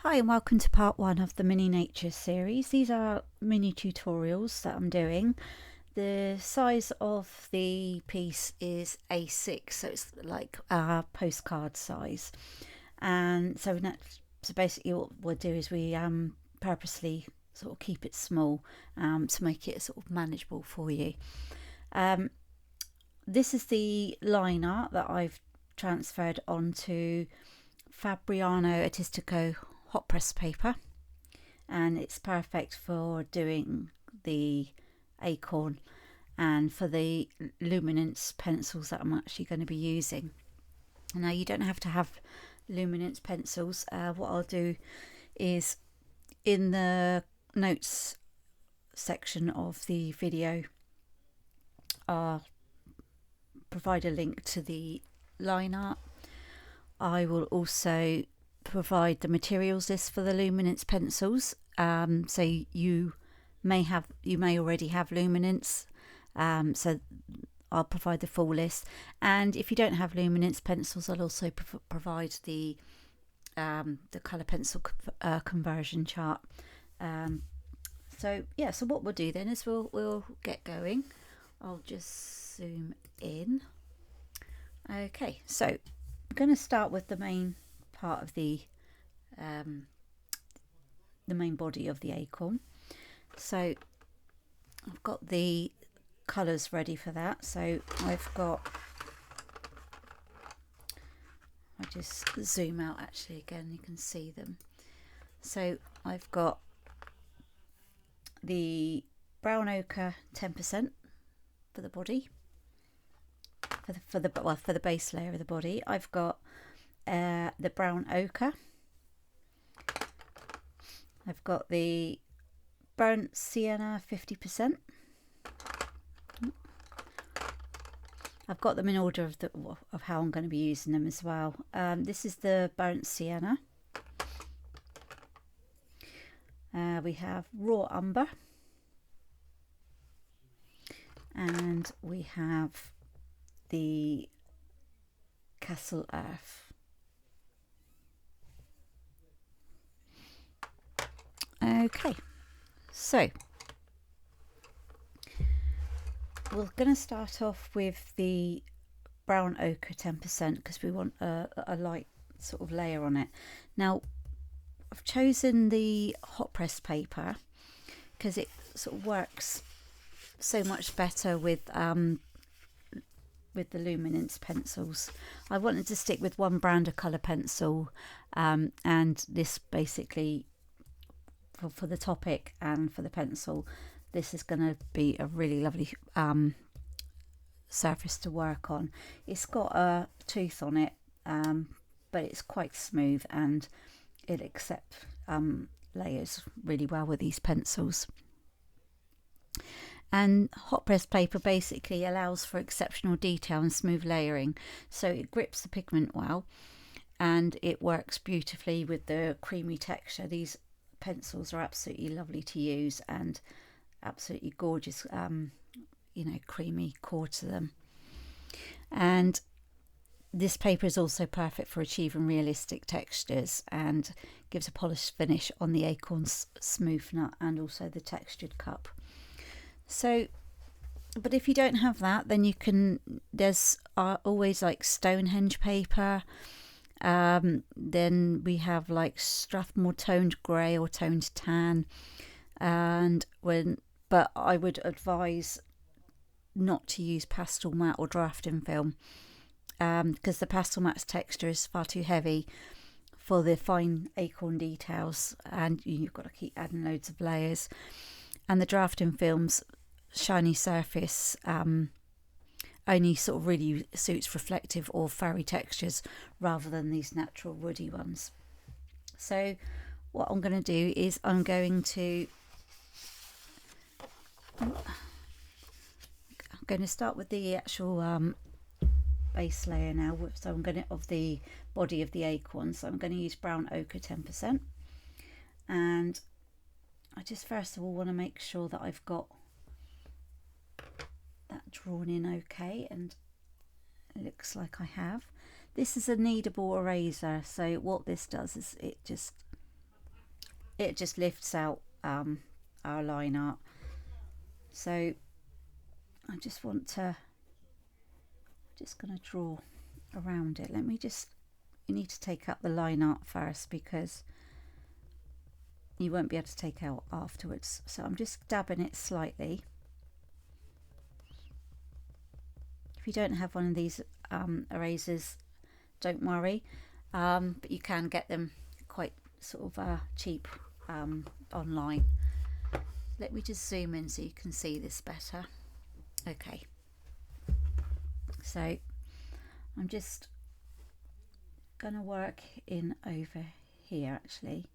Hi and welcome to part one of the mini nature series. These are mini tutorials that I'm doing. The size of the piece is A6, so it's like a postcard size. And so basically what we'll do is we purposely sort of keep it small to make it sort of manageable for you. This is the line art that I've transferred onto Fabriano Artistico hot press paper, and it's perfect for doing the Acorn and for the luminance pencils that I'm actually going to be using. Now you don't have to have luminance pencils. What I'll do is in the notes section of the video I'll provide a link to the line art. I will also provide the materials list for the luminance pencils, so you may already have luminance, so I'll provide the full list. And if you don't have luminance pencils, I'll also provide the color pencil conversion chart. So what we'll do then is we'll get going. I'll just zoom in. Okay, so I'm going to start with the main part of the main body of the acorn. So I've got the colours ready for that. So I just zoom out actually again, you can see them. So I've got the brown ochre 10% for the body, for the base layer of the body. I've got the brown ochre. I've got the burnt sienna 50%. I've got them in order of how I'm going to be using them as well. This is the burnt sienna. We have raw umber, and we have the castle earth. Okay, so we're going to start off with the brown ochre 10% because we want a light sort of layer on it. Now I've chosen the hot press paper because it sort of works so much better with the luminance pencils. I wanted to stick with one brand of colour pencil, and this basically for the topic and for the pencil, this is going to be a really lovely surface to work on. It's got a tooth on it, but it's quite smooth and it accepts layers really well with these pencils. And hot press paper basically allows for exceptional detail and smooth layering, so it grips the pigment well and it works beautifully with the creamy texture. These pencils are absolutely lovely to use and absolutely gorgeous, creamy core to them. And this paper is also perfect for achieving realistic textures and gives a polished finish on the acorn's smooth nut and also the textured cup. So, but if you don't have that, then you can, there's always like Stonehenge paper. Then we have like Strathmore toned grey or toned tan, but I would advise not to use pastel matte or drafting film, because the pastel matte's texture is far too heavy for the fine acorn details, and you've got to keep adding loads of layers. And the drafting film's shiny surface only sort of really suits reflective or fairy textures rather than these natural woody ones. So what I'm going to do is I'm going to start with the actual base layer now. So I'm going to, of the body of the acorn, so I'm going to use brown ochre 10%, and I just first of all want to make sure that I've got that drawn in okay, and it looks like I have. This is a kneadable eraser, so what this does is it just it just lifts out our line art. So I just want to, just going to draw around it. Let me just, you need to take out the line art first because you won't be able to take out afterwards. So I'm just dabbing it slightly. If you don't have one of these erasers, don't worry, but you can get them quite sort of cheap online. Let me just zoom in so you can see this better. Okay, so I'm just gonna work in over here actually.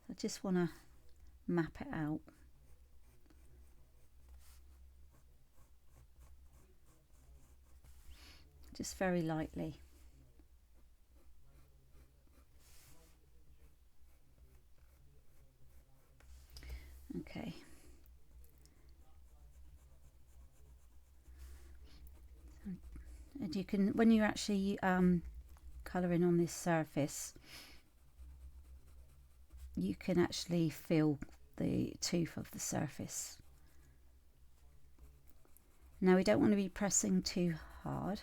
I just want to map it out. Just very lightly. Okay. And you can, when you're actually colouring on this surface, you can actually feel the tooth of the surface. Now we don't want to be pressing too hard,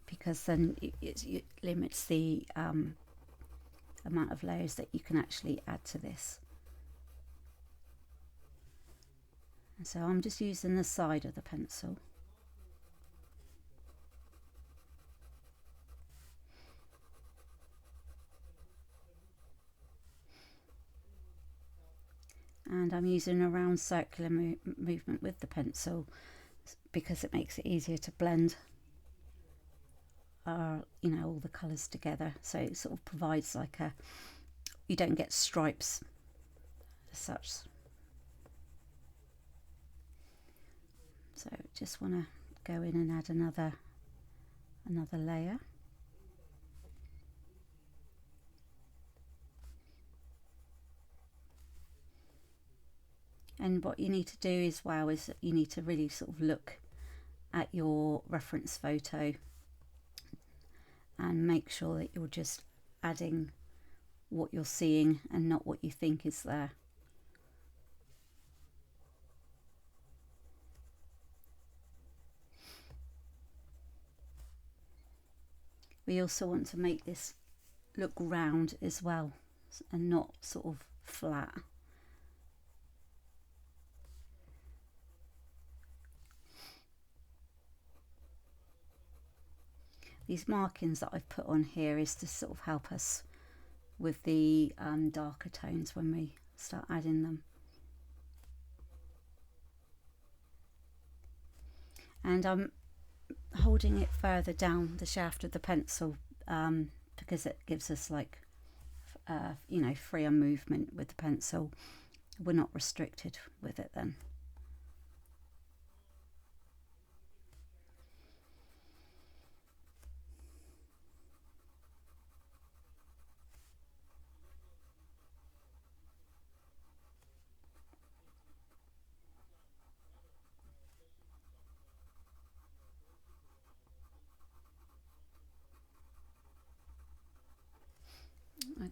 because then it limits the amount of layers that you can actually add to this. And so I'm just using the side of the pencil. And I'm using a round circular movement with the pencil because it makes it easier to blend you know, all the colours together. So it sort of provides like a, you don't get stripes as such. So just want to go in and add another layer. And what you need to do as well is you need to really sort of look at your reference photo and make sure that you're just adding what you're seeing and not what you think is there. We also want to make this look round as well and not sort of flat. These markings that I've put on here is to sort of help us with the darker tones when we start adding them. And I'm holding it further down the shaft of the pencil because it gives us like you know, freer movement with the pencil. We're not restricted with it then.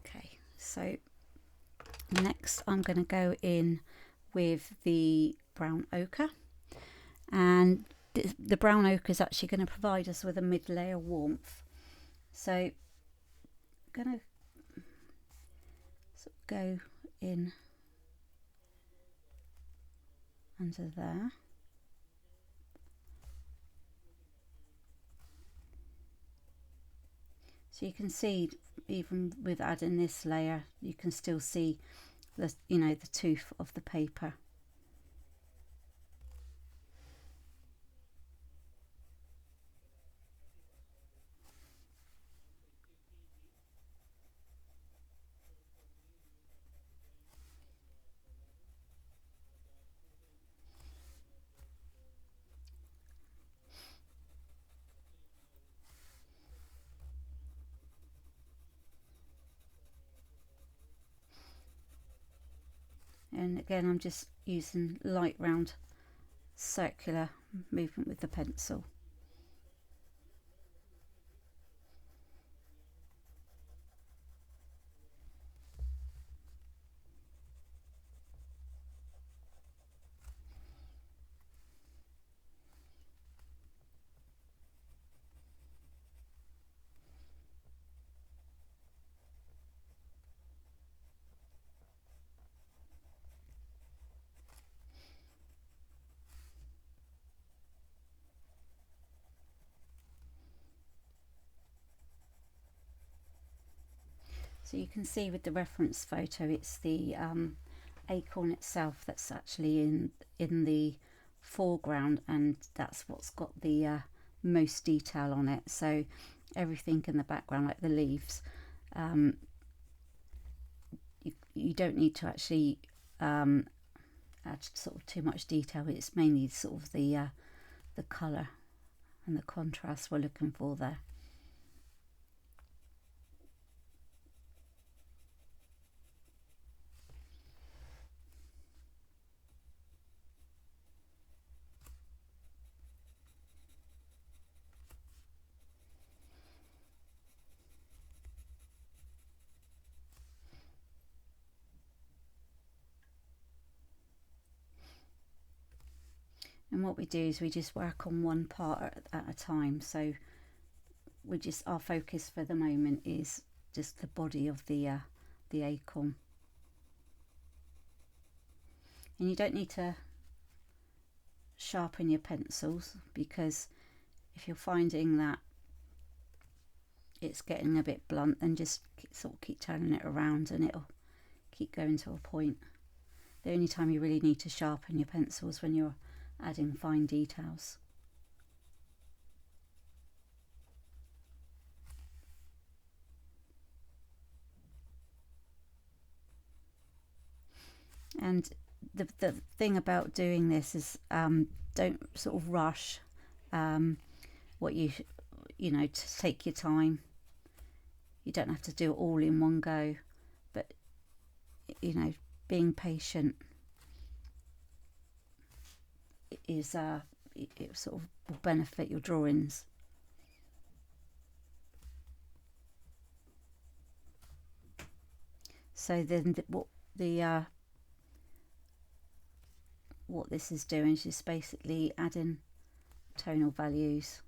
Okay, so next I'm going to go in with the brown ochre, and the brown ochre is actually going to provide us with a mid-layer warmth. So I'm going to sort of go in under there. So you can see, even with adding this layer, you can still see the, you know, the tooth of the paper. And again, I'm just using light round circular movement with the pencil. So you can see with the reference photo, it's the acorn itself that's actually in the foreground, and that's what's got the most detail on it. So everything in the background, like the leaves, you don't need to actually add sort of too much detail. It's mainly sort of the colour and the contrast we're looking for there. And what we do is we just work on one part at a time. So our focus for the moment is just the body of the acorn. And you don't need to sharpen your pencils, because if you're finding that it's getting a bit blunt, then just sort of keep turning it around and it'll keep going to a point. The only time you really need to sharpen your pencils when you're adding fine details. And the thing about doing this is don't sort of rush. You know, to take your time. You don't have to do it all in one go, but you know, being patient is it sort of will benefit your drawings. So then what this is doing is just basically adding tonal values,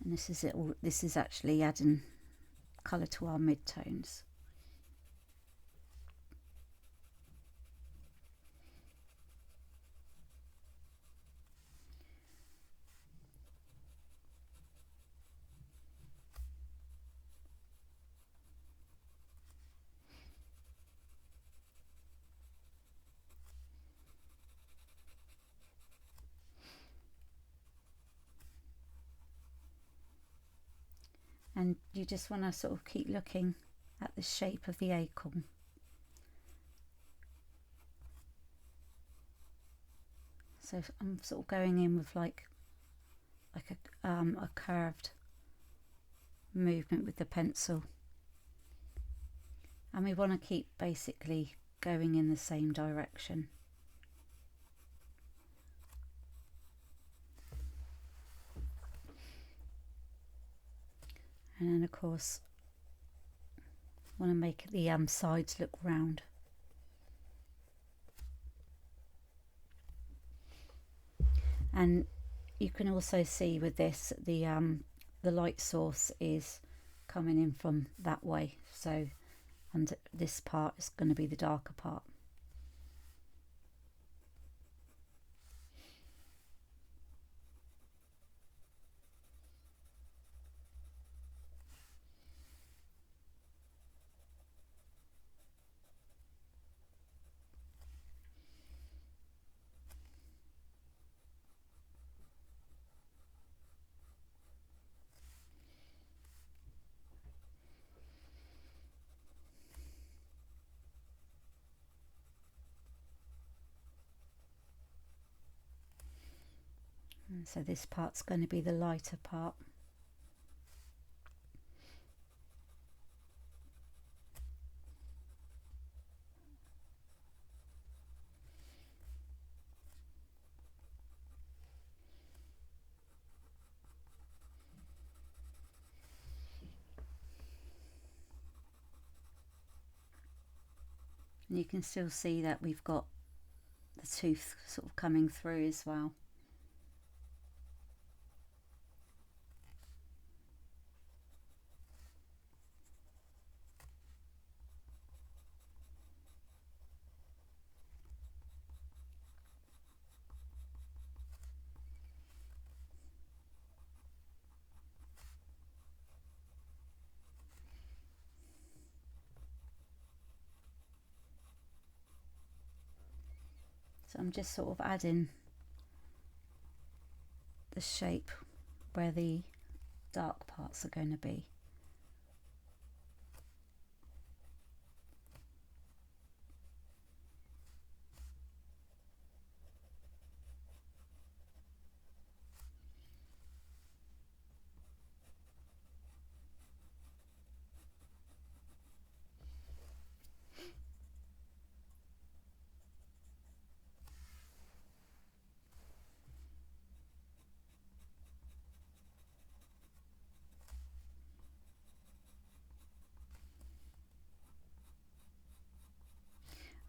and this is it. This is actually adding colour to our mid-tones. And you just want to sort of keep looking at the shape of the acorn. So I'm sort of going in with like a curved movement with the pencil, and we want to keep basically going in the same direction. And then of course want to make the sides look round. And you can also see with this the light source is coming in from that way, so and this part is going to be the darker part. And so this part's going to be the lighter part. And you can still see that we've got the tooth sort of coming through as well. So I'm just sort of adding the shape where the dark parts are going to be.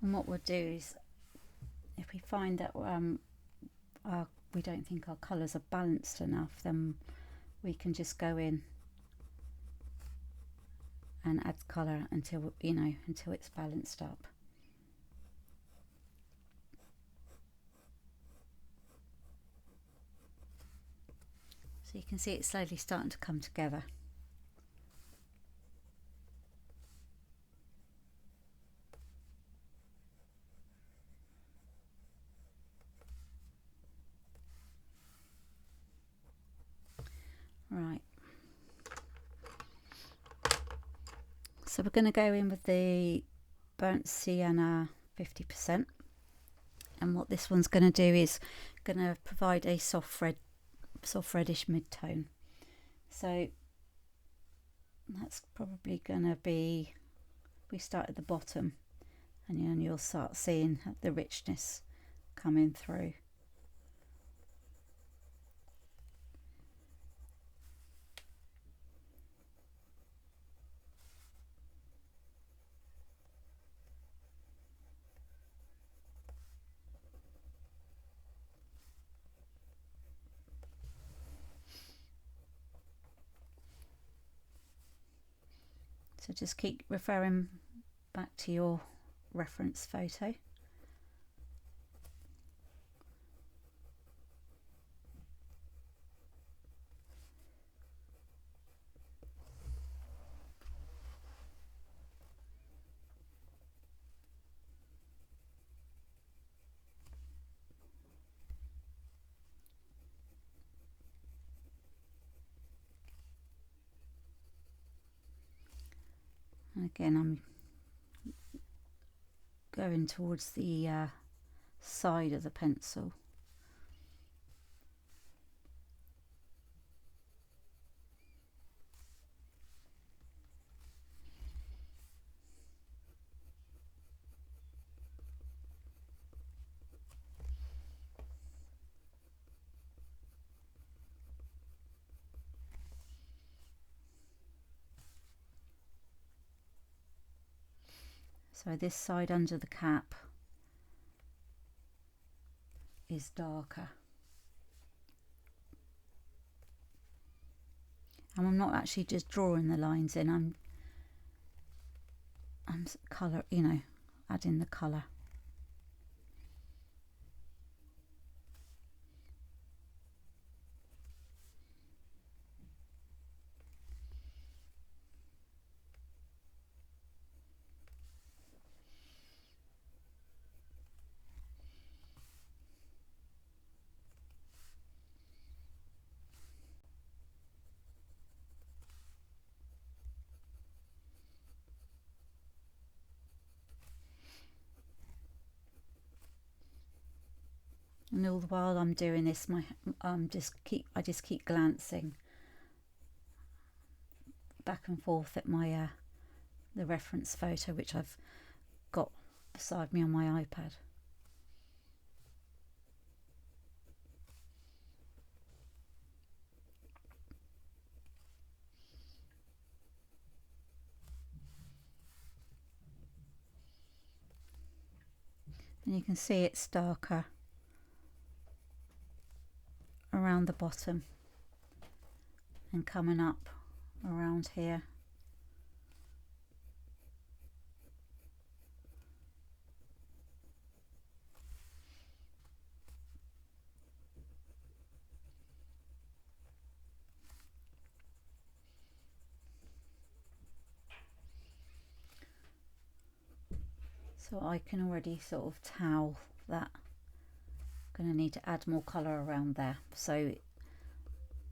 And what we'll do is, if we find that we don't think our colours are balanced enough, then we can just go in and add colour until, you know, until it's balanced up. So you can see it's slowly starting to come together. Right, so we're going to go in with the burnt sienna 50%, and what this one's going to do is going to provide a soft reddish mid-tone. So that's probably going to be, we start at the bottom, and then you'll start seeing the richness coming through. So just keep referring back to your reference photo. And again, I'm going towards the side of the pencil. So this side under the cap is darker. And I'm not actually just drawing the lines in, I'm colour, you know, adding the colour. And all the while I'm doing this, I just keep glancing back and forth at my the reference photo which I've got beside me on my iPad. And you can see it's darker around the bottom and coming up around here. So I can already sort of tell that going to need to add more colour around there, so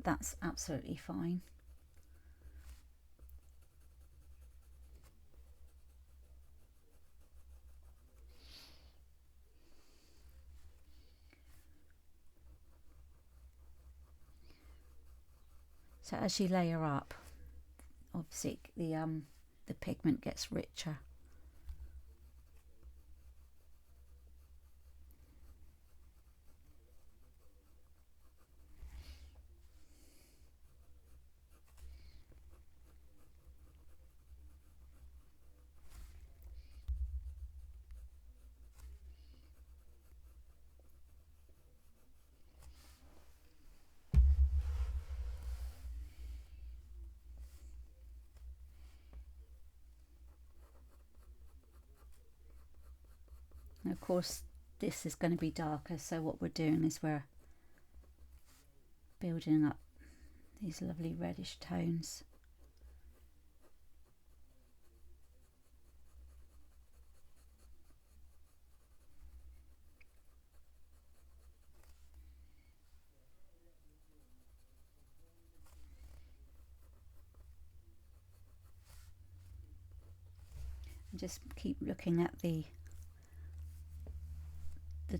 that's absolutely fine. So as you layer up, obviously the pigment gets richer. And of course this is going to be darker, so what we're doing is we're building up these lovely reddish tones. And just keep looking at the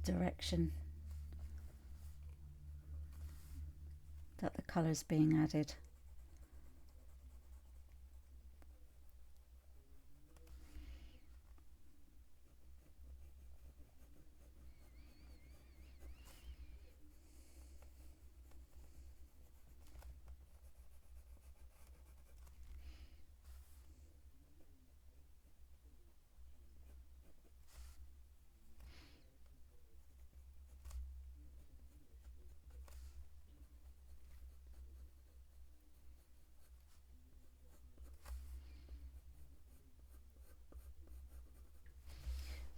direction that the colour is being added.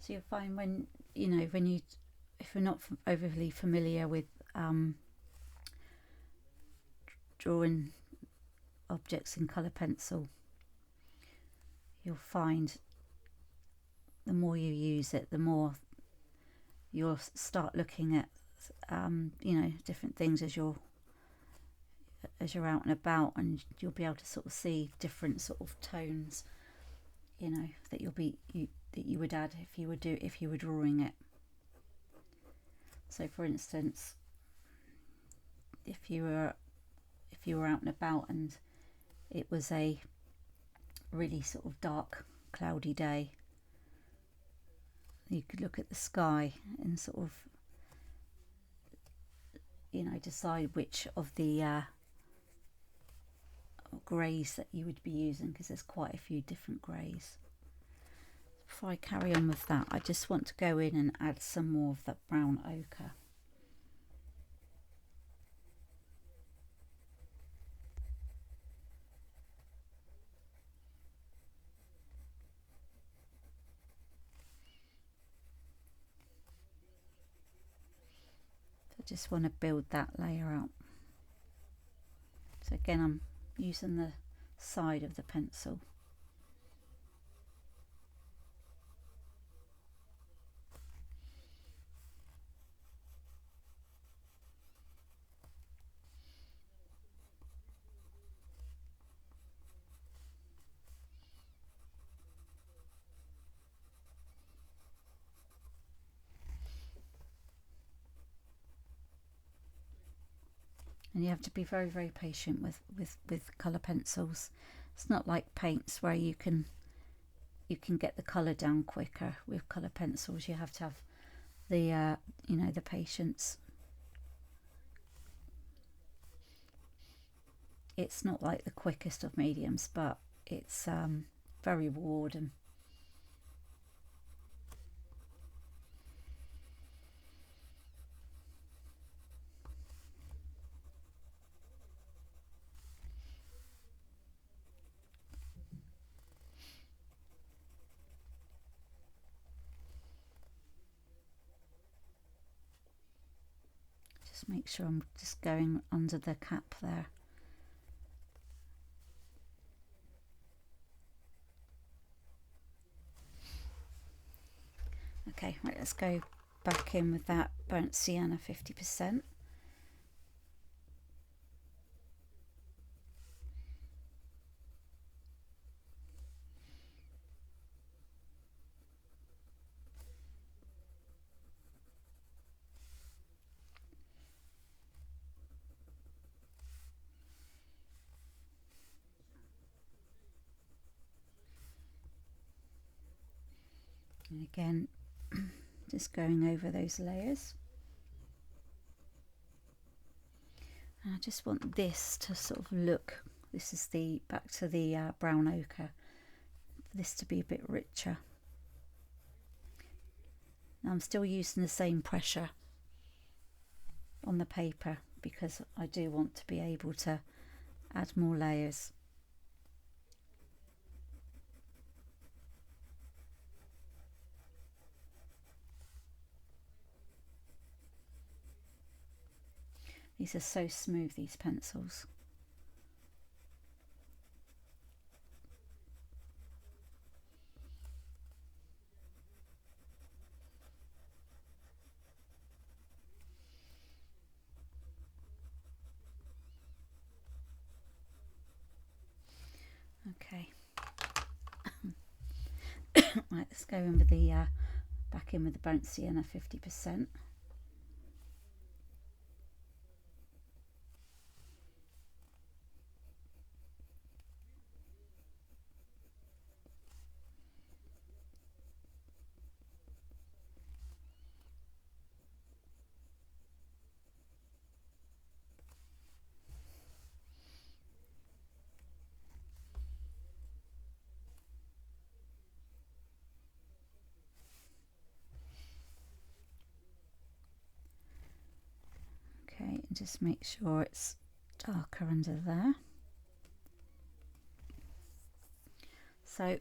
So you'll find when if you're not overly familiar with drawing objects in colour pencil, you'll find the more you use it, the more you'll start looking at different things as you're out and about, and you'll be able to sort of see different sort of tones, that you would add if you were drawing it. So for instance, if you were out and about and it was a really sort of dark, cloudy day, you could look at the sky and sort of decide which of the greys that you would be using, because there's quite a few different greys. Before I carry on with that, I just want to go in and add some more of that brown ochre. I just want to build that layer out. So again, I'm using the side of the pencil. And you have to be very, very patient with colour pencils. It's not like paints where you can get the colour down quicker. With colour pencils, you have to have the the patience. It's not like the quickest of mediums, but it's very rewarding. Just make sure I'm just going under the cap there. Okay, right, let's go back in with that burnt sienna 50%. And again, just going over those layers. And I just want this to sort of look, this is the back to the brown ochre, for this to be a bit richer. Now I'm still using the same pressure on the paper because I do want to be able to add more layers. These are so smooth, these pencils. Okay. Right, let's go in with the back in with the burnt sienna 50%. Okay, and just make sure it's darker under there. So I'm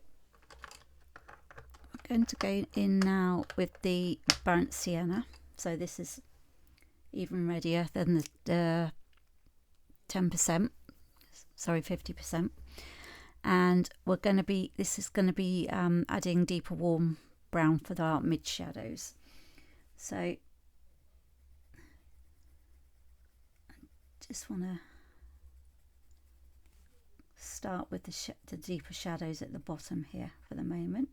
going to go in now with the burnt sienna. So this is even readier than the 10%, sorry, 50%. And we're going to be, this is going to be adding deeper warm brown for our mid shadows. So just want to start with the deeper shadows at the bottom here for the moment.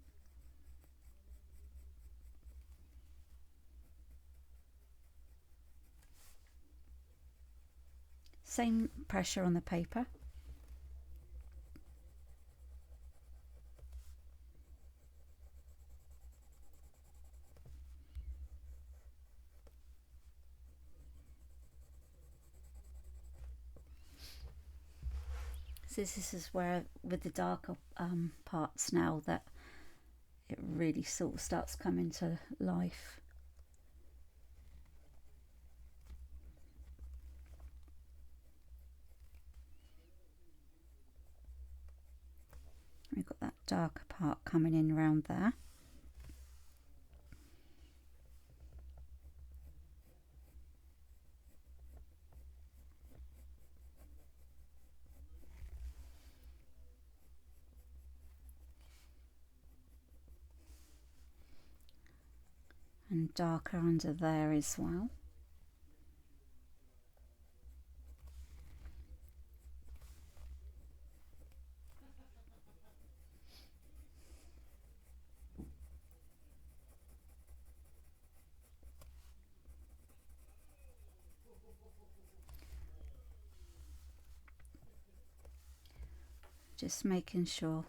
Same pressure on the paper. So this is where, with the darker parts now, that it really sort of starts coming to life. We've got that darker part coming in around there. And darker under there as well. Just making sure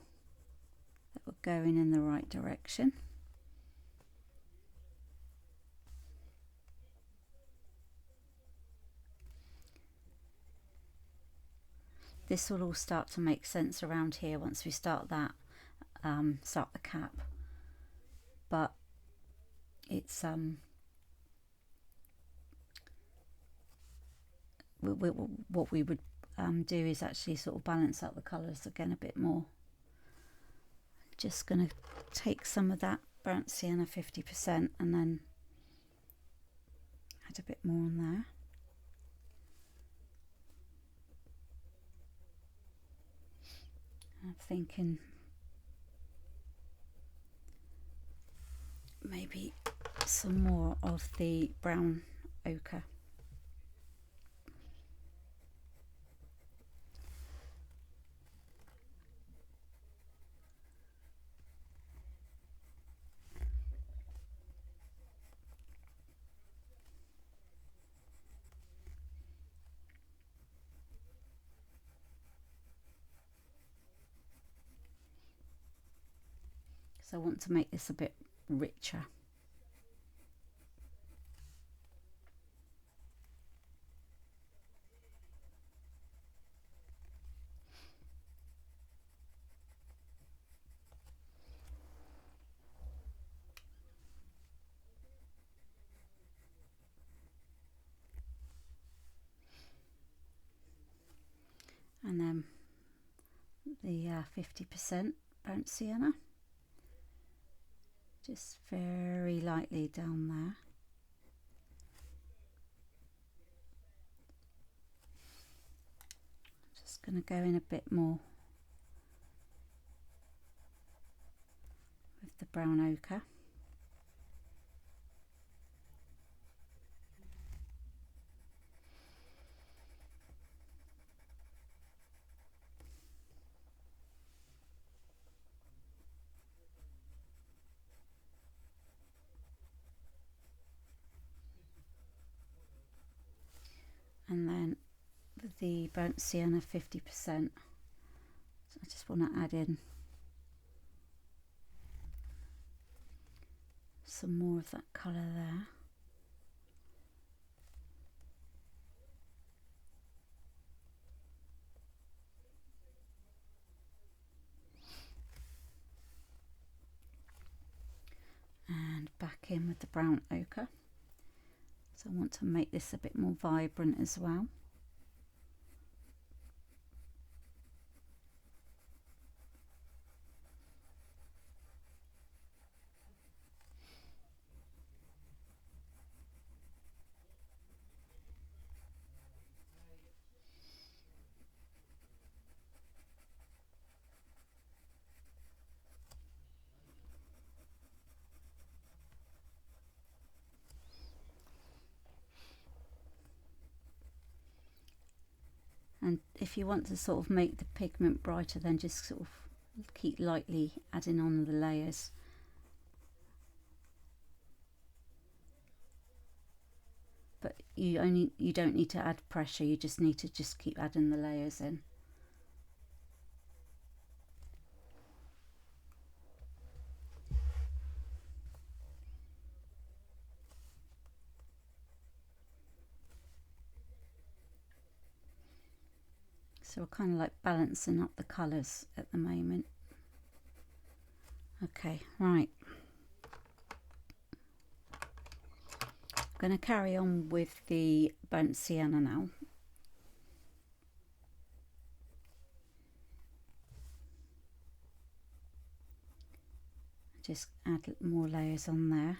that we're going in the right direction. This will all start to make sense around here once we start that, start the cap. But it's what we would do is actually sort of balance out the colours again a bit more. Just going to take some of that burnt sienna 50% and then add a bit more on there. I'm thinking maybe some more of the brown ochre. So I want to make this a bit richer. And then the 50% burnt sienna, just very lightly down there. Just going to go in a bit more with the brown ochre. And then the burnt sienna 50%. So I just want to add in some more of that colour there. And back in with the brown ochre. So I want to make this a bit more vibrant as well. And if you want to sort of make the pigment brighter, then just sort of keep lightly adding on the layers. But you don't need to add pressure, you just need to just keep adding the layers in. So we're kind of like balancing up the colours at the moment. Okay, right. I'm going to carry on with the burnt sienna now. Just add more layers on there.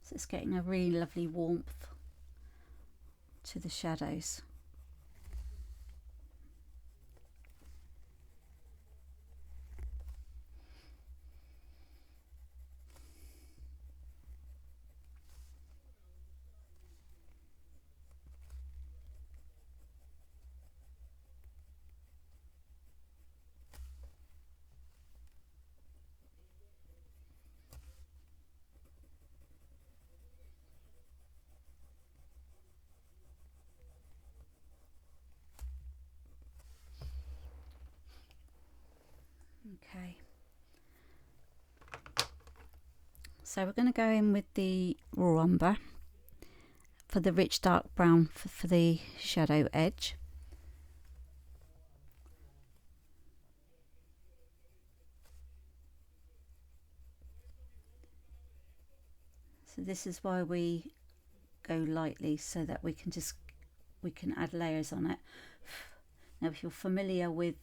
So it's getting a really lovely warmth to the shadows. Okay, so we're going to go in with the raw umber for the rich dark brown for the shadow edge. So this is why we go lightly, so that we can add layers on it. Now if you're familiar with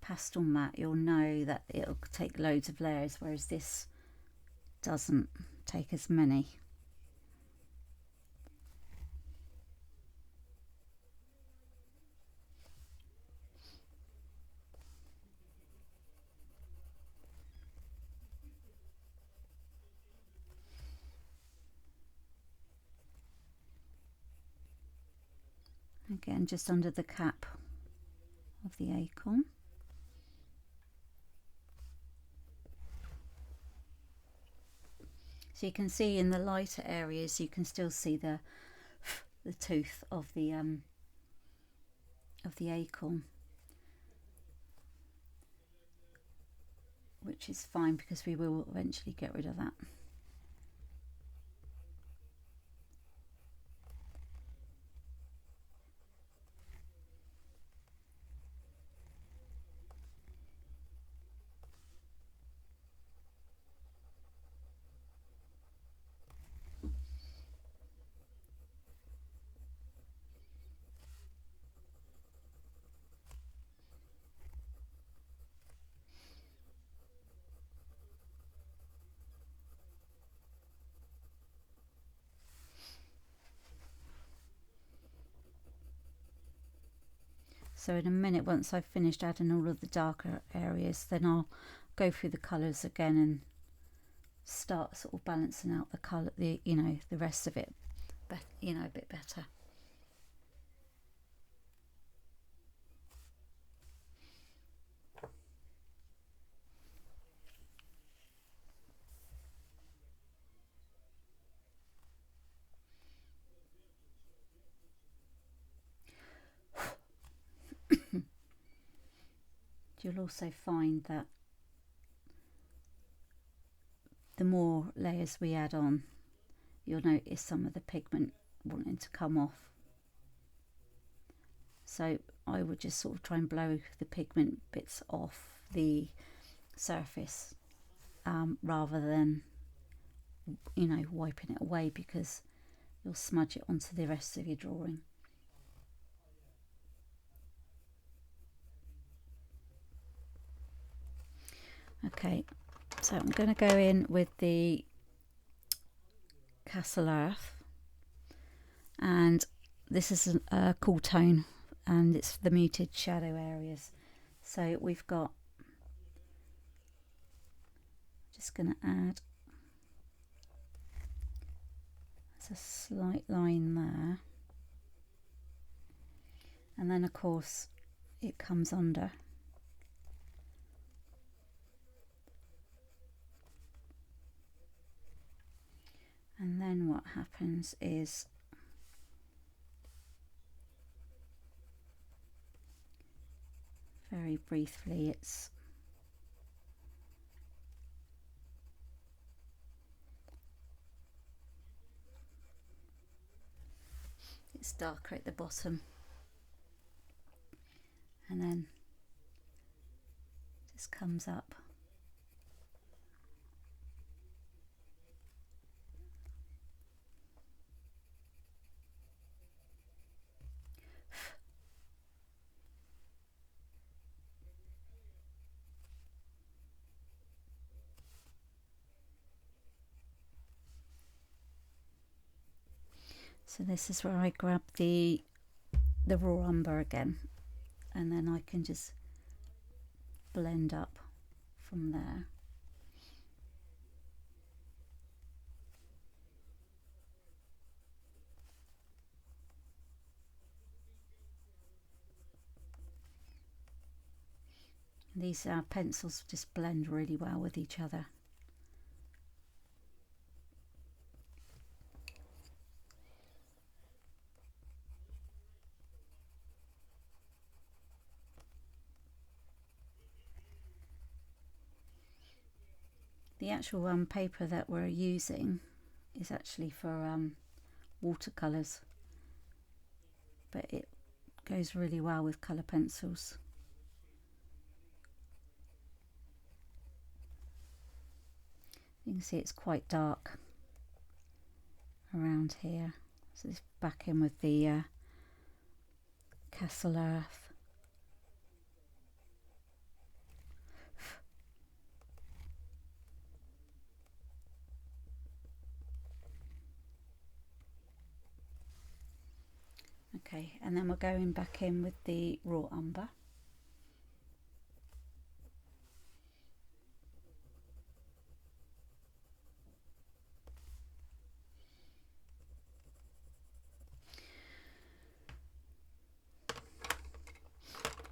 pastel mat, you'll know that it'll take loads of layers, whereas this doesn't take as many. Again, just under the cap of the acorn. So you can see in the lighter areas, you can still see the tooth of the acorn, which is fine because we will eventually get rid of that. So in a minute, once I've finished adding all of the darker areas, then I'll go through the colours again and start sort of balancing out the colour, the rest of it, a bit better. You'll also find that the more layers we add on, you'll notice some of the pigment wanting to come off. So I would just sort of try and blow the pigment bits off the surface rather than wiping it away, because you'll smudge it onto the rest of your drawing. Okay, so I'm going to go in with the Castle Earth, and this is a cool tone, and it's the muted shadow areas. So we've got, just going to add, there's a slight line there, and then of course it comes under. And then what happens is very briefly it's darker at the bottom, and then just comes up. So this is where I grab the raw umber again, and then I can just blend up from there. These pencils just blend really well with each other. The actual paper that we're using is actually for watercolours, but it goes really well with colour pencils. You can see it's quite dark around here. So it's back in with the Castle Earth. Okay, and then we're going back in with the raw umber.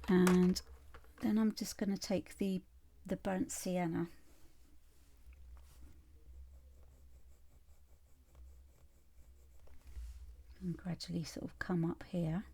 And then I'm just going to take the burnt sienna and gradually sort of come up here.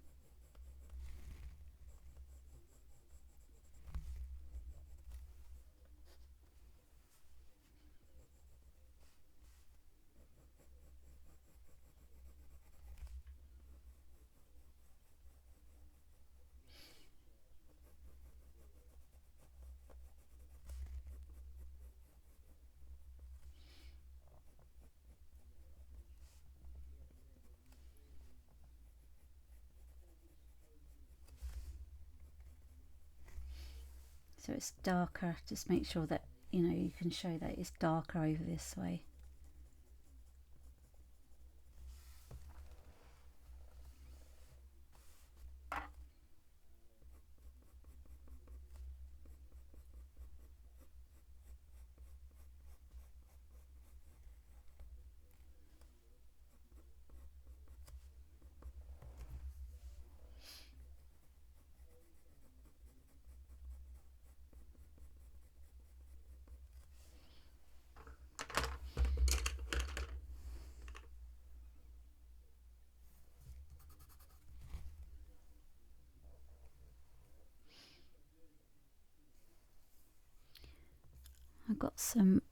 So it's darker, just make sure that you can show that it's darker over this way. I've got some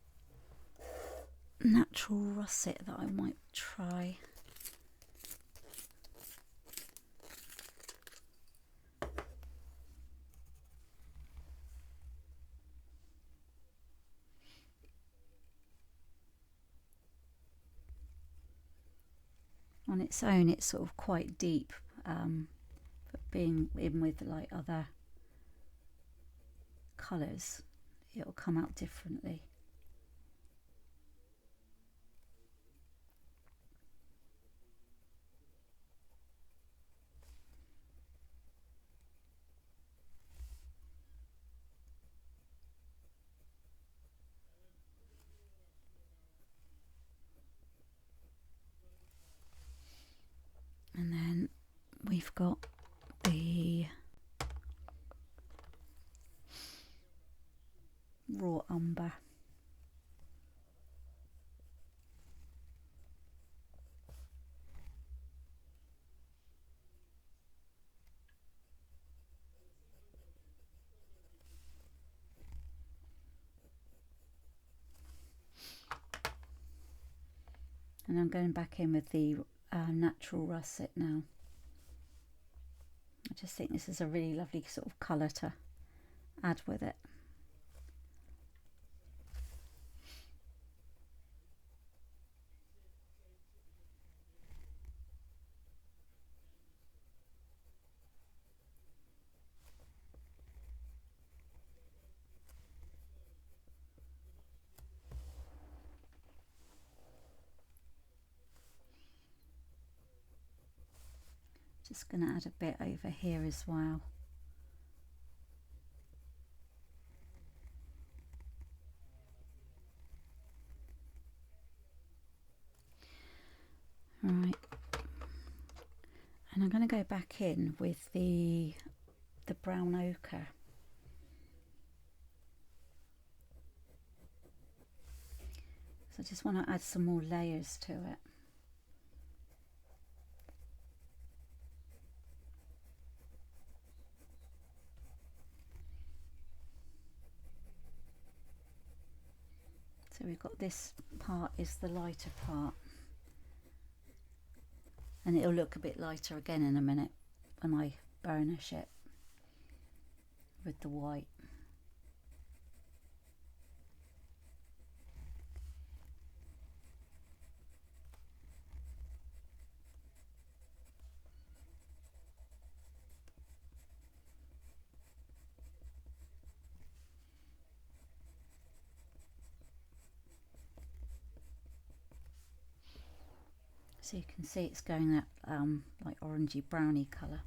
natural russet that I might try. On its own it's sort of quite deep, but being in with like other colours it'll come out differently. And then we've got the raw umber. And I'm going back in with the natural russet now. I just think this is a really lovely sort of colour to add with it. Just going to add a bit over here as well. Right, and I'm going to go back in with the brown ochre. So I just want to add some more layers to it. So we've got this part is the lighter part, and it'll look a bit lighter again in a minute when I burnish it with the white. So you can see it's going that like orangey browny colour.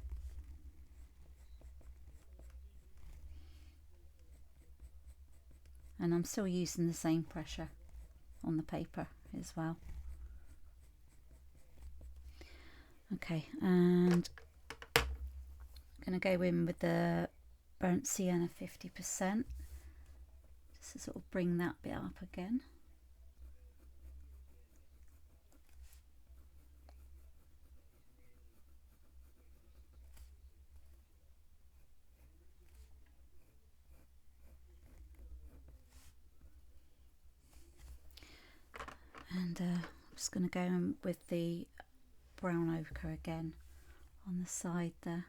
And I'm still using the same pressure on the paper as well. Okay, and I'm going to go in with the burnt sienna 50%, just to sort of bring that bit up again. And I'm just going to go in with the brown ochre again on the side there.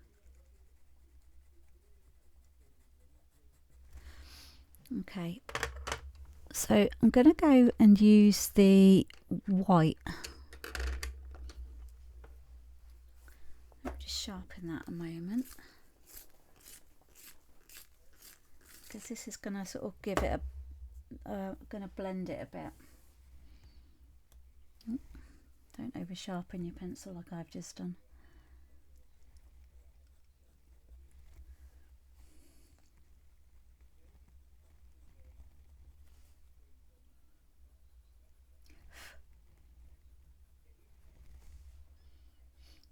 Okay, so I'm going to go and use the white. I'll just sharpen that a moment, because this is going to sort of give it a, going to blend it a bit. Don't over sharpen your pencil like I've just done.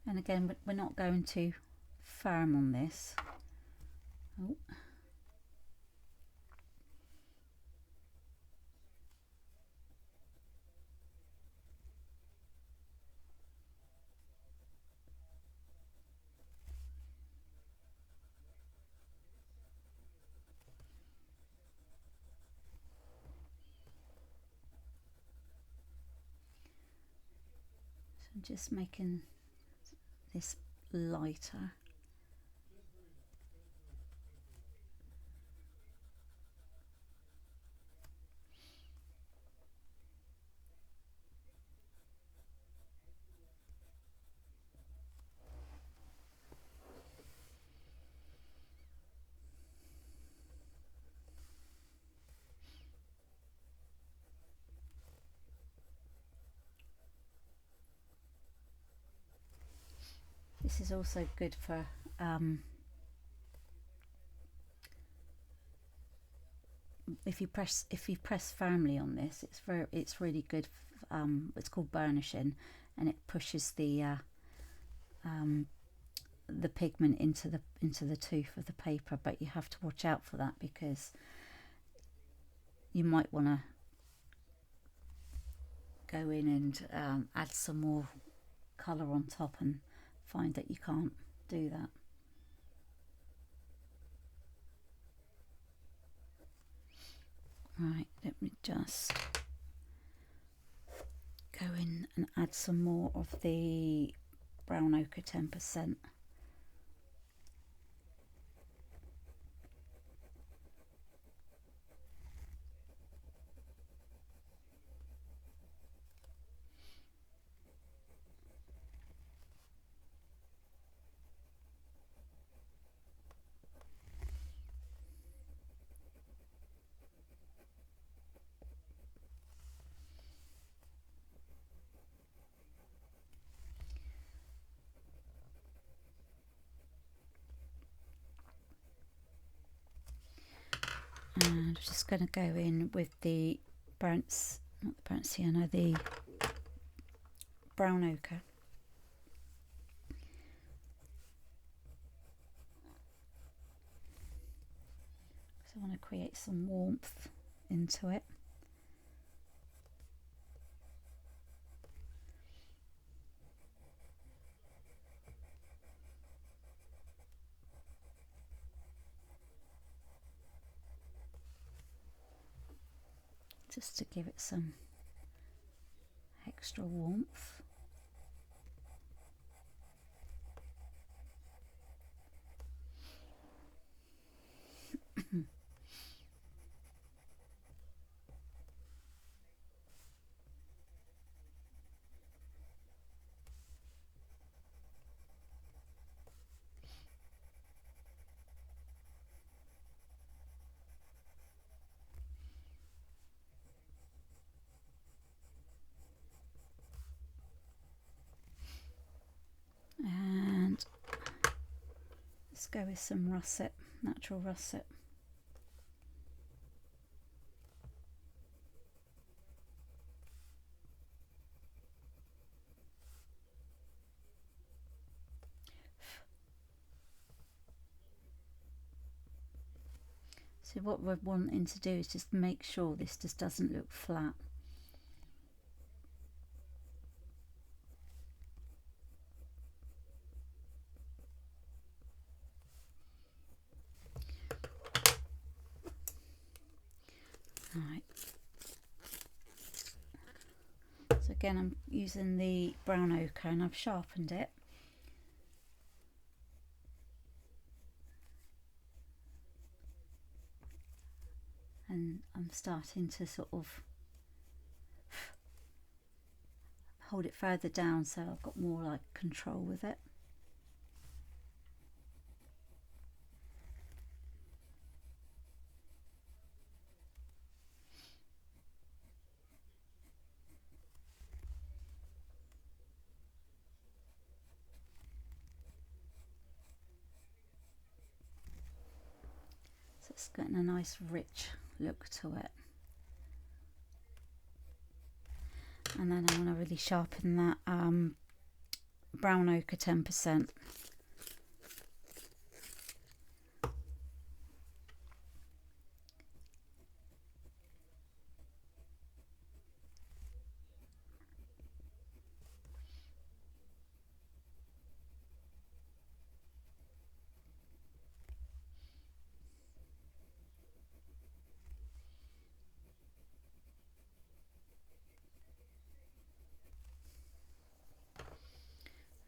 And again, we're not going too firm on this. Oh. So I'm just making this lighter. This is also good for if you press firmly on this, it's really good. It's called burnishing, and it pushes the pigment into the tooth of the paper. But you have to watch out for that, because you might want to go in and add some more colour on top and find that you can't do that. Right, let me just go in and add some more of the brown ochre 10%. And I'm just going to go in with the not the burnt sienna, the brown ochre. So I want to create some warmth into it. Just to give it some extra warmth. go with some russet, natural russet. So what we're wanting to do is just make sure this just doesn't look flat. Right. So again, I'm using the brown ochre and I've sharpened it. And I'm starting to sort of hold it further down so I've got more like control with it. So it's getting a nice rich look to it. And then I want to really sharpen that brown ochre 10%.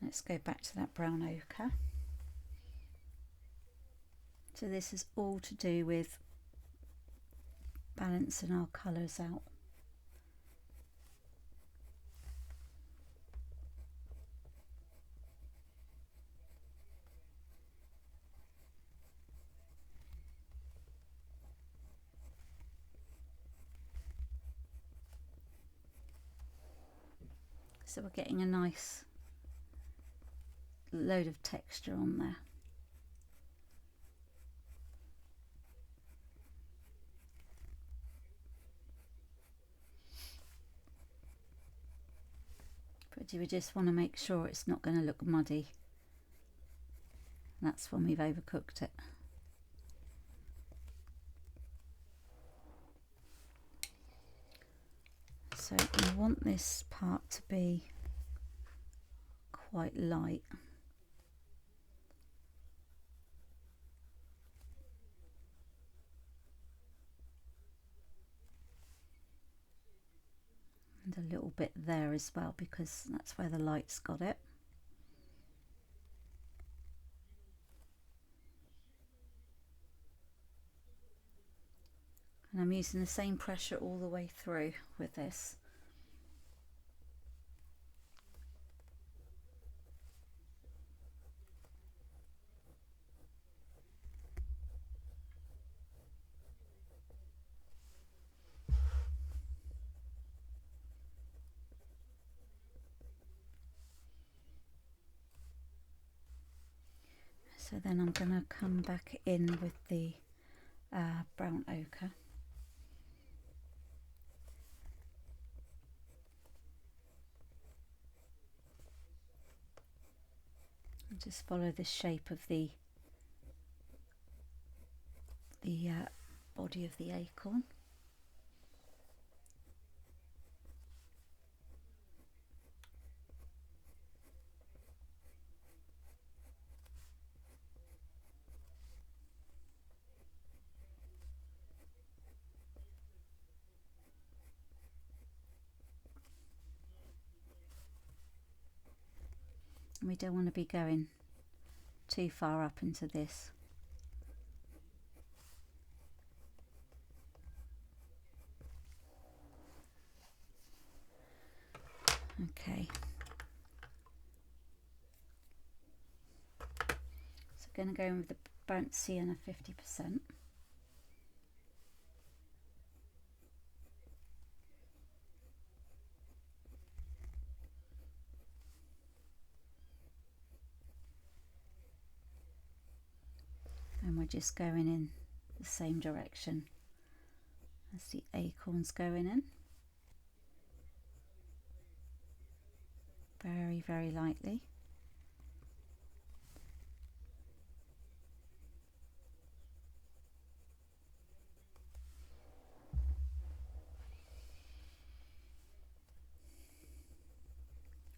Let's go back to that brown ochre. So this is all to do with balancing our colours out. So we're getting a nice load of texture on there. But we just want to make sure it's not going to look muddy. That's when we've overcooked it. So we want this part to be quite light. And a little bit there as well, because that's where the light's got it. And I'm using the same pressure all the way through with this. So then I'm going to come back in with the brown ochre. And just follow the shape of the body of the acorn. And we don't want to be going too far up into this. Okay. So going to go in with the burnt sienna 50%. and we're just going in the same direction as the acorns going in, very, very lightly.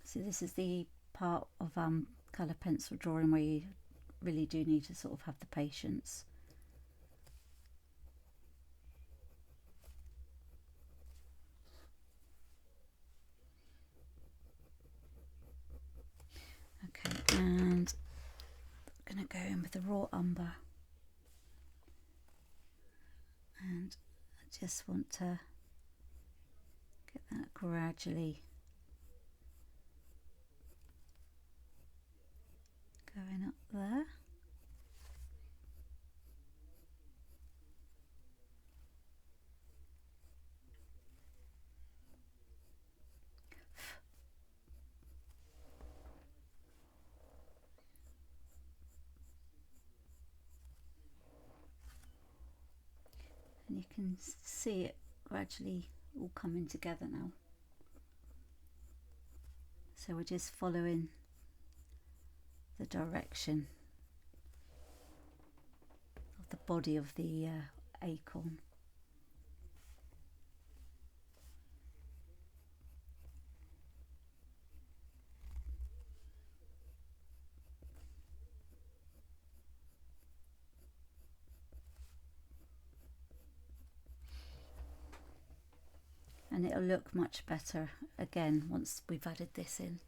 So this is the part of colour pencil drawing where you really do need to sort of have the patience. Okay, and I'm going to go in with the raw umber, and I just want to get that gradually going up there. And you can see it gradually all coming together now. So we're just following the direction of the body of the acorn. And it'll look much better again once we've added this in.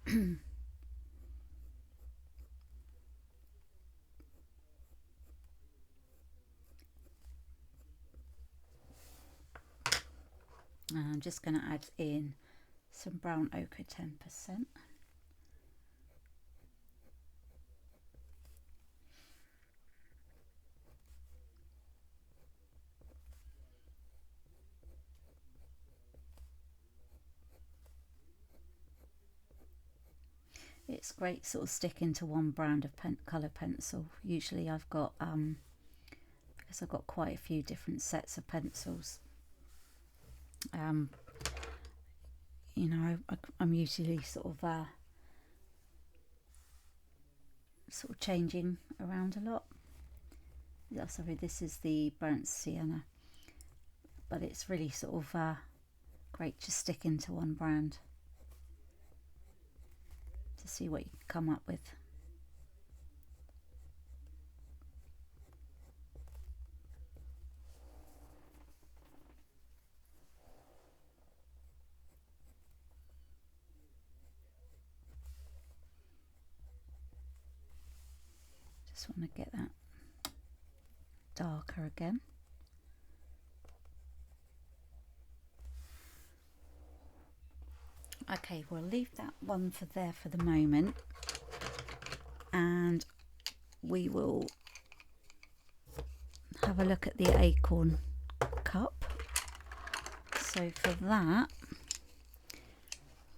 And I'm just going to add in some brown ochre 10%. It's great sort of sticking to one brand of colour pencil. Usually I've got, because I've got quite a few different sets of pencils, you know, I'm usually sort of changing around a lot. Oh, sorry, this is the burnt sienna, but it's really sort of great to stick into one brand to see what you can come up with. Just want to get that darker again. Okay, we'll leave that one for there for the moment, and we will have a look at the acorn cup. So for that,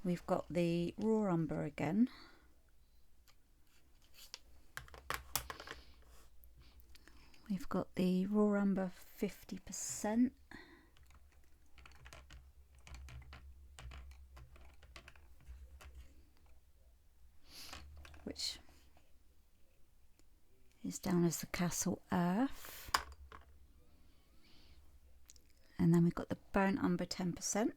we've got the raw umber again. We've got the raw umber 50%. Which is down as the Castle Earth. And then we've got the burnt umber 10%.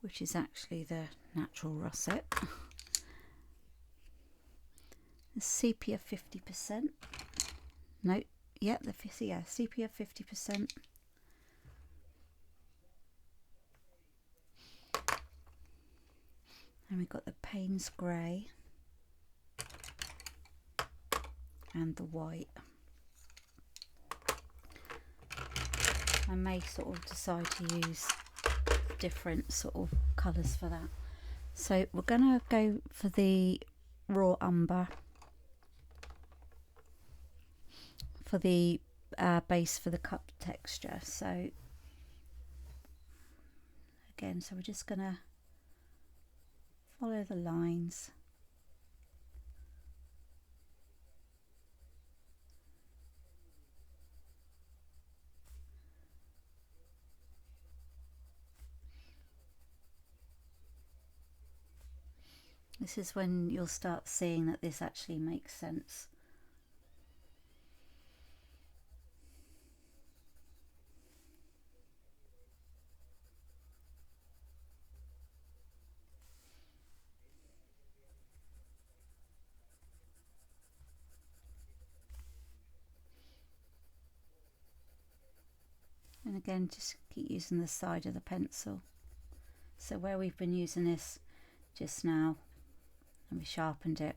Which is actually the natural russet. The sepia 50%. No, yeah, sepia 50%. And we've got the Payne's grey and the white. I may sort of decide to use different sort of colours for that. So we're going to go for the raw umber for the base for the cup texture. So again, so we're just going to follow the lines. This is when you'll start seeing that this actually makes sense. And again, just keep using the side of the pencil. So where we've been using this just now and we sharpened it,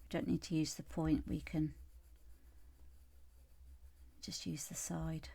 we don't need to use the point, we can just use the side.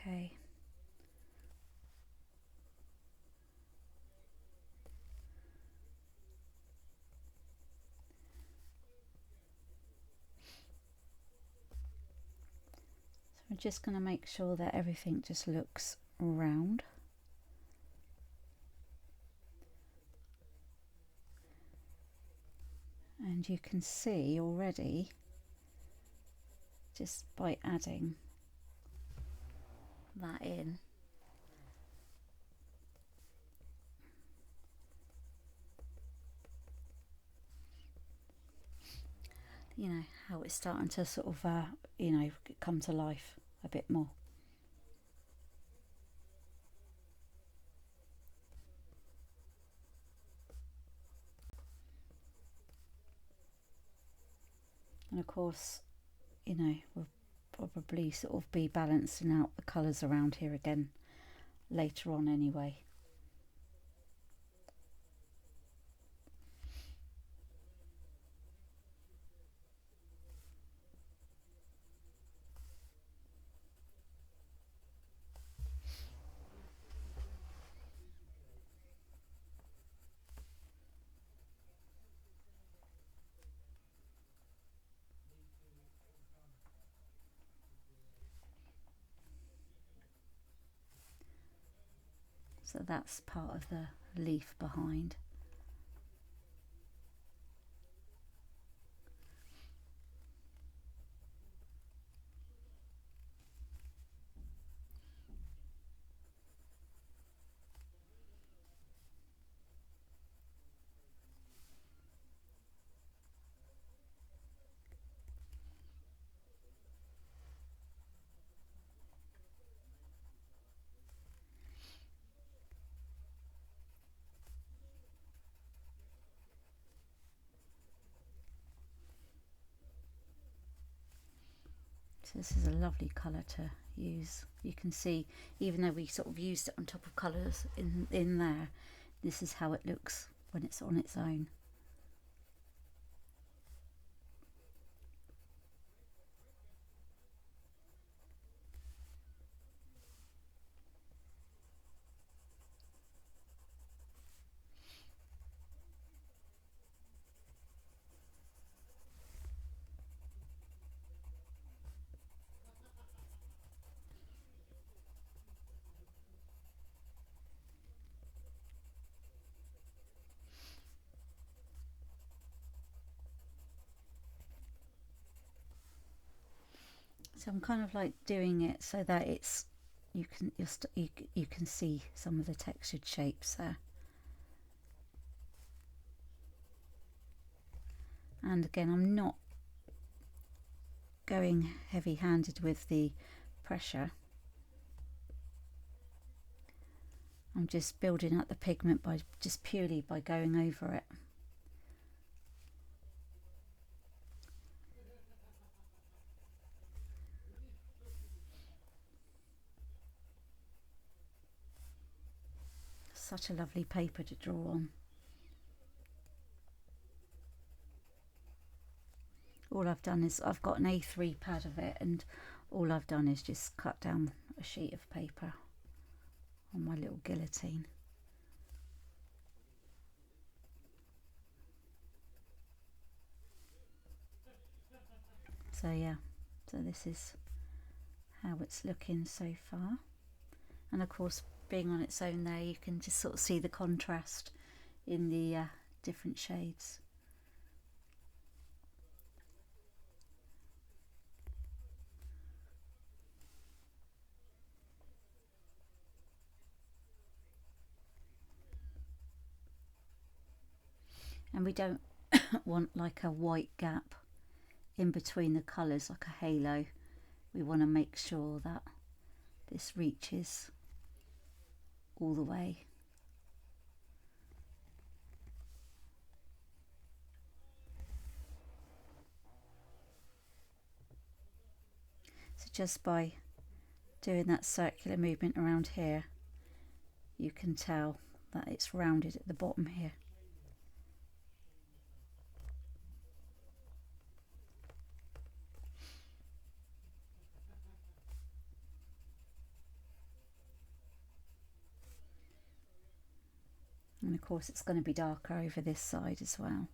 Okay. So we're just going to make sure that everything just looks round. And you can see already, just by adding that in, you know, how it's starting to sort of, you know, come to life a bit more. And of course, you know, we'll probably sort of be balancing out the colours around here again later on anyway. So that's part of the leaf behind. So this is a lovely colour to use. You can see, even though we sort of used it on top of colours in there, this is how it looks when it's on its own. So I'm kind of like doing it so that it's you can see some of the textured shapes there. And again, I'm not going heavy-handed with the pressure. I'm just building up the pigment by just purely by going over it. Such a lovely paper to draw on. All I've done is I've got an A3 pad of it, and all I've done is just cut down a sheet of paper on my little guillotine. So yeah, so this is how it's looking so far. And of course, being on its own there, you can just sort of see the contrast in the different shades. And we don't want like a white gap in between the colours, like a halo. We want to make sure that this reaches all the way. So just by doing that circular movement around here, you can tell that it's rounded at the bottom here. And of course it's going to be darker over this side as well.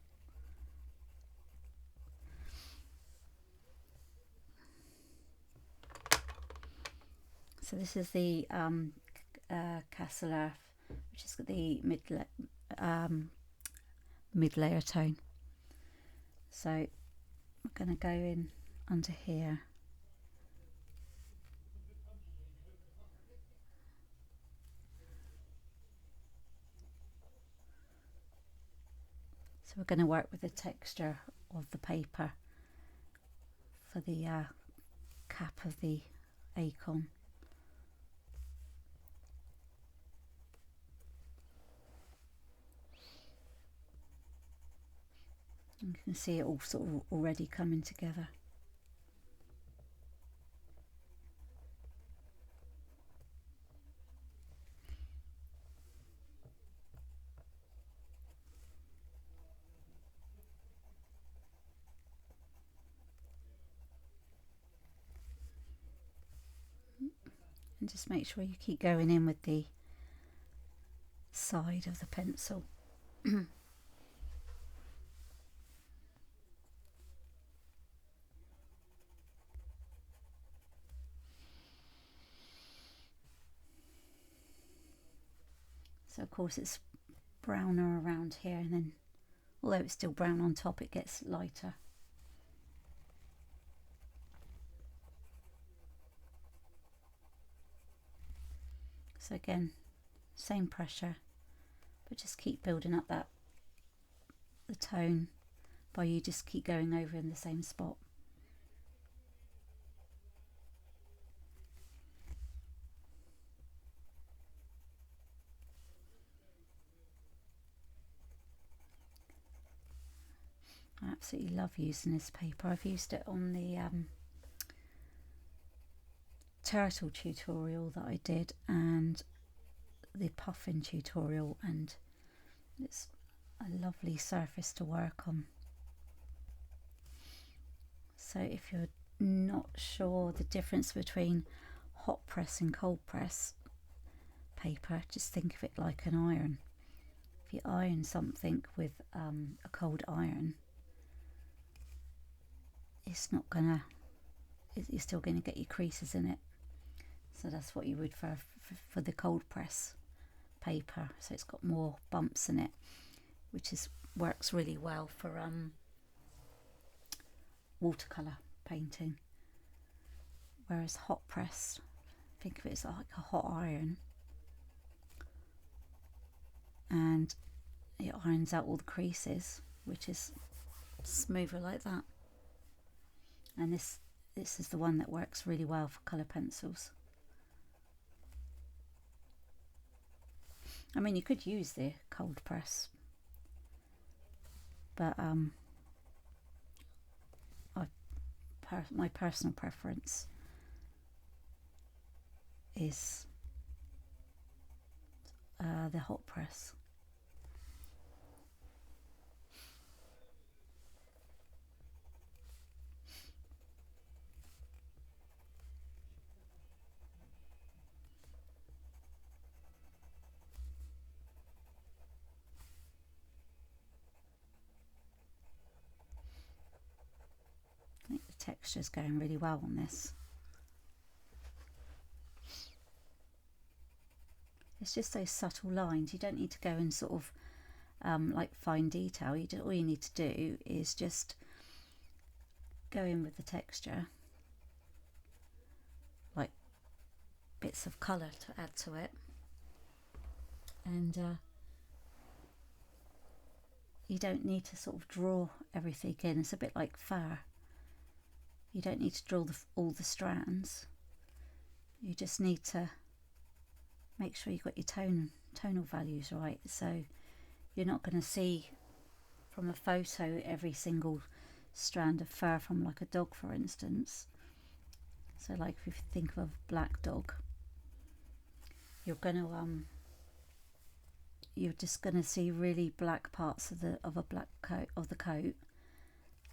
So this is the Castle Earth, which is the mid-layer tone. So I'm going to go in under here. So we're going to work with the texture of the paper for the cap of the Acorn. You can see it all sort of already coming together. And just make sure you keep going in with the side of the pencil. So of course it's browner around here, and then although it's still brown on top, it gets lighter. So again, same pressure, but just keep building up the tone by you just keep going over in the same spot. I absolutely love using this paper. I've used it on the turtle tutorial that I did and the puffin tutorial, and it's a lovely surface to work on. So if you're not sure the difference between hot press and cold press paper, just think of it like an iron. If you iron something with a cold iron, it's not gonna, you're still going to get your creases in it. So that's what you would for the cold press paper. So it's got more bumps in it, which works really well for watercolor painting. Whereas hot press, think of it as like a hot iron, and it irons out all the creases, which is smoother like that. And this is the one that works really well for colour pencils. I mean, you could use the cold press, but my personal preference is the hot press. I think the texture's going really well on this. It's just those subtle lines. You don't need to go and sort of like fine detail. All you need to do is just go in with the texture, like bits of colour to add to it, and you don't need to sort of draw everything in. It's a bit like fur. You don't need to draw all the strands. You just need to make sure you've got your tonal values right. So you're not going to see from a photo every single strand of fur from like a dog, for instance. So like if you think of a black dog, you're just going to see really black parts of the coat,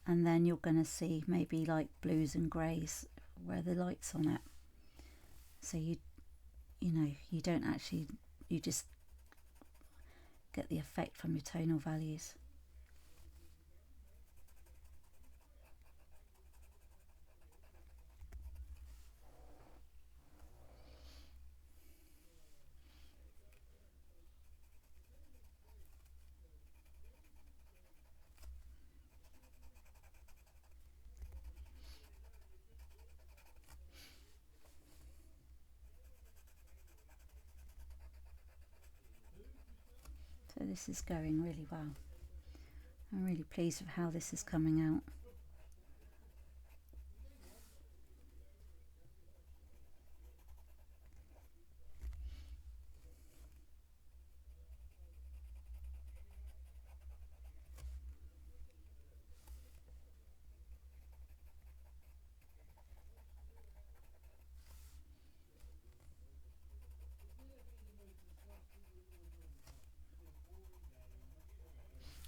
and then you're going to see maybe like blues and greys where the light's on it. So you don't actually, you just get the effect from your tonal values. So this is going really well. I'm really pleased with how this is coming out.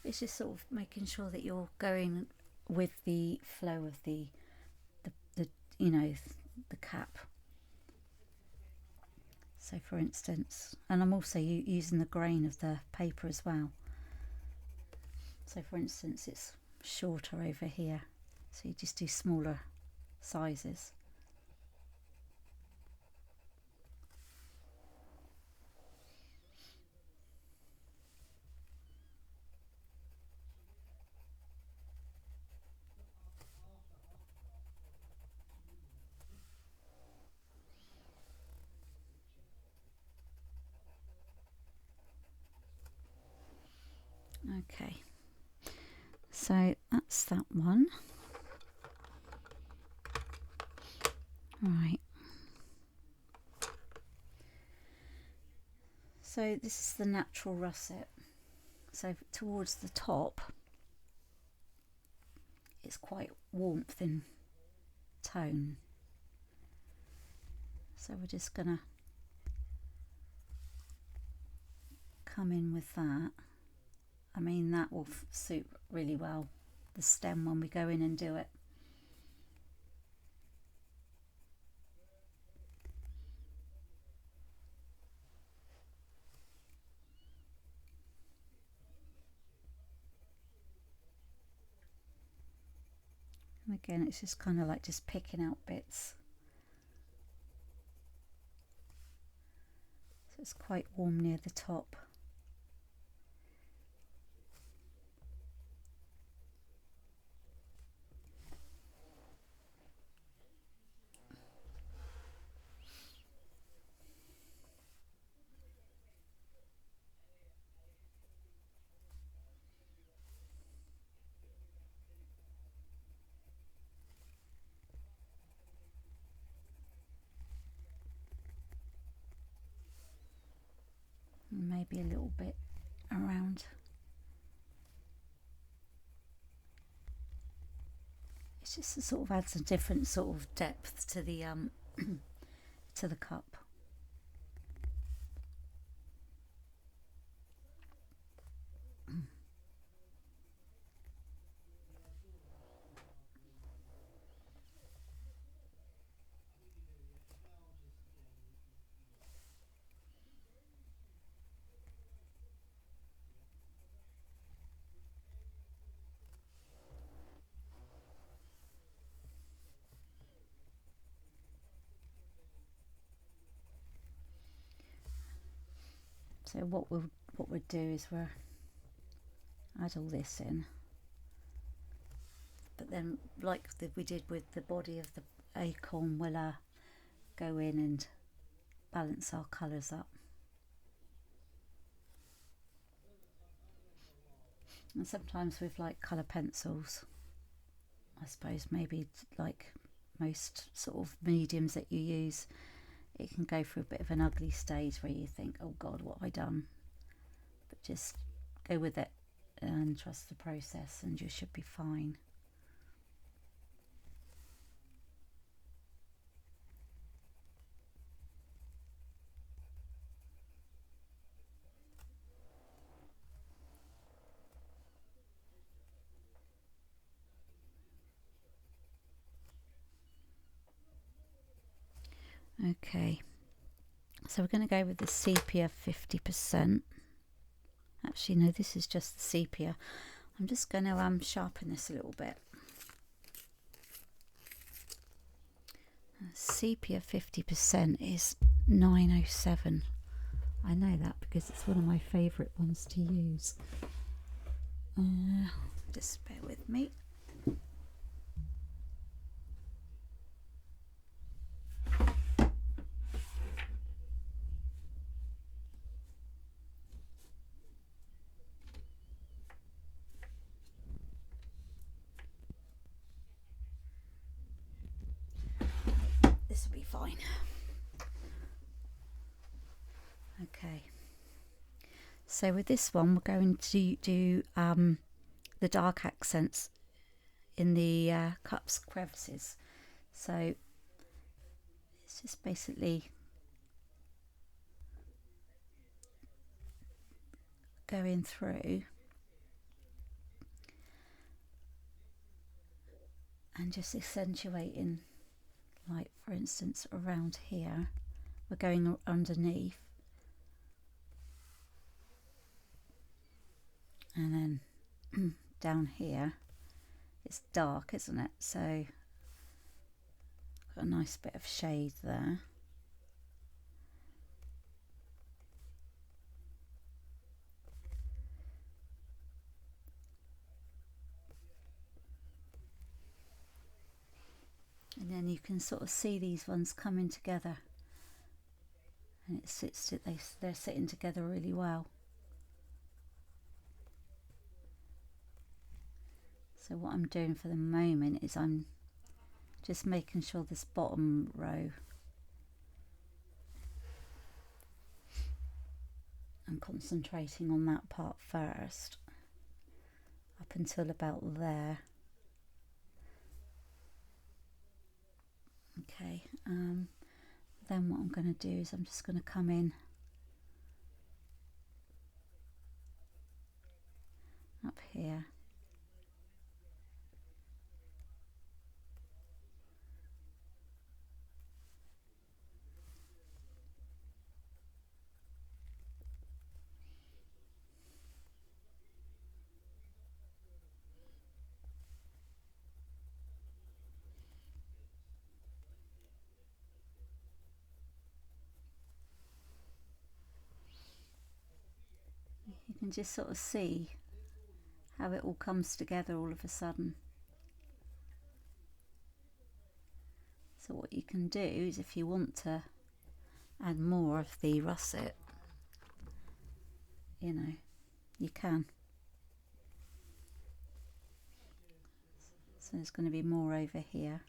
It's just sort of making sure that you're going with the flow of the cap. So for instance, and I'm also using the grain of the paper as well. So for instance, it's shorter over here, so you just do smaller sizes. Okay, so that's that one. Right. So this is the natural russet. So towards the top, it's quite warmth in tone. So we're just gonna come in with that. I mean, that will suit really well the stem when we go in and do it. And again, it's just kind of like just picking out bits. So it's quite warm near the top. and maybe a little bit around. It's just to sort of add some different sort of depth to the to the cup. So what we'll do is we'll add all this in, but then like we did with the body of the acorn, we'll go in and balance our colours up. And sometimes with like colour pencils, I suppose maybe like most sort of mediums that you use, it can go through a bit of an ugly stage where you think, oh God, what have I done? But just go with it and trust the process and you should be fine. Okay, so we're going to go with the sepia 50%. Actually, no, this is just the sepia. I'm just going to sharpen this a little bit. Sepia 50% is 907. I know that because it's one of my favourite ones to use. Just bear with me. This will be fine. Okay, so with this one we're going to do the dark accents in the cup's crevices. So it's just basically going through and just accentuating, like for instance around here we're going underneath, and then down here it's dark, isn't it? So got a nice bit of shade there. And then you can sort of see these ones coming together, and they're sitting together really well. So what I'm doing for the moment is I'm just making sure this bottom row, I'm concentrating on that part first up until about there. Okay, then what I'm going to do is I'm just going to come in up here. You can just sort of see how it all comes together all of a sudden. So what you can do is, if you want to add more of the russet, you know, you can. So there's going to be more over here.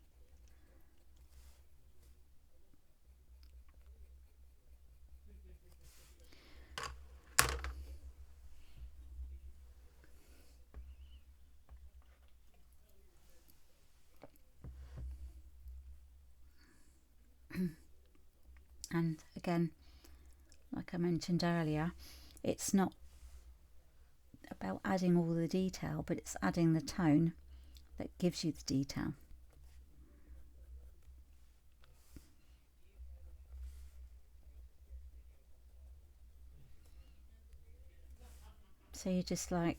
And again, like I mentioned earlier, it's not about adding all the detail, but it's adding the tone that gives you the detail. So you're just like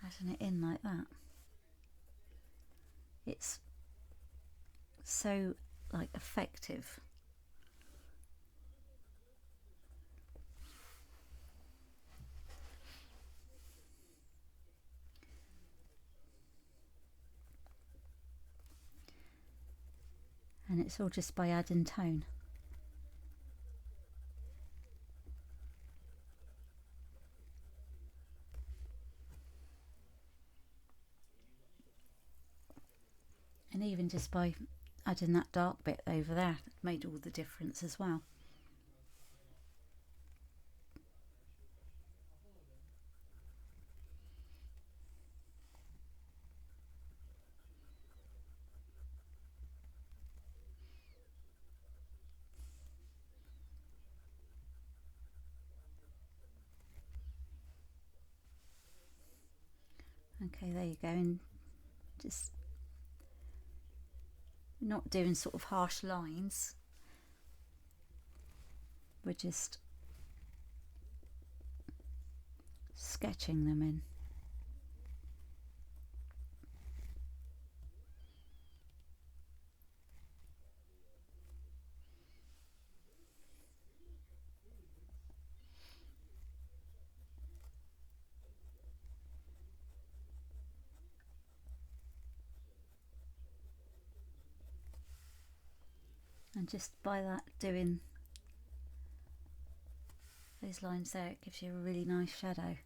adding it in like that. It's so like effective. And it's all just by adding tone. And even just by adding that dark bit over there, it made all the difference as well. Okay, there you go. And just not doing sort of harsh lines. We're just sketching them in. And just by that doing those lines there, it gives you a really nice shadow.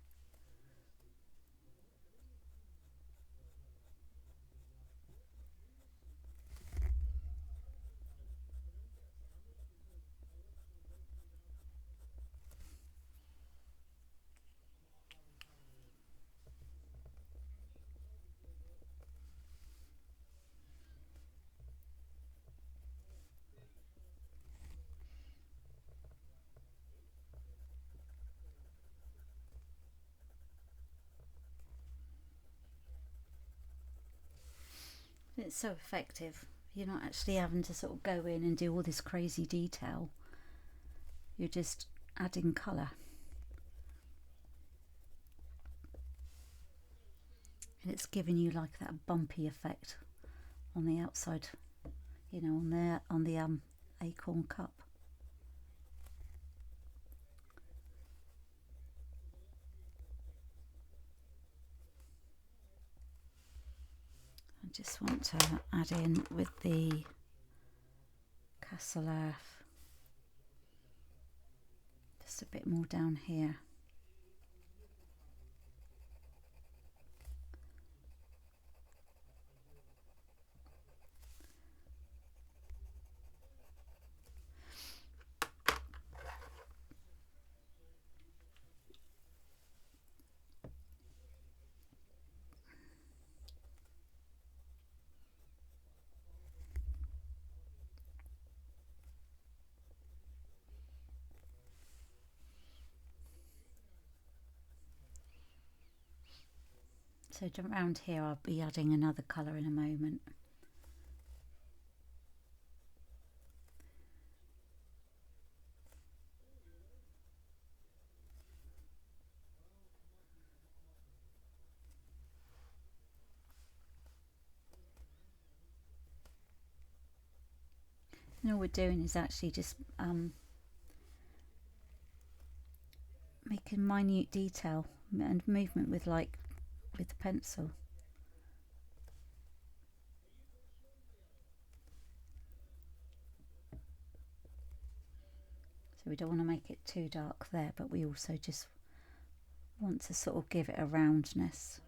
It's so effective. You're not actually having to sort of go in and do all this crazy detail. You're just adding colour. And it's giving you like that bumpy effect on the outside, you know, on the Acorn cup. I just want to add in with the Castle Earth just a bit more down here. So around here I'll be adding another colour in a moment. And all we're doing is actually just making minute detail and movement with the pencil. So we don't want to make it too dark there, but we also just want to sort of give it a roundness.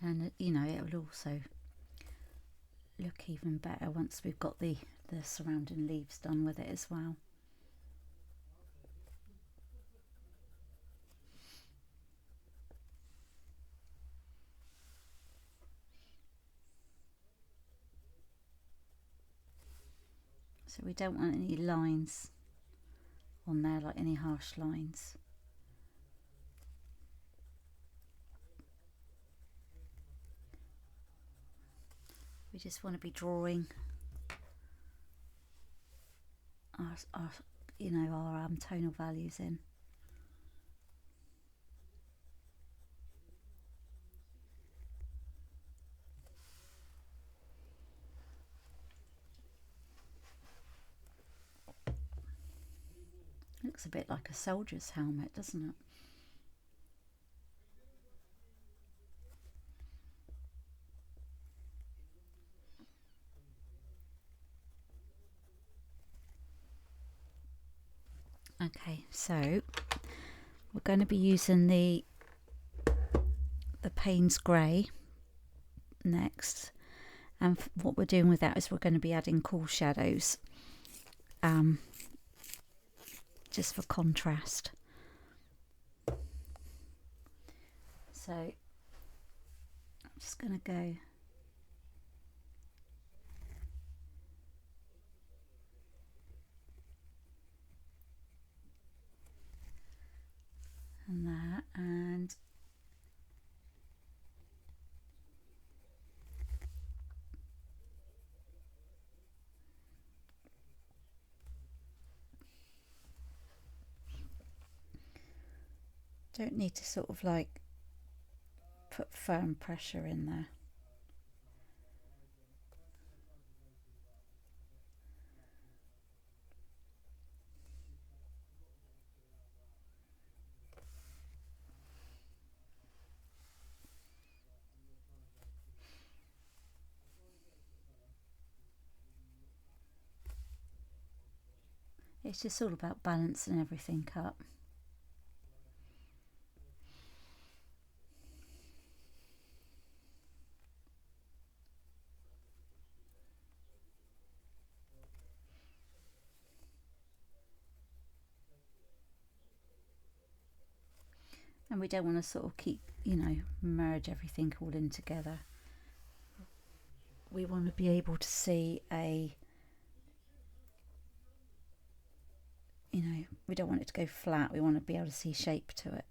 And you know, it will also look even better once we've got the surrounding leaves done with it as well. So we don't want any lines on there, like any harsh lines. We just want to be drawing our you know, our tonal values in. Looks a bit like a soldier's helmet, doesn't it? Okay, so we're going to be using the Payne's Grey next, and what we're doing with that is we're going to be adding cool shadows, just for contrast. So I'm just going to go and that, and don't need to sort of like put firm pressure in there. It's just all about balancing everything up. And we don't want to sort of keep, you know, merge everything all in together. We want to be able to see you know, we don't want it to go flat, we want to be able to see shape to it.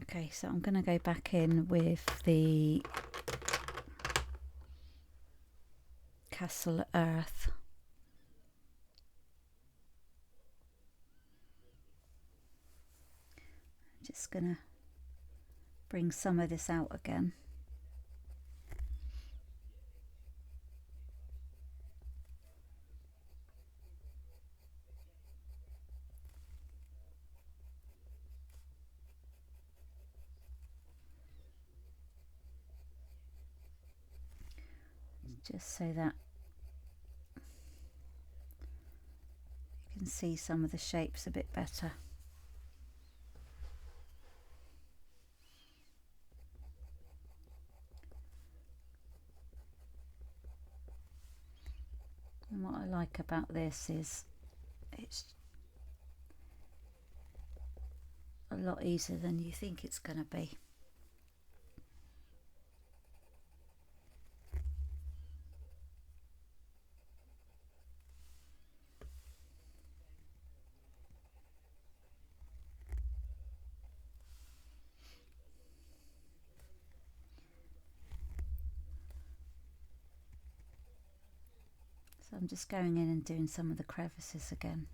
Okay, so I'm going to go back in with the Castle Earth. Just going to bring some of this out again. Just so that you can see some of the shapes a bit better. And what I like about this is it's a lot easier than you think it's going to be. So I'm just going in and doing some of the crevices again.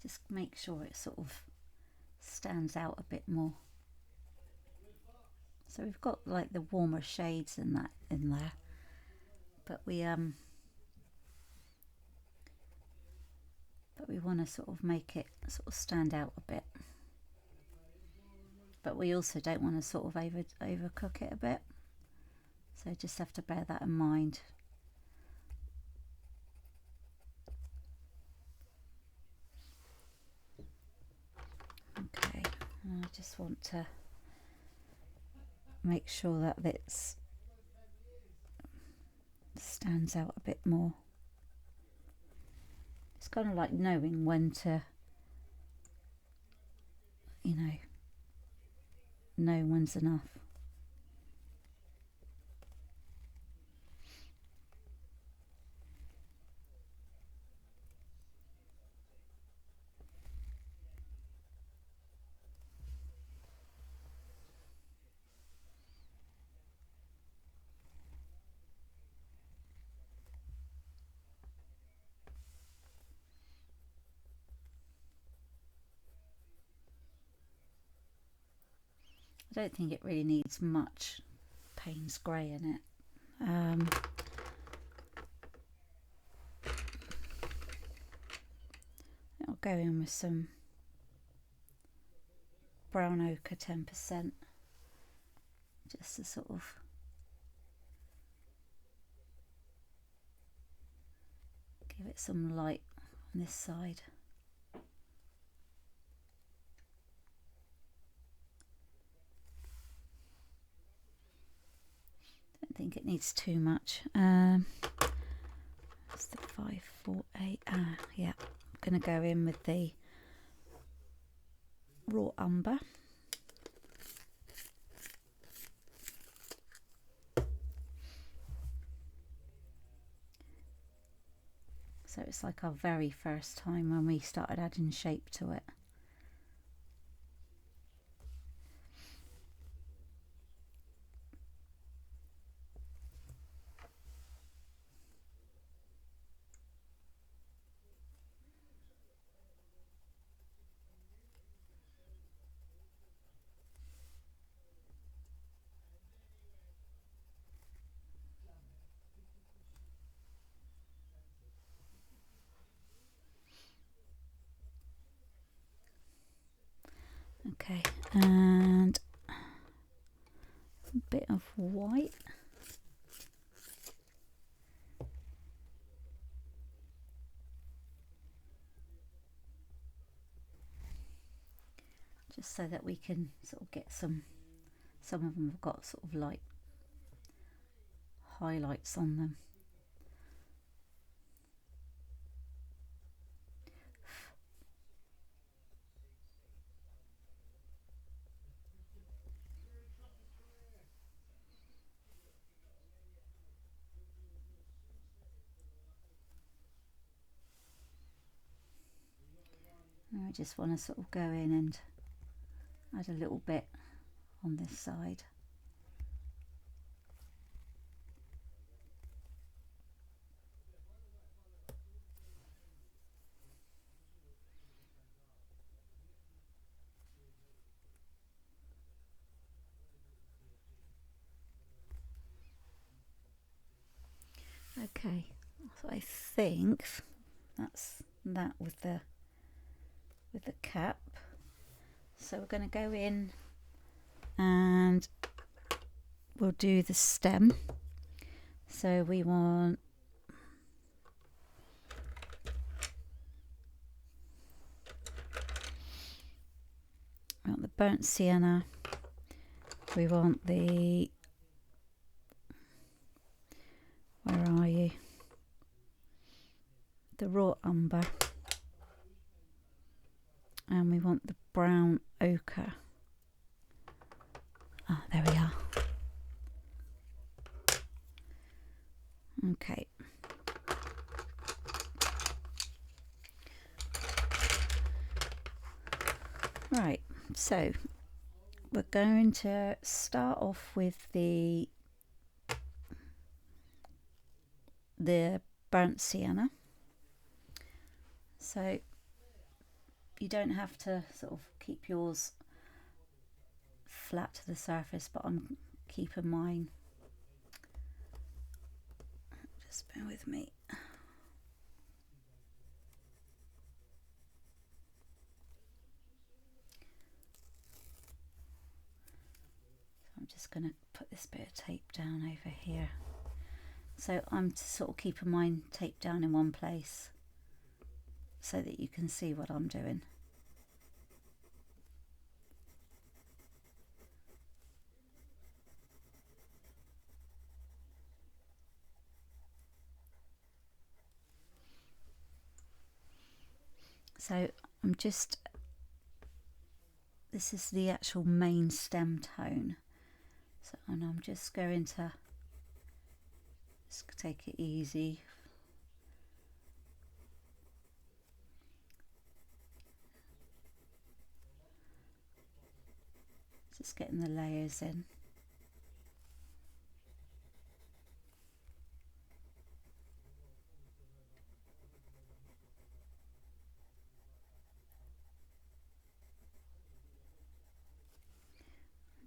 Just make sure it sort of stands out a bit more. So we've got like the warmer shades in that in there, but we want to sort of make it sort of stand out a bit. But we also don't want to sort of overcook it a bit. So just have to bear that in mind. Okay, and I just want to make sure that it stands out a bit more. It's kind of like knowing when to, you know when's enough. I don't think it really needs much Payne's grey in it. I'll go in with some brown ochre 10%, just to sort of give it some light on this side. Don't think it needs too much. That's the 548. Yeah, I'm going to go in with the raw umber. So it's like our very first time when we started adding shape to it. Okay, and a bit of white. Just so that we can sort of get some of them have got sort of light highlights on them. I just want to sort of go in and add a little bit on this side. Okay, so I think that's that with the cap. So we're going to go in and we'll do the stem. So we want the burnt sienna, we want the, where are you, the raw umber, and we want the brown ochre. Ah, there we are. Okay. Right, so we're going to start off with the burnt sienna. So you don't have to sort of keep yours flat to the surface, but I'm keeping mine. Just bear with me. I'm just going to put this bit of tape down over here. So I'm sort of keeping mine taped down in one place so that you can see what I'm doing. So I'm just, this is the actual main stem tone. So, and I'm just going to just take it easy. Just getting the layers in.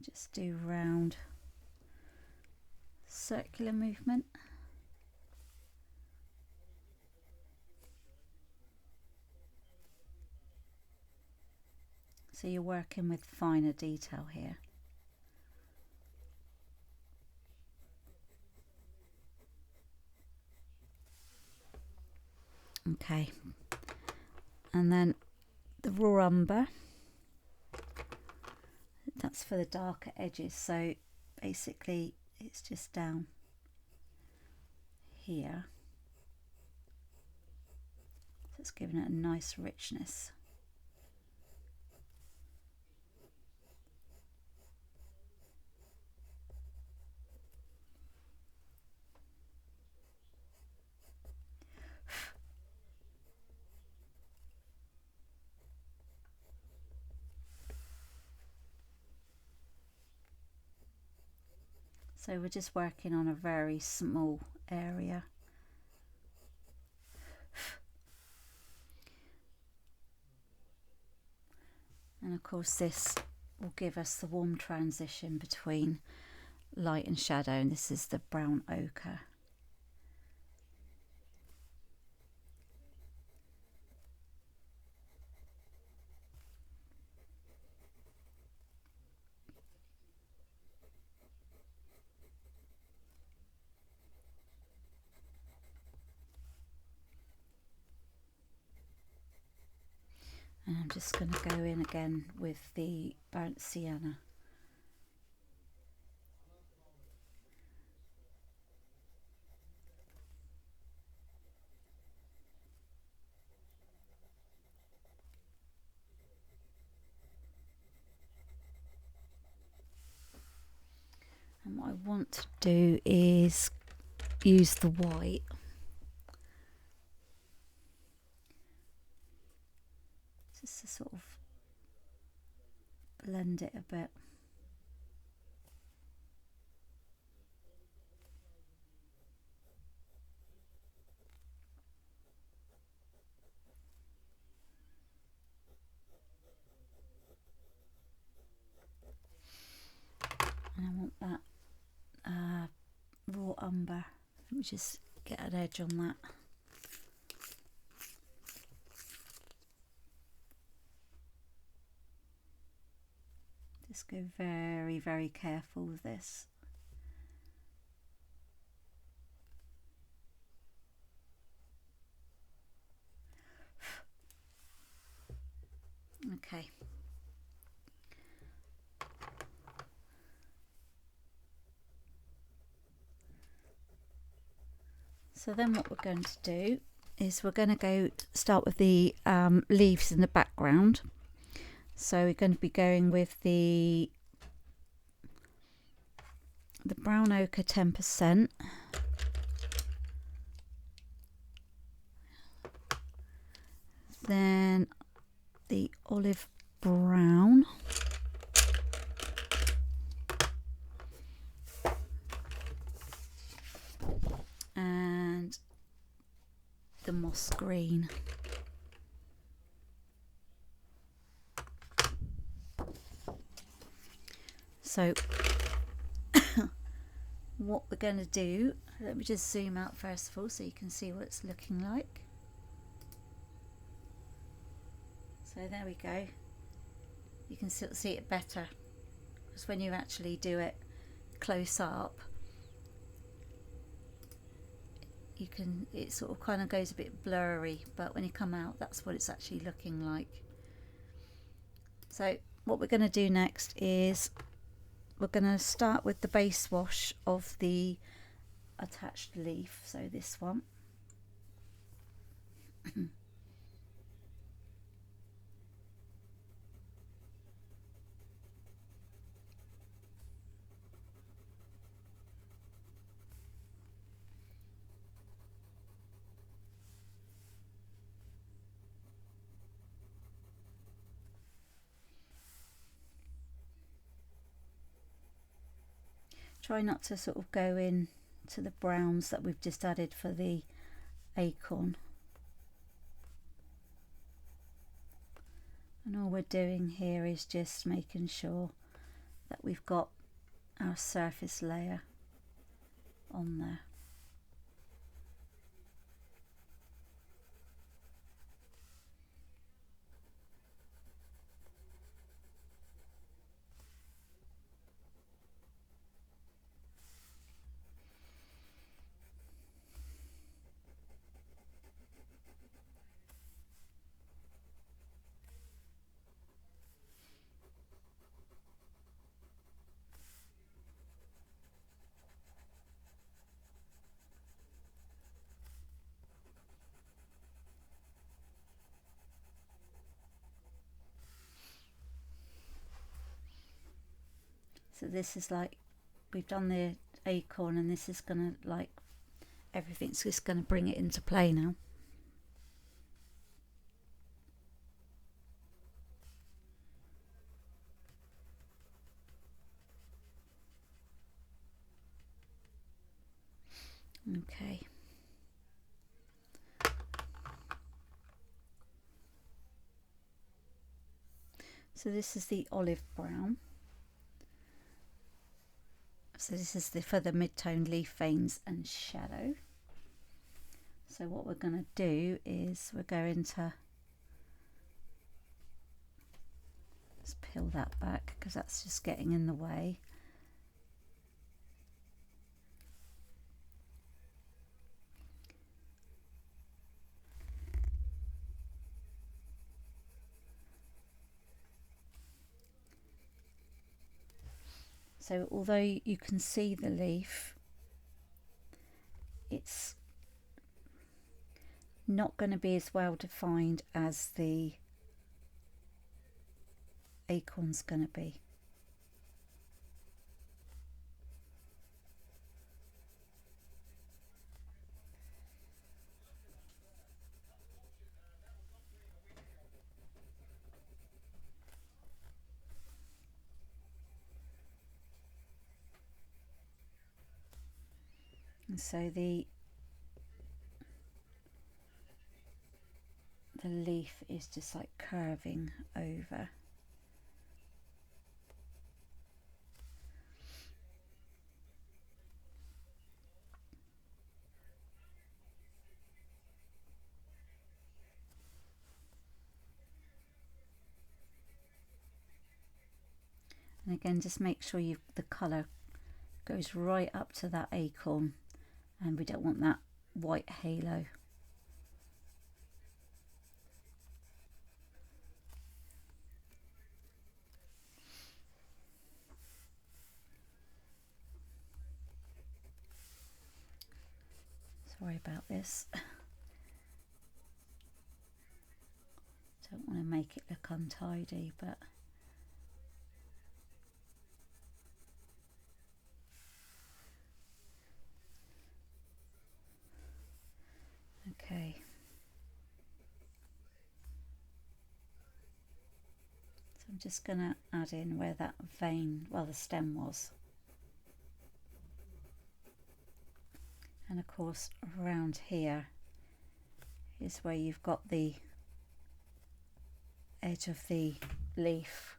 Just do round circular movement. So you're working with finer detail here. Okay, and then the raw umber, that's for the darker edges, so basically it's just down here, so it's giving it a nice richness. So we're just working on a very small area. And of course this will give us the warm transition between light and shadow, and this is the brown ochre. And I'm just going to go in again with the burnt sienna. And what I want to do is use the white just to sort of blend it a bit. And I want that raw umber. Let me just get an edge on that. Just go very, very careful with this. Okay. So then what we're going to do is we're going to start with the leaves in the background. So we're going to be going with the brown ochre 10%. Then the olive brown. And the moss green. So what we're going to do, let me just zoom out first of all so you can see what it's looking like. So there we go. You can still see it better, because when you actually do it close up, you can, it sort of kind of goes a bit blurry, but when you come out, that's what it's actually looking like. So what we're going to do next is we're going to start with the base wash of the attached leaf, so this one. Try not to sort of go in to the browns that we've just added for the acorn. And all we're doing here is just making sure that we've got our surface layer on there. So this is like, we've done the acorn, and this is gonna, like, everything's just gonna bring it into play now. Okay. So this is the olive brown. So this is for the mid-tone leaf veins and shadow. So what we're going to do is we're going to just peel that back, because that's just getting in the way. So although you can see the leaf, it's not going to be as well defined as the acorn's going to be. And so the leaf is just like curving over. And again, just make sure the colour goes right up to that acorn, and we don't want that white halo. Sorry about this. Don't want to make it look untidy, but okay. So I'm just going to add in where that vein, well, the stem was. And of course around here is where you've got the edge of the leaf,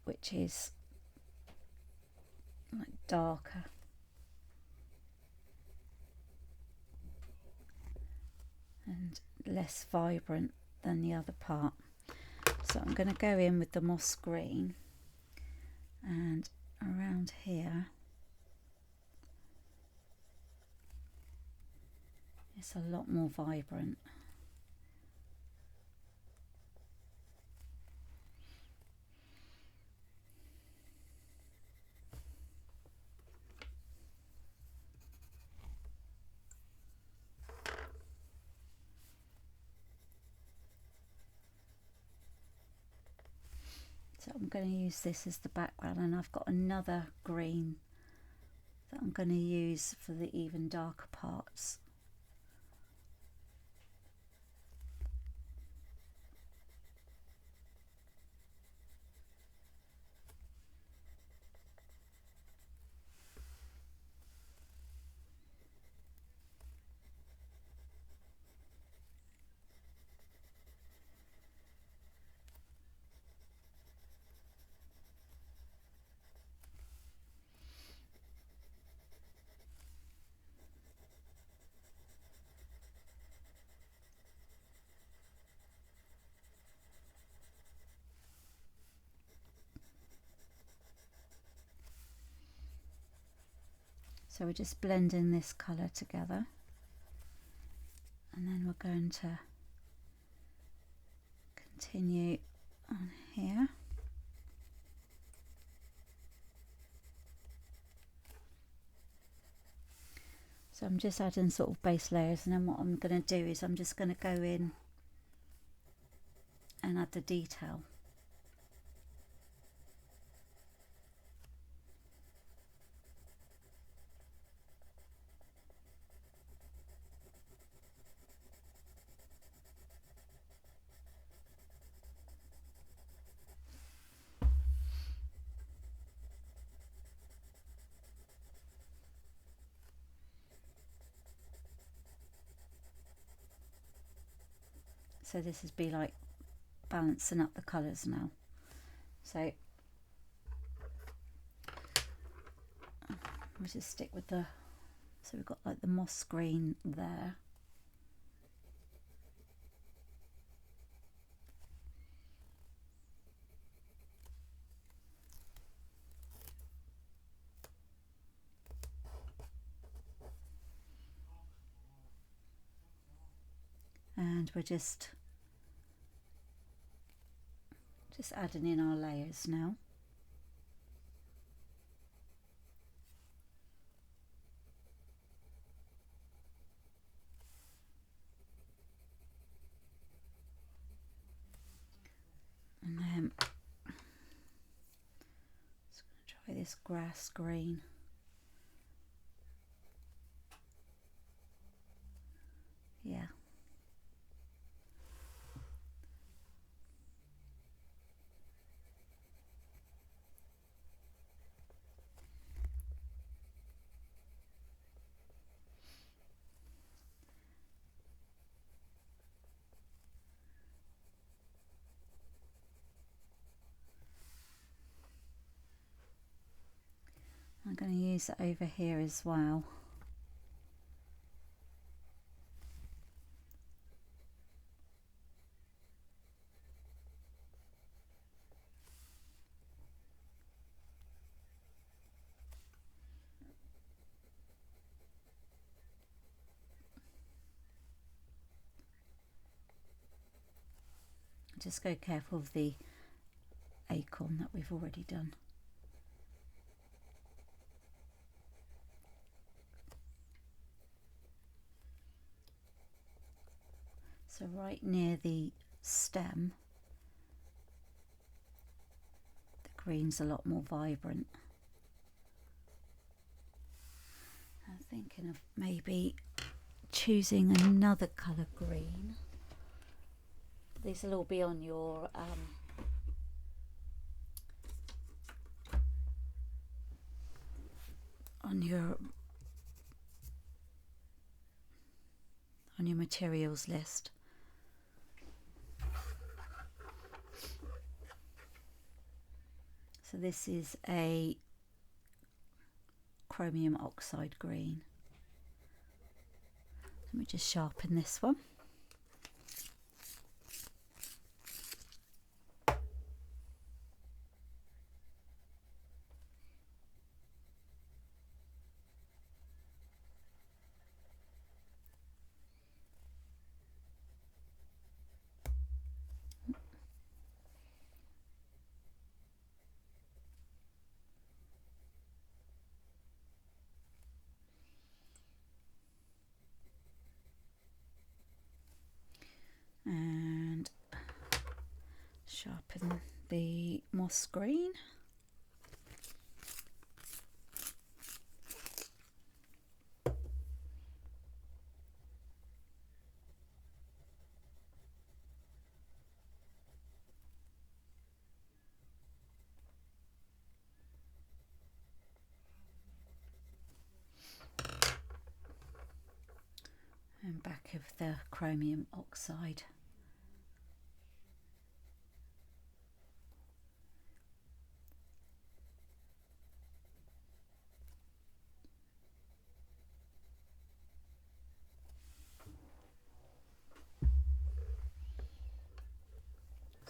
which is like darker. And less vibrant than the other part. So I'm going to go in with the moss green, and around here it's a lot more vibrant. So I'm going to use this as the background, and I've got another green that I'm going to use for the even darker parts. So we're just blending this colour together, and then we're going to continue on here. So I'm just adding sort of base layers, and then what I'm going to do is I'm just going to go in and add the detail. So this is be like balancing up the colours now. So we'll just stick with the, so we've got like the moss green there. And we're just adding in our layers now. And then just going to try this grass green. Yeah. I'm going to use it over here as well. Just go careful of the acorn that we've already done. So right near the stem, the green's a lot more vibrant. I'm thinking of maybe choosing another colour green. These will all be on your materials list. So this is a chromium oxide green. Let me just sharpen this one. And sharpen the moss green. And back of the chromium oxide.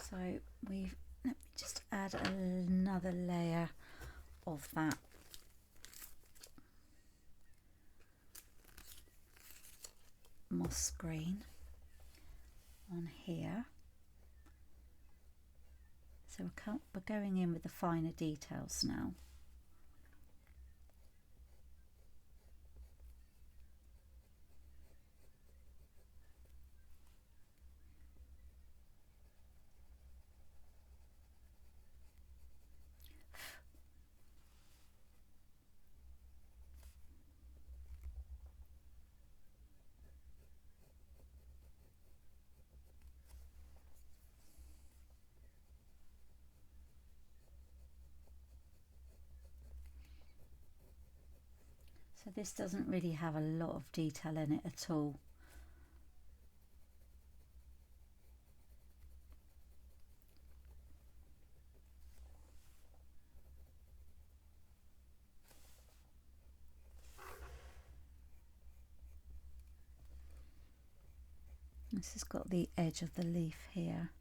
So let me just add another layer of that moss green on here. So we're going in with the finer details now. So this doesn't really have a lot of detail in it at all. This has got the edge of the leaf here.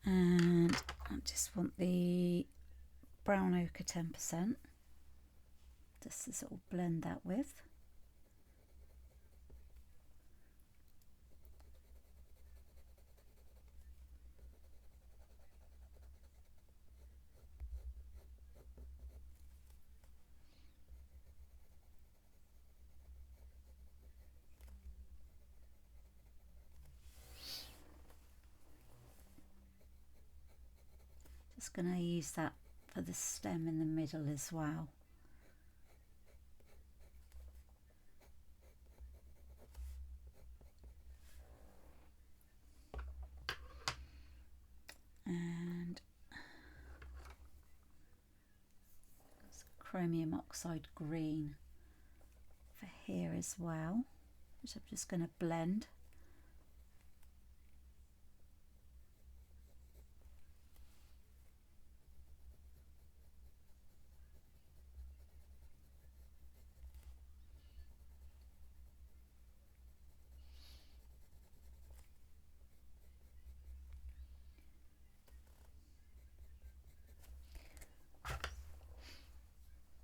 And I just want the brown ochre 10%, just to sort of blend that with. Just going to use that for the stem in the middle as well. And chromium oxide green for here as well, which I'm just going to blend.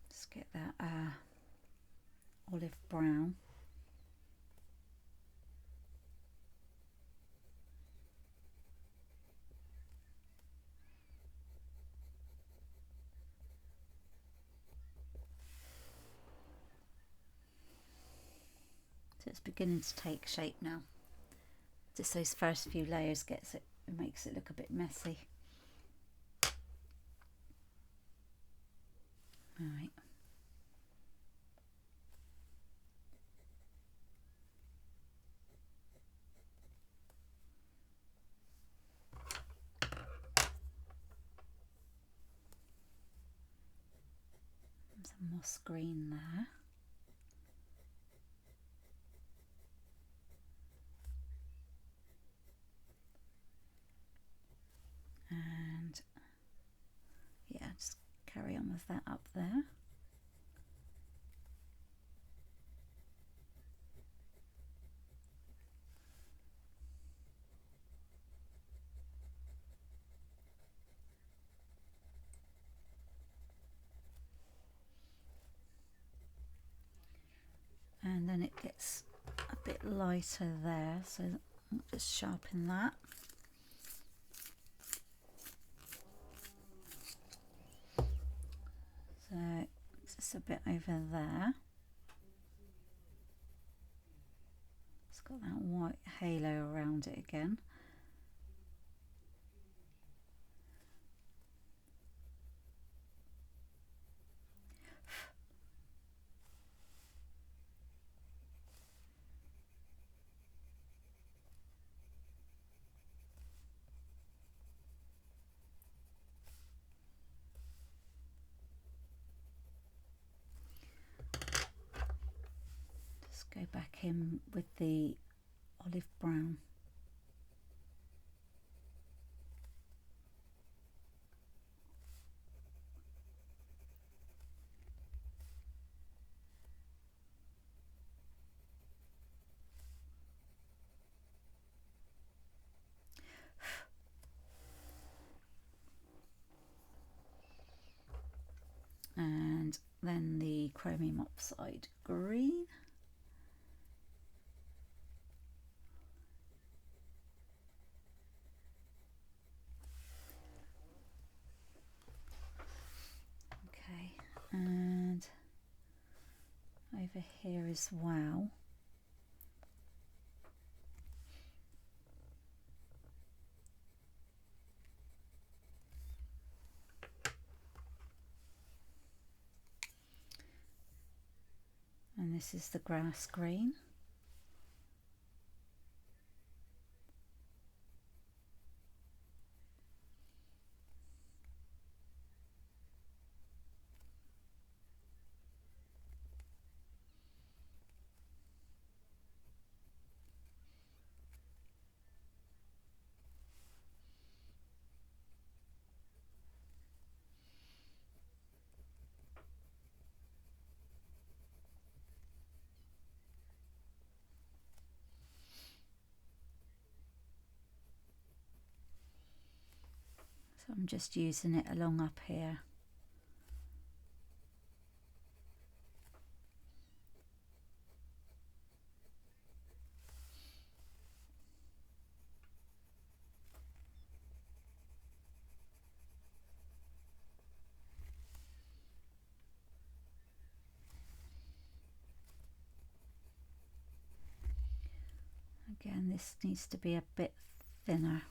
Just get that olive brown. So it's beginning to take shape now. Just those first few layers it makes it look a bit messy. All right. moss green there. And yeah, just carry on with that up there. And then it gets a bit lighter there, so just sharpen that. So just a bit over there. It's got that white halo around it again. Just go back in with the olive brown. And then the chromium oxide green. Okay, and over here as well. And this is the grass green. So I'm just using it along up here. Again, this needs to be a bit thinner.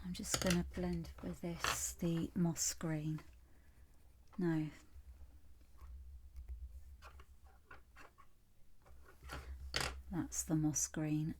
I'm just going to blend with this the moss green. No. That's the moss green.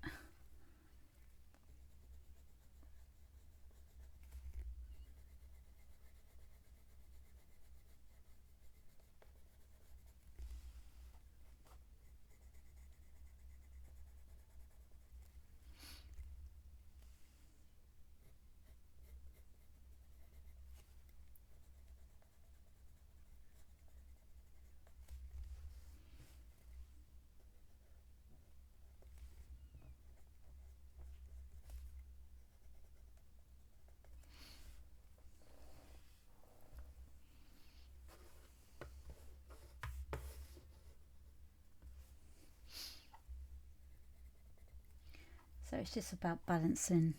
So it's just about balancing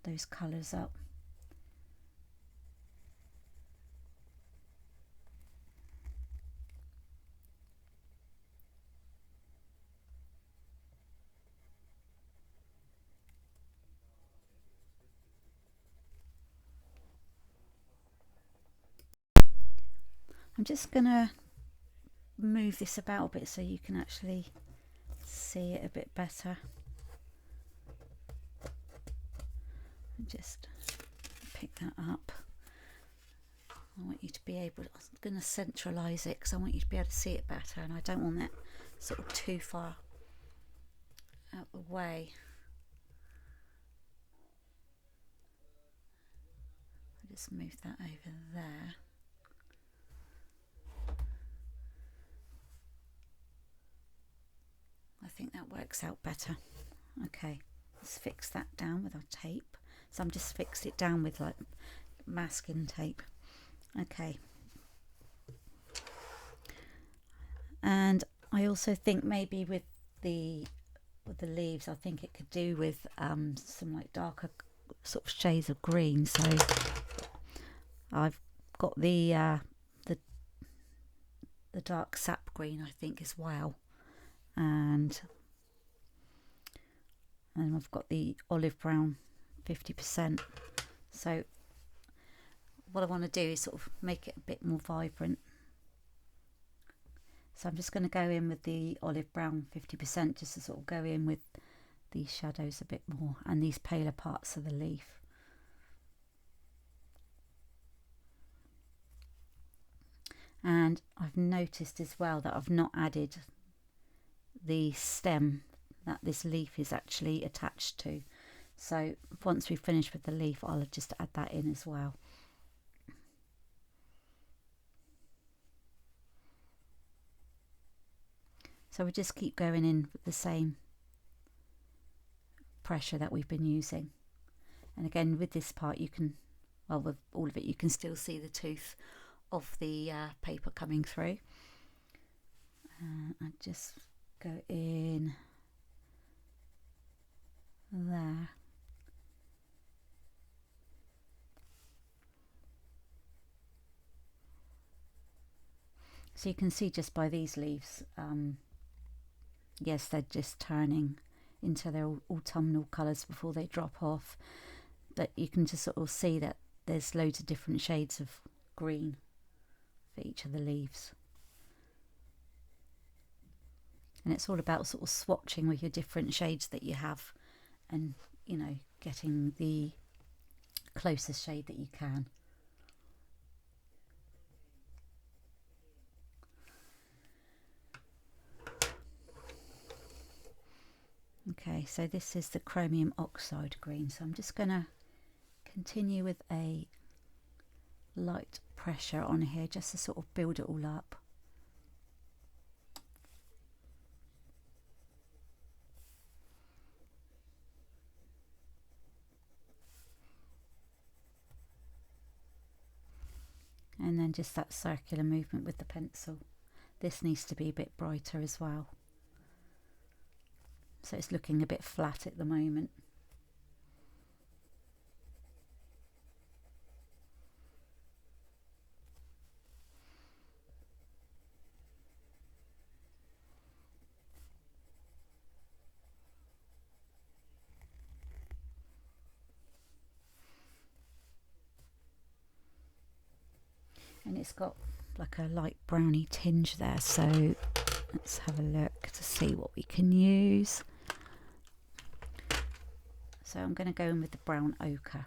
those colours up. I'm just going to move this about a bit so you can actually see it a bit better. Just pick that up. I want you to be able, I'm going to centralise it because I want you to be able to see it better, and I don't want that sort of too far out the way. I'll just move that over there. I think that works out better. Okay, let's fix that down with our tape. So I'm just fixed it down with like masking tape. Okay. And I also think maybe with the leaves, I think it could do with some like darker sort of shades of green. So I've got the dark sap green, I think, as well, and I've got the olive brown 50%. So what I want to do is sort of make it a bit more vibrant. So I'm just going to go in with the olive brown 50% just to sort of go in with these shadows a bit more and these paler parts of the leaf. And I've noticed as well that I've not added the stem that this leaf is actually attached to. So once we've finished with the leaf, I'll just add that in as well. So we just keep going in with the same pressure that we've been using. And again, with this part, you can, well, with all of it, you can still see the tooth of the paper coming through. I just go in there. So you can see just by these leaves, yes, they're just turning into their autumnal colours before they drop off. But you can just sort of see that there's loads of different shades of green for each of the leaves. And it's all about sort of swatching with your different shades that you have and, you know, getting the closest shade that you can. Okay, so this is the chromium oxide green. So I'm just going to continue with a light pressure on here just to sort of build it all up. And then just that circular movement with the pencil. This needs to be a bit brighter as well. So it's looking a bit flat at the moment. And it's got like a light browny tinge there, so let's have a look to see what we can use. So I'm going to go in with the brown ochre.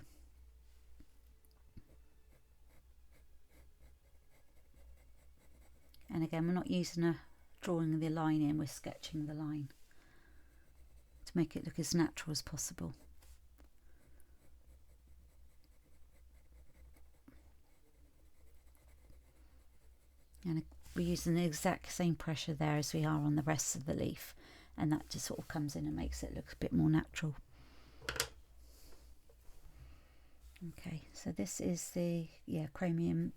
And again, we're not using drawing the line in, we're sketching the line to make it look as natural as possible. And we're using the exact same pressure there as we are on the rest of the leaf, and that just sort of comes in and makes it look a bit more natural. Okay, so this is the chromium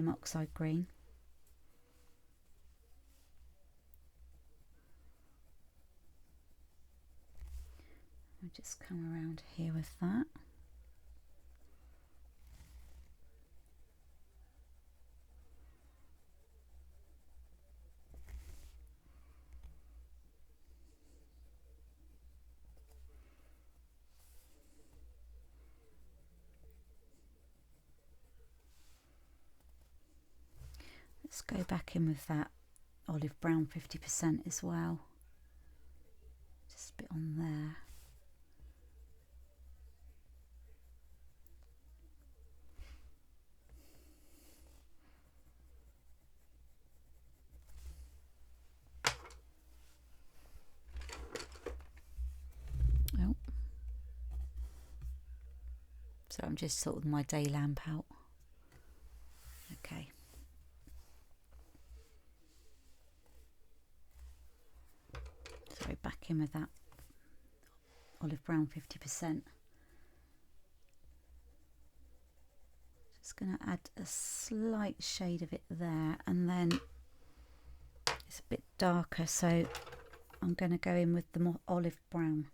oxide green. I'll just come around here with that. Just go back in with that olive brown 50% as well. Just a bit on there. Oh. So I'm just sorting my day lamp out. Okay. So back in with that olive brown 50%. Just going to add a slight shade of it there, and then it's a bit darker, so I'm going to go in with the more olive brown.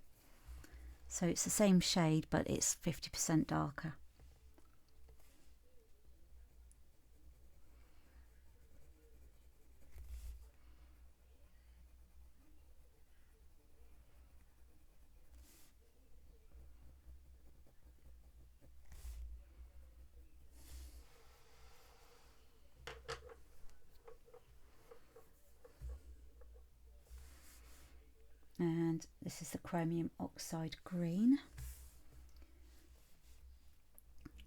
So it's the same shade, but it's 50% darker. And this is the chromium oxide green.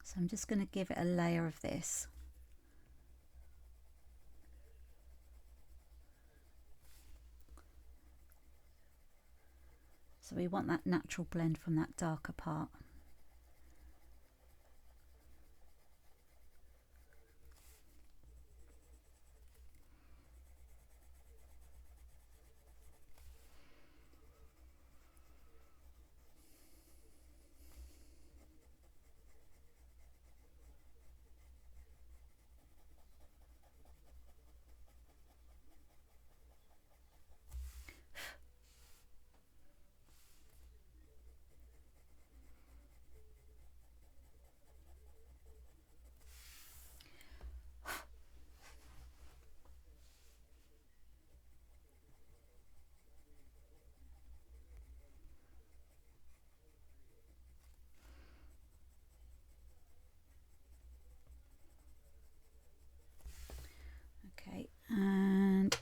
So I'm just going to give it a layer of this. So we want that natural blend from that darker part. Okay, and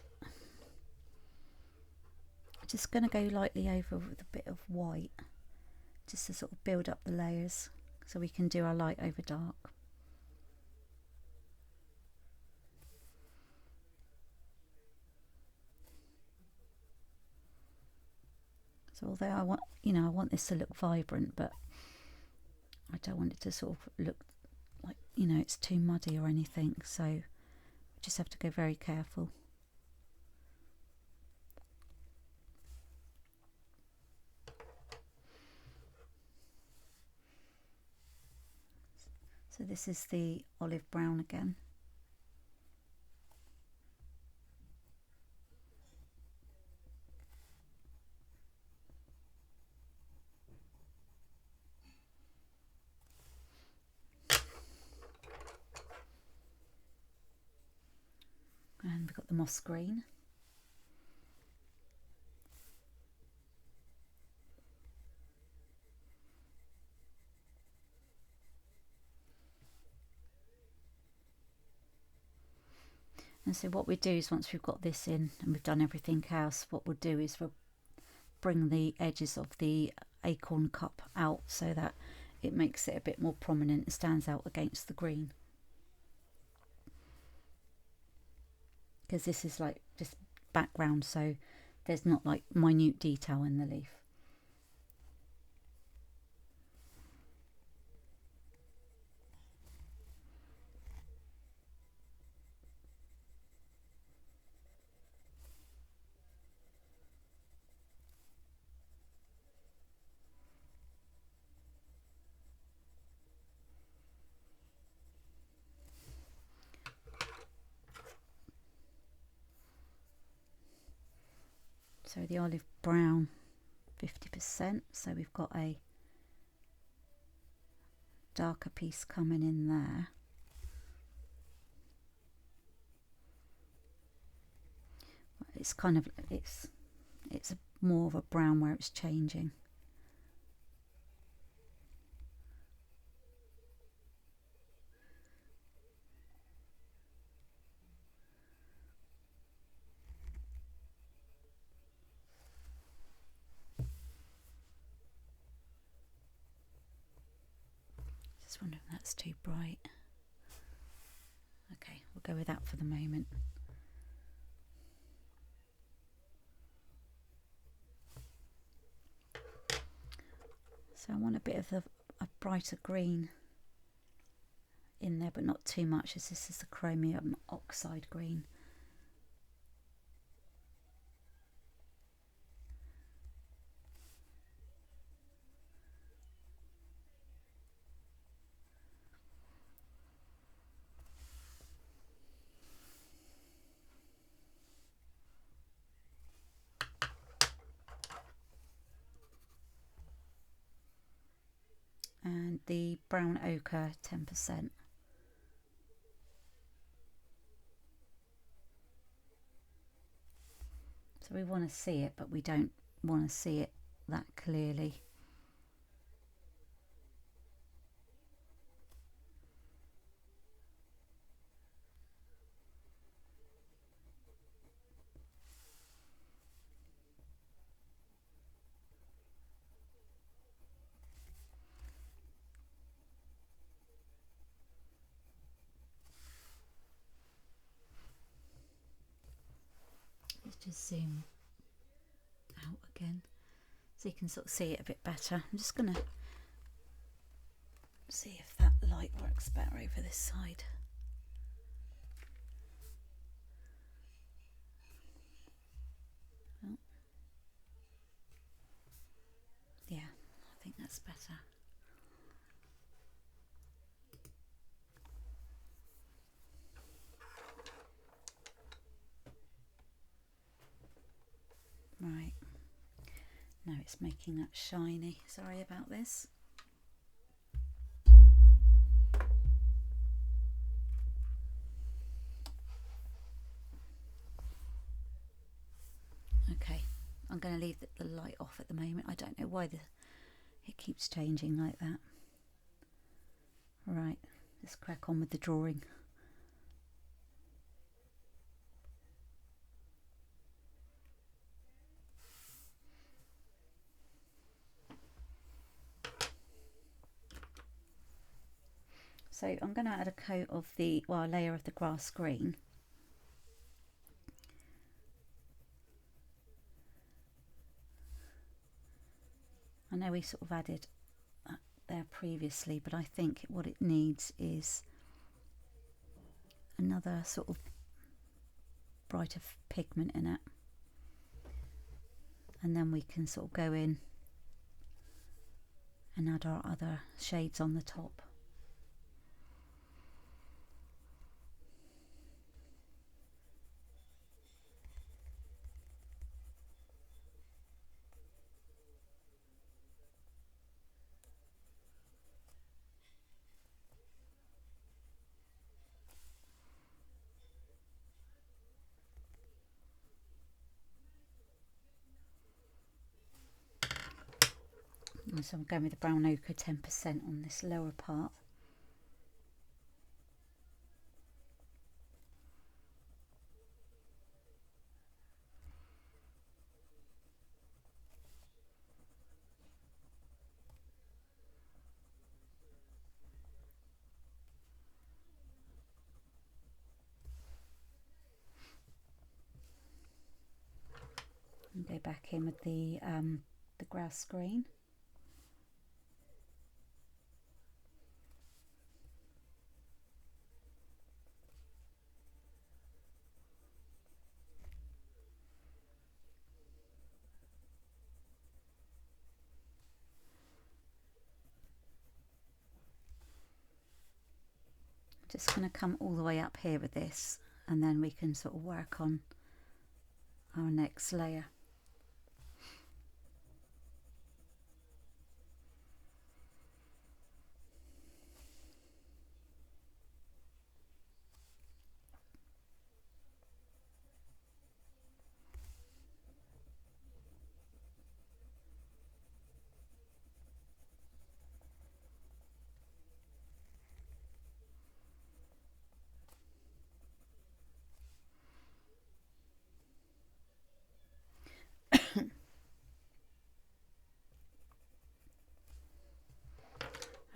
I'm just going to go lightly over with a bit of white, just to sort of build up the layers so we can do our light over dark. So although I want, I want this to look vibrant, but I don't want it to sort of look like, it's too muddy or anything. So just have to go very careful. So this is the olive brown again. And we've got the moss green. And so what we do is, once we've got this in and we've done everything else, what we'll do is we'll bring the edges of the acorn cup out so that it makes it a bit more prominent and stands out against the green. Because this is like just background, so there's not like minute detail in the leaf. So the olive brown 50%, so we've got a darker piece coming in there. It's kind of, it's more of a brown where it's changing. just wonder if that's too bright. Okay, we'll go with that for the moment. So I want a bit of a brighter green in there, but not too much, as this is the chromium oxide green. And the brown ochre 10%. So we want to see it, but we don't want to see it that clearly. Let's just zoom out again so you can sort of see it a bit better. I'm just going to see if that light works better over this side. Oh. Yeah, I think that's better. Right, now it's making that shiny. Sorry about this. Okay, I'm going to leave the light off at the moment. I don't know why it keeps changing like that. Right, let's crack on with the drawing. So I'm going to add a coat of a layer of the grass green. I know we sort of added that there previously, but I think what it needs is another sort of brighter pigment in it. And then we can sort of go in and add our other shades on the top. So I'm going with the brown ochre 10% on this lower part. And go back in with the grass green. Just going to come all the way up here with this, and then we can sort of work on our next layer.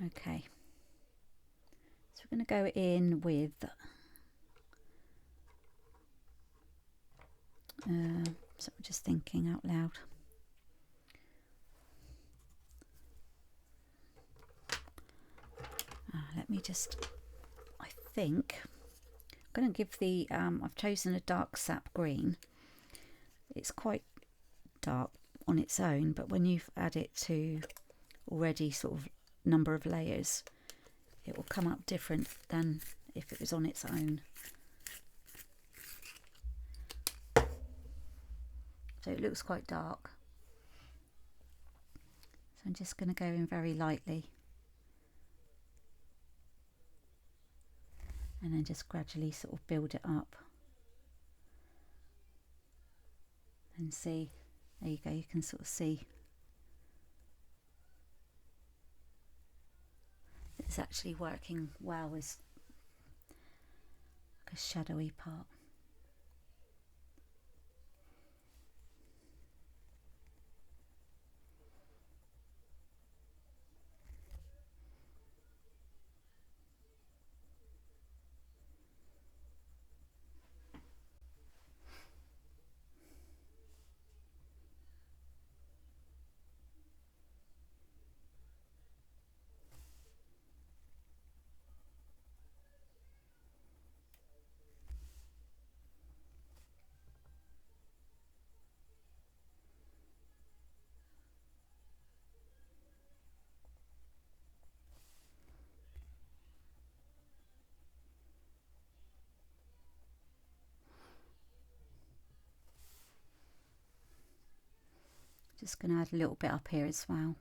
Okay, I'm going to go in with so I'm just thinking out loud. Let me just, I think I'm going to give the I've chosen a dark sap green. It's quite dark on its own, but when you add it to already sort of number of layers, it will come up different than if it was on its own. So it looks quite dark. So I'm just going to go in very lightly and then just gradually sort of build it up. And see, there you go, you can sort of see it's actually working well as like a shadowy part. Just going to add a little bit up here as well.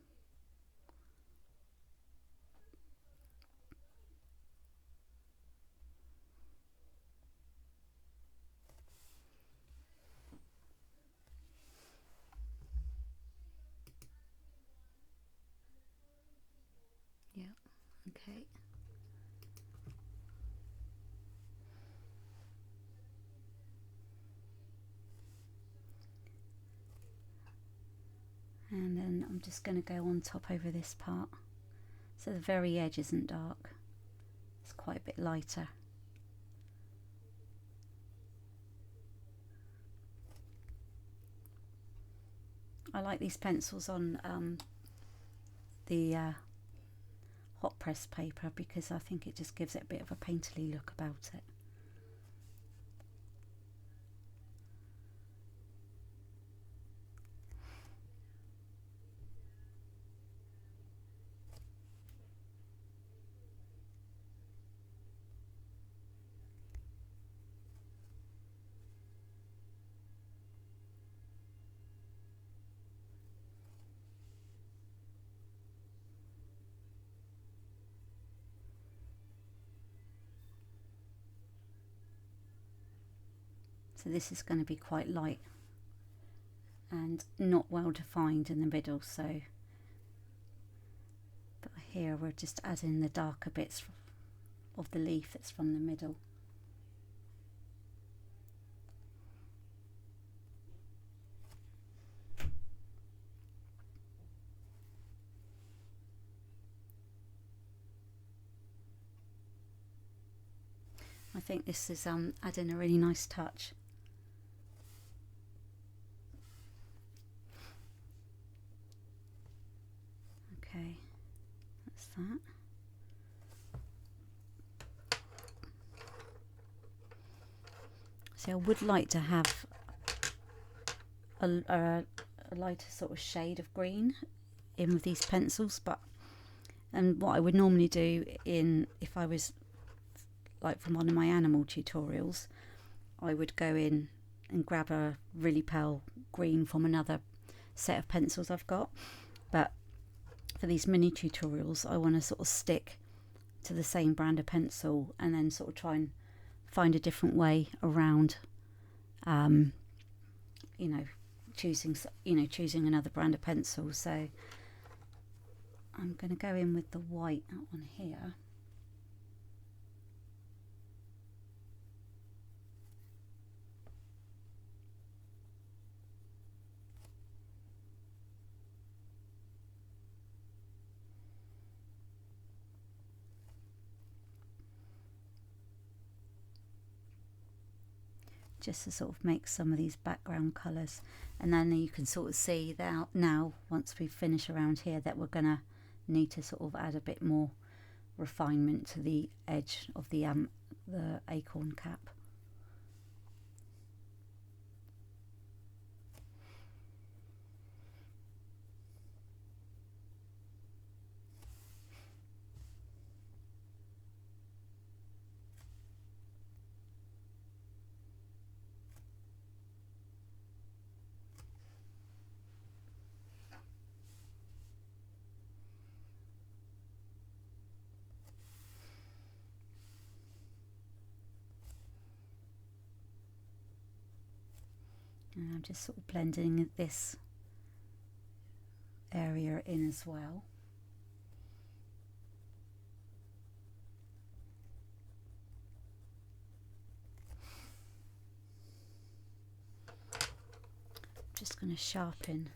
Yeah, okay. And then I'm just going to go on top over this part. So the very edge isn't dark. It's quite a bit lighter. I like these pencils on the hot press paper because I think it just gives it a bit of a painterly look about it. So this is going to be quite light and not well defined in the middle, so but here we're just adding the darker bits of the leaf that's from the middle. I think this is adding a really nice touch. Okay, that's that. So I would like to have a lighter sort of shade of green in with these pencils, and what I would normally do if I was like from one of my animal tutorials, I would go in and grab a really pale green from another set of pencils I've got, but for these mini tutorials I want to sort of stick to the same brand of pencil and then sort of try and find a different way around choosing another brand of pencil. So I'm going to go in with the white on here. just to sort of make some of these background colours. And then you can sort of see that now, once we finish around here, that we're going to need to sort of add a bit more refinement to the edge of the acorn cap. And I'm just sort of blending this area in as well. Just going to sharpen.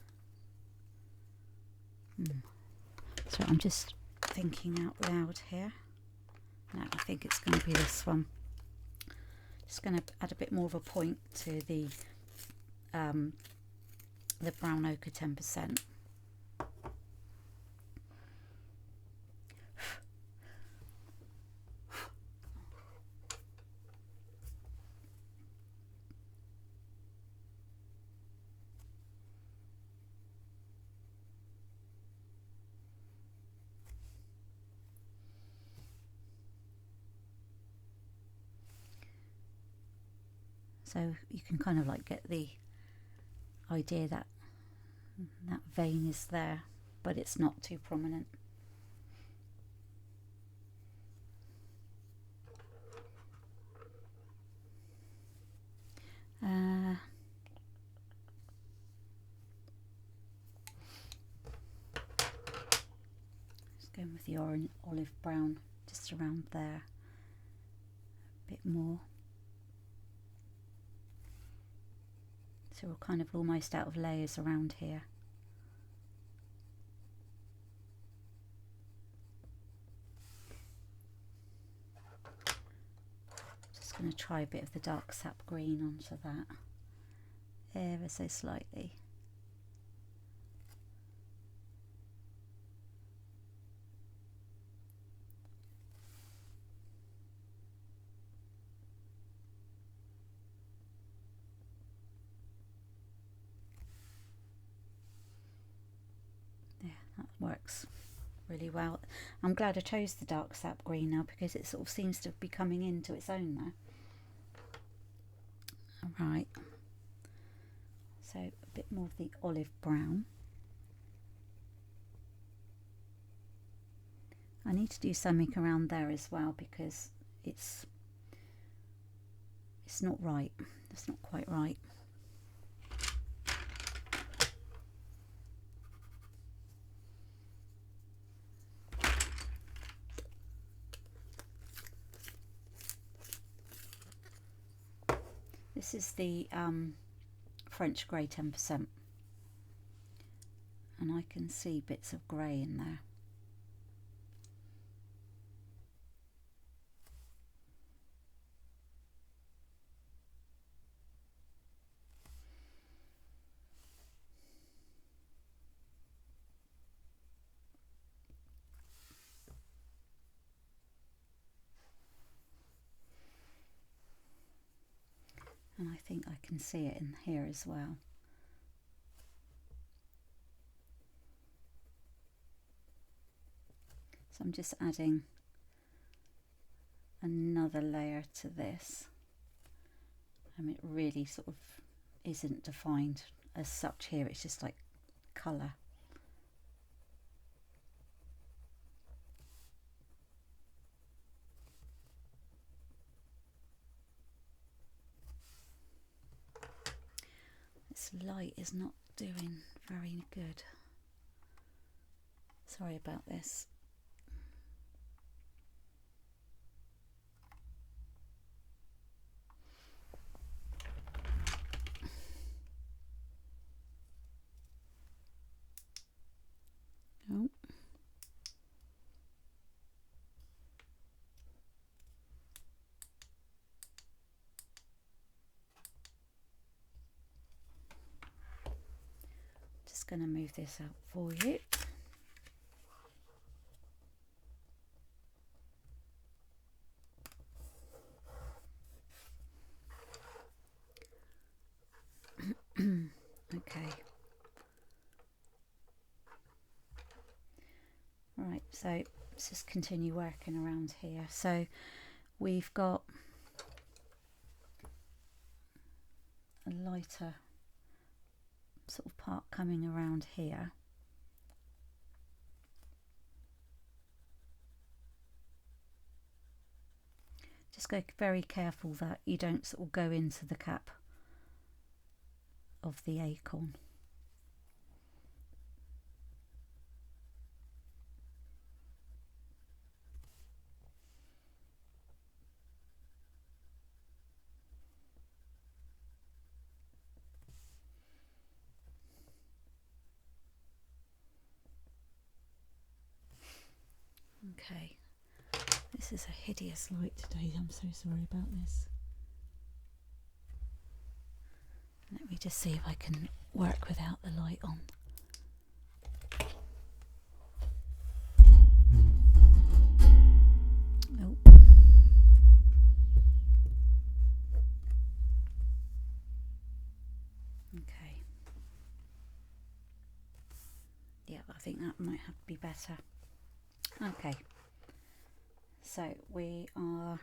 So I'm just thinking out loud here. No, I think it's going to be this one. Just going to add a bit more of a point to the brown ochre 10%. So you can kind of like get the idea that that vein is there, but it's not too prominent. Just going with the olive brown just around there, a bit more. So we're kind of almost out of layers around here. Just going to try a bit of the dark sap green onto that, ever so slightly. That works really well. I'm glad I chose the dark sap green now, because it sort of seems to be coming into its own now. Alright, so a bit more of the olive brown. I need to do something around there as well, because it's not right. It's not quite right. This is the French grey 10%, and I can see bits of grey in there. And I think I can see it in here as well. So I'm just adding another layer to this. It really sort of isn't defined as such here, it's just like colour. This light is not doing very good. Sorry about this. Oh. just going to move this out for you. Okay. Right, so let's just continue working around here. So we've got a lighter sort of part coming around here. Just go very careful that you don't sort of go into the cap of the acorn. Okay, this is a hideous light today, I'm so sorry about this. Let me just see if I can work without the light on. Oh. Okay. Yeah, I think that might have to be better. Okay. So we are,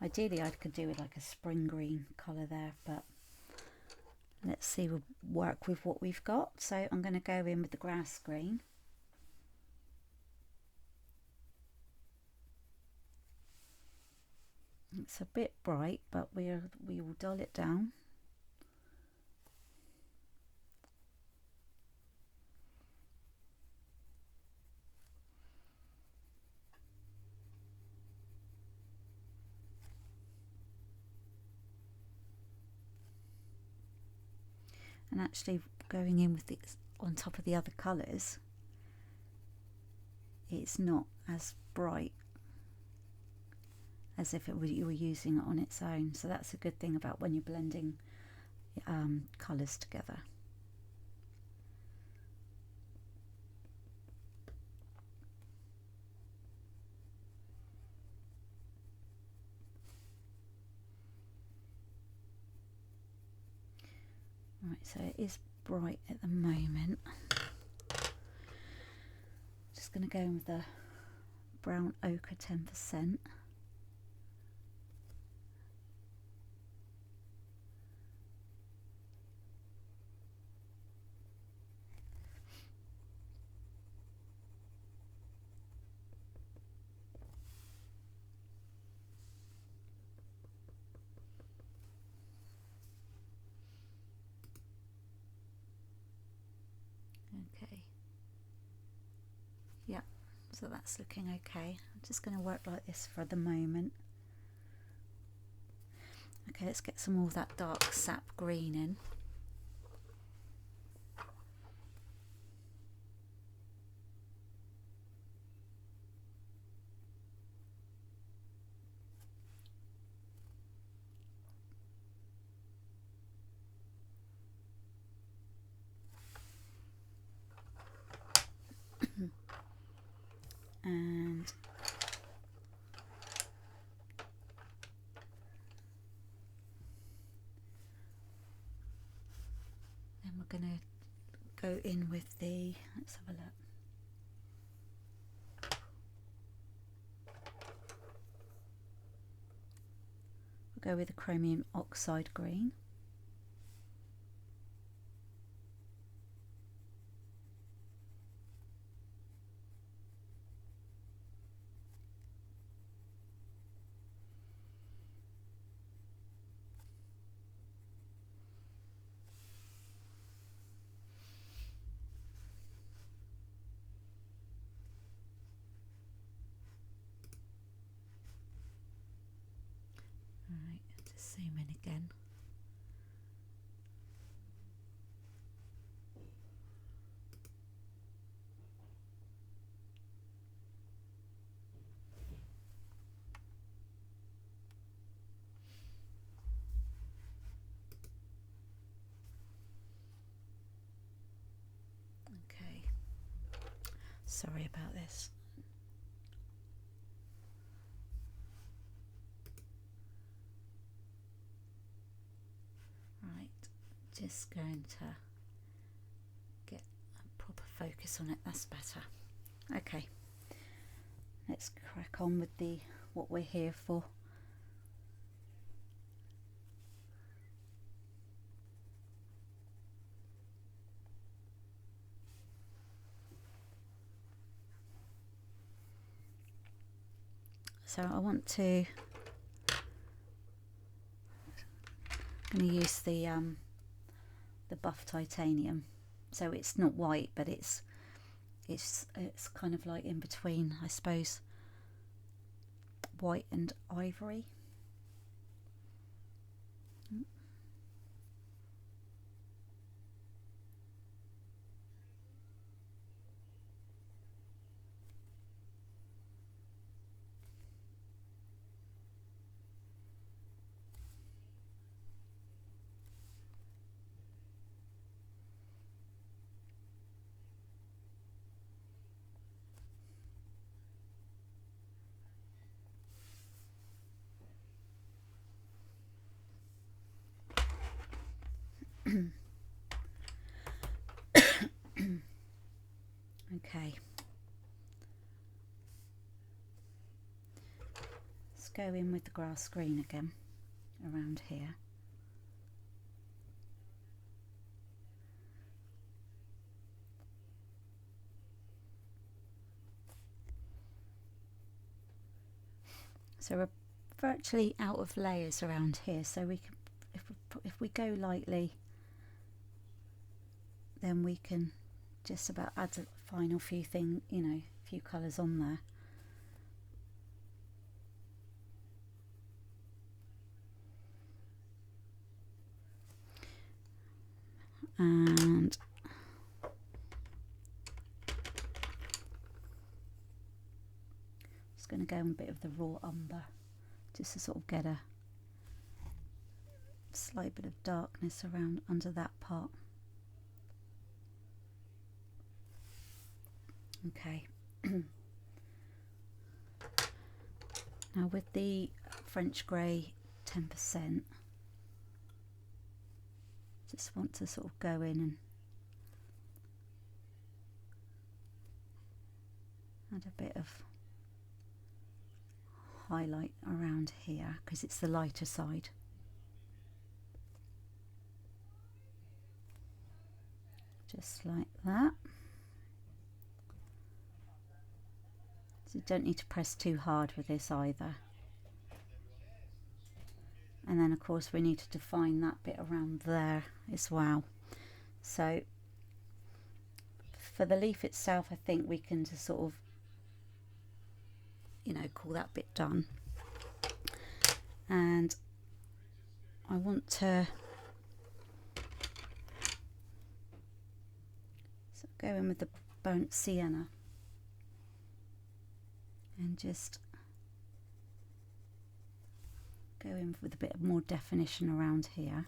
ideally I could do with like a spring green colour there, but let's see, we'll work with what we've got. So I'm going to go in with the grass green. It's a bit bright, but we will dull it down. And actually going in with this on top of the other colours, it's not as bright as if you were using it on its own. So that's a good thing about when you're blending colours together. Right, so it is bright at the moment. Just going to go in with the brown ochre 10%. Okay. Yeah, so that's looking okay. I'm just going to work like this for the moment. Okay, let's get some more of that dark sap green in. And then we're going to go in with the, let's have a look. We'll go with the chromium oxide green. Alright, just zoom in again. Sorry about this. Right, just going to get a proper focus on it. That's better. Okay, let's crack on with what we're here for. So I want to, I'm going to use the buff titanium. So it's not white, but it's kind of like in between, I suppose, white and ivory. Okay, let's go in with the grass green again around here. So we're virtually out of layers around here, so we can, if we go lightly, then we can just about add a final few few colours on there. And just going to go on a bit of the raw umber just to sort of get a slight bit of darkness around under that part. Okay. Now with the French grey 10%, just want to sort of go in and add a bit of highlight around here because it's the lighter side. Just like that. So you don't need to press too hard with this either. And then of course we need to define that bit around there as well. So for the leaf itself, I think we can just sort of, call that bit done. And I want to go in with the burnt sienna and just go in with a bit more definition around here.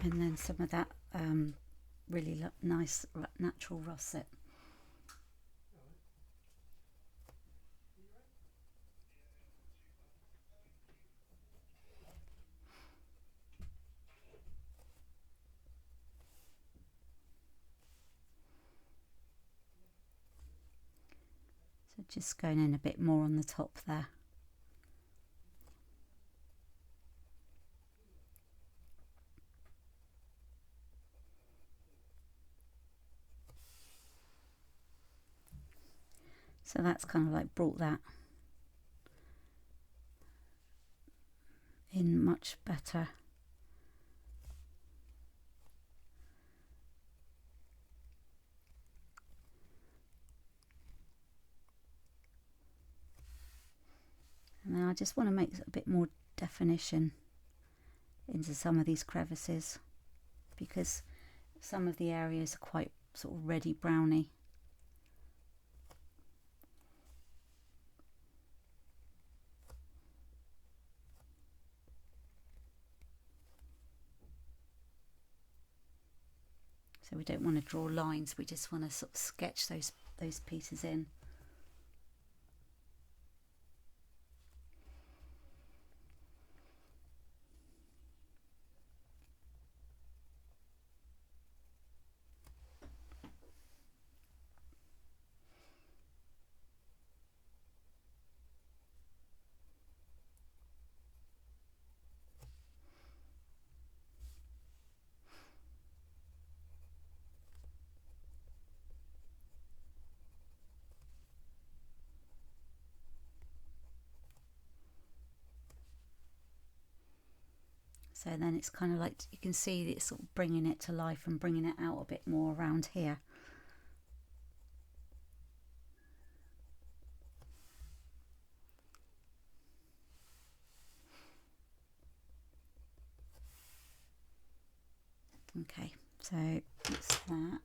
And then some of that really nice natural russet. So just going in a bit more on the top there. So that's kind of like brought that in much better. I just want to make a bit more definition into some of these crevices, because some of the areas are quite sort of reddy browny. So we don't want to draw lines, we just want to sort of sketch those pieces in. So then it's kind of like, you can see it's sort of bringing it to life and bringing it out a bit more around here. Okay, so that's that.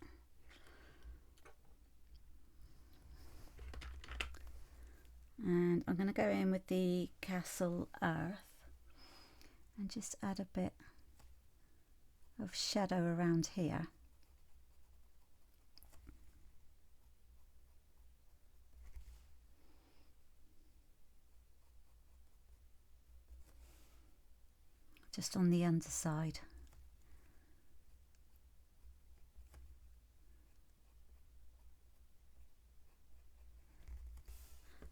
And I'm going to go in with the Castle Earth and just add a bit of shadow around here. Just on the underside.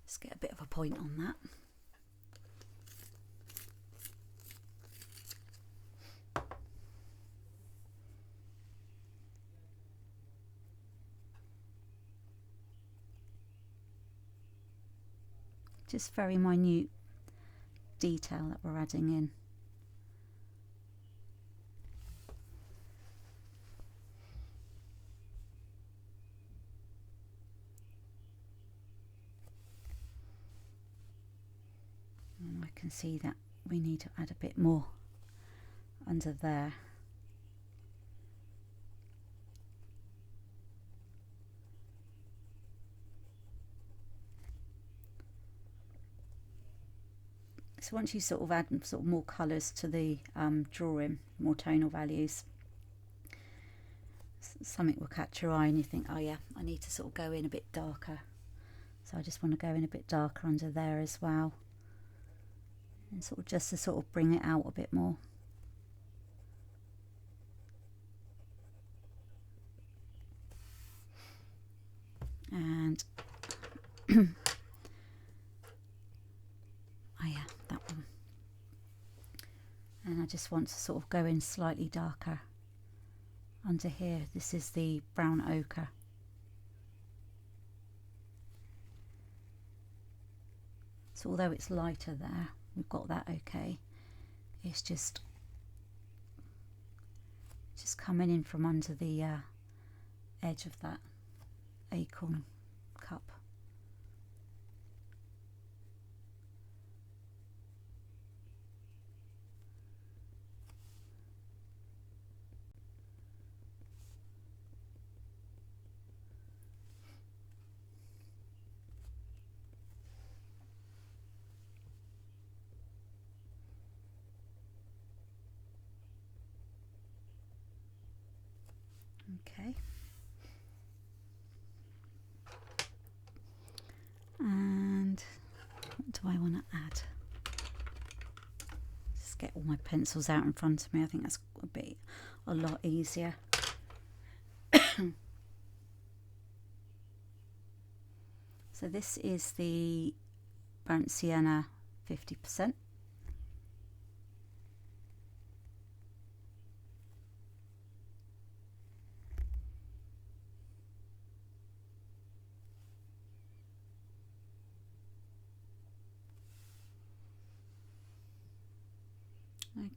Let's get a bit of a point on that. Just very minute detail that we're adding in. And I can see that we need to add a bit more under there. So once you sort of add sort of more colours to the drawing, more tonal values, something will catch your eye and you think, oh yeah, I need to sort of go in a bit darker. So I just want to go in a bit darker under there as well, and sort of just to sort of bring it out a bit more. And oh yeah, that one. And I just want to sort of go in slightly darker under here. This is the brown ochre. So although it's lighter there, we've got that okay. It's just coming in from under the edge of that acorn cup. Okay. And what do I want to add? Just get all my pencils out in front of me. I think that's a lot easier. So this is the burnt sienna 50%.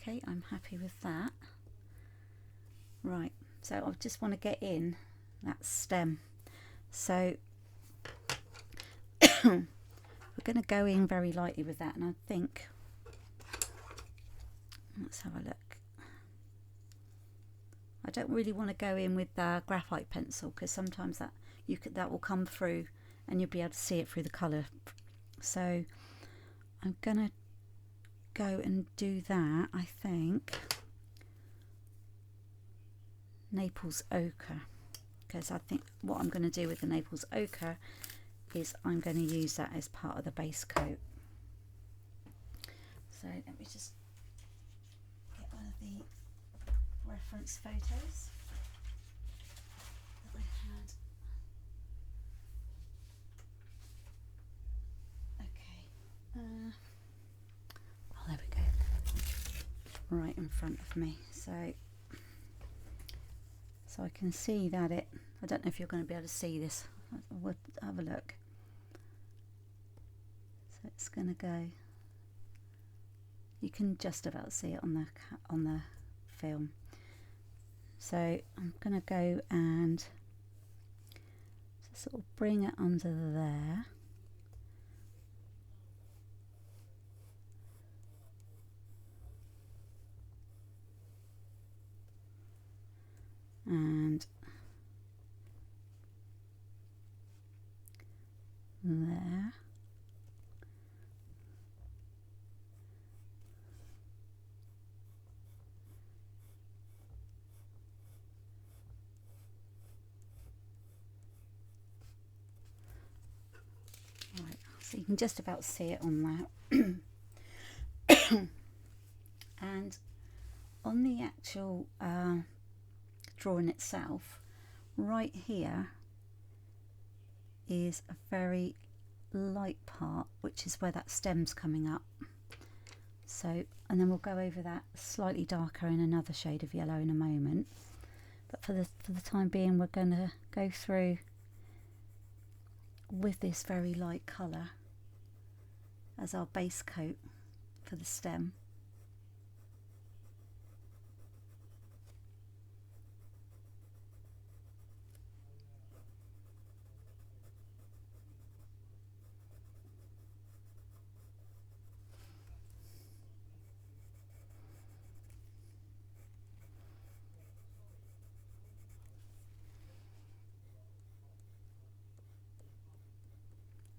Okay, I'm happy with that. Right, so I just want to get in that stem. So we're going to go in very lightly with that, and I think, let's have a look. I don't really want to go in with the graphite pencil, because sometimes that will come through and you'll be able to see it through the colour. So I'm going to go and do that, I think, Naples ochre, because I think what I'm going to do with the Naples ochre is I'm going to use that as part of the base coat. So let me just get one of the reference photos that I had. Okay, oh, there we go, right in front of me, so I can see that I don't know if you're going to be able to see this. We'll have a look. So it's going to go, you can just about see it on the film. So I'm going to go and sort of bring it under there. And there. Right, so you can just about see it on that. And on the actual drawing itself, right here is a very light part, which is where that stem's coming up. So, and then we'll go over that slightly darker in another shade of yellow in a moment. But for the time being, we're going to go through with this very light colour as our base coat for the stem.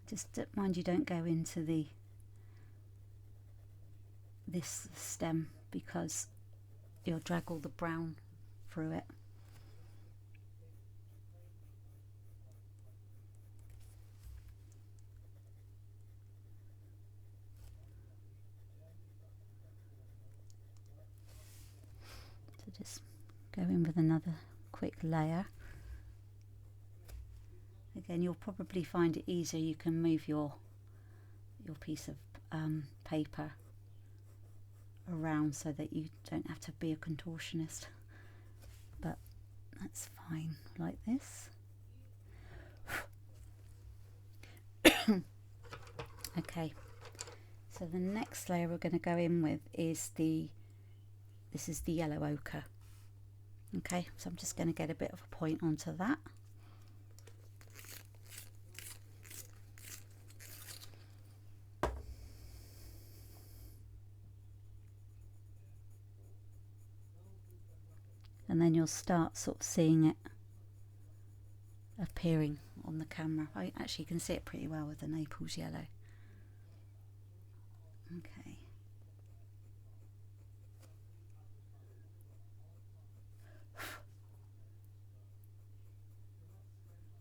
Just mind you don't go into this stem, because you'll drag all the brown through it. So just go in with another quick layer. Again, you'll probably find it easier, you can move your piece of paper around so that you don't have to be a contortionist, but that's fine like this. Okay, so the next layer we're going to go in with is this is the yellow ochre. Okay, so I'm just going to get a bit of a point onto that. And then you'll start sort of seeing it appearing on the camera. I actually can see it pretty well with the Naples yellow. Okay.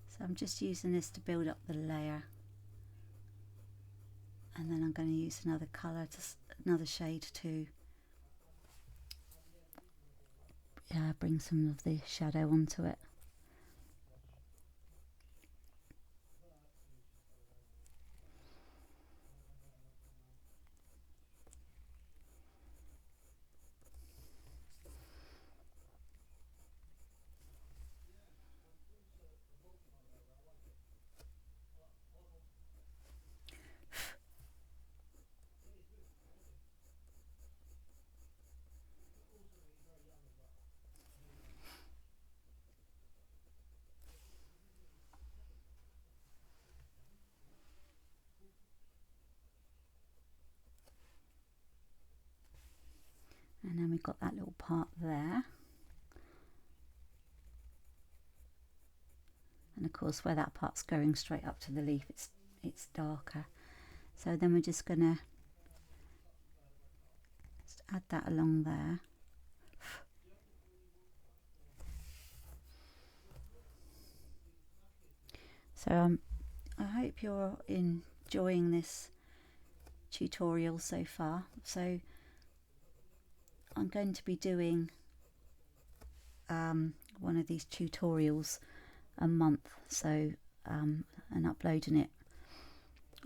So I'm just using this to build up the layer. And then I'm going to use another colour, another shade to bring some of the shadow onto it. got that little part there. And of course where that part's going straight up to the leaf, it's darker. So then we're just going to add that along there. So I hope you're enjoying this tutorial so far. So I'm going to be doing one of these tutorials a month, so and uploading it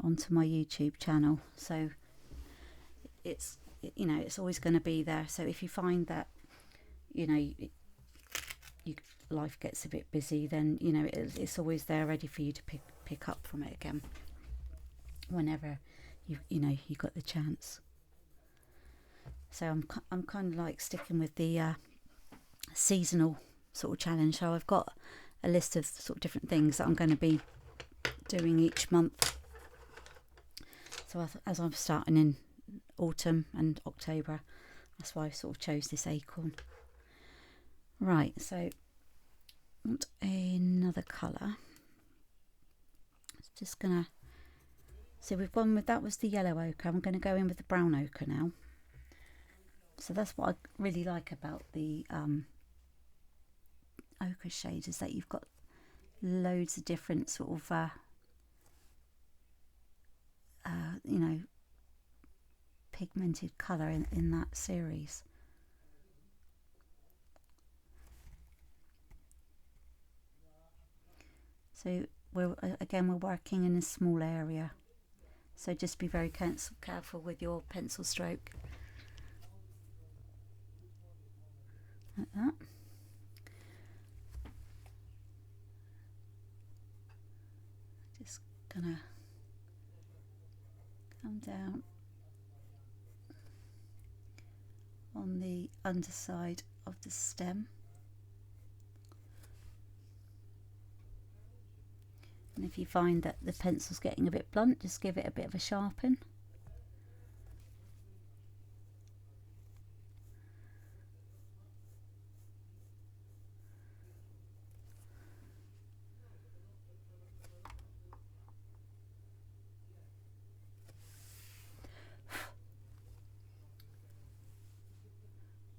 onto my YouTube channel. So it's, you know, it's always going to be there. So if you find that, you know, life gets a bit busy, then you know it's always there ready for you to pick up from it again whenever you know you got the chance. So I'm kind of like sticking with the seasonal sort of challenge. So I've got a list of sort of different things that I'm going to be doing each month. So as I'm starting in autumn and October, that's why I sort of chose this acorn. Right, so I want another colour. Just gonna, so we've gone with, that was the yellow ochre. I'm going to go in with the brown ochre now. So that's what I really like about the ochre shades, is that you've got loads of different sort of you know, pigmented colour in that series. So we're working in a small area, so just be very careful with your pencil stroke, like that. Just gonna come down on the underside of the stem. And if you find that the pencil's getting a bit blunt, just give it a bit of a sharpen.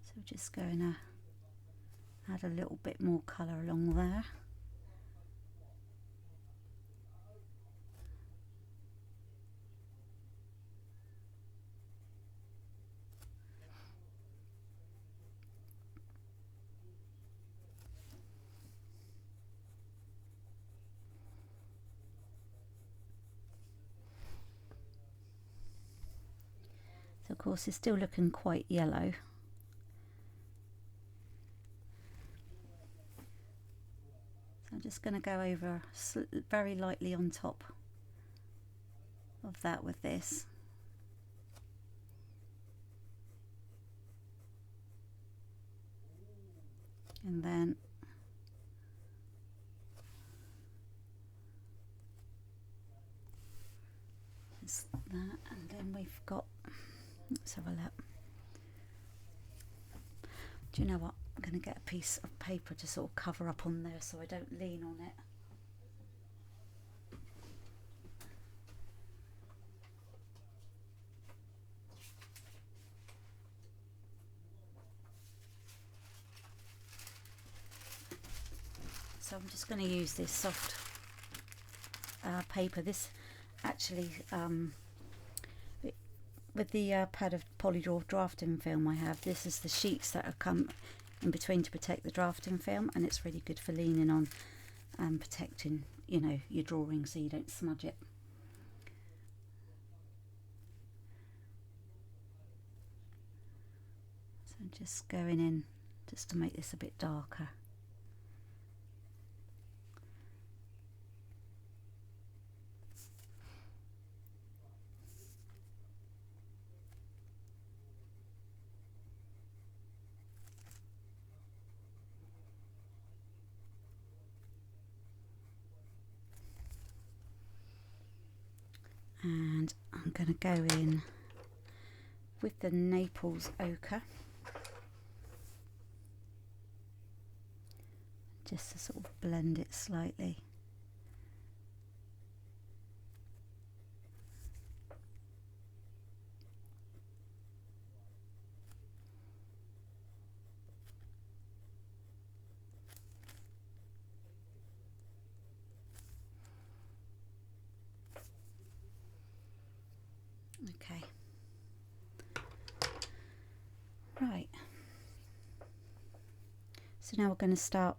So we're just going to add a little bit more colour along there. So of course it's still looking quite yellow. So I'm just going to go over very lightly on top of that with this. And then just that, and then we've got, let's have a look. Do you know what? I'm going to get a piece of paper to sort of cover up on there so I don't lean on it. So I'm just going to use this soft paper. This actually, with the pad of Polydraw drafting film I have, this is the sheets that have come in between to protect the drafting film, and it's really good for leaning on and protecting, you know, your drawing so you don't smudge it. So I'm just going in just to make this a bit darker. And I'm going to go in with the Naples ochre. just to sort of blend it slightly. Okay. Right. So now we're going to start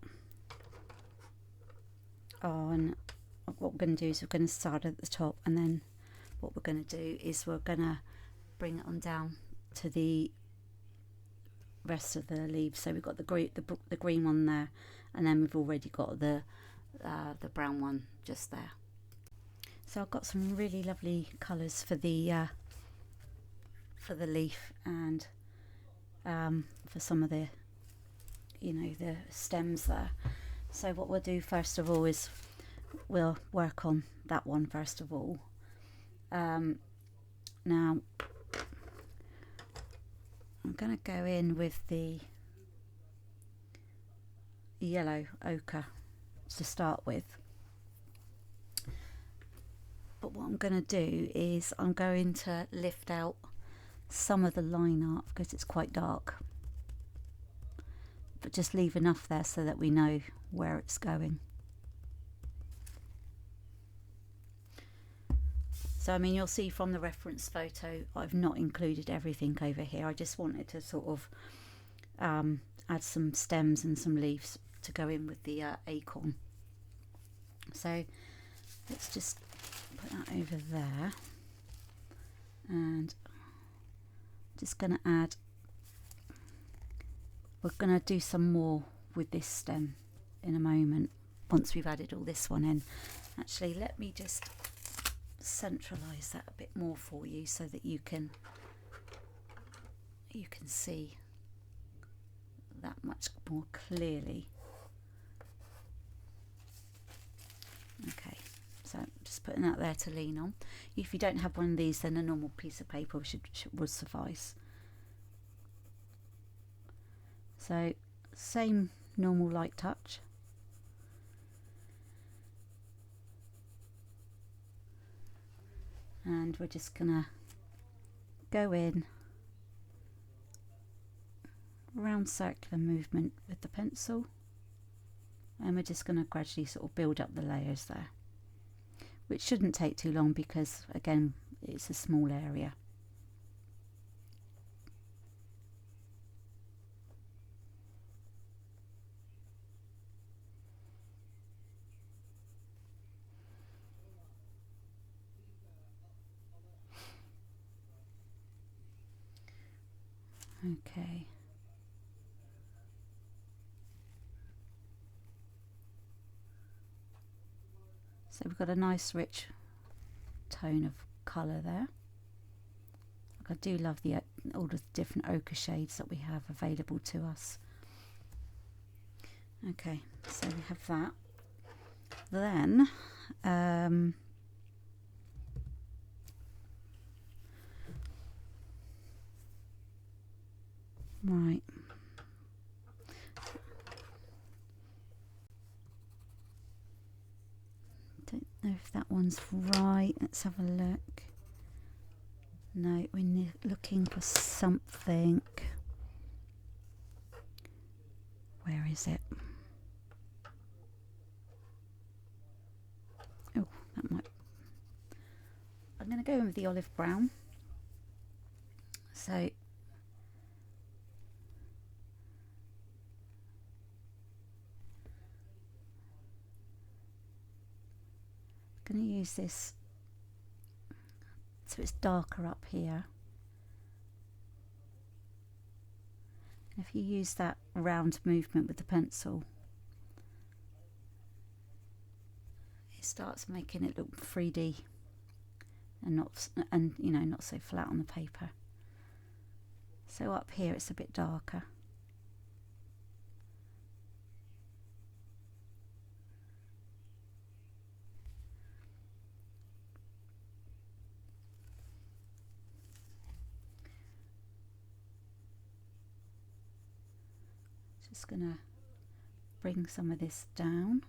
on, what we're going to do is we're going to start at the top, and then what we're going to do is we're going to bring it on down to the rest of the leaves. So we've got the green one there, and then we've already got the brown one just there. So I've got some really lovely colours for the leaf and for some of the, you know, the stems there. So what we'll do first of all is we'll work on that one first of all. Now I'm going to go in with the yellow ochre to start with, but what I'm going to do is I'm going to lift out some of the line art because it's quite dark, but just leave enough there so that we know where it's going. So I mean, you'll see from the reference photo I've not included everything over here. I just wanted to sort of add some stems and some leaves to go in with the acorn. So let's just put that over there, and just going to add, we're going to do some more with this stem in a moment once we've added all this one in. Actually, let me just centralize that a bit more for you so that you can see that much more clearly. Okay, so just putting that there to lean on. If you don't have one of these, then a normal piece of paper would suffice. So same normal light touch. And we're just gonna go in round circular movement with the pencil, and we're just going to gradually sort of build up the layers there, which shouldn't take too long because again it's a small area. Okay. So we've got a nice rich tone of colour there. I do love all the different ochre shades that we have available to us. Okay, so we have that. Then right. Don't know if that one's right. Let's have a look. No, we're looking for something. Where is it? Oh, that might. I'm going to go in with the olive brown. So I'm going to use this so it's darker up here. And if you use that round movement with the pencil, it starts making it look 3D and not so flat on the paper. So up here it's a bit darker. Just gonna bring some of this down.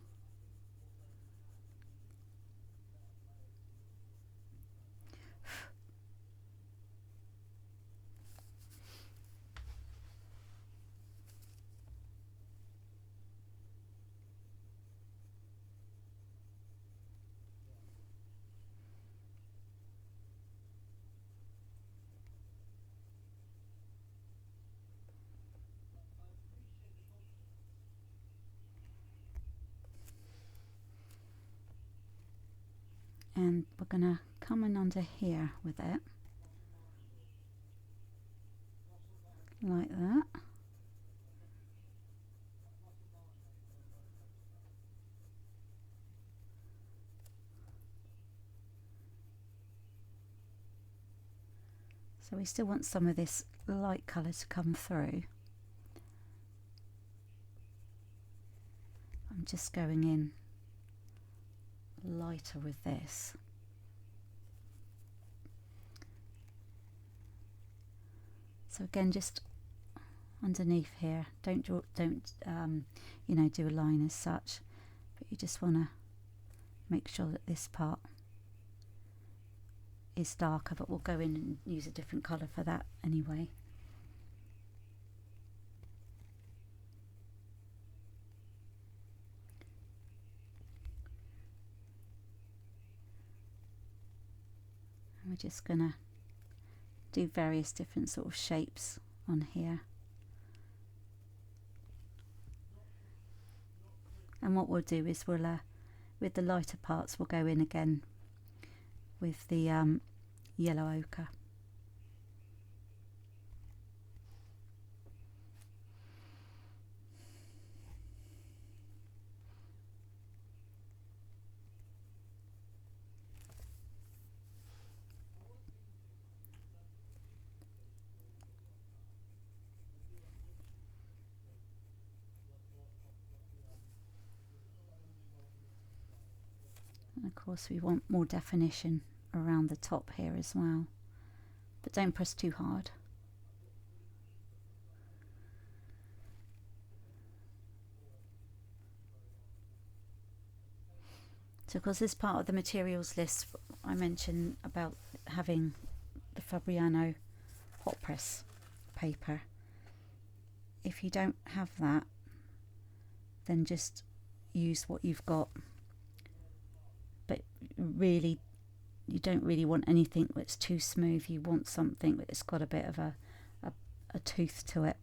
And we're going to come in under here with it, like that. So we still want some of this light colour to come through. I'm just going in lighter with this. So again, just underneath here, don't you know, do a line as such, but you just want to make sure that this part is darker, but we'll go in and use a different colour for that anyway. We're just going to do various different sort of shapes on here. And what we'll do is we'll, with the lighter parts, we'll go in again with the yellow ochre. And of course we want more definition around the top here as well, but don't press too hard. So of course this part of the materials list I mentioned about having the Fabriano hot press paper. If you don't have that, then just use what you've got. But really, you don't really want anything that's too smooth. You want something that's got a bit of a tooth to it.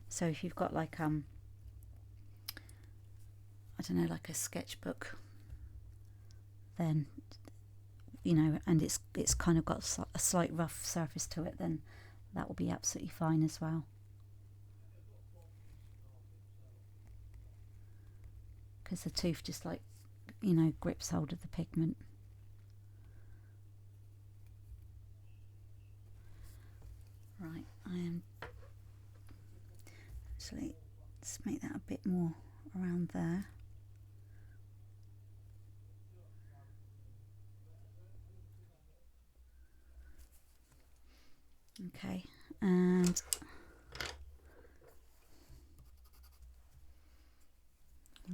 So if you've got like I don't know, like a sketchbook, then you know, and it's kind of got a slight rough surface to it, then that will be absolutely fine as well. Because the tooth just, like, you know, grips hold of the pigment. Right, I am actually, let's make that a bit more around there. Okay, and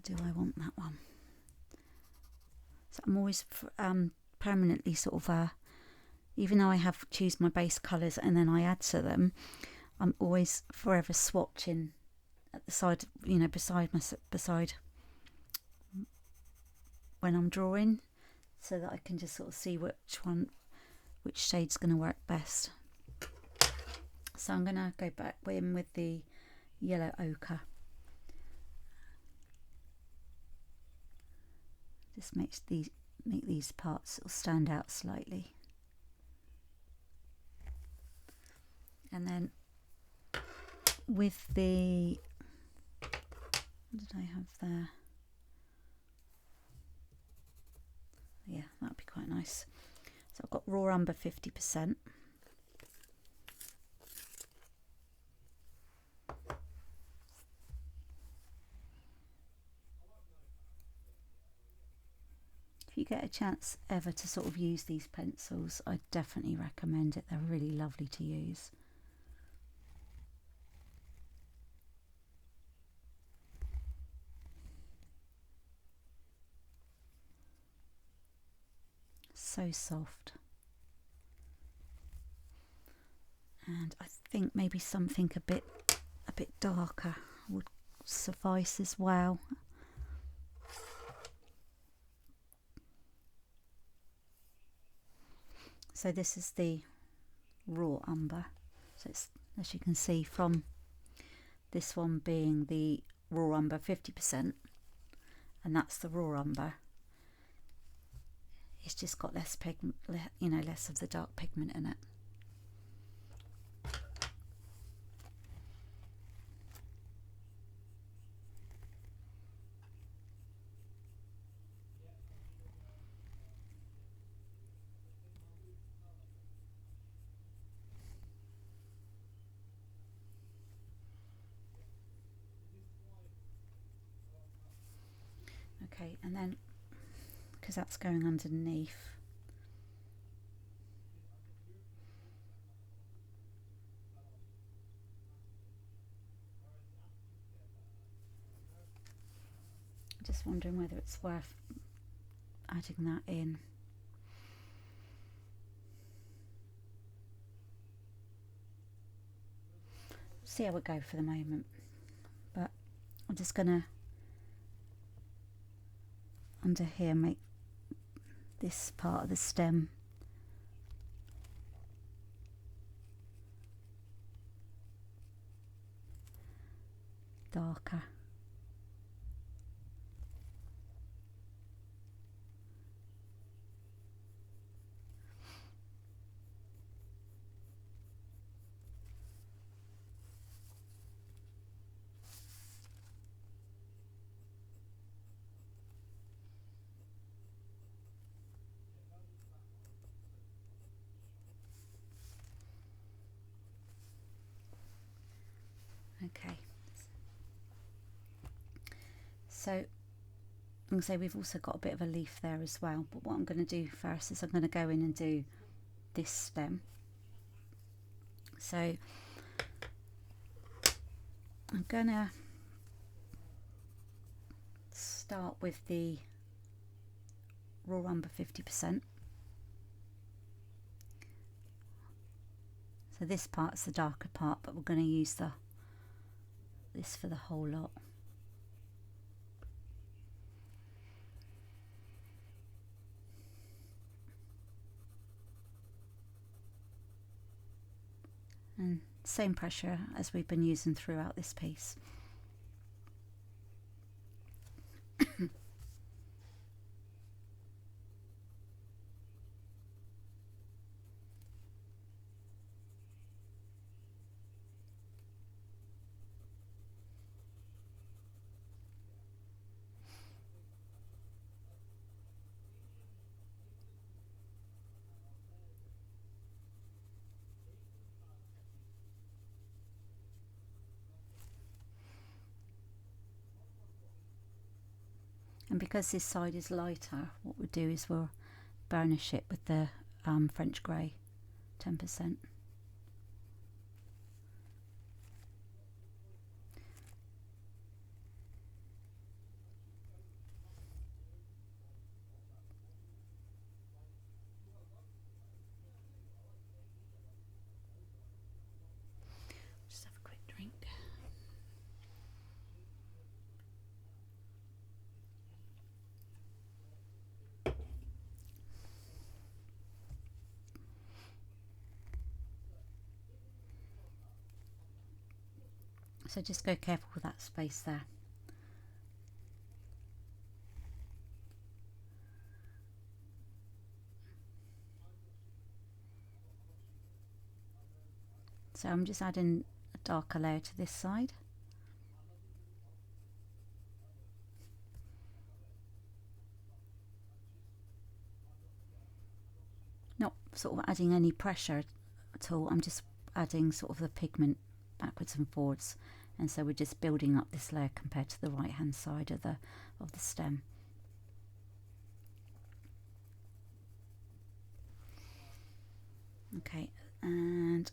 do I want that one? So I'm always permanently sort of, even though I have choose my base colours and then I add to them, I'm always forever swatching at the side, you know, beside when I'm drawing, so that I can just sort of see which shade's going to work best. So I'm going to go back in with the yellow ochre. Just make these parts sort of stand out slightly. And then with the, what did I have there? Yeah, that'd be quite nice. So I've got raw umber 50%. If you get a chance ever to sort of use these pencils, I definitely recommend it. They're really lovely to use. so soft. And I think maybe something a bit darker would suffice as well. So this is the raw umber. So it's, as you can see from this one being the raw umber 50%, and that's the raw umber. It's just got less pigment, you know, less of the dark pigment in it. Okay, and then because that's going underneath, I'm just wondering whether it's worth adding that in. See how it go for the moment, but I'm just gonna under here make this part of the stem darker. Okay, so I'm going to say we've also got a bit of a leaf there as well, but what I'm going to do first is I'm going to go in and do this stem. So I'm going to start with the raw umber 50%. So this part's the darker part, but we're going to use this for the whole lot. And same pressure as we've been using throughout this piece. And because this side is lighter, what we'll do is we'll burnish it with the French grey 10%. Just have a quick drink. So just go careful with that space there. So I'm just adding a darker layer to this side. Not sort of adding any pressure at all, I'm just adding sort of the pigment backwards and forwards, and so we're just building up this layer compared to the right hand side of the stem. Okay, and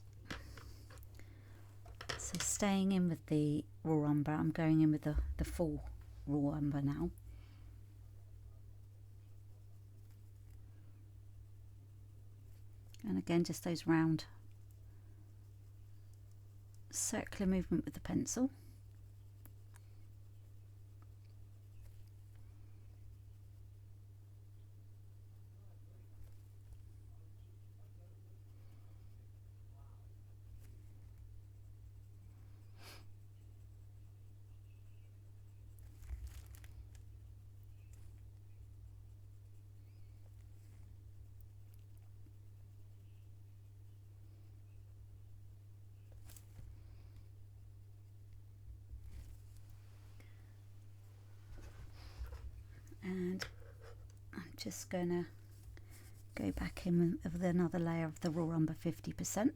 so staying in with the raw umber, I'm going in with the full raw umber now. again, just those round circular movement with the pencil. And I'm just going to go back in with another layer of the raw umber 50%.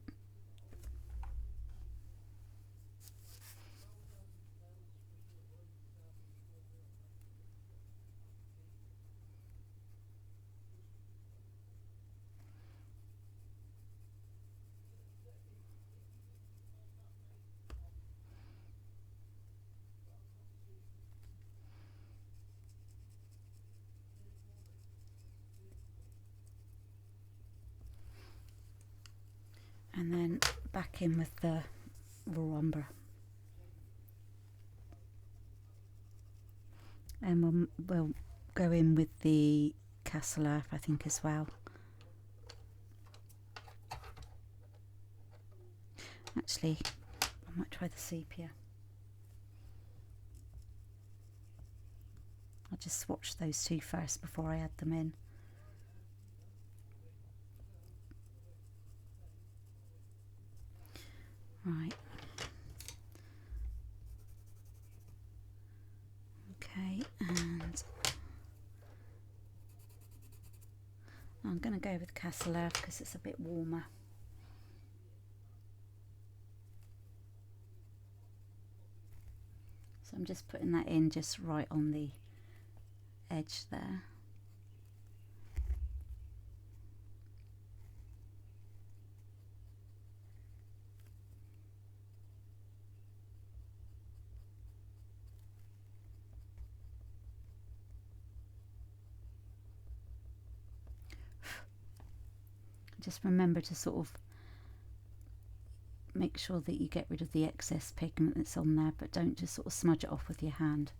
And then back in with the raw umber. And we'll go in with the Castle Earth, I think, as well. Actually, I might try the sepia. I'll just swatch those two first before I add them in. Right. Okay, and I'm going to go with Castle Earth because it's a bit warmer. So I'm just putting that in just right on the edge there. Just remember to sort of make sure that you get rid of the excess pigment that's on there, but don't just sort of smudge it off with your hand.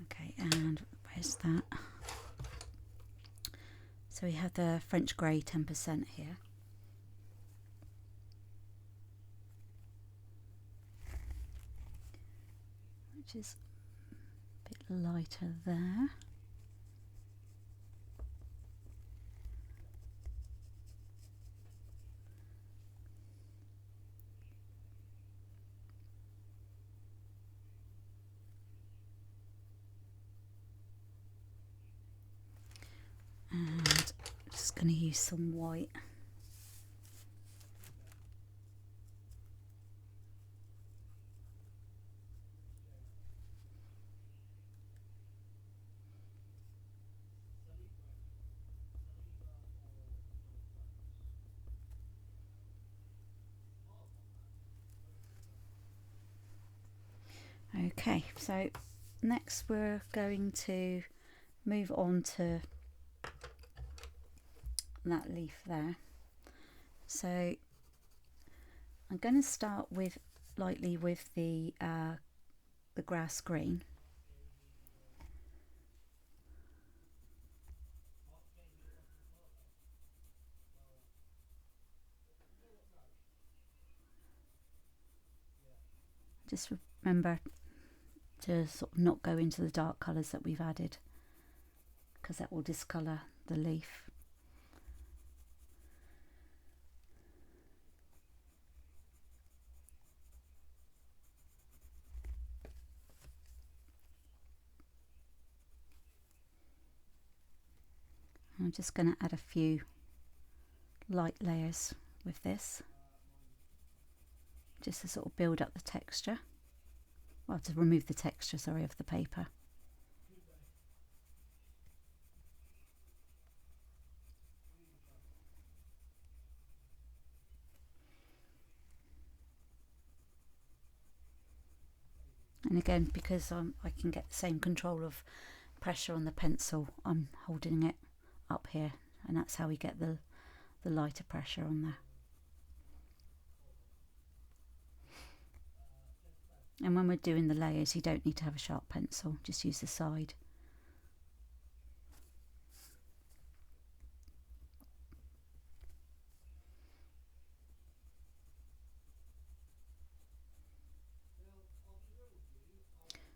Okay, and where's that? So we have the French grey 10% here. Which is a bit lighter there. And I'm just going to use some white. Okay, so next we're going to move on to that leaf there. So I'm going to start with lightly with the grass green. Just remember to sort of not go into the dark colours that we've added, because that will discolour the leaf. I'm just going to add a few light layers with this, just to sort of build up the texture. Well, to remove the texture, sorry, of the paper. And again, because I can get the same control of pressure on the pencil. I'm holding it up here, and that's how we get the lighter pressure on there. And when we're doing the layers, you don't need to have a sharp pencil, just use the side.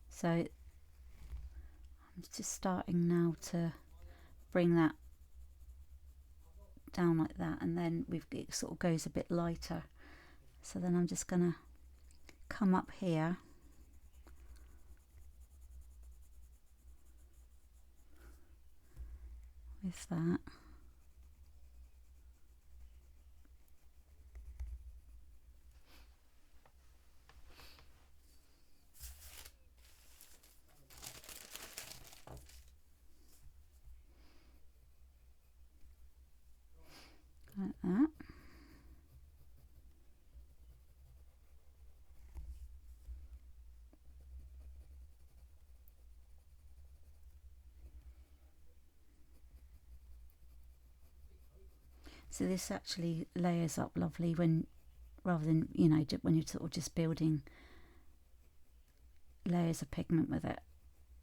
So I'm just starting now to bring that down like that, and then it sort of goes a bit lighter. So then I'm just gonna come up here with that. Like that. So this actually layers up lovely when, rather than, you know, when you're sort of just building layers of pigment with it,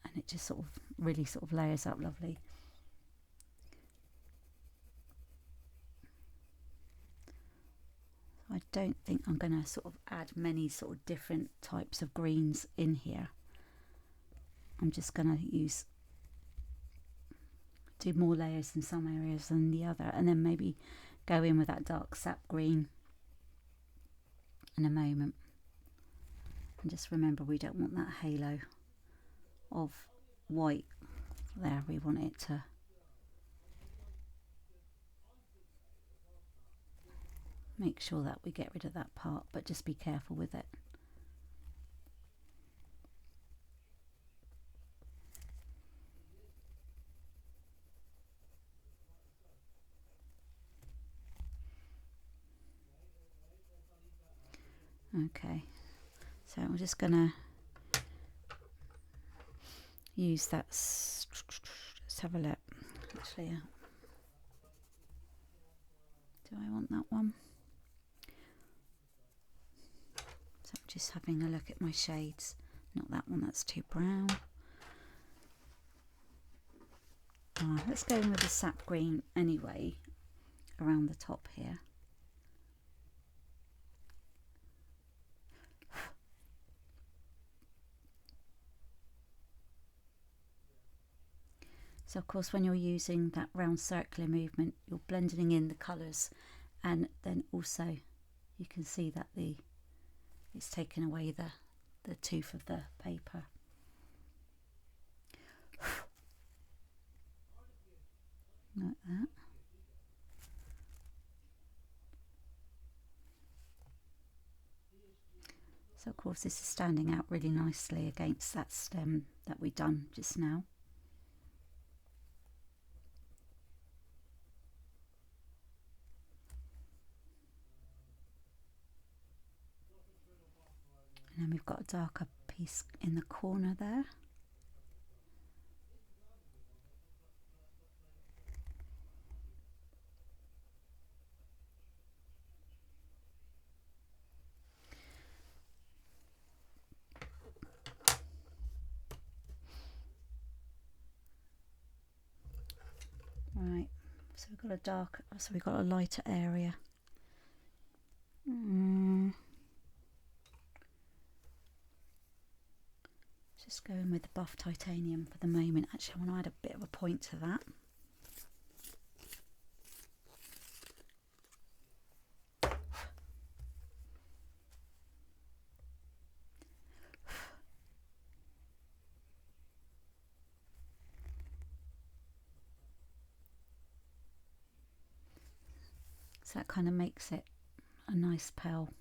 and it just sort of really sort of layers up lovely. I don't think I'm going to sort of add many sort of different types of greens in here. I'm just going to do more layers in some areas than the other, and then maybe go in with that dark sap green in a moment. And just remember, we don't want that halo of white there. We want it to make sure that we get rid of that part, but just be careful with it. Okay, so I'm just gonna use that. Let's have a look. Actually, do I want that one? So I'm just having a look at my shades. Not that one, that's too brown. Let's go in with the sap green anyway, around the top here. So of course, when you're using that round circular movement, you're blending in the colours, and then also you can see that it's taken away the tooth of the paper. Like that. So of course this is standing out really nicely against that stem that we done just now. And then we've got a darker piece in the corner there. Right, so we've got a darker, so we've got a lighter area. Just going with the buff titanium for the moment. Actually, I want to add a bit of a point to that. So that kind of makes it a nice pale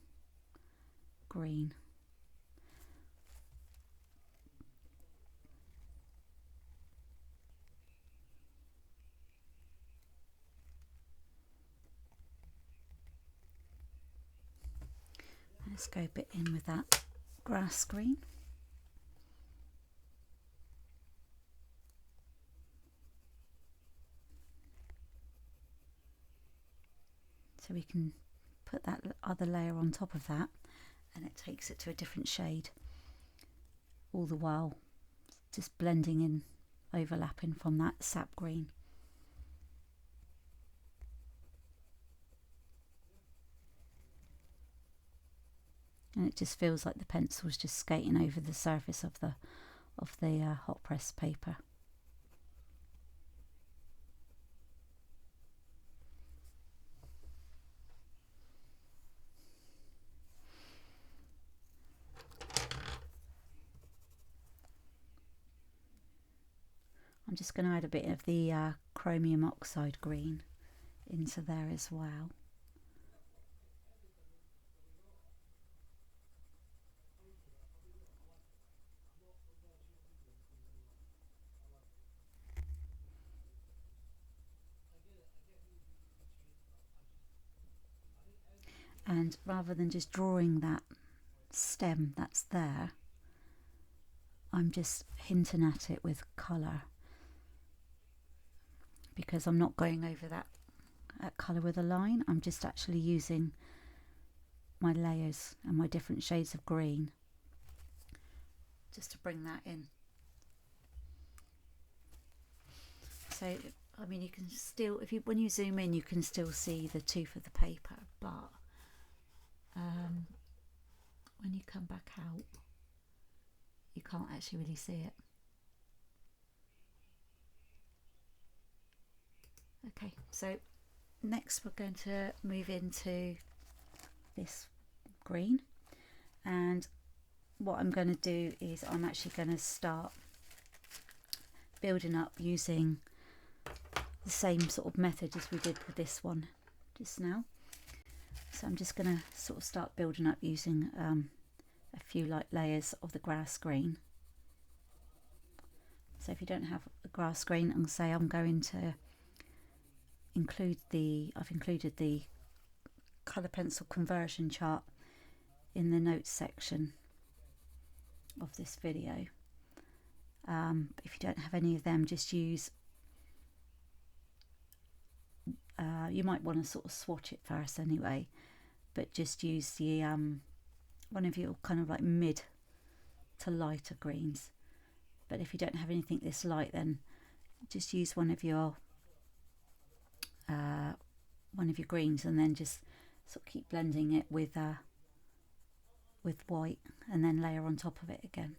green. Let's go a bit in with that grass green. So we can put that other layer on top of that, and it takes it to a different shade, all the while just blending in, overlapping from that sap green. And it just feels like the pencil's just skating over the surface of the hot press paper. I'm just going to add a bit of the chromium oxide green into there as well. And rather than just drawing that stem that's there, I'm just hinting at it with colour, because I'm not going over that colour with a line. I'm just actually using my layers and my different shades of green just to bring that in. So I mean, you can still, when you zoom in, you can still see the tooth of the paper, but when you come back out, you can't actually really see it. Okay, so next we're going to move into this green, and what I'm going to do is I'm actually going to start building up using the same sort of method as we did with this one just now. So I'm just going to sort of start building up using a few light layers of the grass green. So if you don't have a grass green, and say I'm going to include I've included the colour pencil conversion chart in the notes section of this video. If you don't have any of them, just use, you might want to sort of swatch it first anyway, but just use the one of your kind of like mid to lighter greens. But if you don't have anything this light, then just use one of your greens, and then just sort of keep blending it with white, and then layer on top of it again.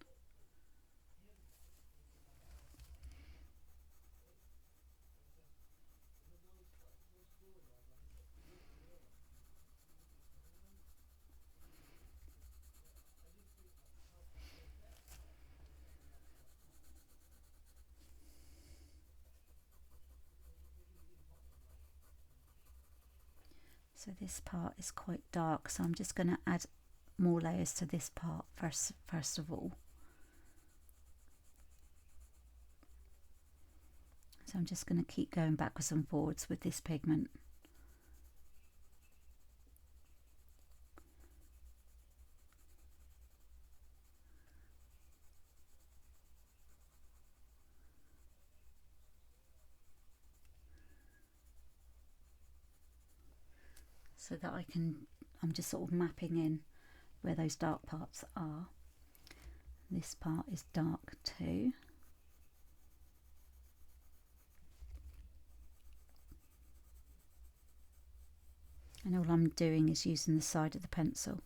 So this part is quite dark, so I'm just going to add more layers to this part first of all. So I'm just going to keep going backwards and forwards with this pigment. So that I'm just sort of mapping in where those dark parts are. This part is dark too. And all I'm doing is using the side of the pencil.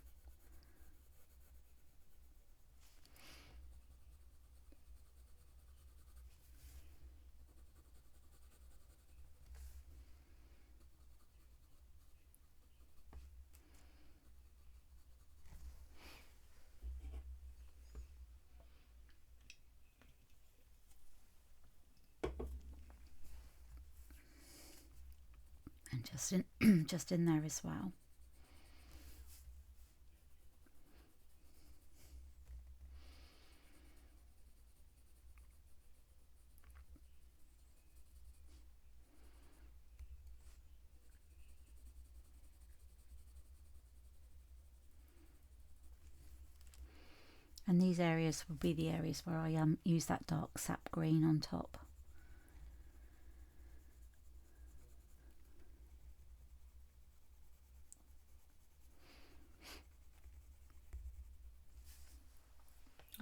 And just in there as well. And these areas will be the areas where I use that dark sap green on top.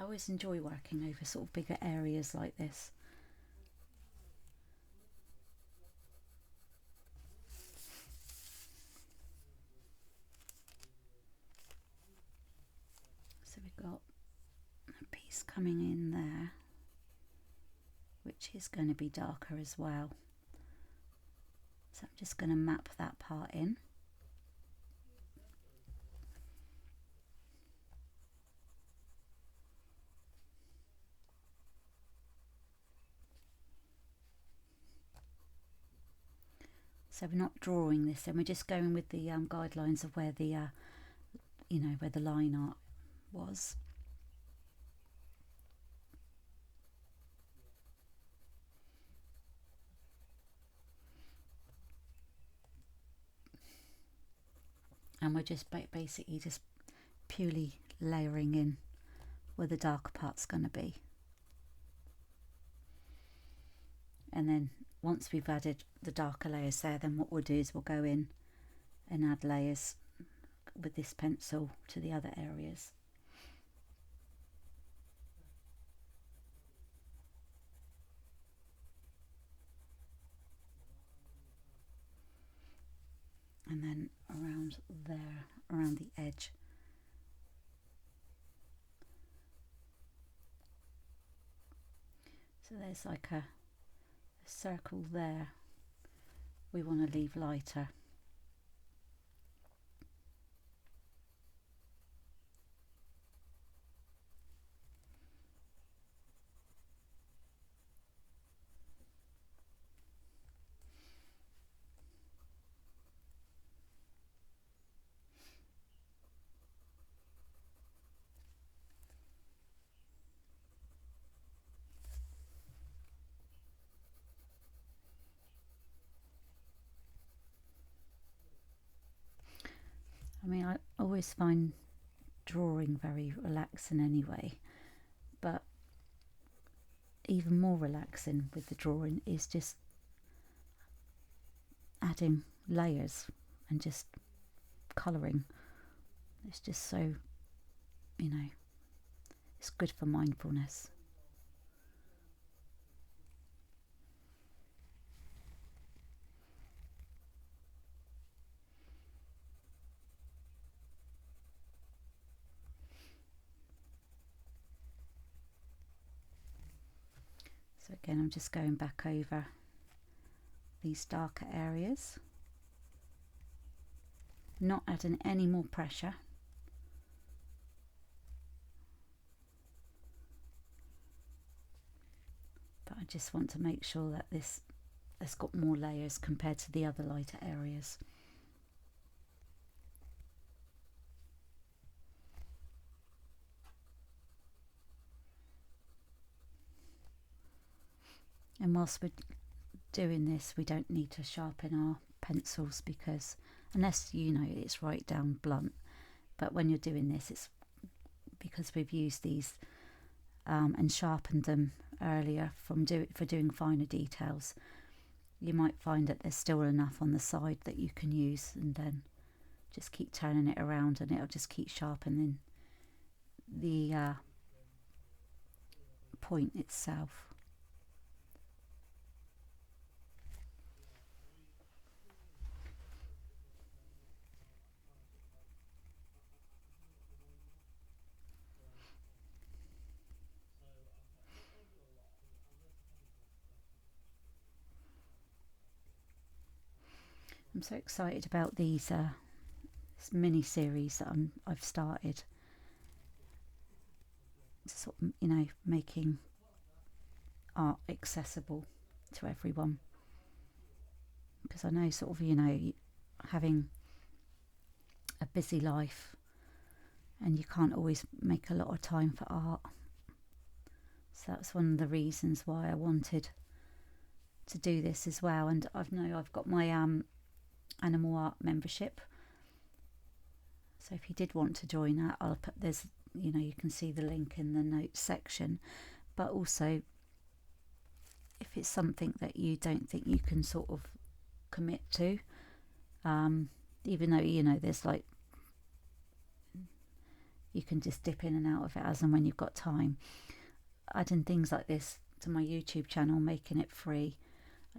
always enjoy working over sort of bigger areas like this. So we've got a piece coming in there, which is going to be darker as well. So I'm just going to map that part in. So we're not drawing this in, we're just going with the guidelines of where the, where the line art was. And we're just basically just purely layering in where the darker part's going to be. And then once we've added the darker layers there, then what we'll do is we'll go in and add layers with this pencil to the other areas. And then around there, around the edge. So there's like a circle there we want to leave lighter. I mean, I always find drawing very relaxing anyway, but even more relaxing with the drawing is just adding layers and just colouring. It's just so, it's good for mindfulness. So again, I'm just going back over these darker areas, not adding any more pressure. But I just want to make sure that this has got more layers compared to the other lighter areas. And whilst we're doing this, we don't need to sharpen our pencils, because unless it's right down blunt, but when you're doing this, it's because we've used these and sharpened them earlier for doing finer details. You might find that there's still enough on the side that you can use, and then just keep turning it around and it'll just keep sharpening the point itself. I'm so excited about these this mini series that I've started. Sort of, making art accessible to everyone, because I know sort of having a busy life and you can't always make a lot of time for art. So that's one of the reasons why I wanted to do this as well. And I've got my animal art membership, so if you did want to join that, I'll put you can see the link in the notes section. But also, if it's something that you don't think you can sort of commit to, even though there's like you can just dip in and out of it as and when you've got time. Adding things like this to my YouTube channel, making it free,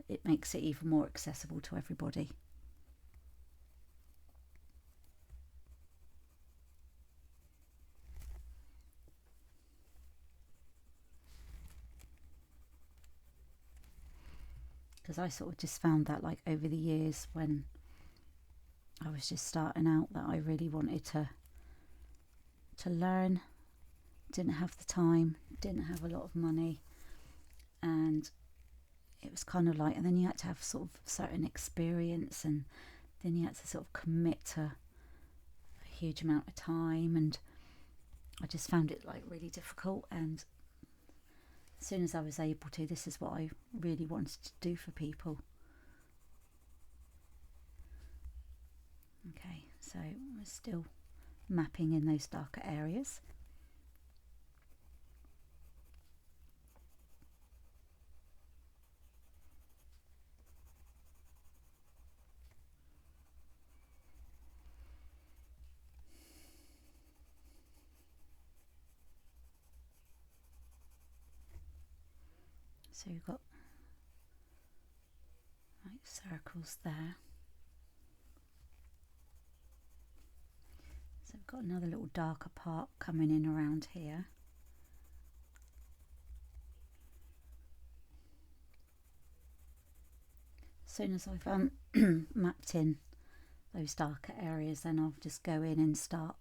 it makes it even more accessible to everybody. Because I sort of just found that, like, over the years when I was just starting out, that I really wanted to learn, didn't have the time, didn't have a lot of money, and it was kind of like, and then you had to have sort of certain experience, and then you had to sort of commit to a huge amount of time, and I just found it like really difficult. And as soon as I was able to, this is what I really wanted to do for people. Okay, so we're still mapping in those darker areas. So you've got like circles there. So we've got another little darker part coming in around here. As soon as I've mapped in those darker areas, then I'll just go in and start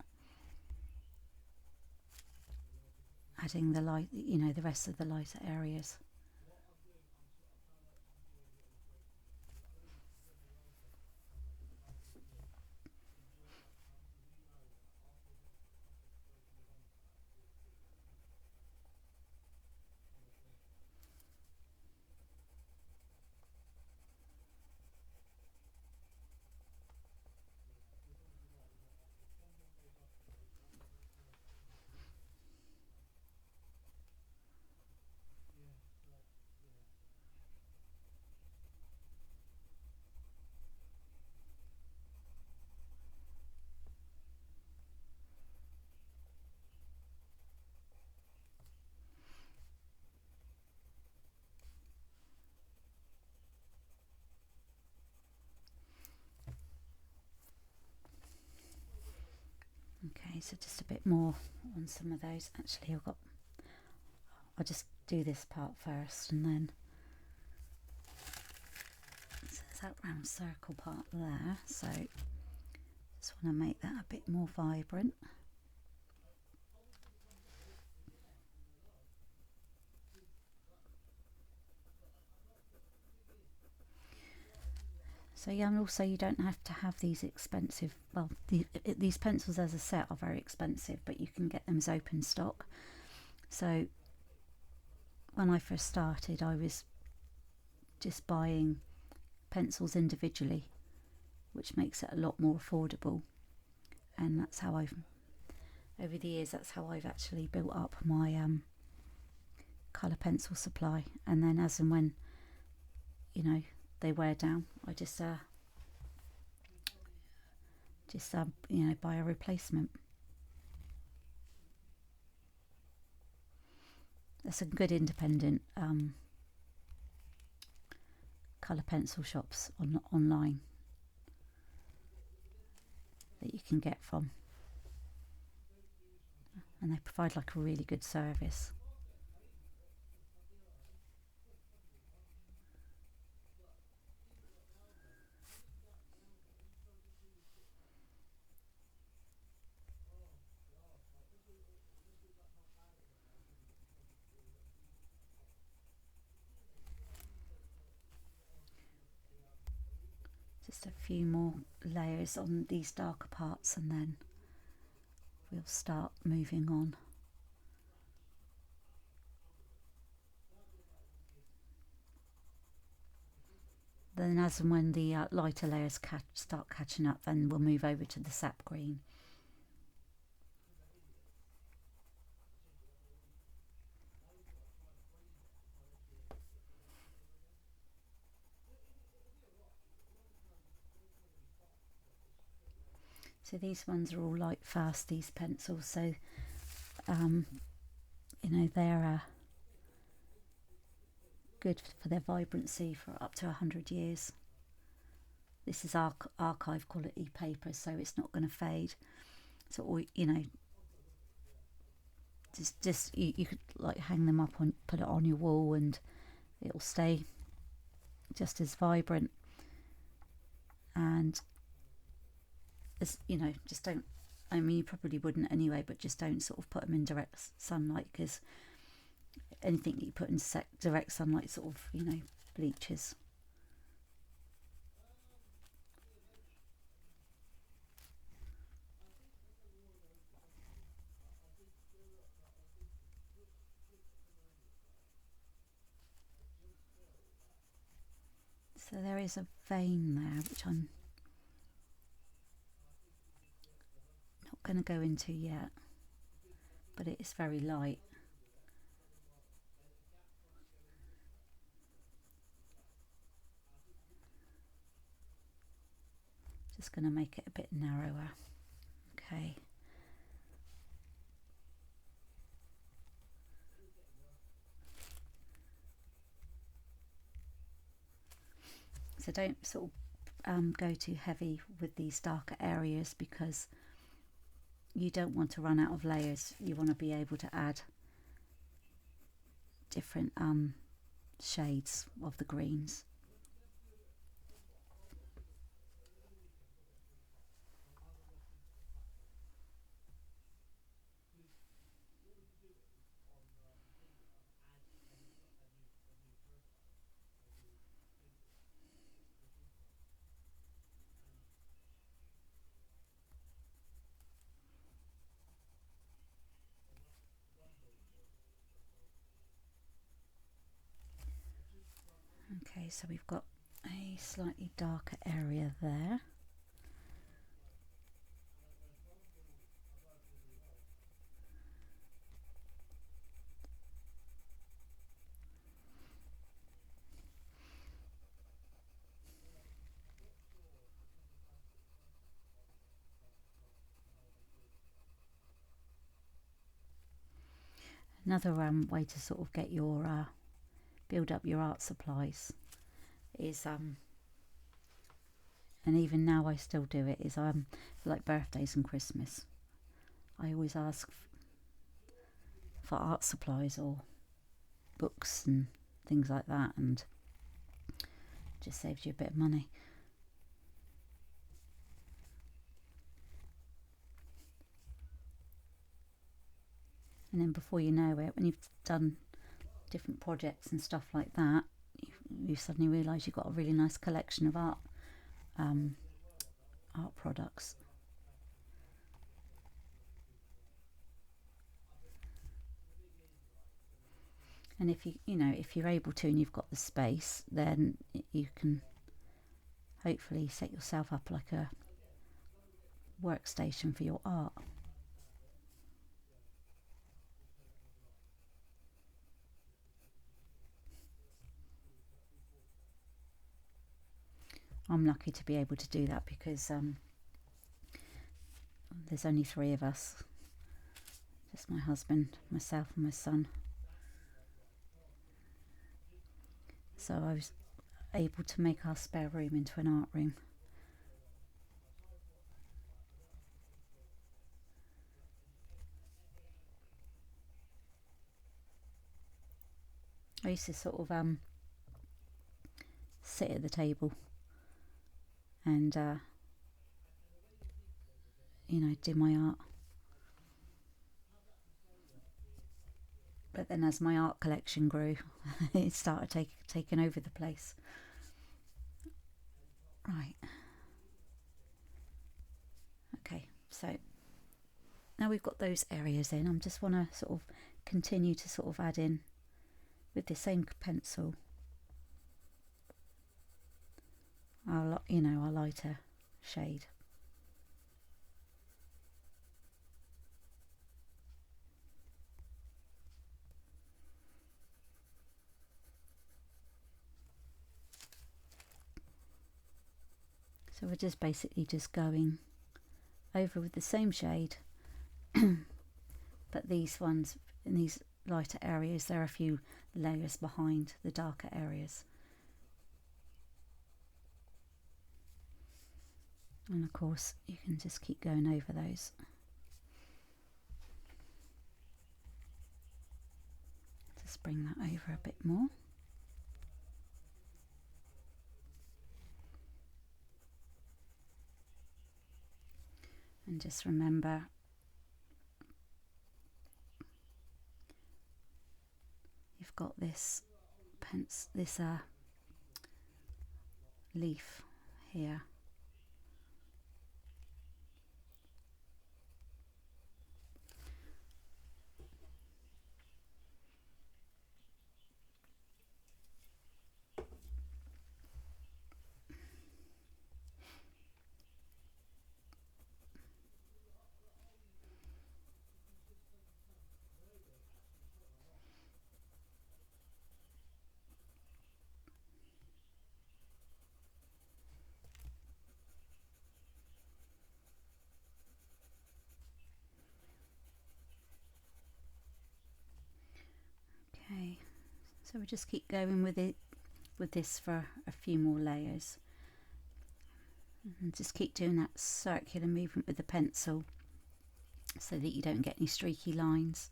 adding the light, you know, the rest of the lighter areas. Okay, so just a bit more on some of those. Actually, I'll just do this part first, and then so there's that round circle part there. So just want to make that a bit more vibrant. So yeah, and also you don't have to have these expensive, well, these pencils as a set are very expensive, but you can get them as open stock. So when I first started, I was just buying pencils individually, which makes it a lot more affordable. And that's how over the years, that's how I've actually built up my colour pencil supply. And then as and when, you know, they wear down, I just you know, buy a replacement. There's some good independent colour pencil shops online that you can get from, and they provide like a really good service. Just a few more layers on these darker parts, and then we'll start moving on. Then as and when the lighter layers start catching up, then we'll move over to the sap green. So these ones are all light fast, these pencils, so you know, they're good for their vibrancy for up to 100 years. This is archive quality paper, so it's not going to fade. So, you know, just you could like hang them up on, put it on your wall, and it'll stay just as vibrant. And as you know, just don't, I mean, you probably wouldn't anyway, but just don't sort of put them in direct sunlight, because anything that you put in direct sunlight sort of, you know, bleaches. So there is a vein there, which I'm not going to go into yet, but it is very light. Just going to make it a bit narrower. Okay. So don't sort of go too heavy with these darker areas, because you don't want to run out of layers. You want to be able to add different shades of the greens. Okay, so we've got a slightly darker area there. Another way to sort of get your build up your art supplies is and even now I still do it, is like birthdays and Christmas, I always ask for art supplies or books and things like that, and just saves you a bit of money. And then before you know it, when you've done different projects and stuff like that, you suddenly realise you've got a really nice collection of art products. And if if you're able to and you've got the space, then you can hopefully set yourself up like a workstation for your art. I'm lucky to be able to do that, because there's only 3 of us, just my husband, myself and my son. So I was able to make our spare room into an art room. I used to sort of sit at the table and do my art. But then as my art collection grew, it started taking over the place. Right. Okay, so now we've got those areas in, I just want to sort of continue to sort of add in with the same pencil our lighter shade. So we're just basically just going over with the same shade, but these ones in these lighter areas, there are a few layers behind the darker areas. And of course you can just keep going over those. Just bring that over a bit more. And just remember, you've got this leaf here. Okay, so we just keep going with this for a few more layers, and just keep doing that circular movement with the pencil so that you don't get any streaky lines.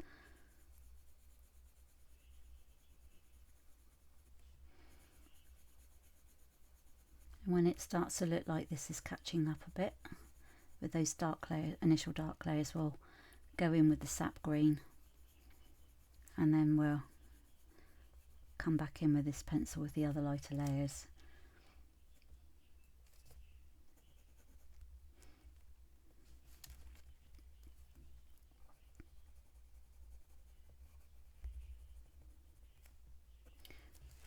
And when it starts to look like this is catching up a bit with those dark layers, initial dark layers, we'll go in with the sap green, and then we'll come back in with this pencil with the other lighter layers.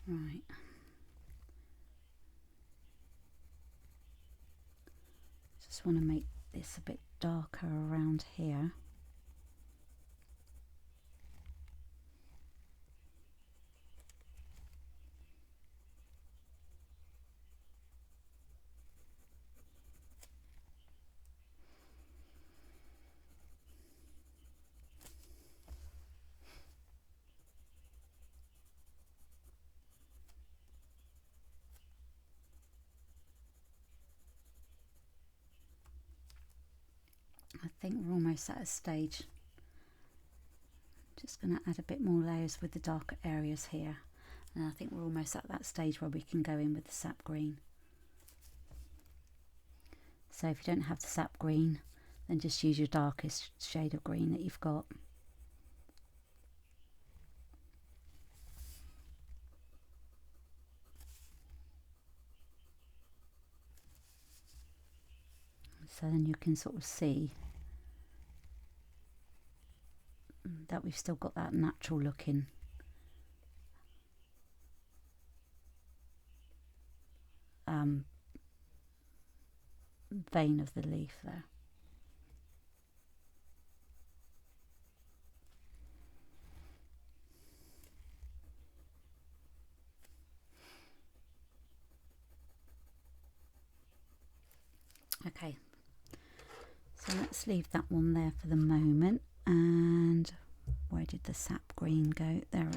Right. Just want to make this a bit darker around here. I think we're almost at a stage. Just going to add a bit more layers with the darker areas here, and I think we're almost at that stage where we can go in with the sap green. So if you don't have the sap green, then just use your darkest shade of green that you've got. So then you can sort of see that we've still got that natural looking vein of the leaf there. Okay, so let's leave that one there for the moment. And where did the sap green go? There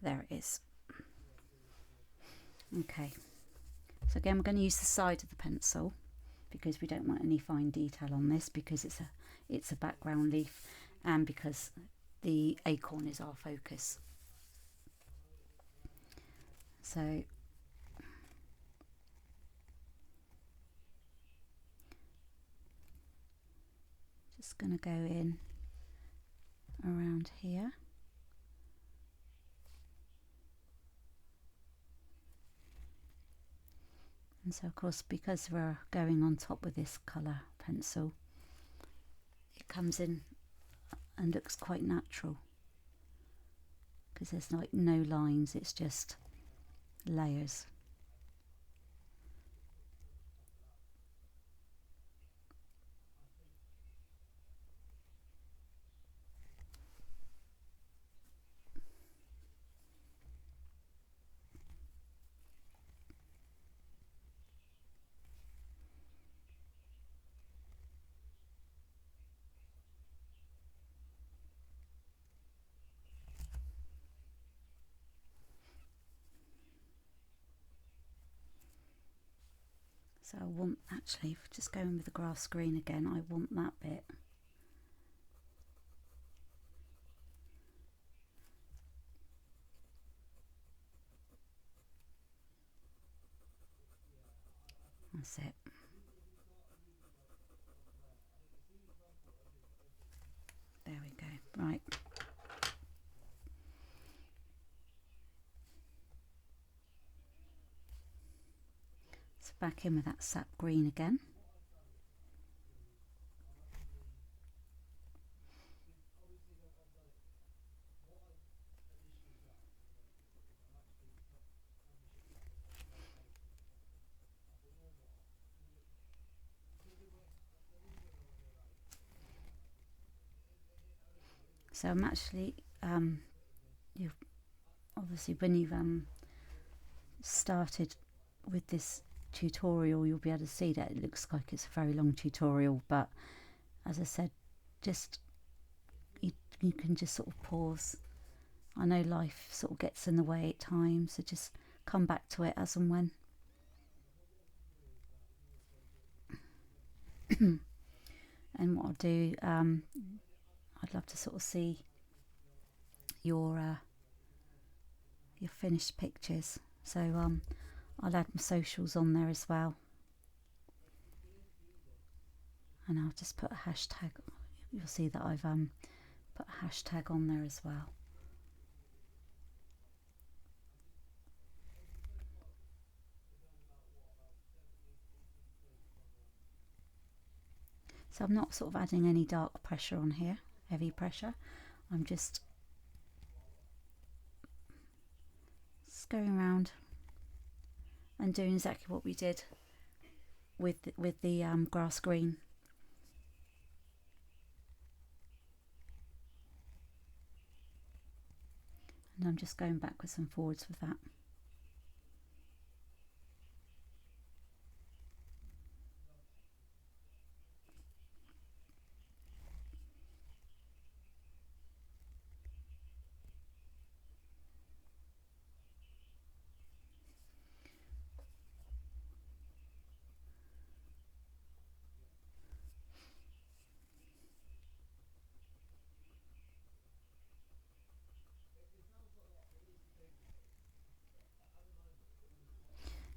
it is. Okay, so again we're going to use the side of the pencil because we don't want any fine detail on this, because it's a background leaf, and because the acorn is our focus. So just going to go in around here. And so of course, because we're going on top with this colour pencil, it comes in and looks quite natural, because there's like no lines, it's just layers. So I want, actually, just going with the grass green again, I want that bit. That's it. There we go. Right. So back in with that sap green again. So I'm actually, you've obviously, when you've started with this tutorial, you'll be able to see that it looks like it's a very long tutorial, but as I said, just you can just sort of pause. I know life sort of gets in the way at times, so just come back to it as and when. And what I'll do, I'd love to sort of see your finished pictures, so I'll add my socials on there as well, and I'll just put a hashtag. You'll see that I've put a hashtag on there as well. So I'm not sort of adding any dark pressure on here, heavy pressure. I'm just going around and doing exactly what we did with the grass green. And I'm just going backwards and forwards with that.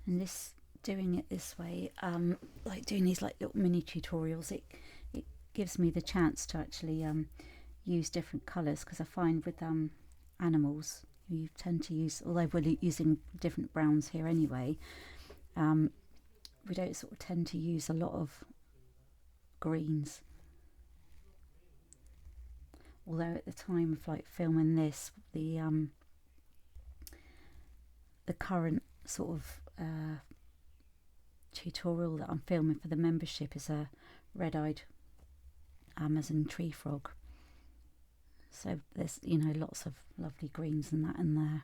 And this, doing it this way, like doing these like little mini tutorials, it gives me the chance to actually use different colours, because I find with animals you tend to use, although we're using different browns here anyway, we don't sort of tend to use a lot of greens. Although at the time of like filming this, the current sort of tutorial that I'm filming for the membership is a red-eyed Amazon tree frog. So there's, you know, lots of lovely greens and that in there.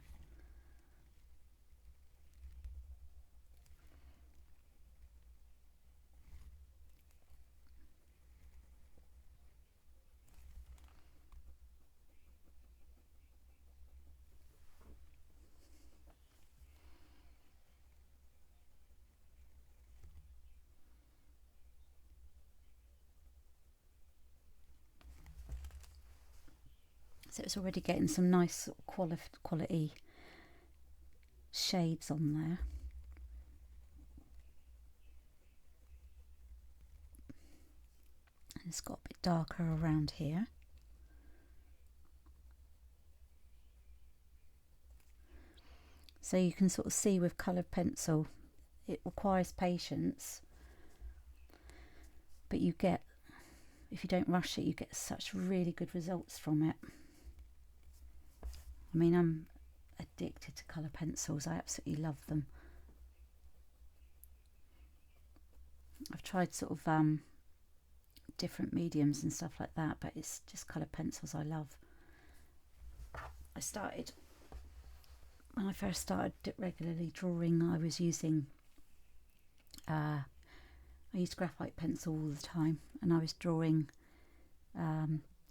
So it's already getting some nice sort of quality shades on there. And it's got a bit darker around here. So you can sort of see with coloured pencil, it requires patience, but you get, if you don't rush it, you get such really good results from it. I mean, I'm addicted to colour pencils. I absolutely love them. I've tried sort of different mediums and stuff like that, but it's just colour pencils I love. I started, when I first started regularly drawing, I was using I used graphite pencil all the time, and I was drawing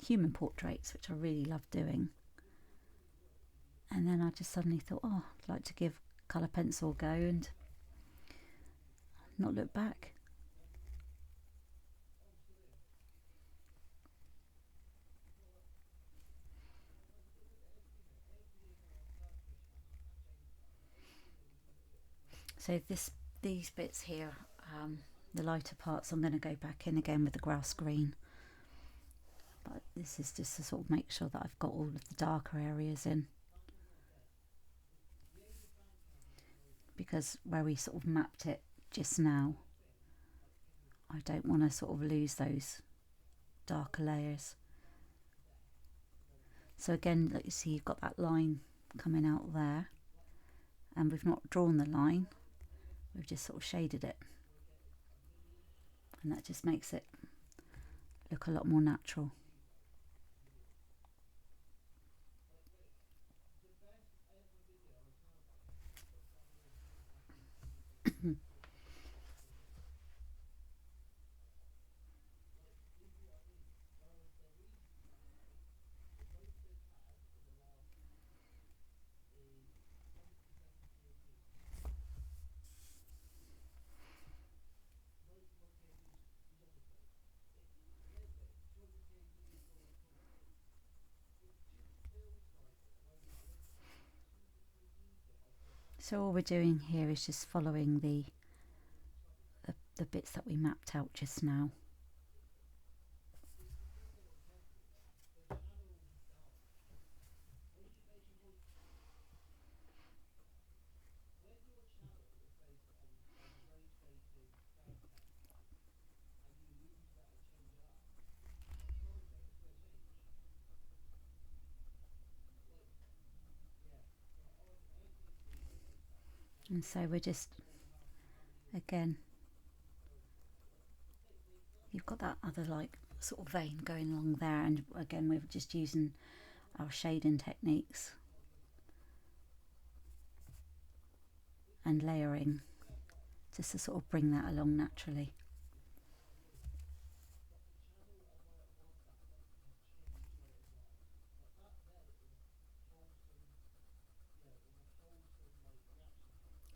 human portraits, which I really love doing. And then I just suddenly thought, oh, I'd like to give colour pencil a go, and not look back. So these bits here, the lighter parts, I'm going to go back in again with the grass green. But this is just to sort of make sure that I've got all of the darker areas in. Because where we sort of mapped it just now, I don't want to sort of lose those darker layers. So again, like you see, you've got that line coming out there, and we've not drawn the line, we've just sort of shaded it, and that just makes it look a lot more natural. So all we're doing here is just following the bits that we mapped out just now. And so we're just, again, you've got that other like sort of vein going along there, and again we're just using our shading techniques and layering just to sort of bring that along naturally.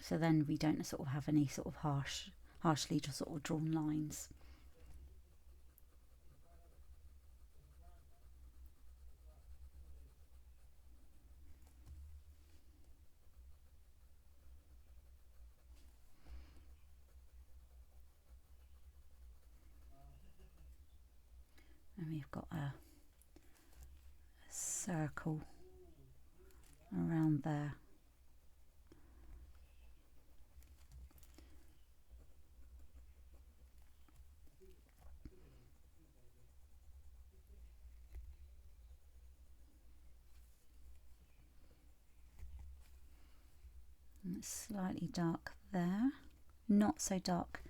So then we don't sort of have any sort of harshly just sort of drawn lines. And we've got a circle around there. And it's slightly dark there, not so dark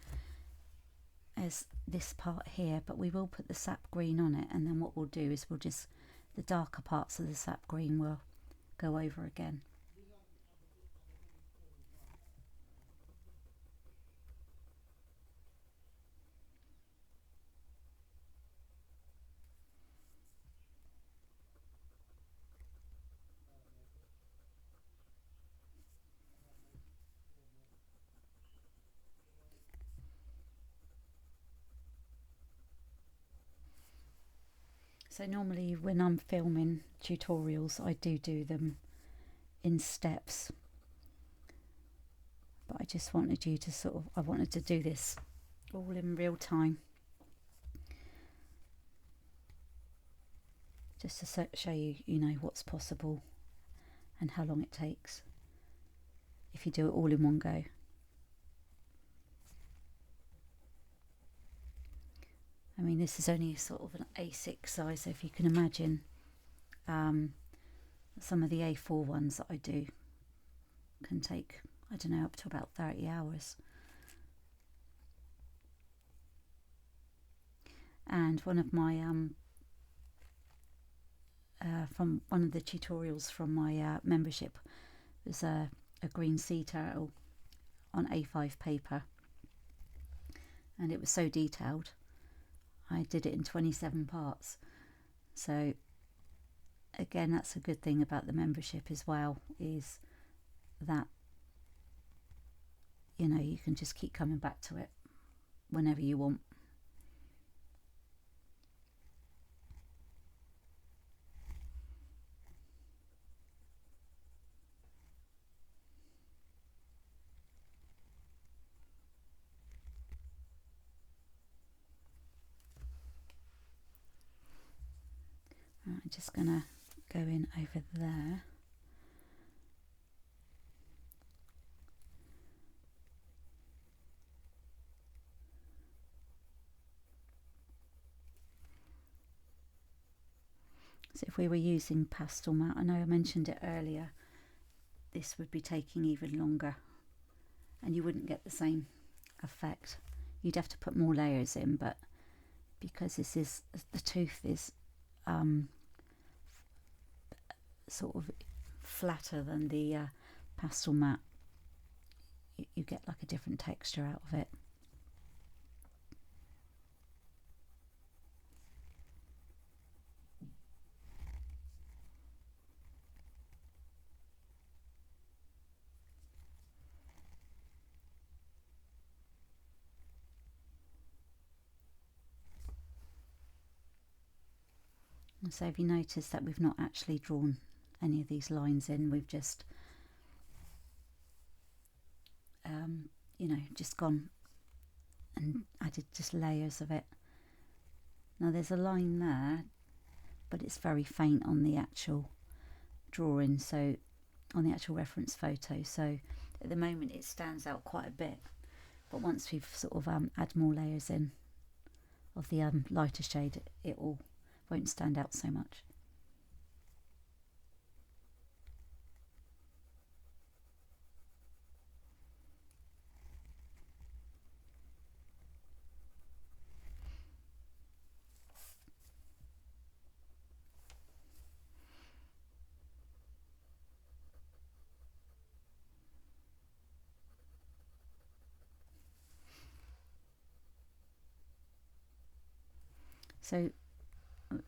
as this part here, but we will put the sap green on it, and then what we'll do is we'll just, the darker parts of the sap green will go over again. So normally when I'm filming tutorials, I do them in steps, but I just wanted you to sort of, I wanted to do this all in real time, just to show you, you know, what's possible and how long it takes if you do it all in one go. I mean, this is only sort of an A6 size, so if you can imagine, some of the A4 ones that I do can take, I don't know, up to about 30 hours. And one of my from one of the tutorials from my membership was a green sea turtle on A5 paper, and it was so detailed. I did it in 27 parts. So again, that's a good thing about the membership as well, is that you know, you can just keep coming back to it whenever you want. Right, I'm just going to go in over there. So if we were using pastel mat, I know I mentioned it earlier, this would be taking even longer and you wouldn't get the same effect. You'd have to put more layers in, but because this is, the tooth is sort of flatter than the pastel mat, you get like a different texture out of it. And so have you noticed that we've not actually drawn any of these lines in, we've just you know, just gone and added just layers of it. Now there's a line there, but it's very faint on the actual drawing, so on the actual reference photo, so at the moment it stands out quite a bit, but once we've sort of add more layers in of the lighter shade, it all won't stand out so much. So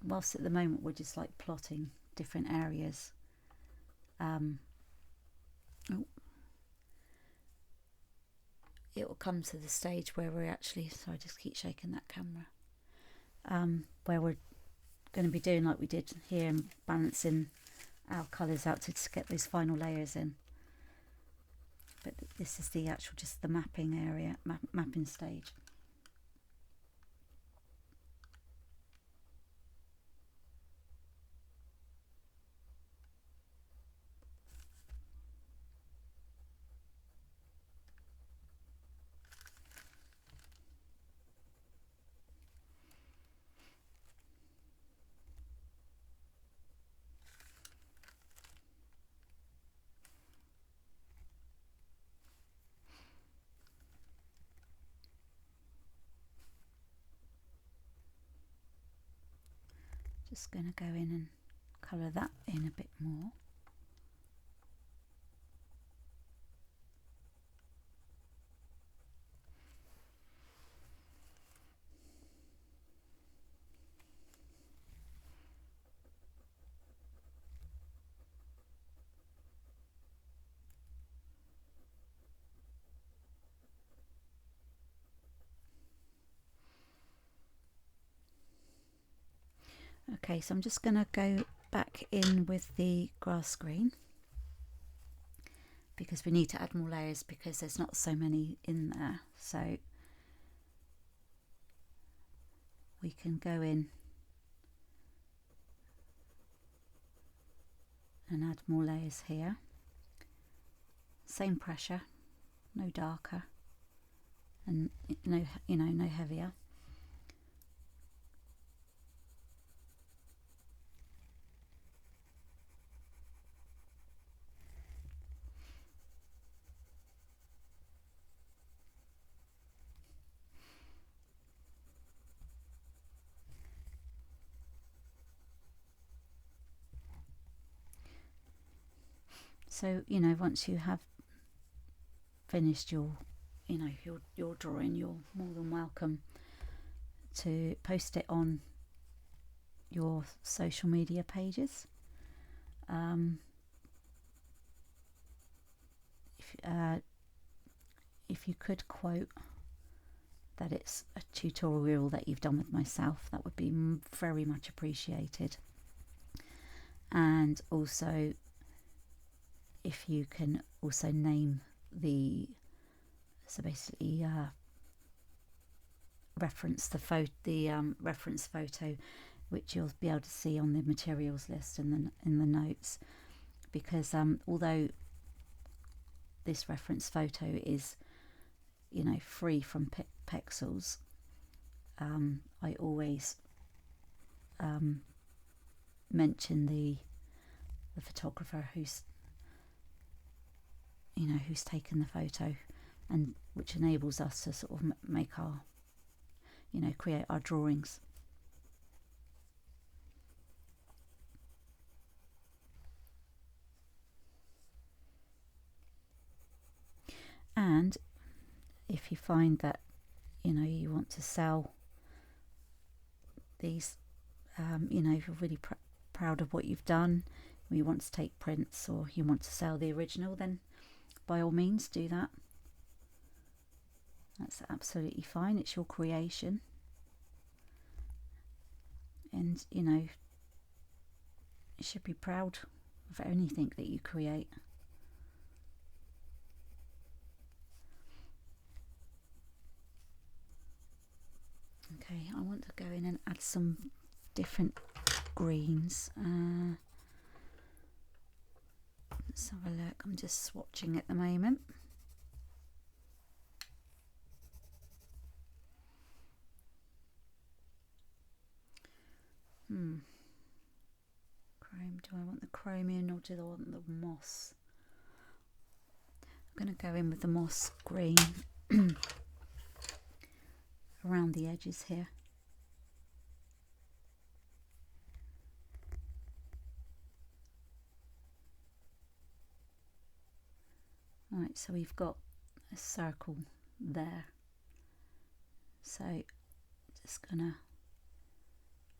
whilst at the moment we're just like plotting different areas, it will come to the stage where we're actually, sorry, just keep shaking that camera, where we're going to be doing like we did here and balancing our colours out to get those final layers in. But this is the actual, just the mapping area, mapping stage. Just going to go in and colour that in a bit more. Okay, so I'm just going to go back in with the grass green because we need to add more layers because there's not so many in there. So we can go in and add more layers here. Same pressure, no darker and no, you know, no heavier. So, you know, once you have finished your, you know, your drawing, you're more than welcome to post it on your social media pages. If if you could quote that it's a tutorial that you've done with myself, that would be very much appreciated. And also, if you can also name the, so basically reference the reference photo, which you'll be able to see on the materials list in the notes, because although this reference photo is, you know, free from pixels, I always mention the photographer who's, you know, who's taken the photo, and which enables us to sort of make our, you know, create our drawings. And if you find that, you know, you want to sell these, you know, if you're really proud of what you've done, or you want to take prints, or you want to sell the original, then by all means do that. That's absolutely fine. It's your creation, and you know, you should be proud of anything that you create. Okay, I want to go in and add some different greens. Let's have a look. I'm just swatching at the moment. Chrome. Do I want the chromium or do I want the moss? I'm going to go in with the moss green around the edges here. Right, so we've got a circle there. So just gonna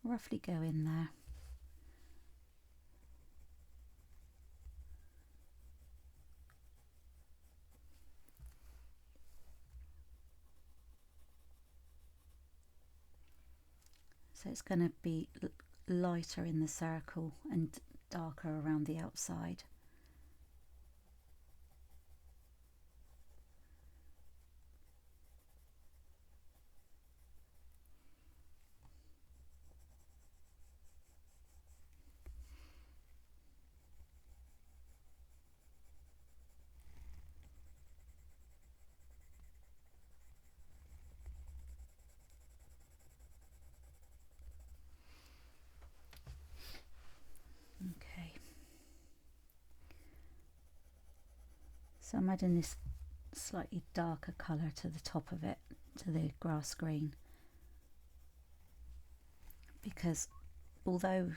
roughly go in there. So it's going to be lighter in the circle and darker around the outside. Okay, so I'm adding this slightly darker colour to the top of it, to the grass green, because although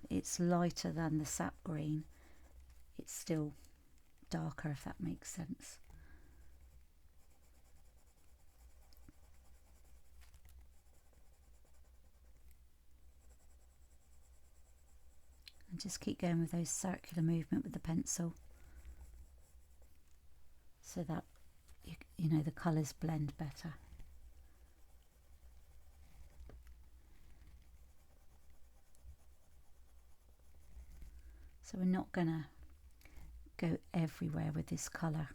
it's lighter than the sap green, it's still darker, if that makes sense. And just keep going with those circular movement with the pencil, so that you know, the colours blend better. So we're not gonna go everywhere with this colour.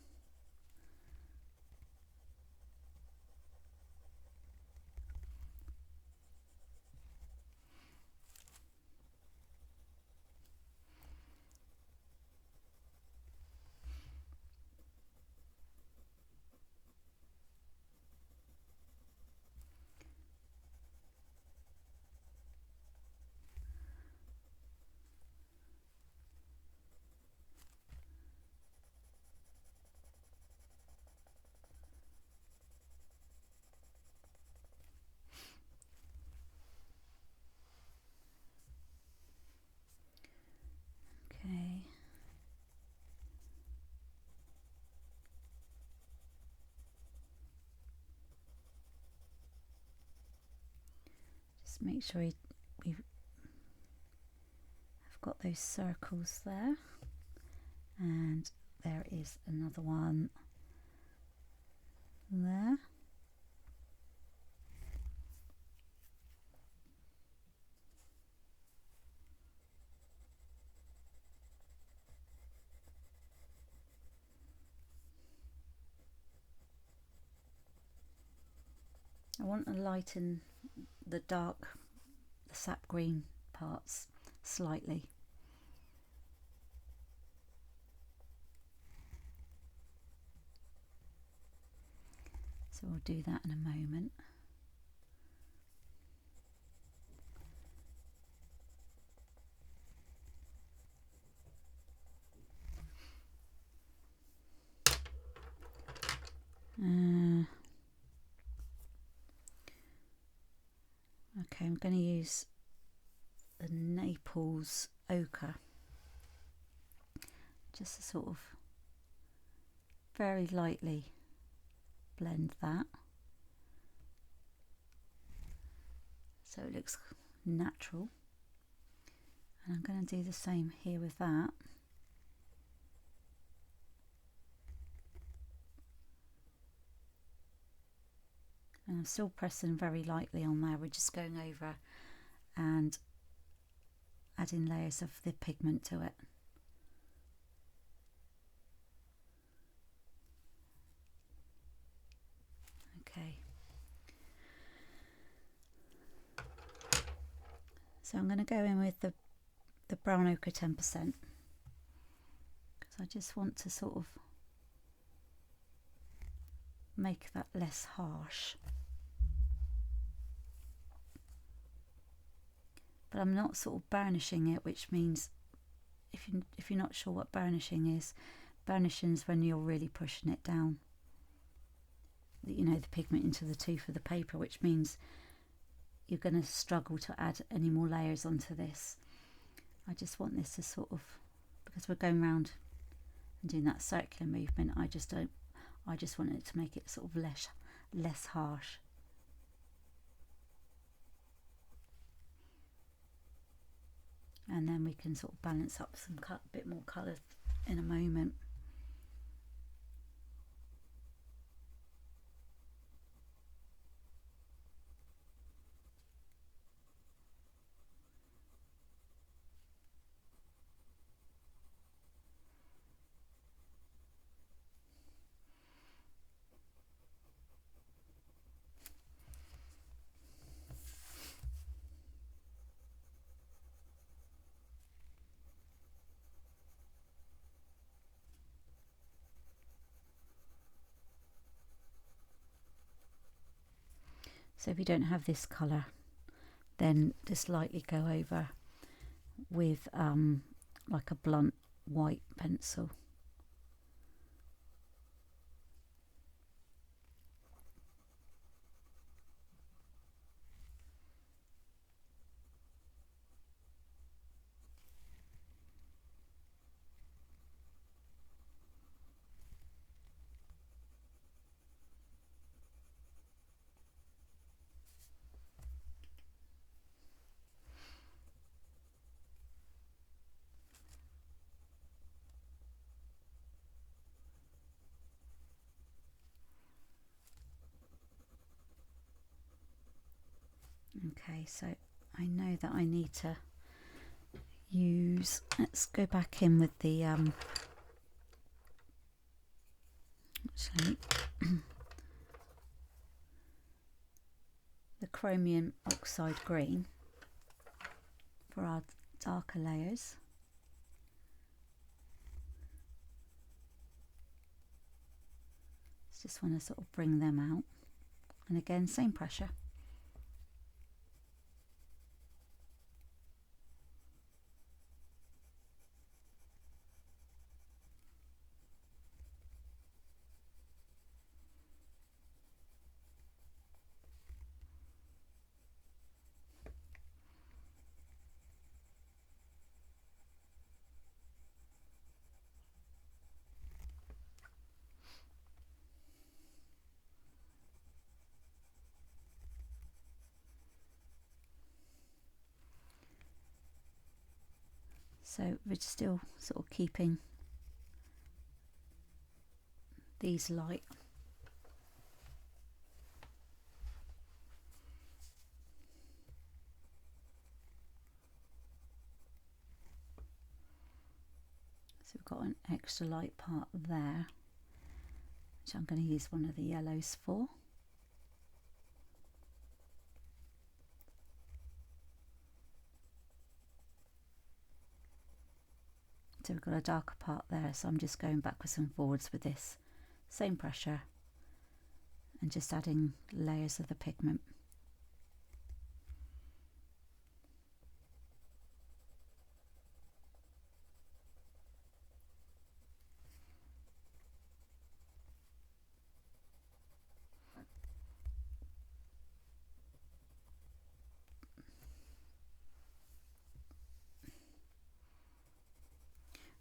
Okay. Just make sure we've got those circles there, and there is another one there. I want to lighten the sap green parts slightly. So we'll do that in a moment. Okay, I'm going to use the Naples ochre, just to sort of very lightly blend that so it looks natural. And I'm going to do the same here with that. And I'm still pressing very lightly on there. We're just going over and adding layers of the pigment to it. Okay. So I'm going to go in with the brown ochre 10%, because I just want to sort of make that less harsh. But I'm not sort of burnishing it, which means if you're not sure what burnishing is when you're really pushing it down, you know, the pigment into the tooth of the paper, which means you're going to struggle to add any more layers onto this. I just want this to sort of, because we're going round and doing that circular movement, I just want it to make it sort of less harsh. And then we can sort of balance up some bit more colour in a moment. So if you don't have this colour, then just lightly go over with like a blunt white pencil. Okay, so I know that I need to use, let's go back in with the actually the chromium oxide green for our darker layers. Just want to sort of bring them out, and again same pressure. So we're still sort of keeping these light. an extra light part there, which I'm going to use one of the yellows for. So we've got a darker part there, so I'm just going backwards and forwards with this same pressure and just adding layers of the pigment.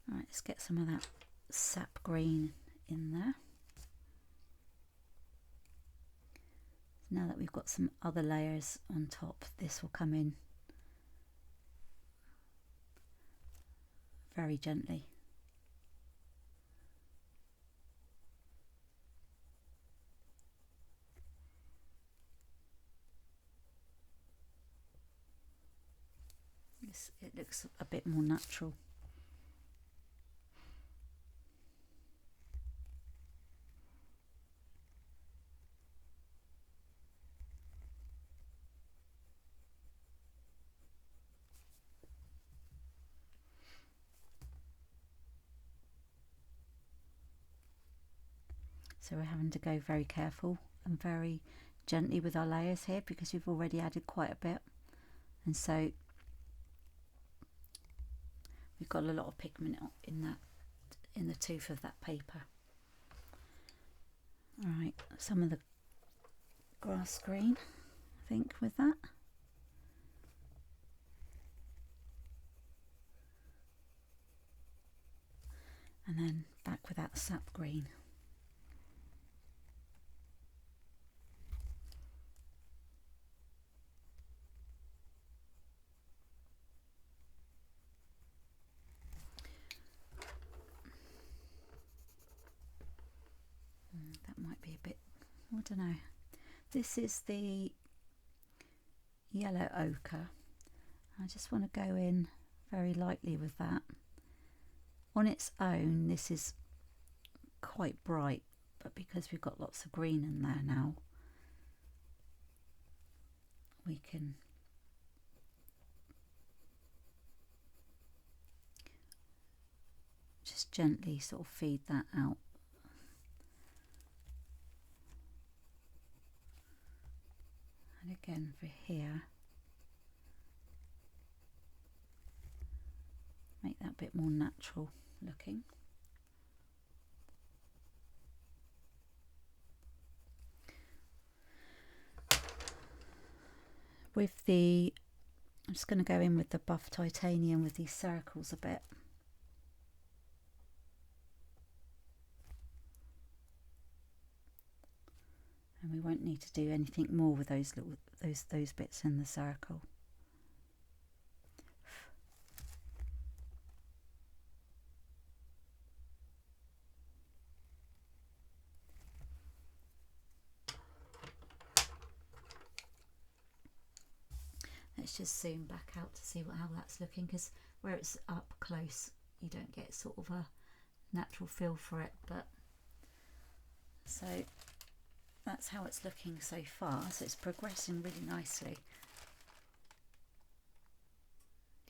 Right, let's get some of that sap green in there. Now that we've got some other layers on top, this will come in very gently. It looks a bit more natural. So we're having to go very careful and very gently with our layers here because we've already added quite a bit, and so we've got a lot of pigment in the tooth of that paper. All right, some of the grass green, I think, with that. And then back with that sap green. That might be a bit, I don't know. This is the yellow ochre. I just want to go in very lightly with that. On its own, this is quite bright, but because we've got lots of green in there now, we can just gently sort of feed that out. And again for here, make that a bit more natural looking. With the, I'm just going to go in with the buff titanium with these circles a bit. And we won't need to do anything more with those little those bits in the circle. Let's just zoom back out to see how that's looking, because where it's up close you don't get sort of a natural feel for it, but so that's how it's looking so far. So it's progressing really nicely.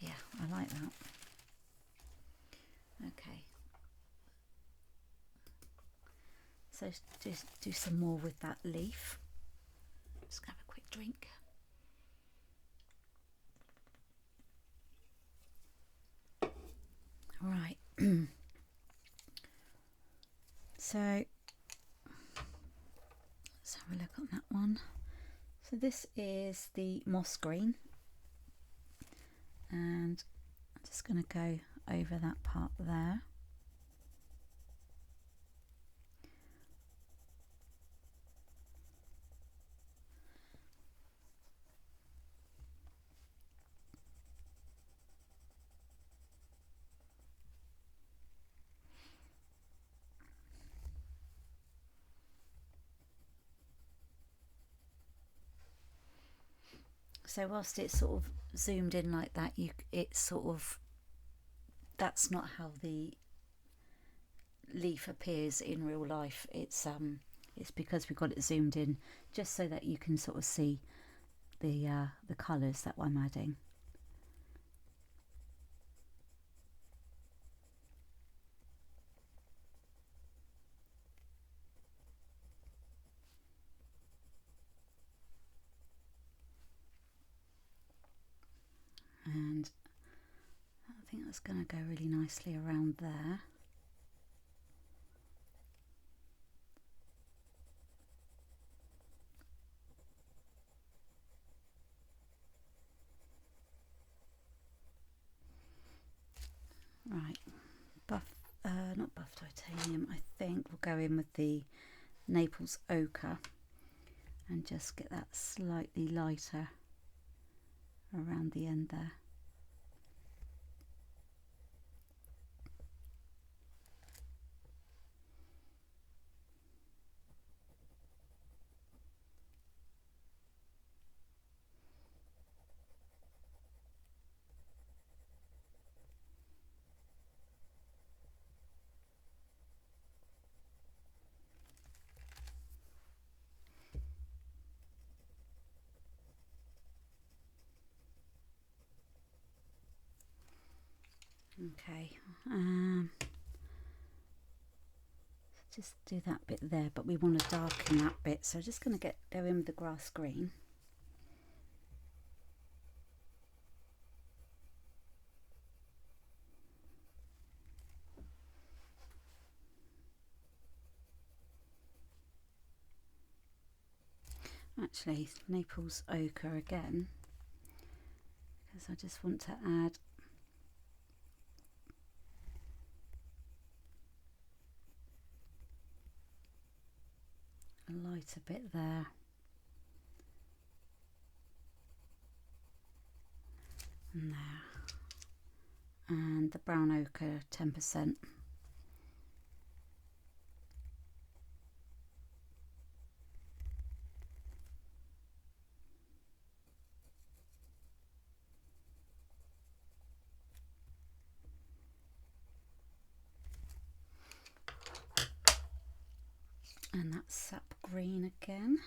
Yeah, I like that. Okay, so just do some more with that leaf. Just have a quick drink. Right. So let's have a look at that one. So this is the moss green, and I'm just going to go over that part there. So whilst it's sort of zoomed in like that, it's sort of, that's not how the leaf appears in real life, it's because we've got it zoomed in, just so that you can sort of see the colours that I'm adding. And I think that's going to go really nicely around there. Right, not buff titanium, I think we'll go in with the Naples ochre and just get that slightly lighter around the end there. Okay, just do that bit there, but we want to darken that bit, so just going to go in with the grass green. Actually, Naples ochre again, because I just want to add a lighter bit there. And there. And the brown ochre 10%. And that's sap green again.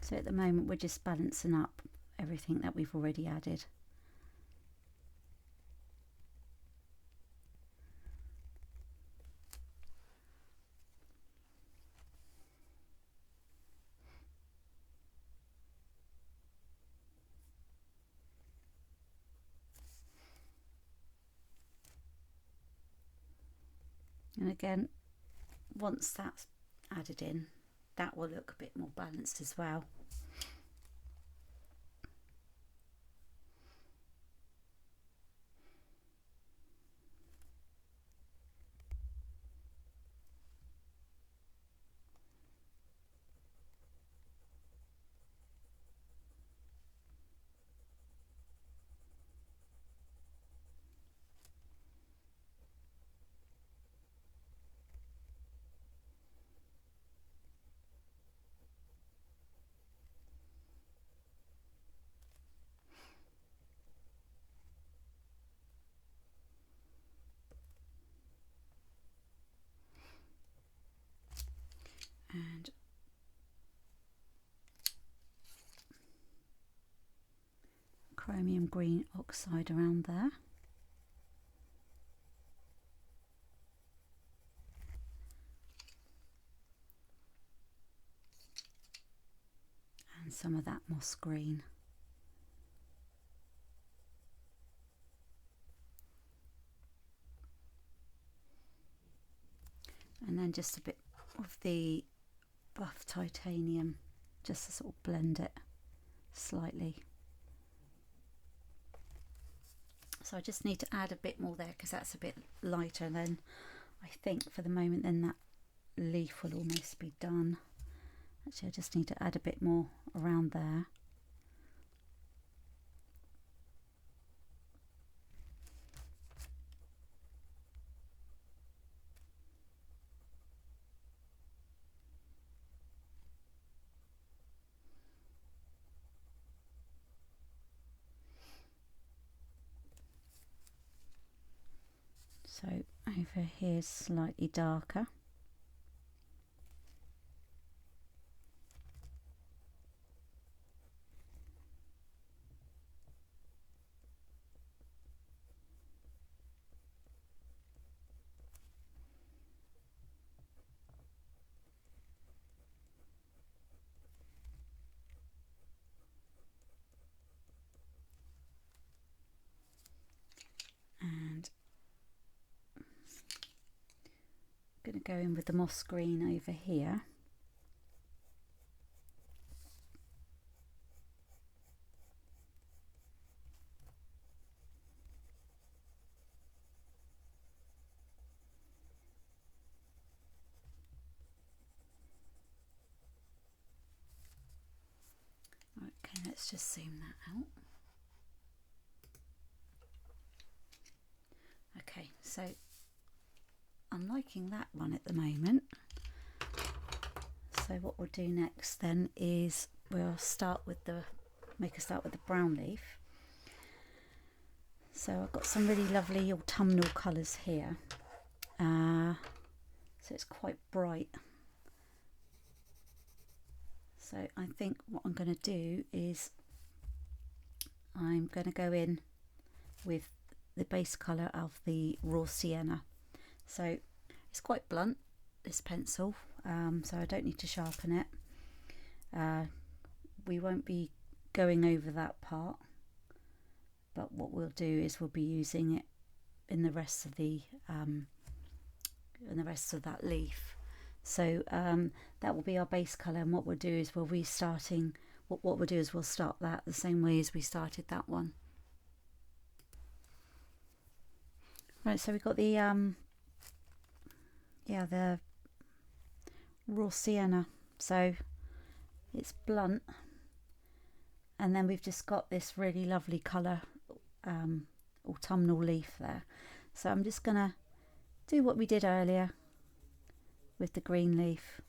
So at the moment we're just balancing up everything that we've already added. And again, once that's added in, that will look a bit more balanced as well. And chromium green oxide around there. And some of that moss green. And then just a bit of the buff titanium, just to sort of blend it slightly. So I just need to add a bit more there because that's a bit lighter. And then I think for the moment then that leaf will almost be done. Actually, I just need to add a bit more around there. So over here slightly darker. And I'm going to go in with the moss green over here. Okay, let's just zoom that out. Okay, so I'm liking that one at the moment. So what we'll do next then is we'll start with the brown leaf. So I've got some really lovely autumnal colours here. So it's quite bright. So I think what I'm going to do is I'm going to go in with the base colour of the raw sienna. So it's quite blunt, this pencil, so I don't need to sharpen it. We won't be going over that part, but what we'll do is we'll be using it in the rest of that leaf. So that will be our base colour, and what we'll do is we'll start that the same way as we started that one. Right, so we've got the the raw sienna, so it's blunt, and then we've just got this really lovely colour autumnal leaf there. So I'm just gonna do what we did earlier with the green leaf.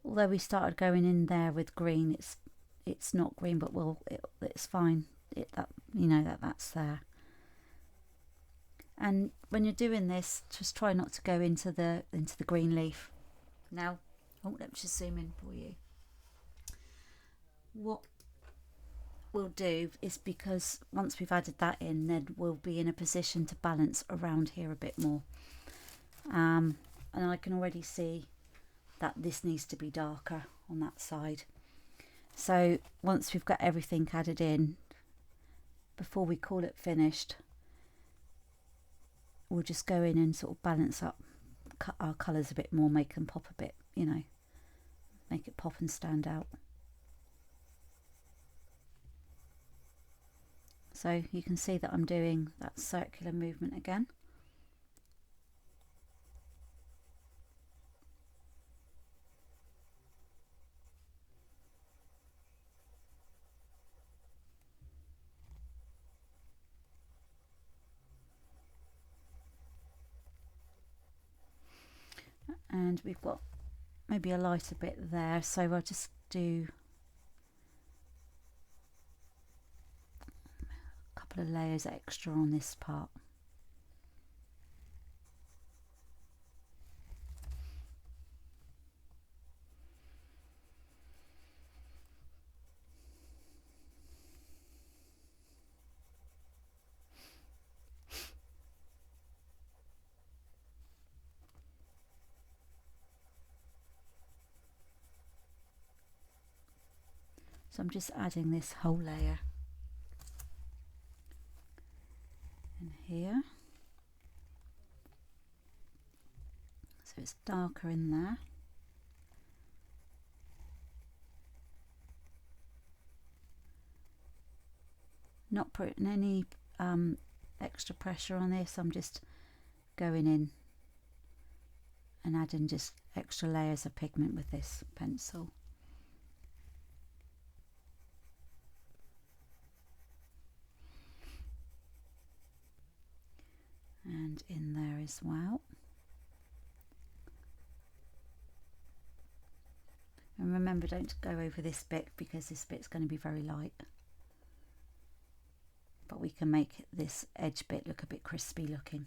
Although we started going in there with green, it's not green, but it's fine. That's there. And when you're doing this, just try not to go into the green leaf. Now, let me just zoom in for you. What we'll do is, because once we've added that in, then we'll be in a position to balance around here a bit more. And I can already see that this needs to be darker on that side. So once we've got everything added in, before we call it finished, we'll just go in and sort of balance up our colours a bit more, make them pop a bit, make it pop and stand out. So you can see that I'm doing that circular movement again. And we've got maybe a lighter bit there, so I'll just do a couple of layers extra on this part. So I'm just adding this whole layer in here, so it's darker in there. Not putting any extra pressure on this, I'm just going in and adding just extra layers of pigment with this pencil. And in there as well. And remember, don't go over this bit because this bit's going to be very light. But we can make this edge bit look a bit crispy looking.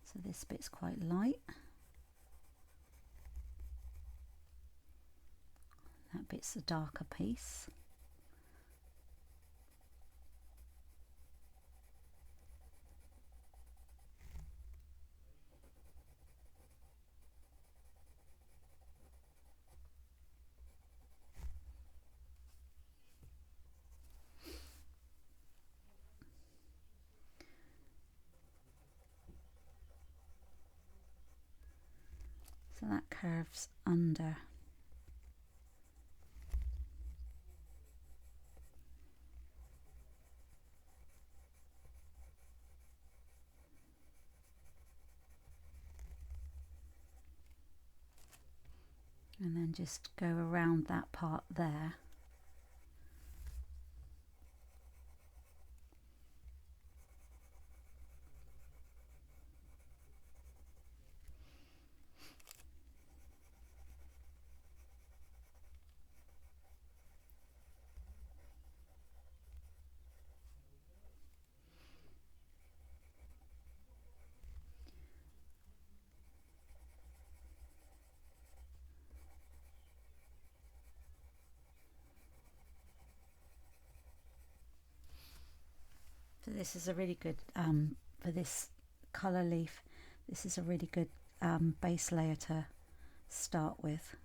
So this bit's quite light. That bit's a darker piece. So that curves under. And then just go around that part there. So this is a really good, for this colour leaf, this is a really good base layer to start with.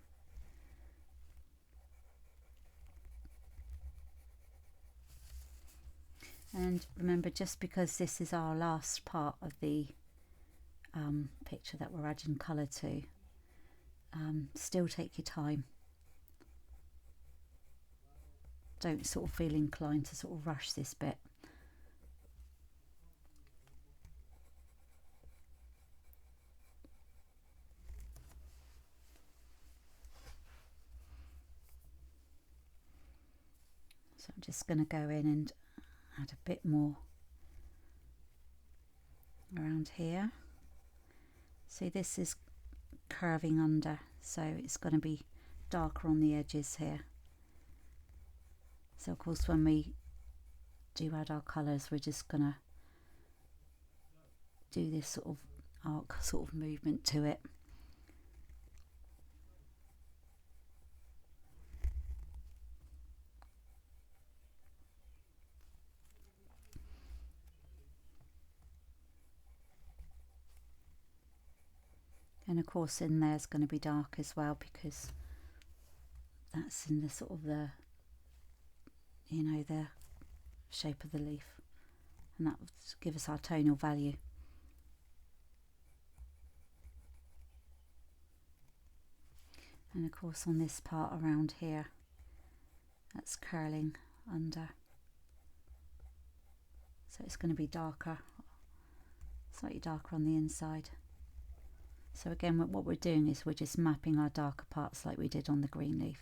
And remember, just because this is our last part of the picture that we're adding colour to, still take your time. Don't sort of feel inclined to sort of rush this bit. So I'm just going to go in and add a bit more around here. See, this is curving under, so it's going to be darker on the edges here. So of course when we do add our colours, we're just going to do this sort of arc sort of movement to it. And of course in there is going to be dark as well, because that's in the sort of the, you know, the shape of the leaf, and that will give us our tonal value. And of course on this part around here, that's curling under, so it's going to be darker, slightly darker on the inside. So again, what we're doing is we're just mapping our darker parts like we did on the green leaf.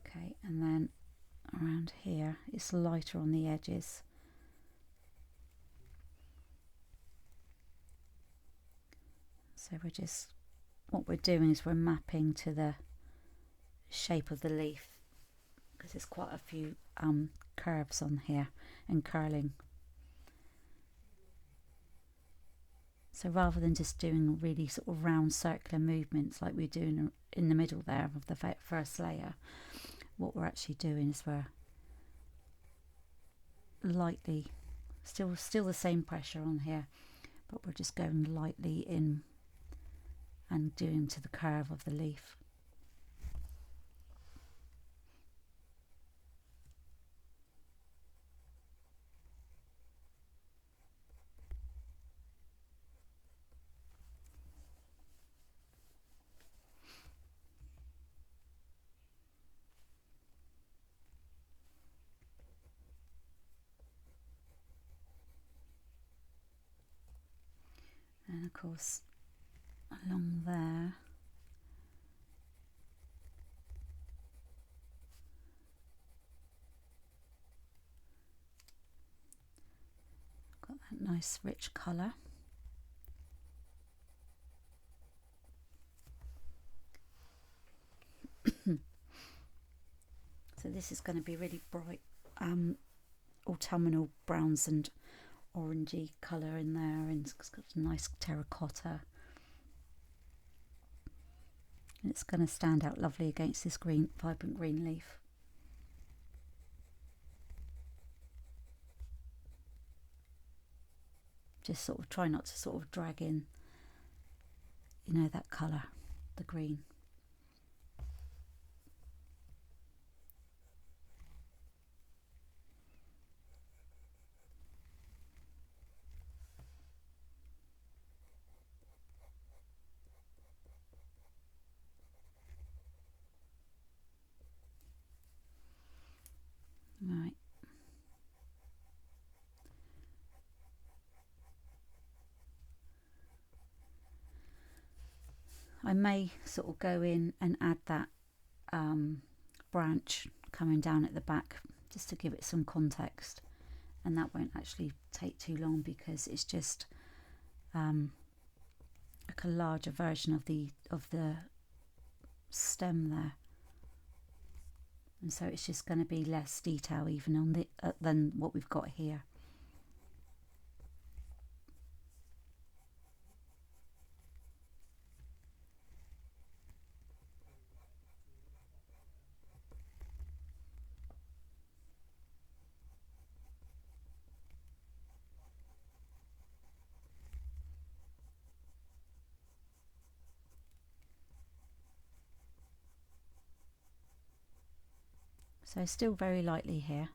Okay, and then around here it's lighter on the edges. So we're just, what we're doing is we're mapping to the shape of the leaf, because there's quite a few curves on here and curling. So rather than just doing really sort of round circular movements like we're doing in the middle there of the first layer, what we're actually doing is we're lightly, still the same pressure on here, but we're just going lightly in and doing to the curve of the leaf. And of course along there got that nice rich colour. So this is going to be really bright autumnal browns and orangey colour in there, and it's got a nice terracotta. And it's going to stand out lovely against this green, vibrant green leaf. Just sort of try not to sort of drag in, you know, that colour, the green. Right. I may sort of go in and add that branch coming down at the back just to give it some context, and that won't actually take too long because it's just like a larger version of the stem there, and so it's just going to be less detail even on the than what we've got here. So still very lightly here.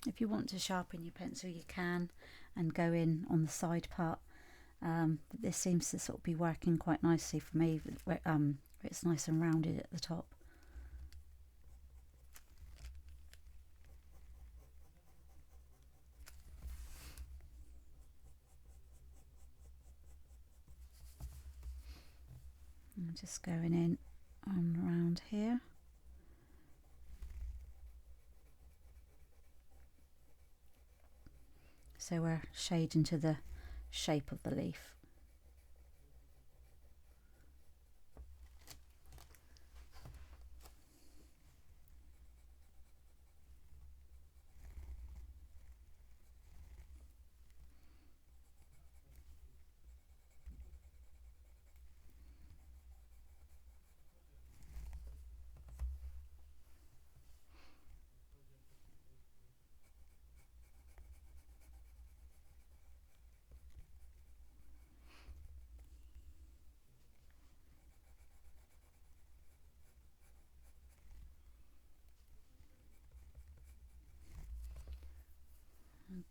If you want to sharpen your pencil you can and go in on the side part. This seems to sort of be working quite nicely for me. It's nice and rounded at the top. I'm just going in and around here. So we're shading to the shape of the leaf.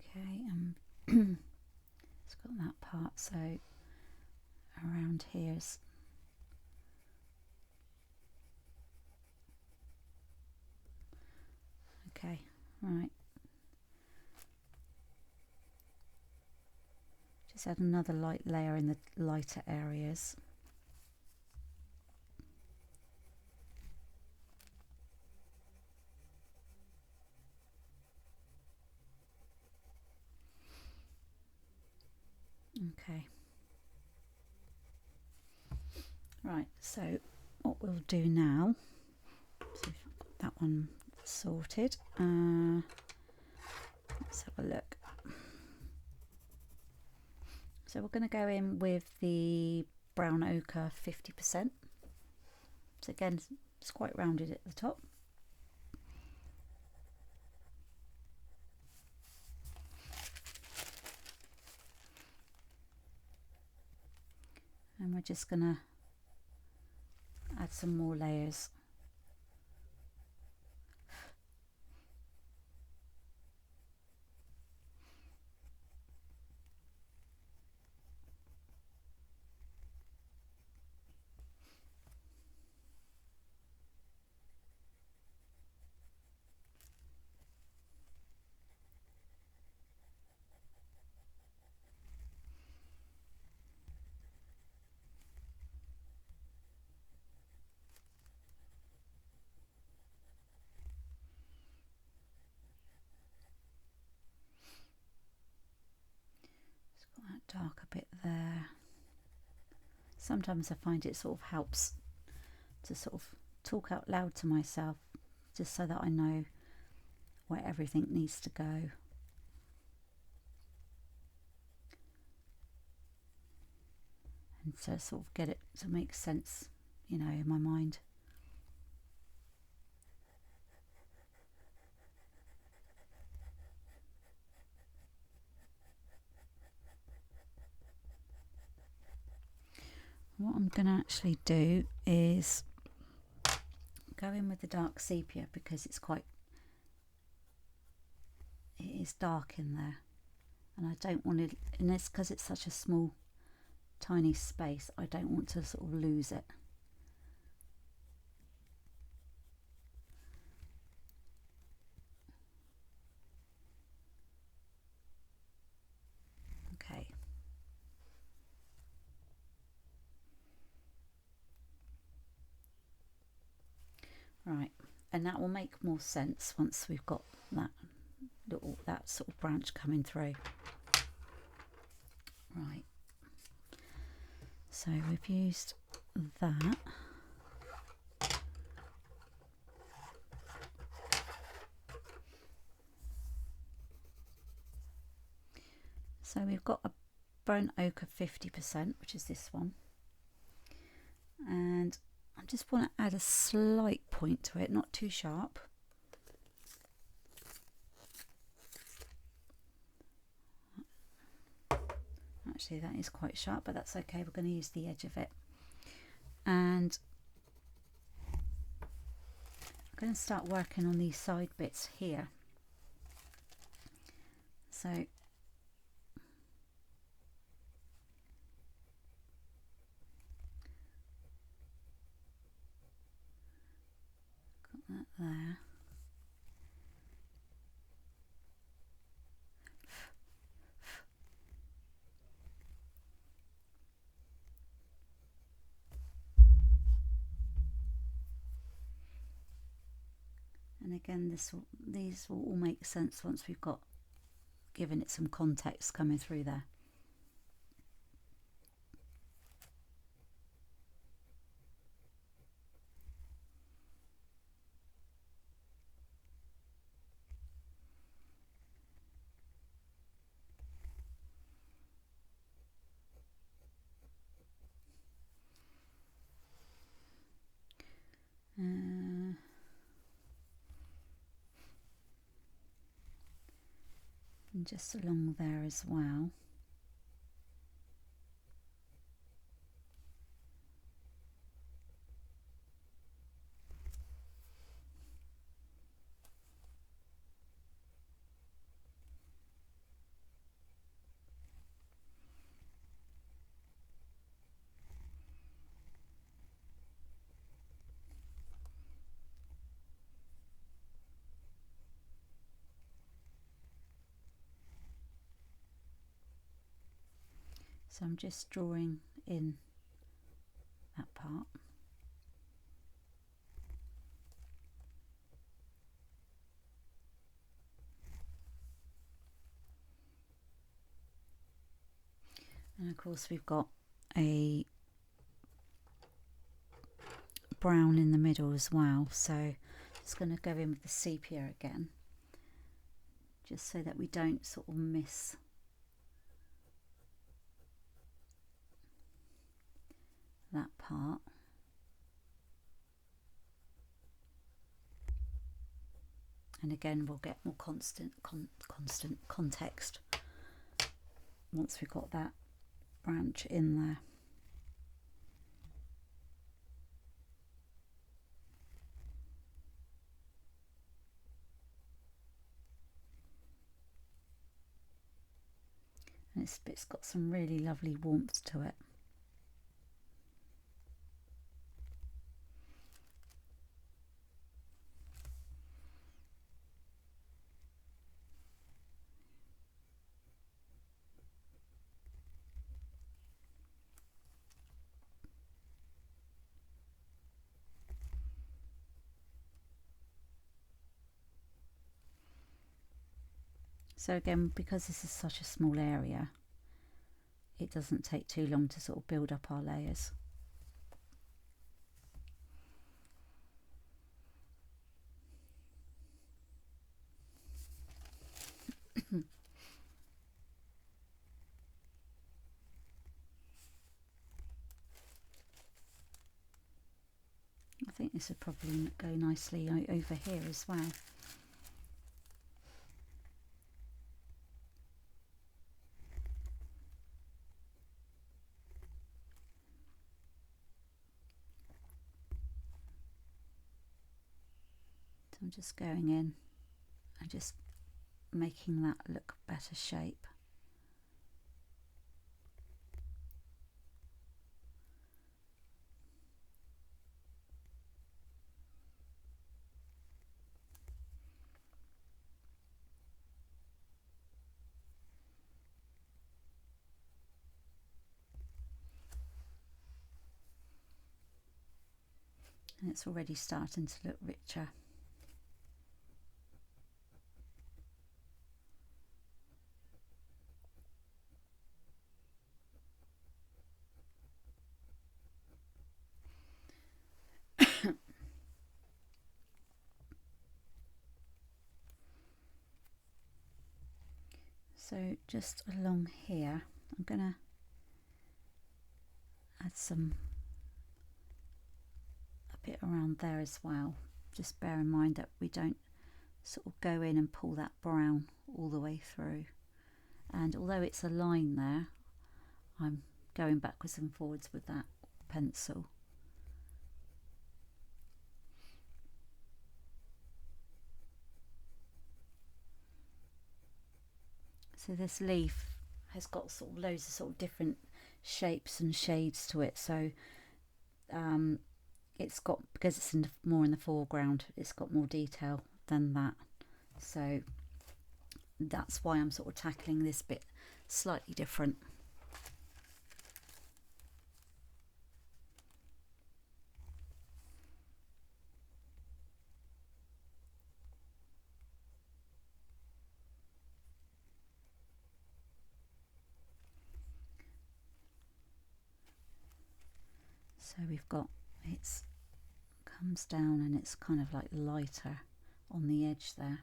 Okay, it's got that part, so around here is okay, right. Just add another light layer in the lighter areas. Okay. Right, so what we'll do now, so we've got that one sorted. Let's have a look. So we're going to go in with the brown ochre 50%. So again, it's quite rounded at the top. And we're just going to add some more layers. dark a bit there. Sometimes I find it sort of helps to sort of talk out loud to myself, just so that I know where everything needs to go. And to sort of get it to make sense, you know, in my mind. What I'm going to actually do is go in with the dark sepia, because it is dark in there, and I don't want it, and this because it's such a small tiny space, I don't want to sort of lose it. Okay. Right, and that will make more sense once we've got that sort of branch coming through. Right, so we've used that. So we've got a burnt ochre 50%, which is this one, and I just want to add a slight point to it, not too sharp. Actually, that is quite sharp, but that's okay. We're going to use the edge of it. And I'm going to start working on these side bits here. So got that there. And again, these will all make sense once we've got given it some context coming through there. And just along there as well. So I'm just drawing in that part. And of course we've got a brown in the middle as well, so just going to go in with the sepia again, just so that we don't sort of miss that part. And again, we'll get more constant context once we've got that branch in there. And this bit's got some really lovely warmth to it. So again, because this is such a small area, it doesn't take too long to sort of build up our layers. I think this would probably go nicely over here as well. So I'm just going in and just making that look better shape. And it's already starting to look richer. So just along here, I'm going to add a bit around there as well. Just bear in mind that we don't sort of go in and pull that brown all the way through. And although it's a line there, I'm going backwards and forwards with that pencil. So this leaf has got sort of loads of sort of different shapes and shades to it. So it's got, because it's more in the foreground, it's got more detail than that. So that's why I'm sort of tackling this bit slightly different. So we've got, it's comes down and it's kind of like lighter on the edge there.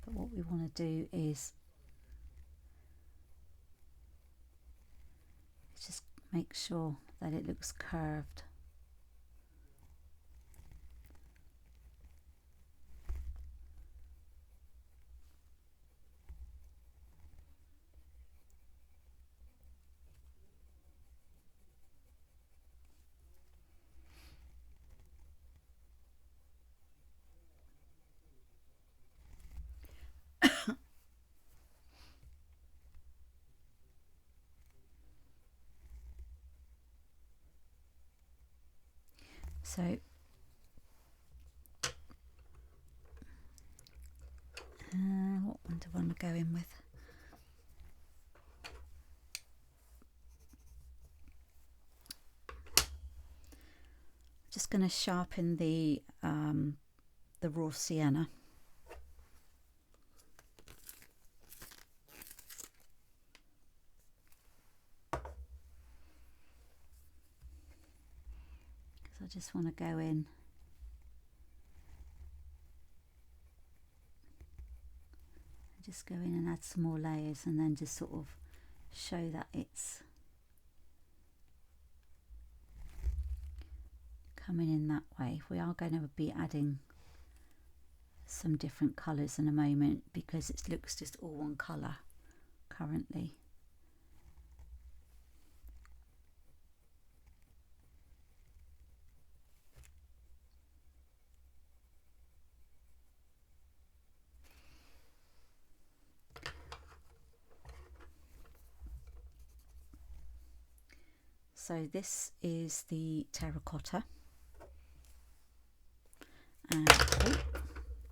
But what we want to do is just make sure that it looks curved. So what one do I want to go in with? Just going to sharpen the raw sienna. Because I just want to go in and just go in and add some more layers, and then just sort of show that it's coming in that way. We are going to be adding some different colours in a moment because it looks just all one colour currently. So this is the terracotta, and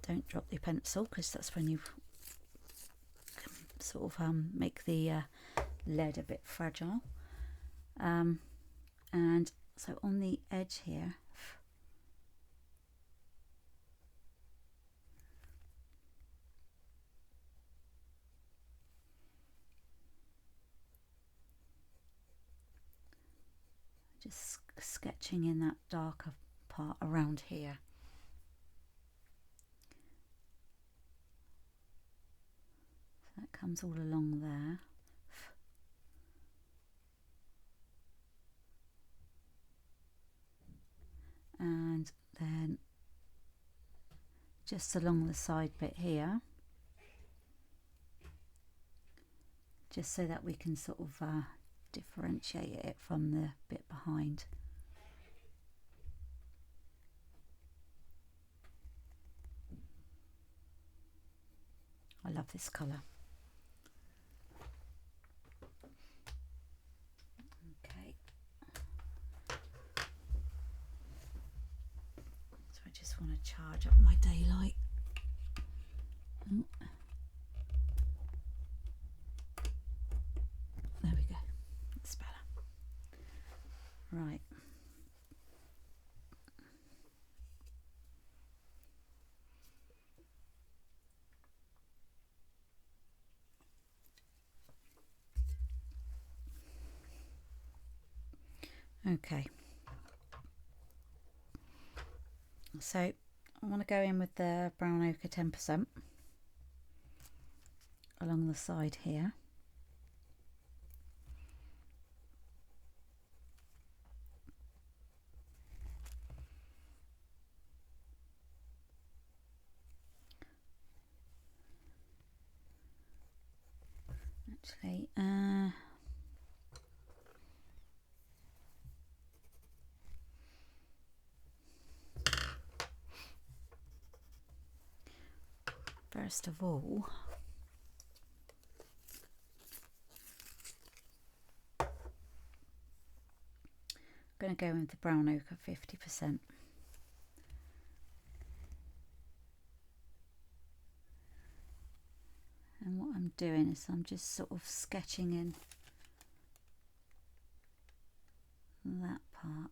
don't drop the pencil because that's when you can sort of make the lead a bit fragile. And so on the edge here, just sketching in that darker part around here. So that comes all along there. And then just along the side bit here, just so that we can sort of differentiate it from the bit behind. I love this colour. Okay. So I just want to charge up my daylight. Oh. There we go. That's better. Right. Okay. So I want to go in with the brown ochre 10% along the side here. Actually, first of all, I'm going to go in with the brown ochre 50%. And what I'm doing is I'm just sort of sketching in that part.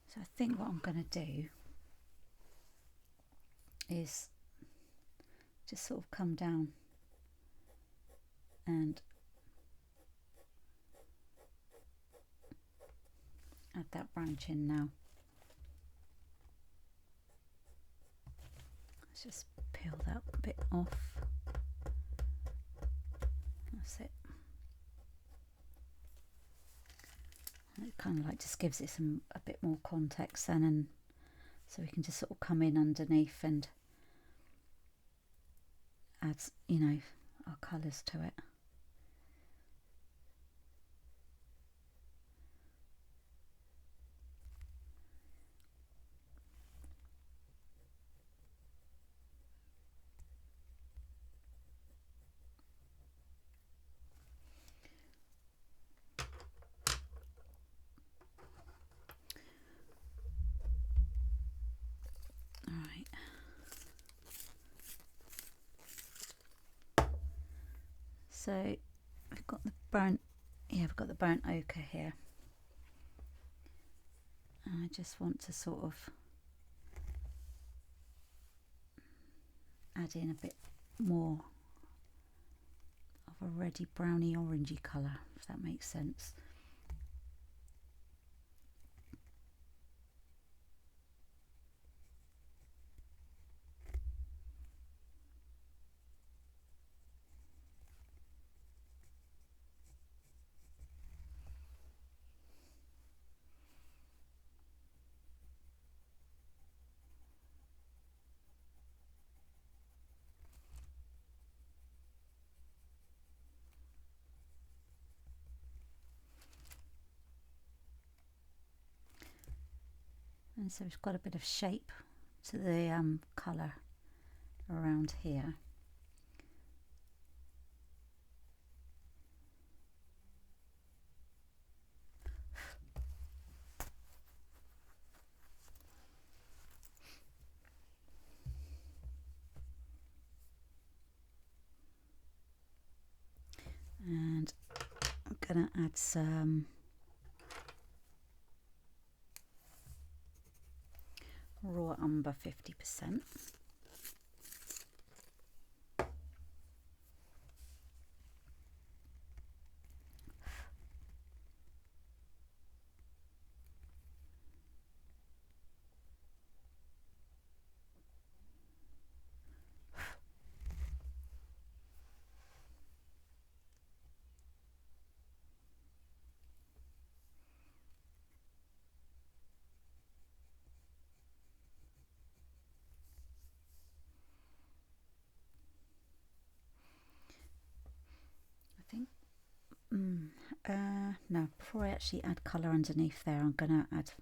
So I think what I'm going to do is just sort of come down and add that branch in now. Let's just peel that bit off. That's it. And it kind of like just gives it a bit more context then, and so we can just sort of come in underneath and add, you know, our colours to it. Alright. So we've got the burnt, we've got the burnt ochre here. And I just want to sort of add in a bit more of a reddy browny orangey colour, if that makes sense. And so we've got a bit of shape to the colour around here. And I'm gonna add some raw umber 50%. No, before I actually add colour underneath there, I'm going to add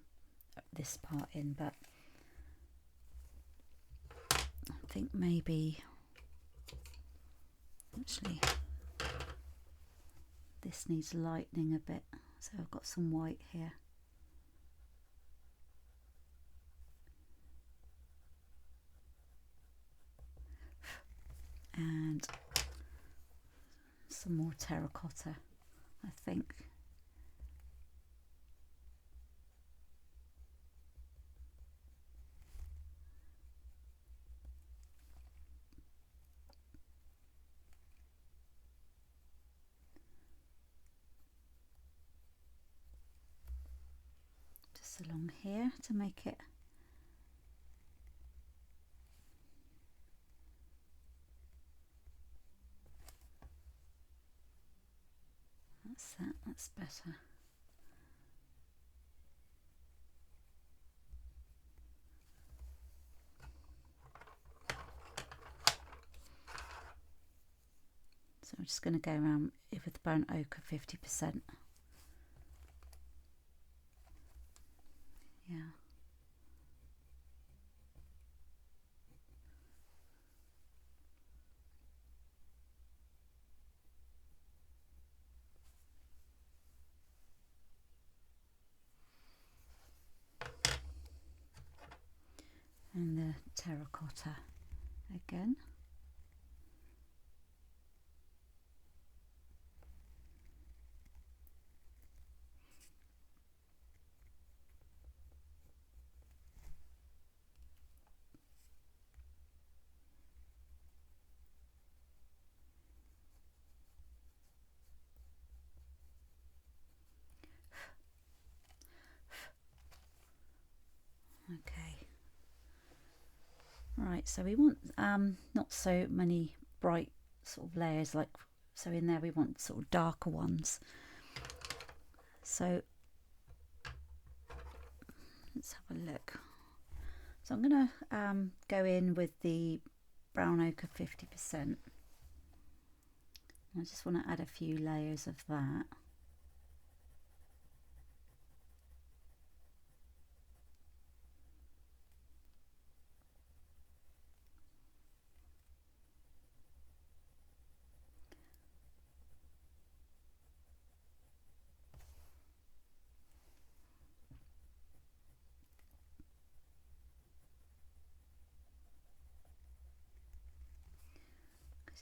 this part in, but I think maybe actually this needs lightening a bit, so I've got some white here. And some more terracotta, I think. Just along here to make it that's better. So I'm just going to go around with burnt ochre 50%. Yeah. And the terracotta again. Okay. Right, so we want not so many bright sort of layers, like so in there we want sort of darker ones. So let's have a look. So I'm going to go in with the brown ochre 50%. I just want to add a few layers of that.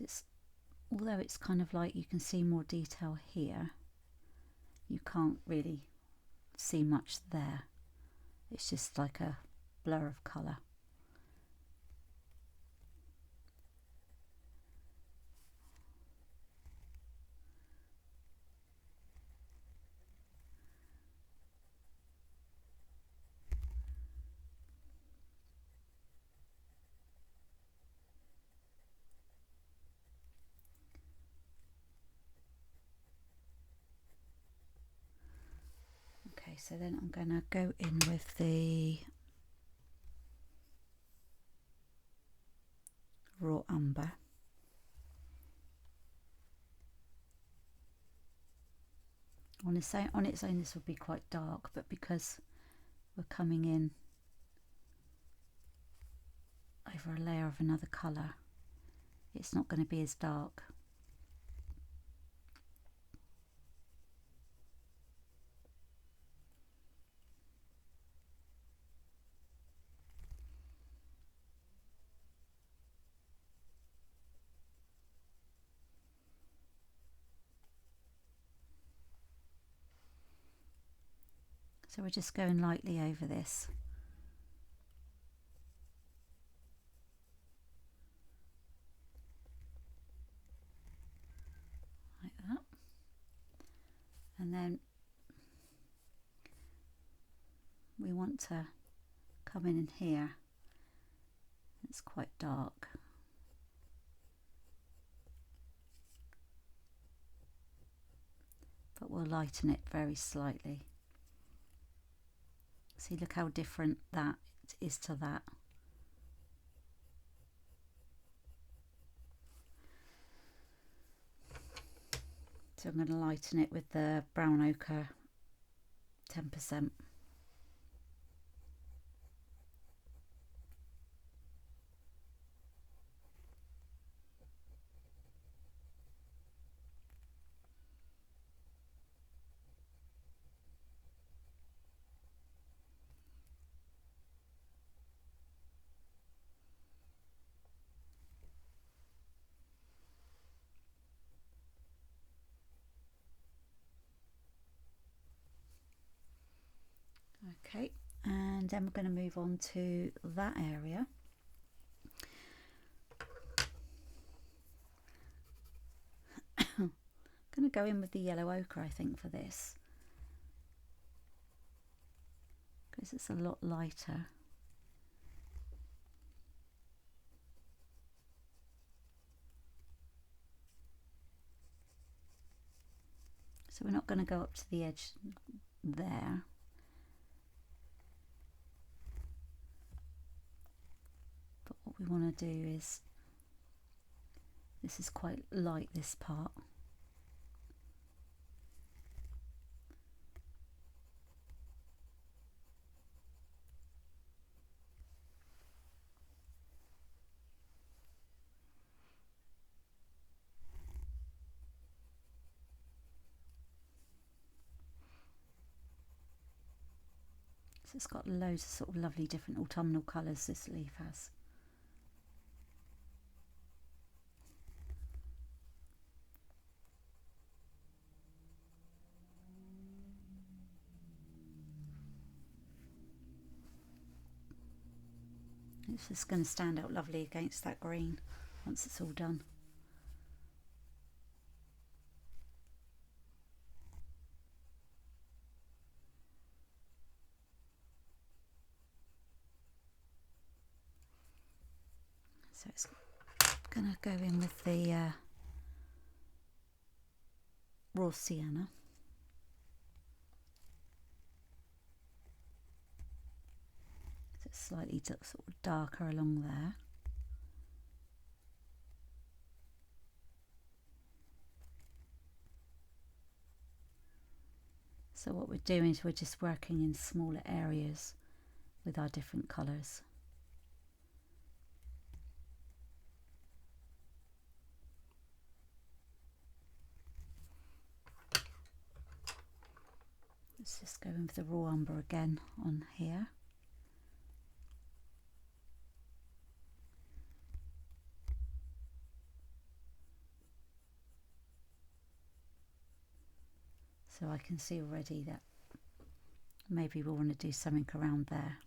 It's, although it's kind of like you can see more detail here, you can't really see much there. It's just like a blur of colour. Okay, so then I'm going to go in with the raw umber. On its own this would be quite dark, but because we're coming in over a layer of another colour, it's not going to be as dark. So we're just going lightly over this. Like that. And then we want to come in here. It's quite dark. But we'll lighten it very slightly. See, look how different that is to that. So I'm going to lighten it with the brown ochre 10%. Okay, and then we're going to move on to that area. I'm going to go in with the yellow ochre, I think, for this, because it's a lot lighter. So we're not going to go up to the edge there. But what we want to do is, this is quite light, this part. So it's got loads of sort of lovely different autumnal colours, this leaf has. It's just going to stand out lovely against that green once it's all done. So it's going to go in with the raw sienna. So it's slightly sort of darker along there. So what we're doing is we're just working in smaller areas with our different colours. Let's just go in with the raw umber again on here. So I can see already that maybe we'll want to do something around there.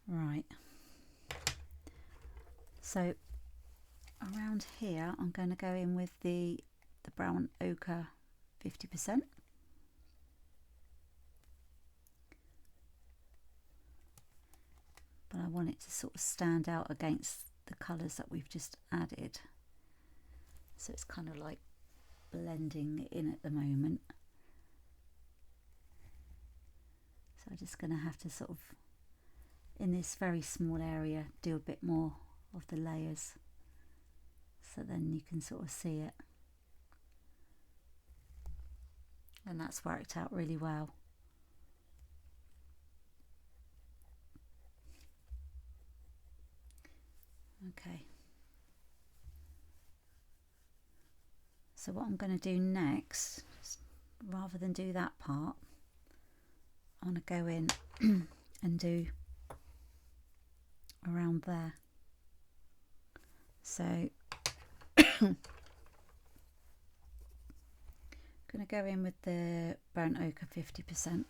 Right. So around here I'm going to go in with the brown ochre 50%. But I want it to sort of stand out against the colours that we've just added. So it's kind of like blending in at the moment. So I'm just going to have to sort of, in this very small area, do a bit more of the layers, so then you can sort of see it. And that's worked out really well. Okay. So what I'm going to do next, rather than do that part, I'm going to go in and do around there. So going to go in with the burnt ochre 50%.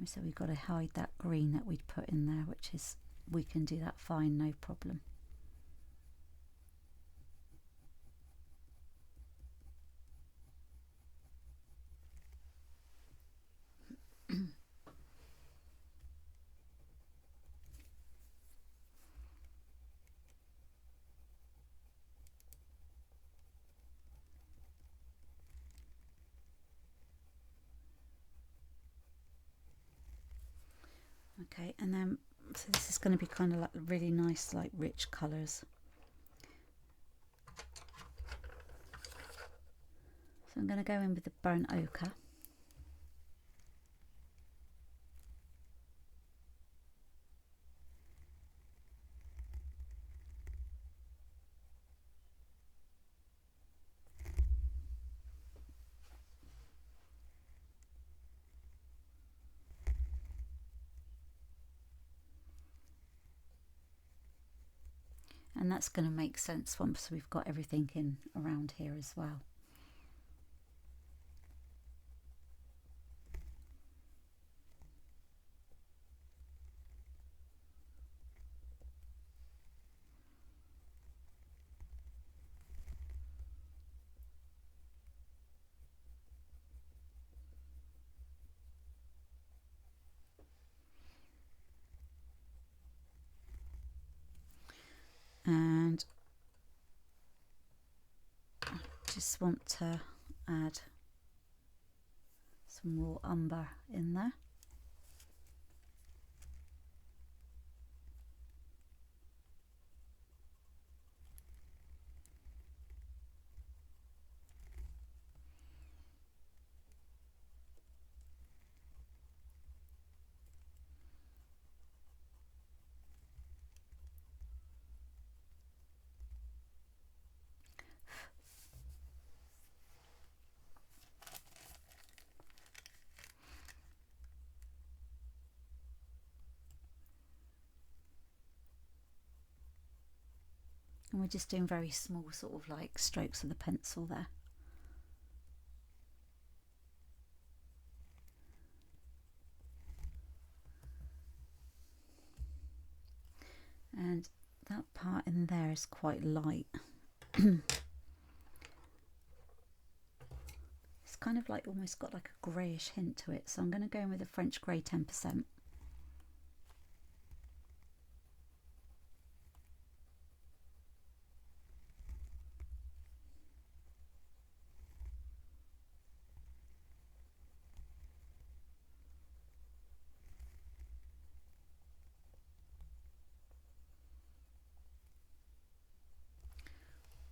So we've got to hide that green that we'd put in there, which is, we can do that fine, no problem. Okay, and then so this is going to be kind of like really nice, like rich colours. So I'm going to go in with the burnt ochre. And that's going to make sense once we've got everything in around here as well. And I just want to add some raw umber in there. And we're just doing very small sort of like strokes of the pencil there. And that part in there is quite light. It's kind of like almost got like a greyish hint to it, so I'm going to go in with a French grey 10%.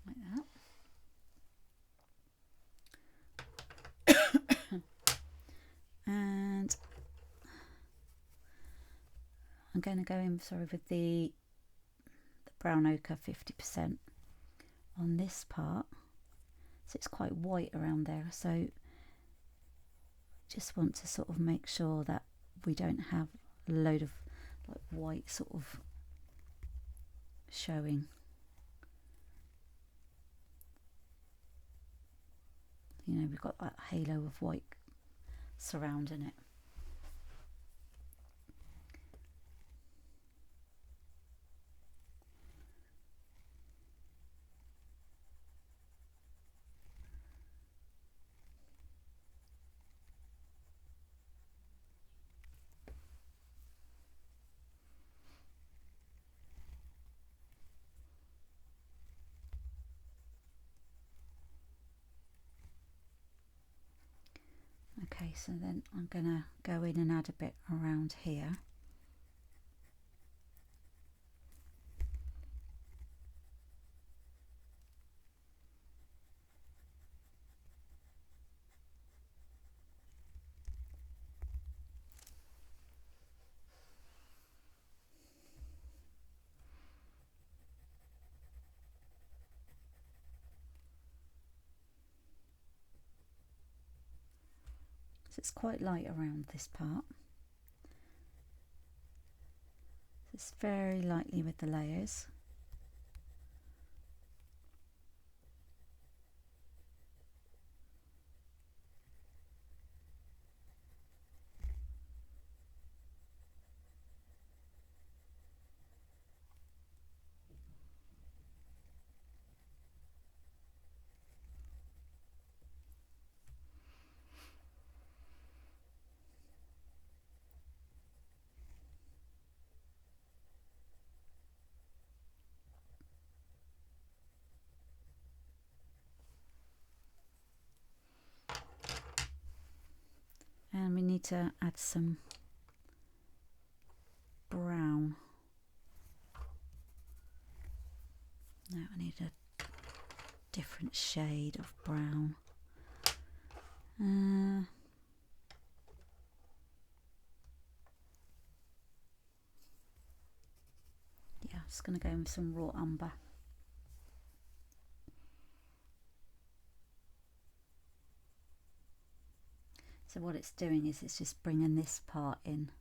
Like that. And I'm going to go in, sorry, with the brown ochre 50% on this part, so it's quite white around there, so just want to sort of make sure that we don't have a load of like white sort of showing. You know, we've got that halo of white surrounding it. Okay, so then I'm gonna go in and add a bit around here. it's quite light around this part. It's very lightly with the layers. And we need to add some brown. Now I need a different shade of brown. Yeah, I'm just going to go in with some raw umber. So what it's doing is it's just bringing this part in.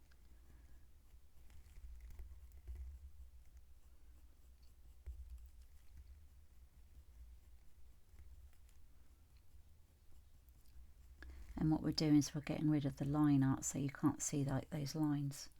And what we're doing is we're getting rid of the line art so you can't see like those lines.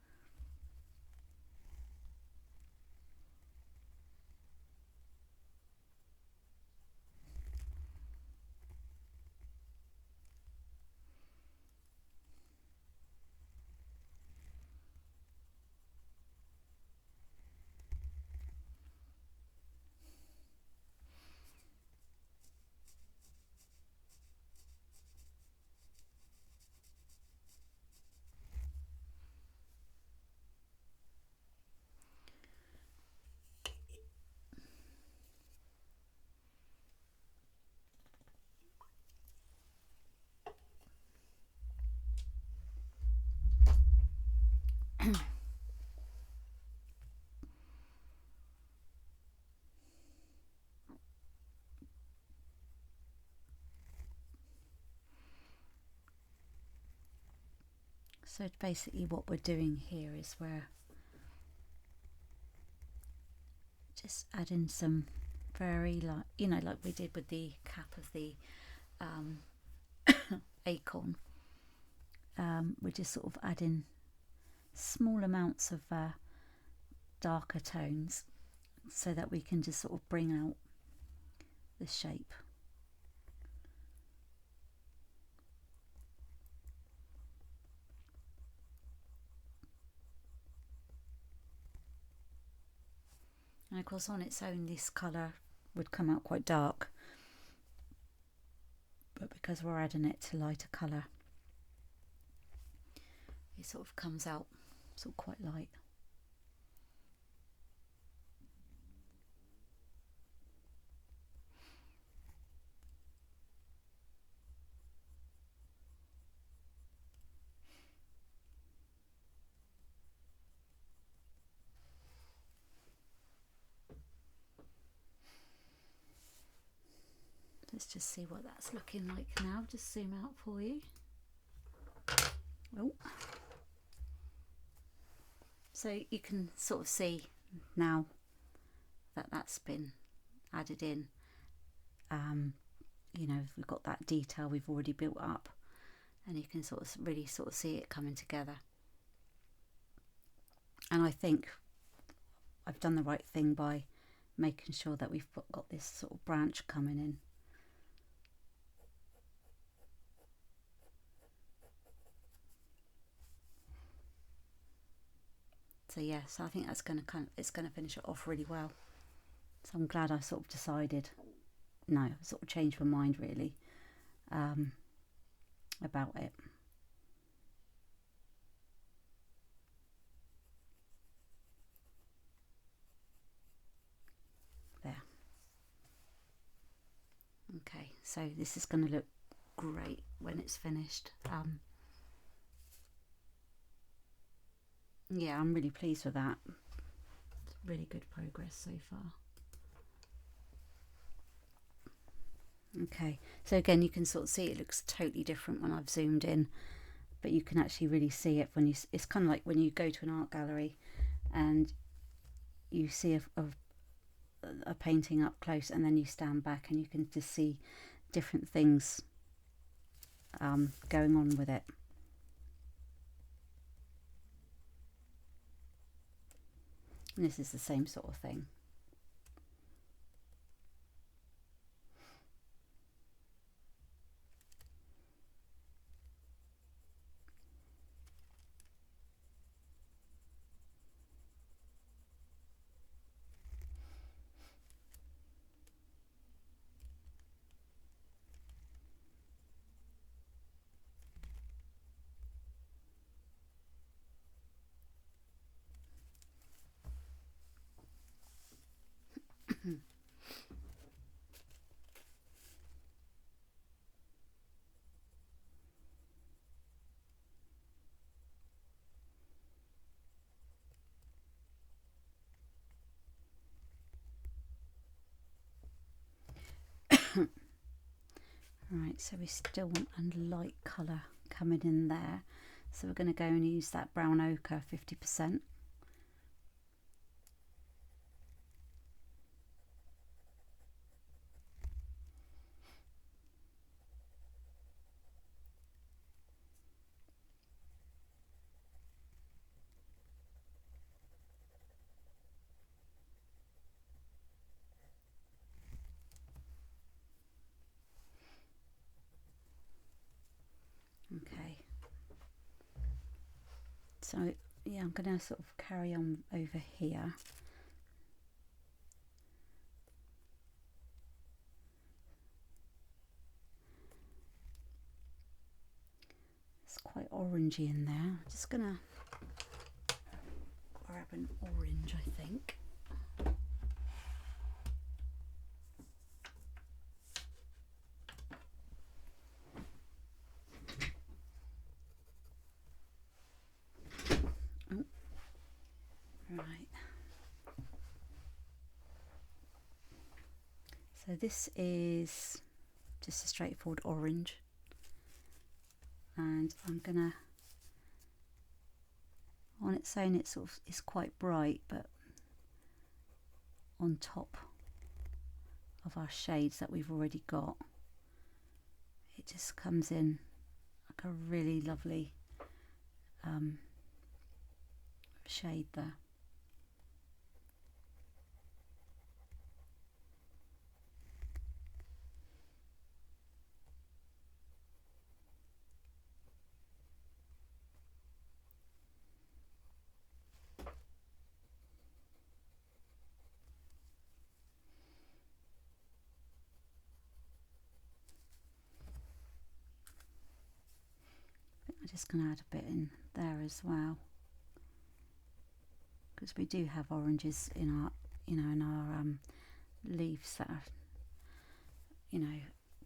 So basically what we're doing here is we're just adding some very light, you know, like we did with the cap of the Acorn. We're just sort of adding small amounts of darker tones so that we can just sort of bring out the shape. And of course on its own this colour would come out quite dark, but because we're adding it to lighter colour, it sort of comes out sort of quite light. Let's just see what that's looking like now. Just zoom out for you. Oh. So you can sort of see now that that's been added in. You know, we've got that detail we've already built up, and you can sort of really sort of see it coming together. And I think I've done the right thing by making sure that we've got this sort of branch coming in. So yes, I think that's going to it's going to finish it off really well. So I'm glad I sort of decided, no, sort of changed my mind really about it. There. Okay, so this is going to look great when it's finished. Yeah, I'm really pleased with that. It's really good progress so far. Okay, so again you can sort of see it looks totally different when I've zoomed in. but you can actually really see it when you, it's kind of like when you go to an art gallery and you see a painting up close, and then you stand back and you can just see different things going on with it. And this is the same sort of thing. Right, so we still want a light colour coming in there, so we're going to go and use that brown ochre 50%. Okay, so yeah, I'm going to sort of carry on over here. It's quite orangey in there. I'm just going to grab an orange, I think. Oh, right. So this is just a straightforward orange, and I'm gonna, on its own it's sort of, it's quite bright, but on top of our shades that we've already got, it just comes in like a really lovely shade there. I'm just going to add a bit in there as well, because we do have oranges in our, in our leaves that are,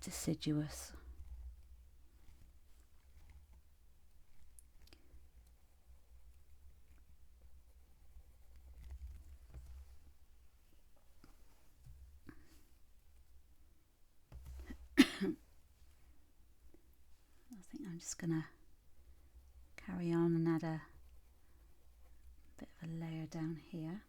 deciduous. I think I'm just going to carry on and add a bit of a layer down here.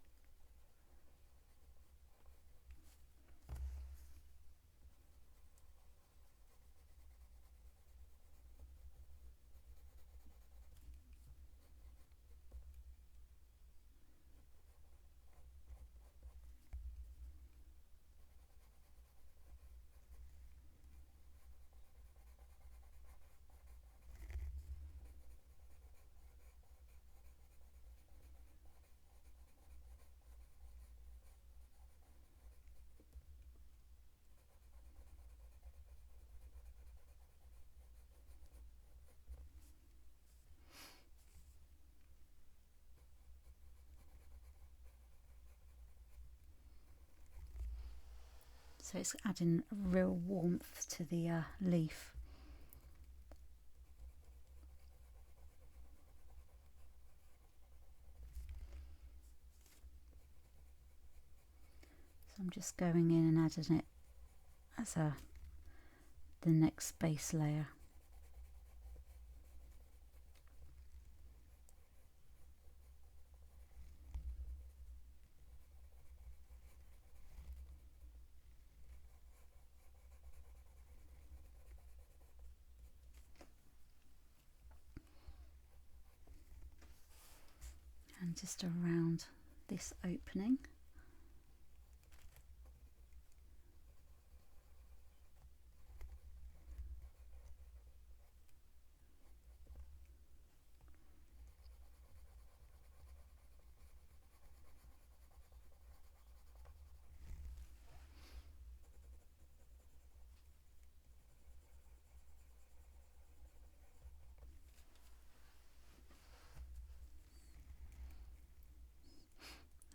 So it's adding real warmth to the leaf. So I'm just going in and adding it as the next base layer. and just around this opening.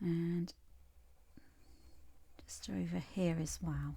And just over here as well.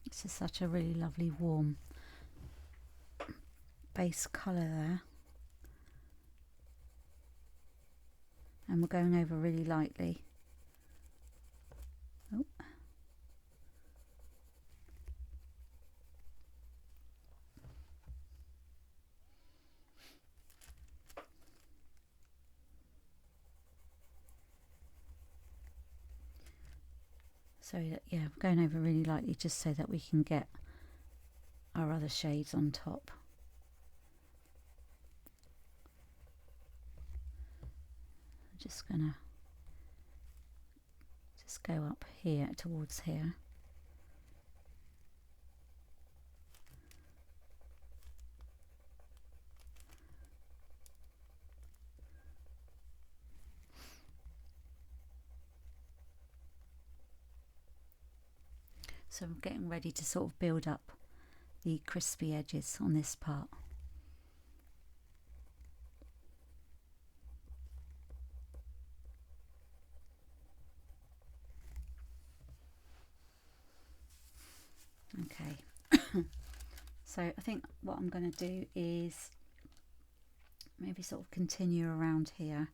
This is such a really lovely warm base colour there, and we're going over really lightly. Oh. So yeah, going over really lightly just so that we can get our other shades on top. I'm just gonna go up here towards here. So I'm getting ready to sort of build up the crispy edges on this part. Okay, so I think what I'm going to do is maybe sort of continue around here.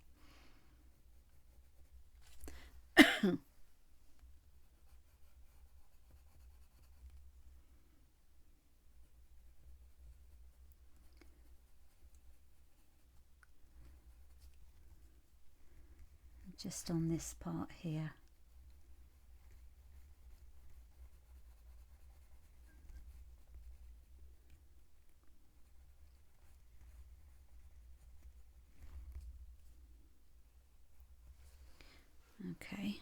Just on this part here. Okay.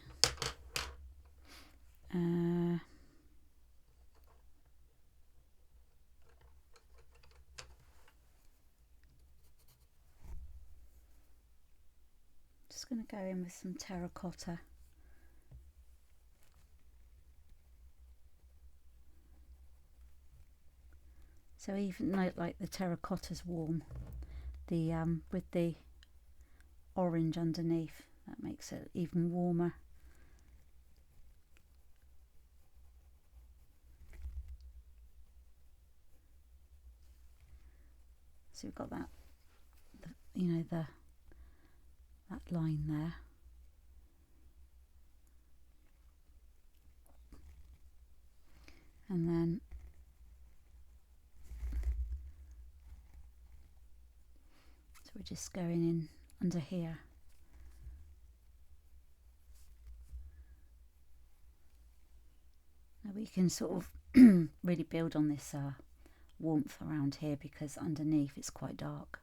Just going to go in with some terracotta. So even though like the terracotta's warm, the with the orange underneath, that makes it even warmer. So we've got that, you know, that line there. And then so we're just going in under here. Now we can sort of really build on this warmth around here because underneath it's quite dark.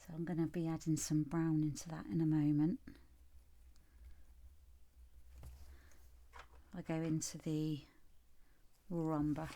So I'm going to be adding some brown into that in a moment. I go into the raw umber.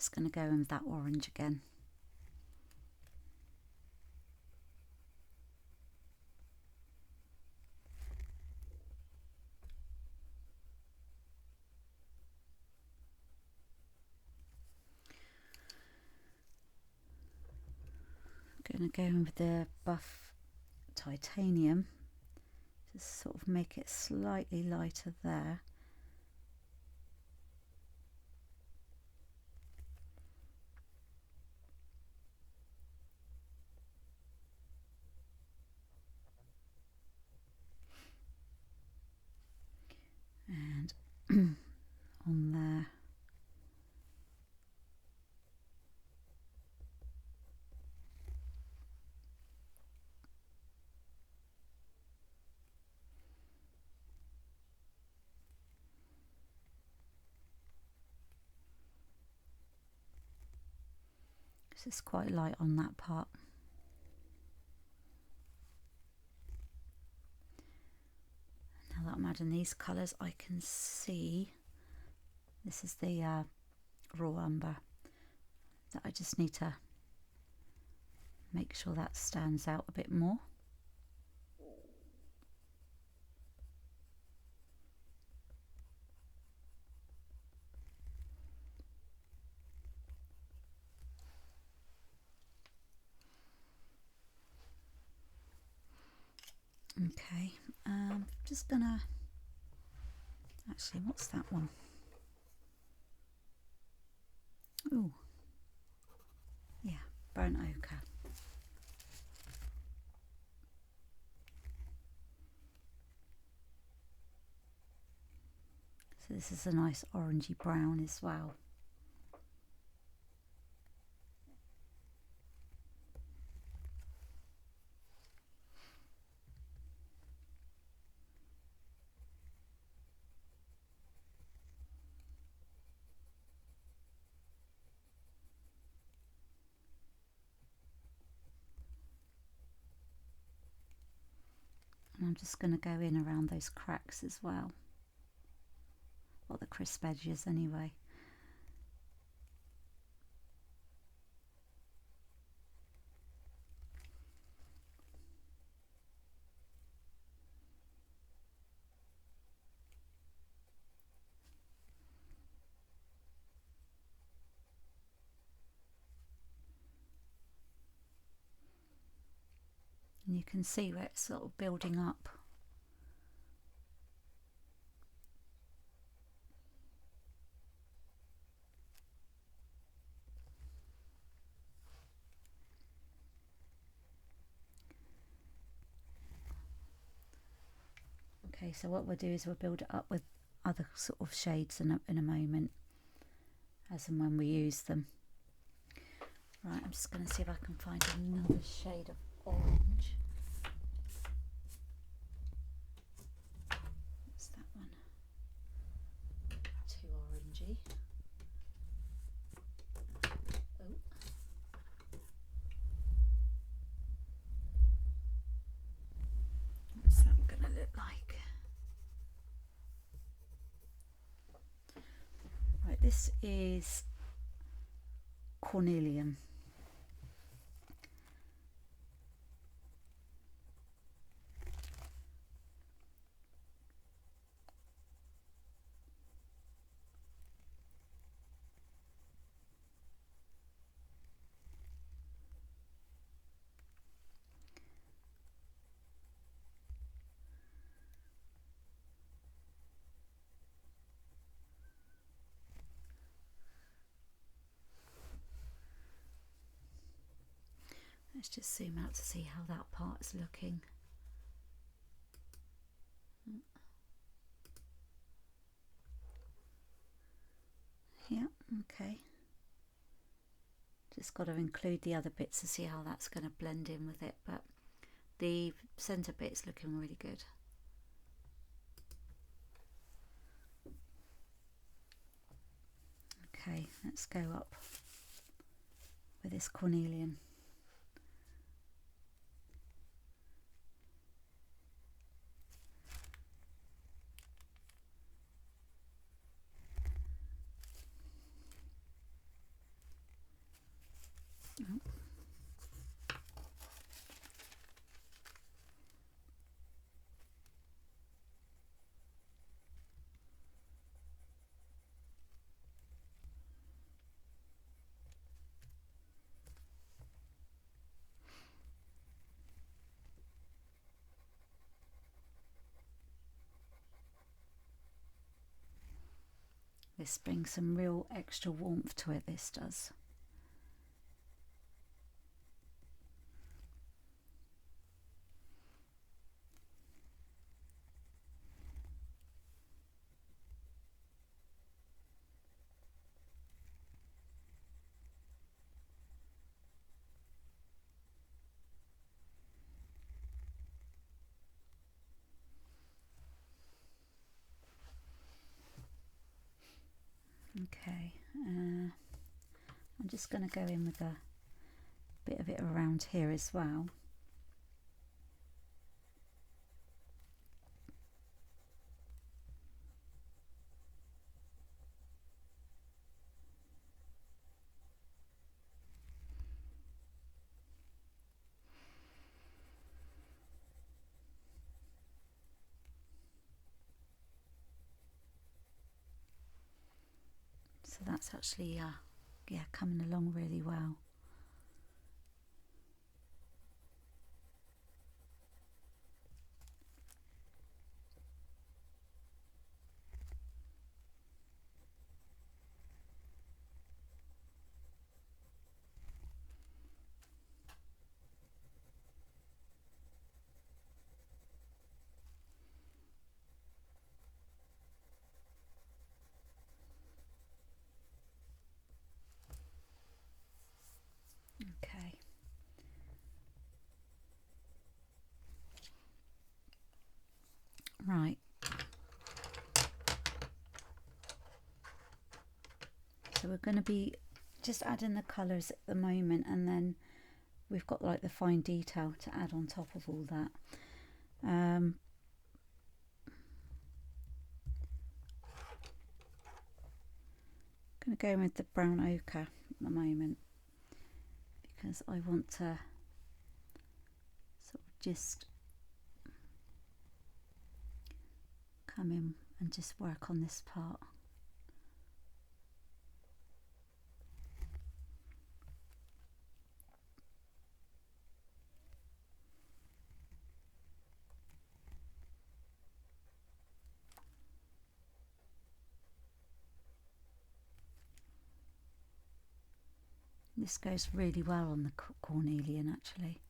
just going to go in with that orange again. Going to go in with the buff titanium to sort of make it slightly lighter there. And on there. This is quite light on that part. Now that I'm adding these colours, I can see this is the raw umber, that I just need to make sure that stands out a bit more. Okay, just gonna, actually, what's that one? Oh, yeah, burnt ochre. So this is a nice orangey brown as well. And I'm just going to go in around those cracks as well, or the crisp edges anyway. And you can see where it's sort of building up. Okay, so what we'll do is we'll build it up with other sort of shades in a moment, as and when we use them. Right, I'm just going to see if I can find another shade of orange. What's that one? Too orangey. Oh. What's that going to look like? Right, this is cornelian. Let's just zoom out to see how that part is looking. Yeah, okay. Just got to include the other bits to see how that's going to blend in with it, but the centre bit's looking really good. Okay, let's go up with this cornelian. This brings some real extra warmth to it, this does. Okay, I'm just going to go in with a bit of it around here as well. So that's actually yeah, coming along really well. Okay. Right. So we're going to be just adding the colours at the moment, and then we've got like the fine detail to add on top of all that. Going to go in with the brown ochre at the moment, because I want to sort of just come in and just work on this part. This goes really well on the cornelian actually.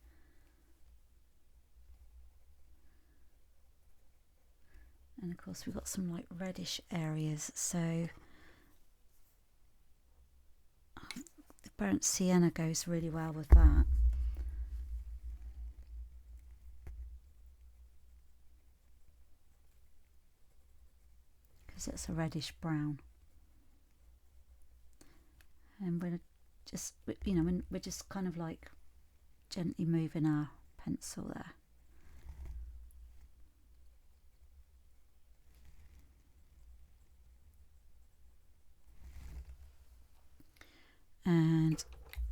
And of course we've got some like reddish areas, so the burnt sienna goes really well with that. Because it's a reddish brown. And we're just, you know, we're just kind of like gently moving our pencil there. And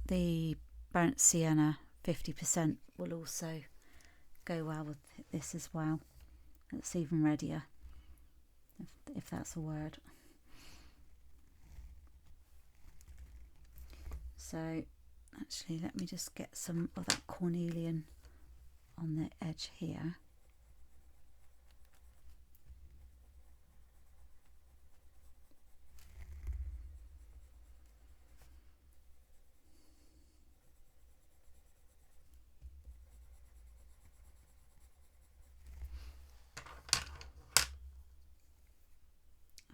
the burnt sienna 50% will also go well with this as well. It's even reddier, if that's a word. So actually let me just get some of that cornelian on the edge here.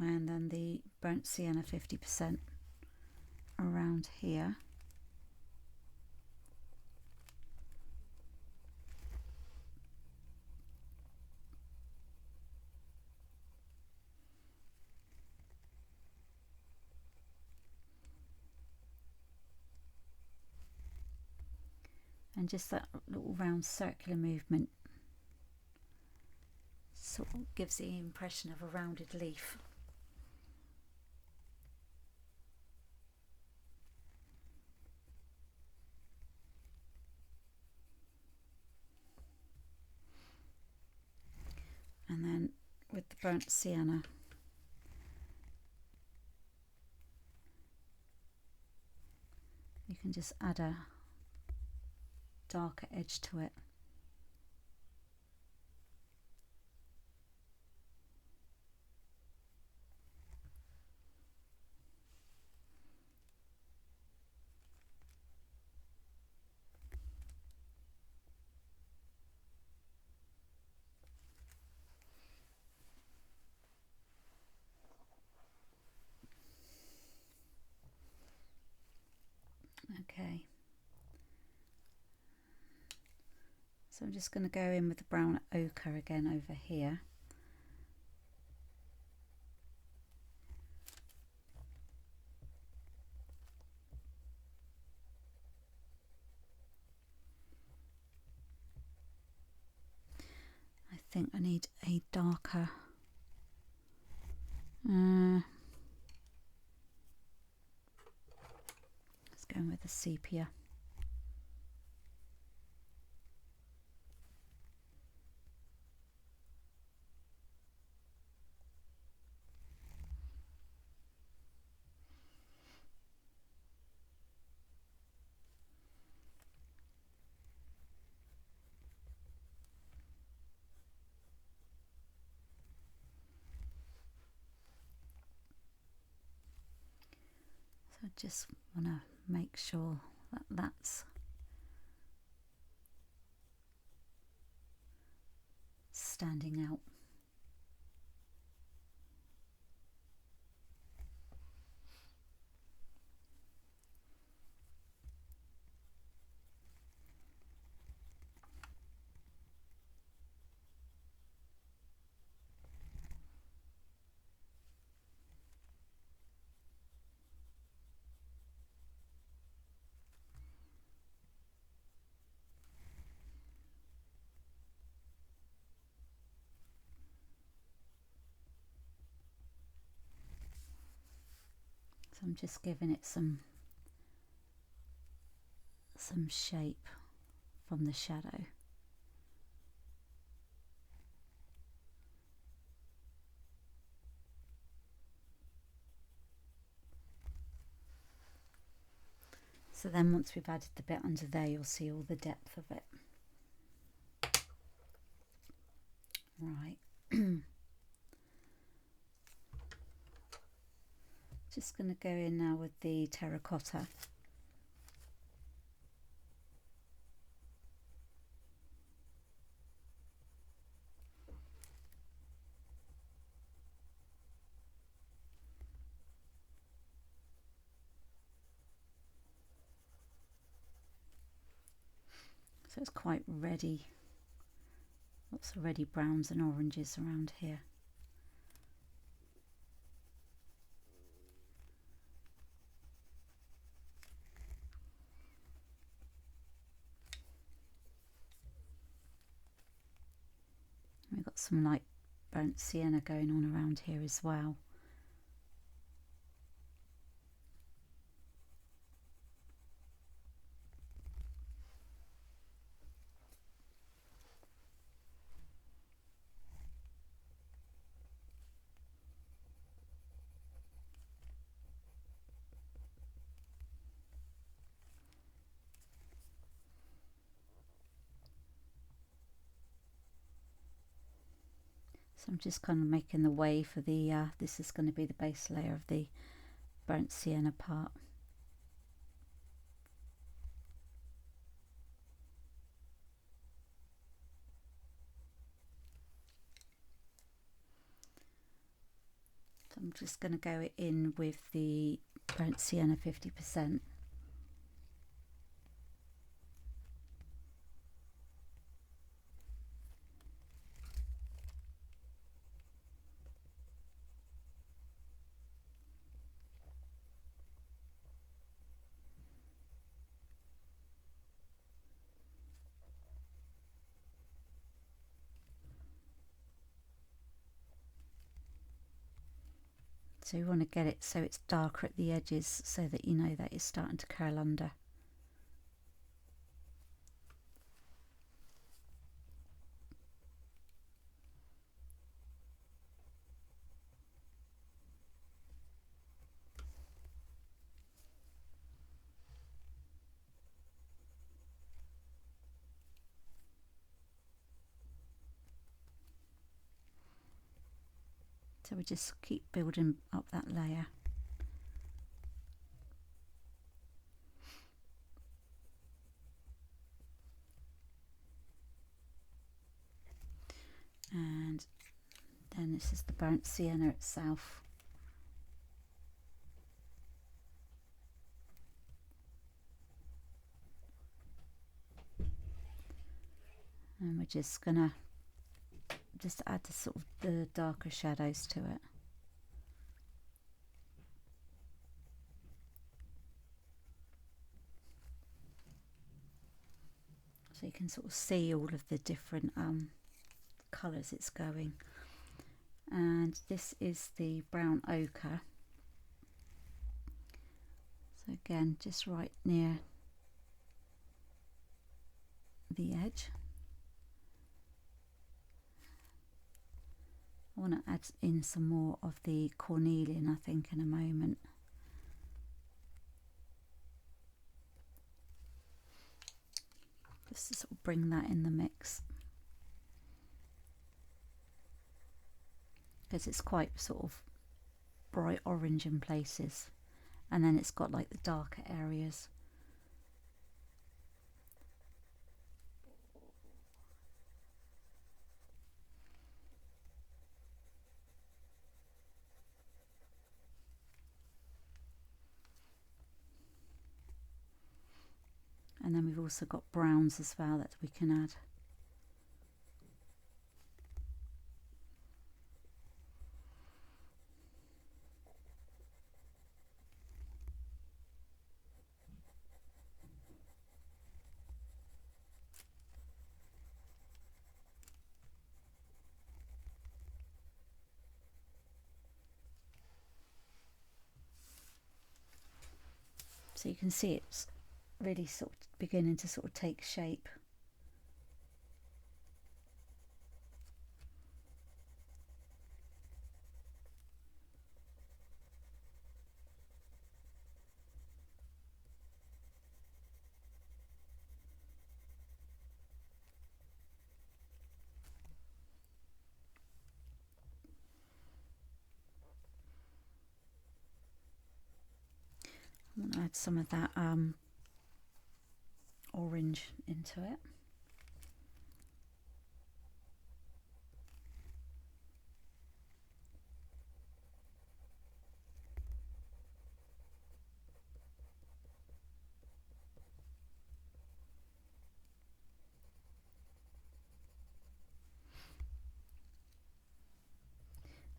And then the burnt sienna 50% around here. And just that little round circular movement sort of gives the impression of a rounded leaf. And then with the burnt sienna, you can just add a darker edge to it. Okay, so I'm just going to go in with the brown ochre again over here. I think I need a darker let's go in with the sepia. So I just want to make sure that that's standing out. So I'm just giving it some shape from the shadow. So then once we've added the bit under there, you'll see all the depth of it. Right. Just going to go in now with the terracotta. So it's quite ready. Lots of ready browns and oranges around here. We've got some light burnt sienna going on around here as well. So I'm just kind of making the way for the, this is going to be the base layer of the burnt sienna part. So I'm just going to go in with the burnt sienna 50%. So you want to get it so it's darker at the edges so that you know that it's starting to curl under. So we just keep building up that layer. And then this is the burnt sienna itself. And we're just gonna add the sort of the darker shadows to it. So you can sort of see all of the different colours it's going. And this is the brown ochre. So again, just right near the edge. I want to add in some more of the cornelian, I think, in a moment. Just to sort of bring that in the mix, because it's quite sort of bright orange in places, and then it's got like the darker areas. And then we've also got browns as well that we can add. So you can see it's really sort of beginning to sort of take shape. I want to add some of that orange into it.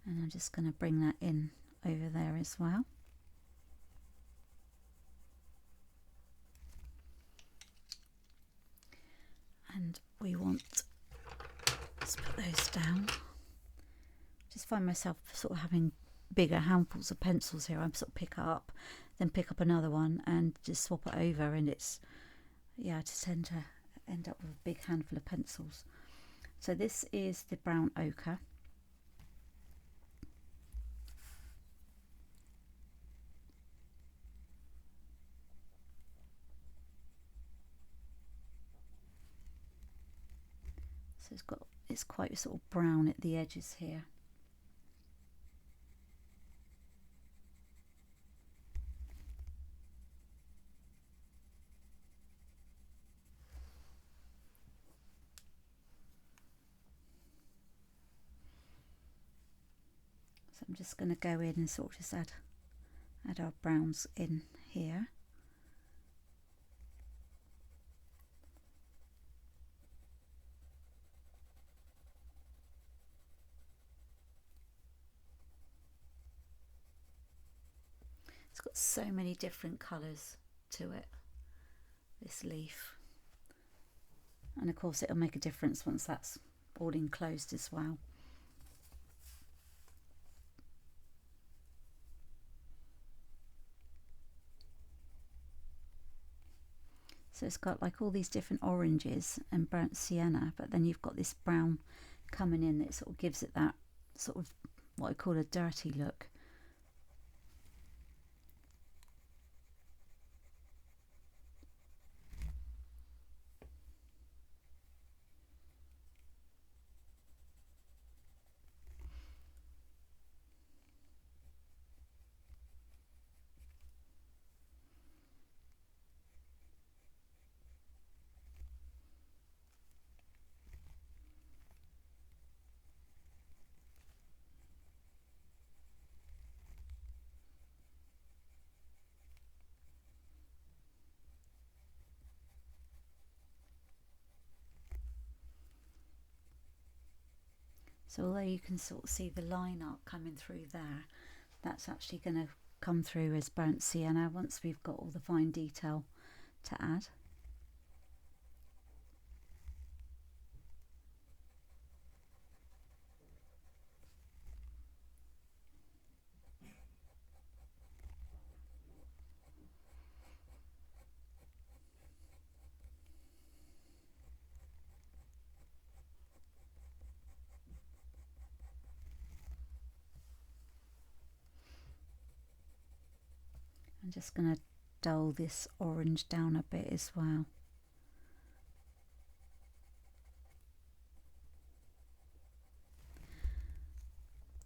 And I'm just going to bring that in over there as well. And we want, let's put those down. Just find myself sort of having bigger handfuls of pencils here. I sort of pick up, then pick up another one and just swap it over, and it's, yeah, I just tend to end up with a big handful of pencils. So this is the brown ochre. So it's quite sort of brown at the edges here. So I'm just going to go in and sort of just add our browns in here. It's got so many different colours to it, this leaf. And of course it'll make a difference once that's all enclosed as well. So it's got like all these different oranges and burnt sienna, but then you've got this brown coming in that sort of gives it that sort of what I call a dirty look. So although you can sort of see the line art coming through there, that's actually going to come through as burnt sienna once we've got all the fine detail to add. I'm just going to dull this orange down a bit as well.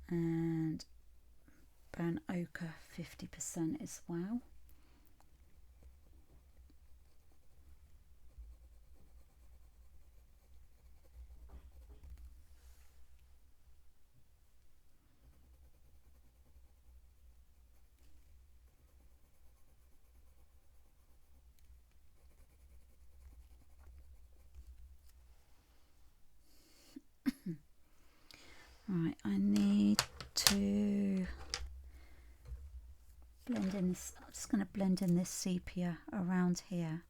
And burnt ochre 50% as well. Right, I need to blend in this. I'm just going to blend in this sepia around here.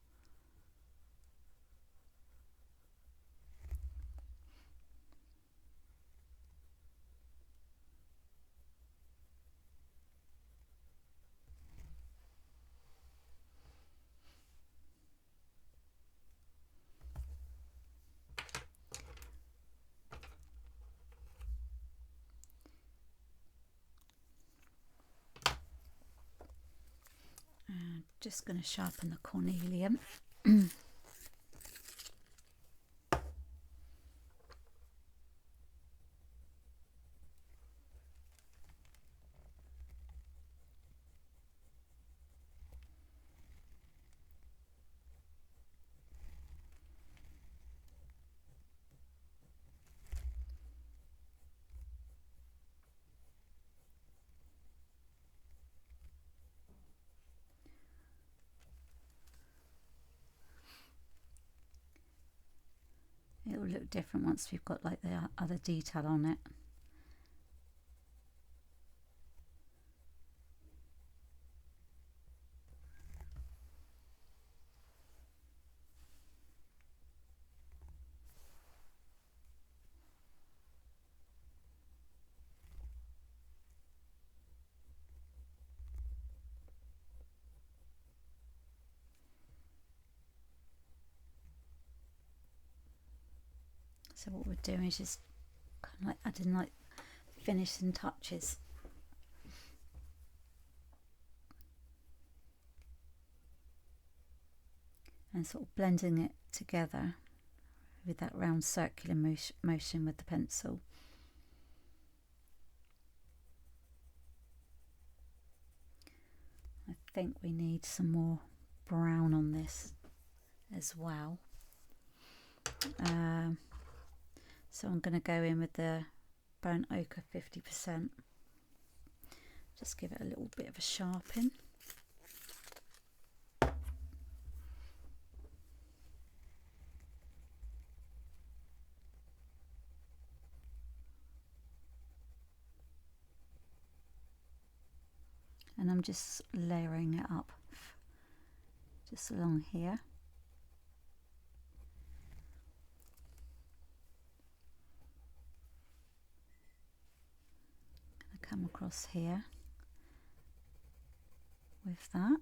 Just going to sharpen the cornelian. It will look different once we've got like the other detail on it. So what we're doing is just kind of like adding like finishing touches. And sort of blending it together with that round circular motion with the pencil. I think we need some more brown on this as well. So I'm going to go in with the burnt ochre 50%. Just give it a little bit of a sharpen. And I'm just layering it up just along here. Come across here with that.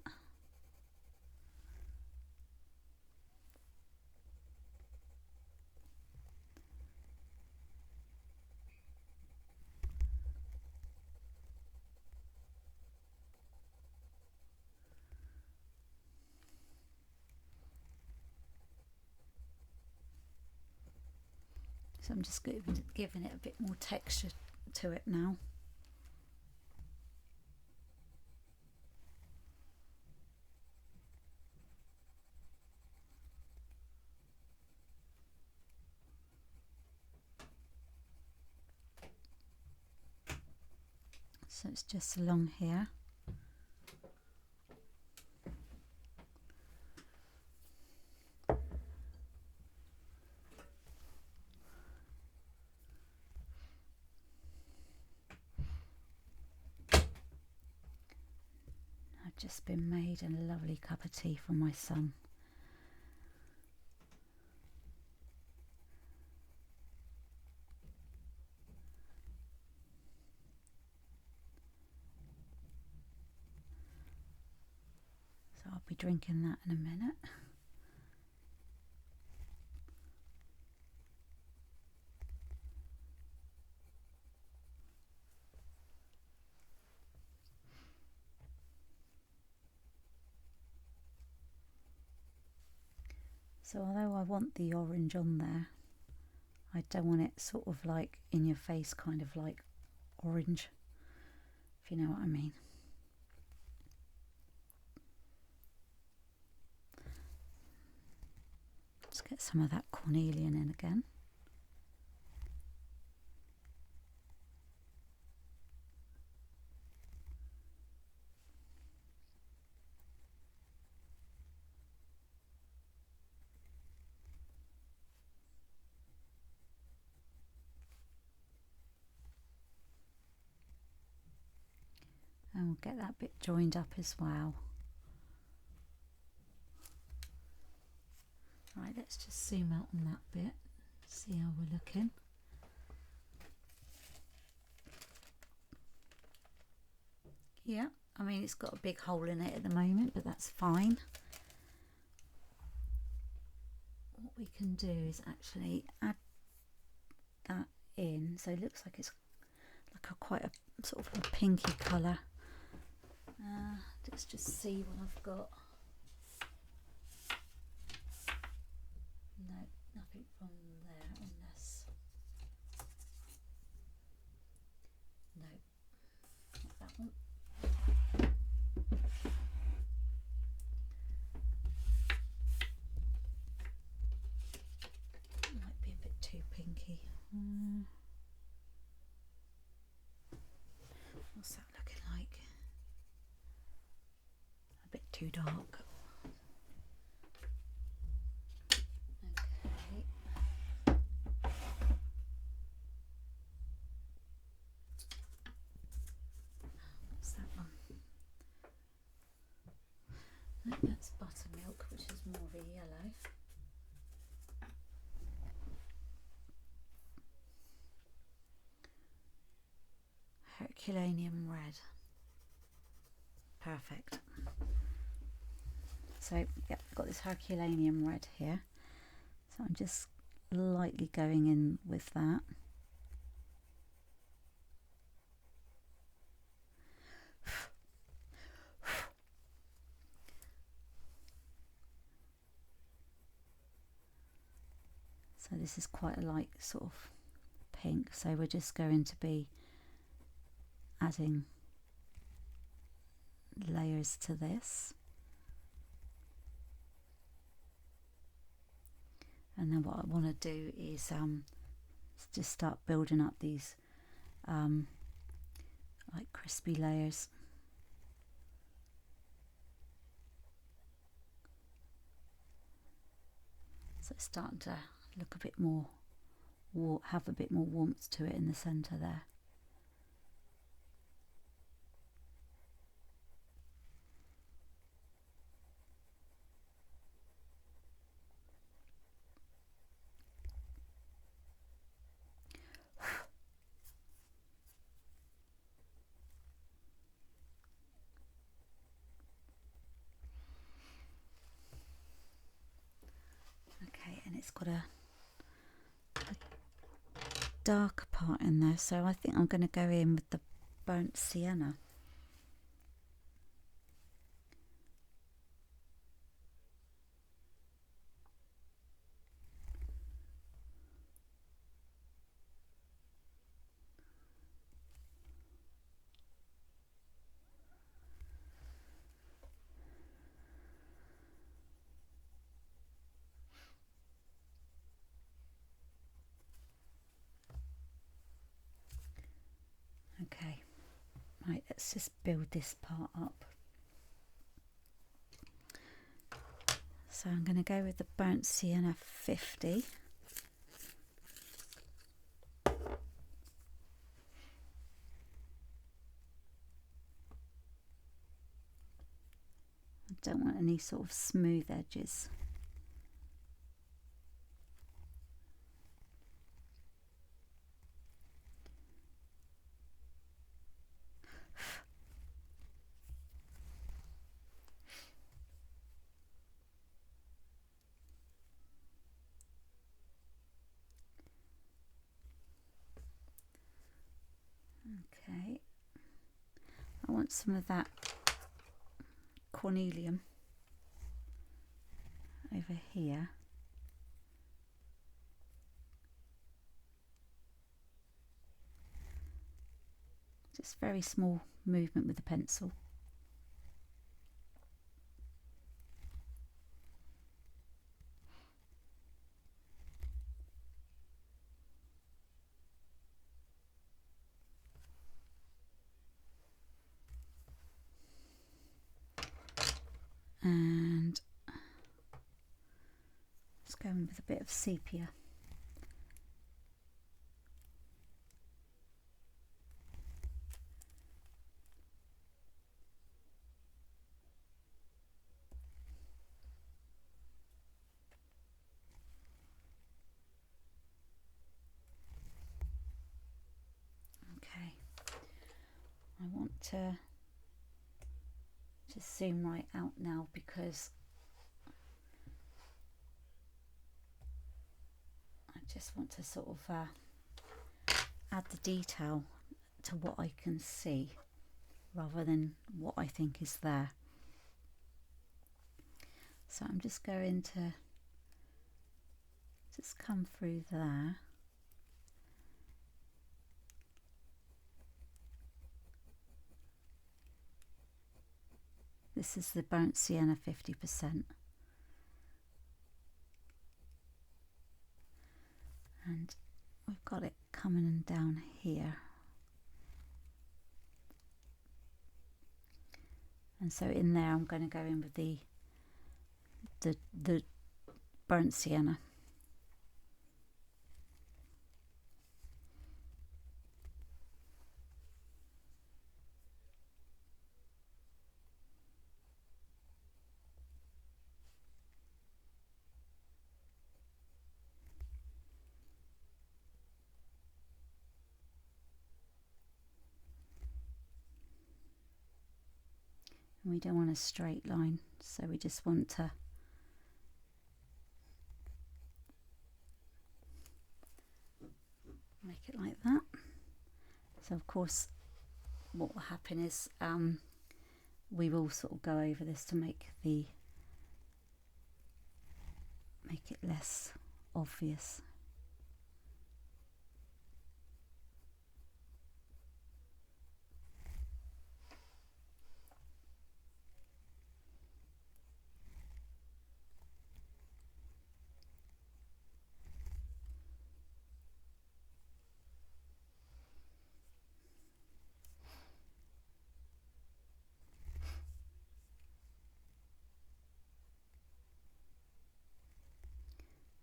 So I'm just giving it a bit more texture to it now. So it's just along here. I've just been made a lovely cup of tea for my son. So I'll be drinking that in a minute. So although I want the orange on there, I don't want it sort of like in your face, kind of like orange, if you know what I mean. Let's get some of that cornelian in again. And we'll get that bit joined up as well. Right, let's just zoom out on that bit, see how we're looking. Yeah, I mean it's got a big hole in it at the moment, but that's fine. What we can do is actually add that in, so it looks like it's like a quite a sort of a pinky colour. Let's just see what I've got. No, nothing from there on this. No, not that one. Might be a bit too pinky. What's that looking like? A bit too dark. No, that's buttermilk, which is more of a yellow. Herculaneum red. Perfect. So, yep, I've got this Herculaneum red here. So I'm just lightly going in with that. So this is quite a light sort of pink, so we're just going to be adding layers to this. And then what I want to do is just start building up these like crispy layers. So it's starting to look a bit more, have a bit more warmth to it in the centre there. Okay, and it's got a darker part in there, so I think I'm going to go in with the burnt sienna. Okay, right, let's just build this part up. So I'm going to go with the burnt sienna 50. Don't want any sort of smooth edges. Okay, I want some of that cornelium over here. Just very small movement with the pencil. And let's go in with a bit of sepia. Okay, I want to just zoom right out now because I just want to sort of add the detail to what I can see rather than what I think is there. So I'm just going to just come through there. This is the burnt sienna 50%. And we've got it coming down here. And so in there I'm going to go in with the burnt sienna. And we don't want a straight line, so we just want to make it like that. So of course what will happen is we will sort of go over this to make it less obvious.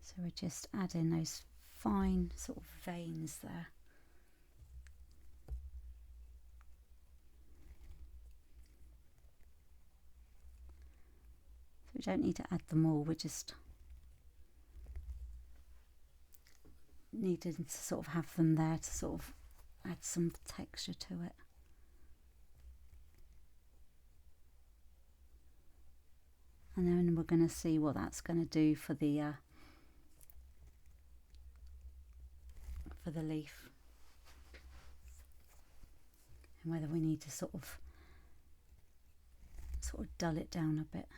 So we're just adding those fine sort of veins there. So we don't need to add them all, we just needed to sort of have them there to sort of add some texture to it. And then we're going to see what that's going to do for the leaf, and whether we need to sort of dull it down a bit.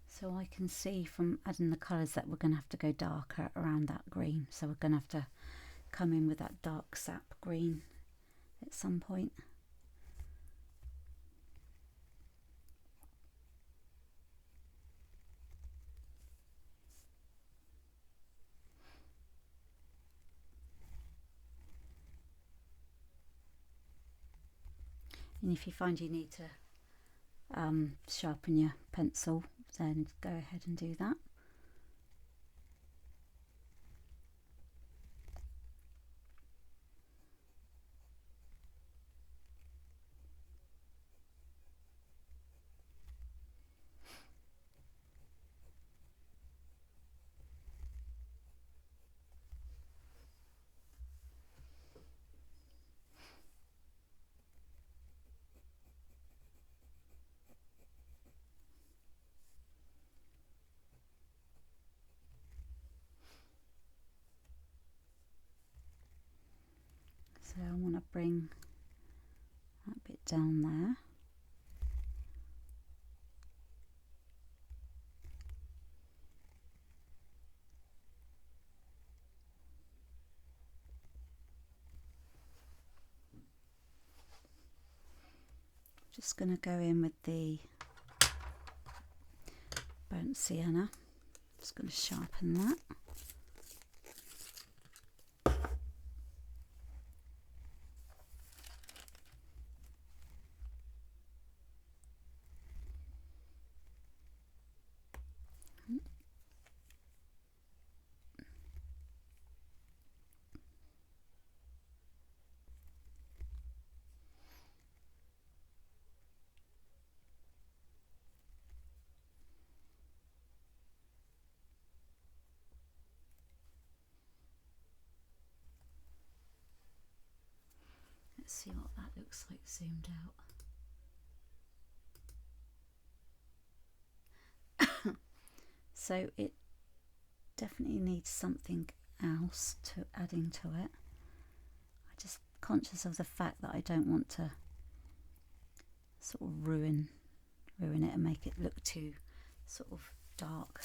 So I can see from adding the colours that we're going to have to go darker around that green. So we're going to have to come in with that dark sap green at some point. And if you find you need to sharpen your pencil, then go ahead and do that. So I want to bring that bit down there. Just going to go in with the burnt sienna. Just going to sharpen that. Let's see what that looks like zoomed out. So it definitely needs something else to adding to it. I'm just conscious of the fact that I don't want to sort of ruin it and make it look too sort of dark.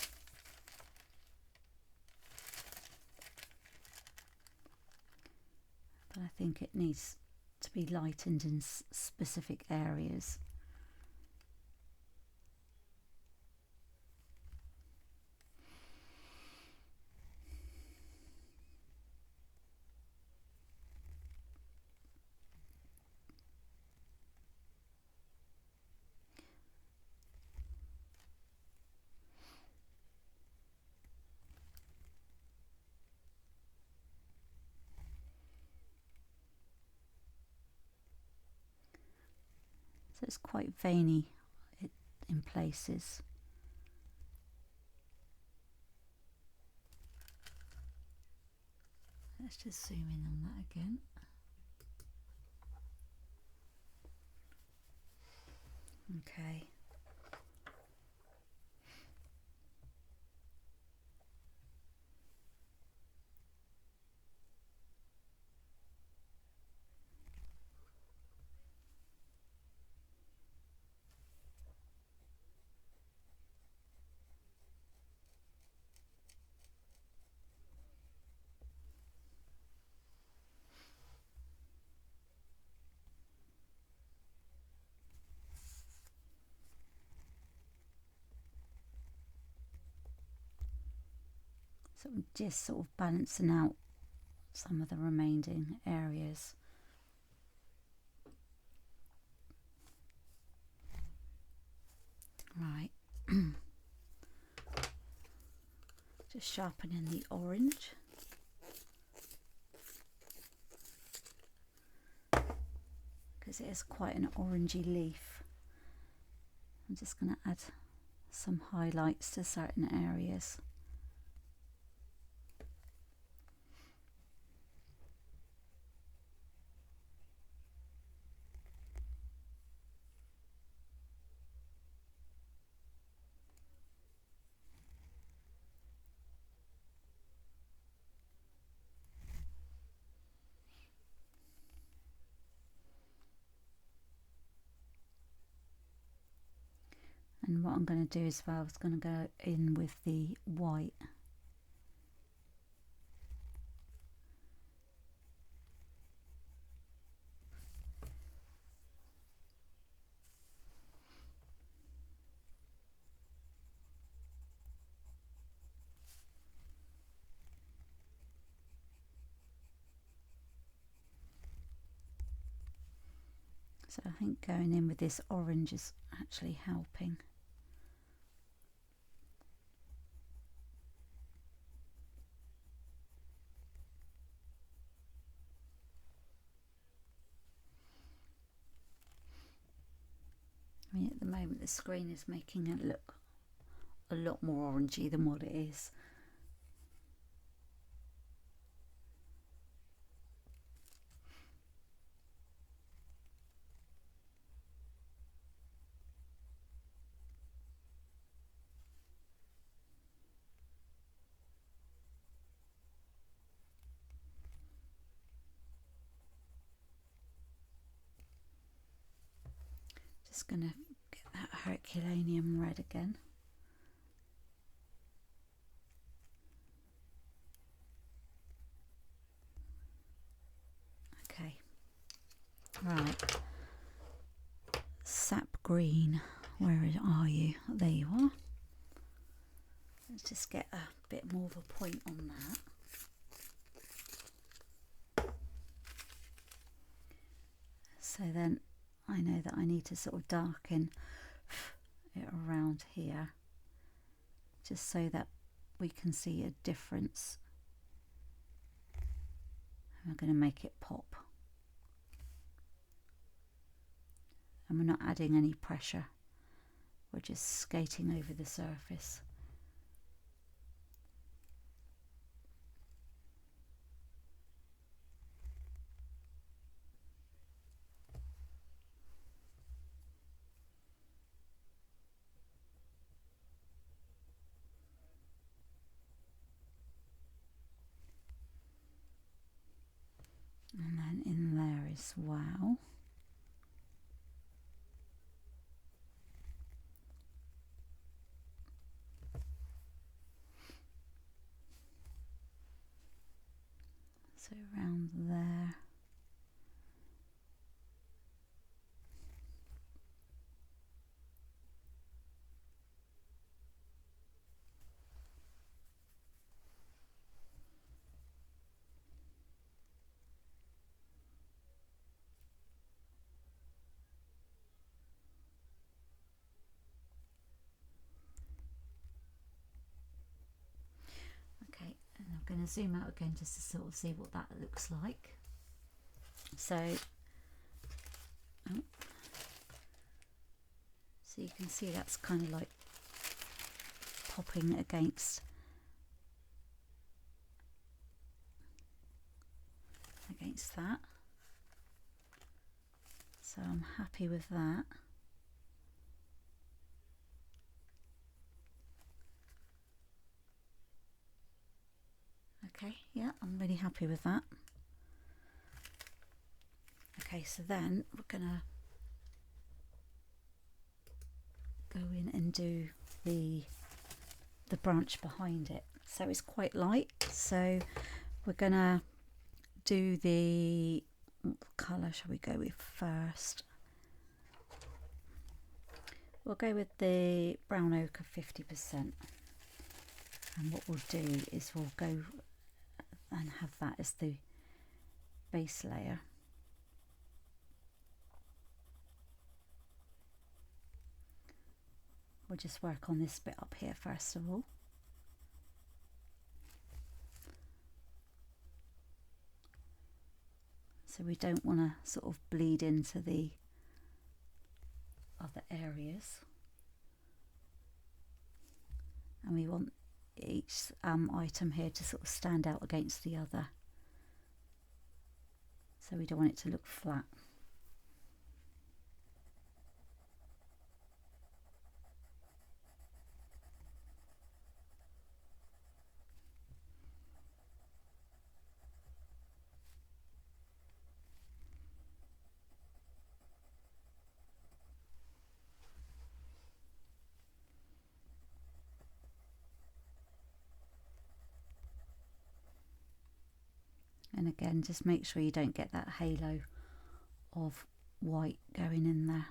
But I think it needs to be lightened in specific areas. So it's quite veiny in places. Let's just zoom in on that again. Okay. So I'm just sort of balancing out some of the remaining areas. Right. Just sharpening the orange. Because it is quite an orangey leaf. I'm just going to add some highlights to certain areas. And what I'm going to do as well is going to go in with the white. So I think going in with this orange is actually helping. I mean, at the moment the screen is making it look a lot more orangey than what it is. Just going to get that Herculaneum red again. Okay, right, sap green, where are you? There you are. Let's just get a bit more of a point on that. So then I know that I need to sort of darken it around here, just so that we can see a difference. I'm going to make it pop. And we're not adding any pressure, we're just skating over the surface. And then in there as well. So around there. Okay, and I'm going to zoom out again just to sort of see what that looks like. So, so you can see that's kind of like popping against that. So I'm happy with that. Okay, yeah, I'm really happy with that. Okay, so then we're gonna go in and do the branch behind it. So it's quite light, so we're gonna do what colour shall we go with first? We'll go with the brown ochre 50%, and what we'll do is we'll go and have that as the base layer. We'll just work on this bit up here first of all. So we don't want to sort of bleed into the other areas, and we want each item here to sort of stand out against the other, so we don't want it to look flat. And again, just make sure you don't get that halo of white going in there.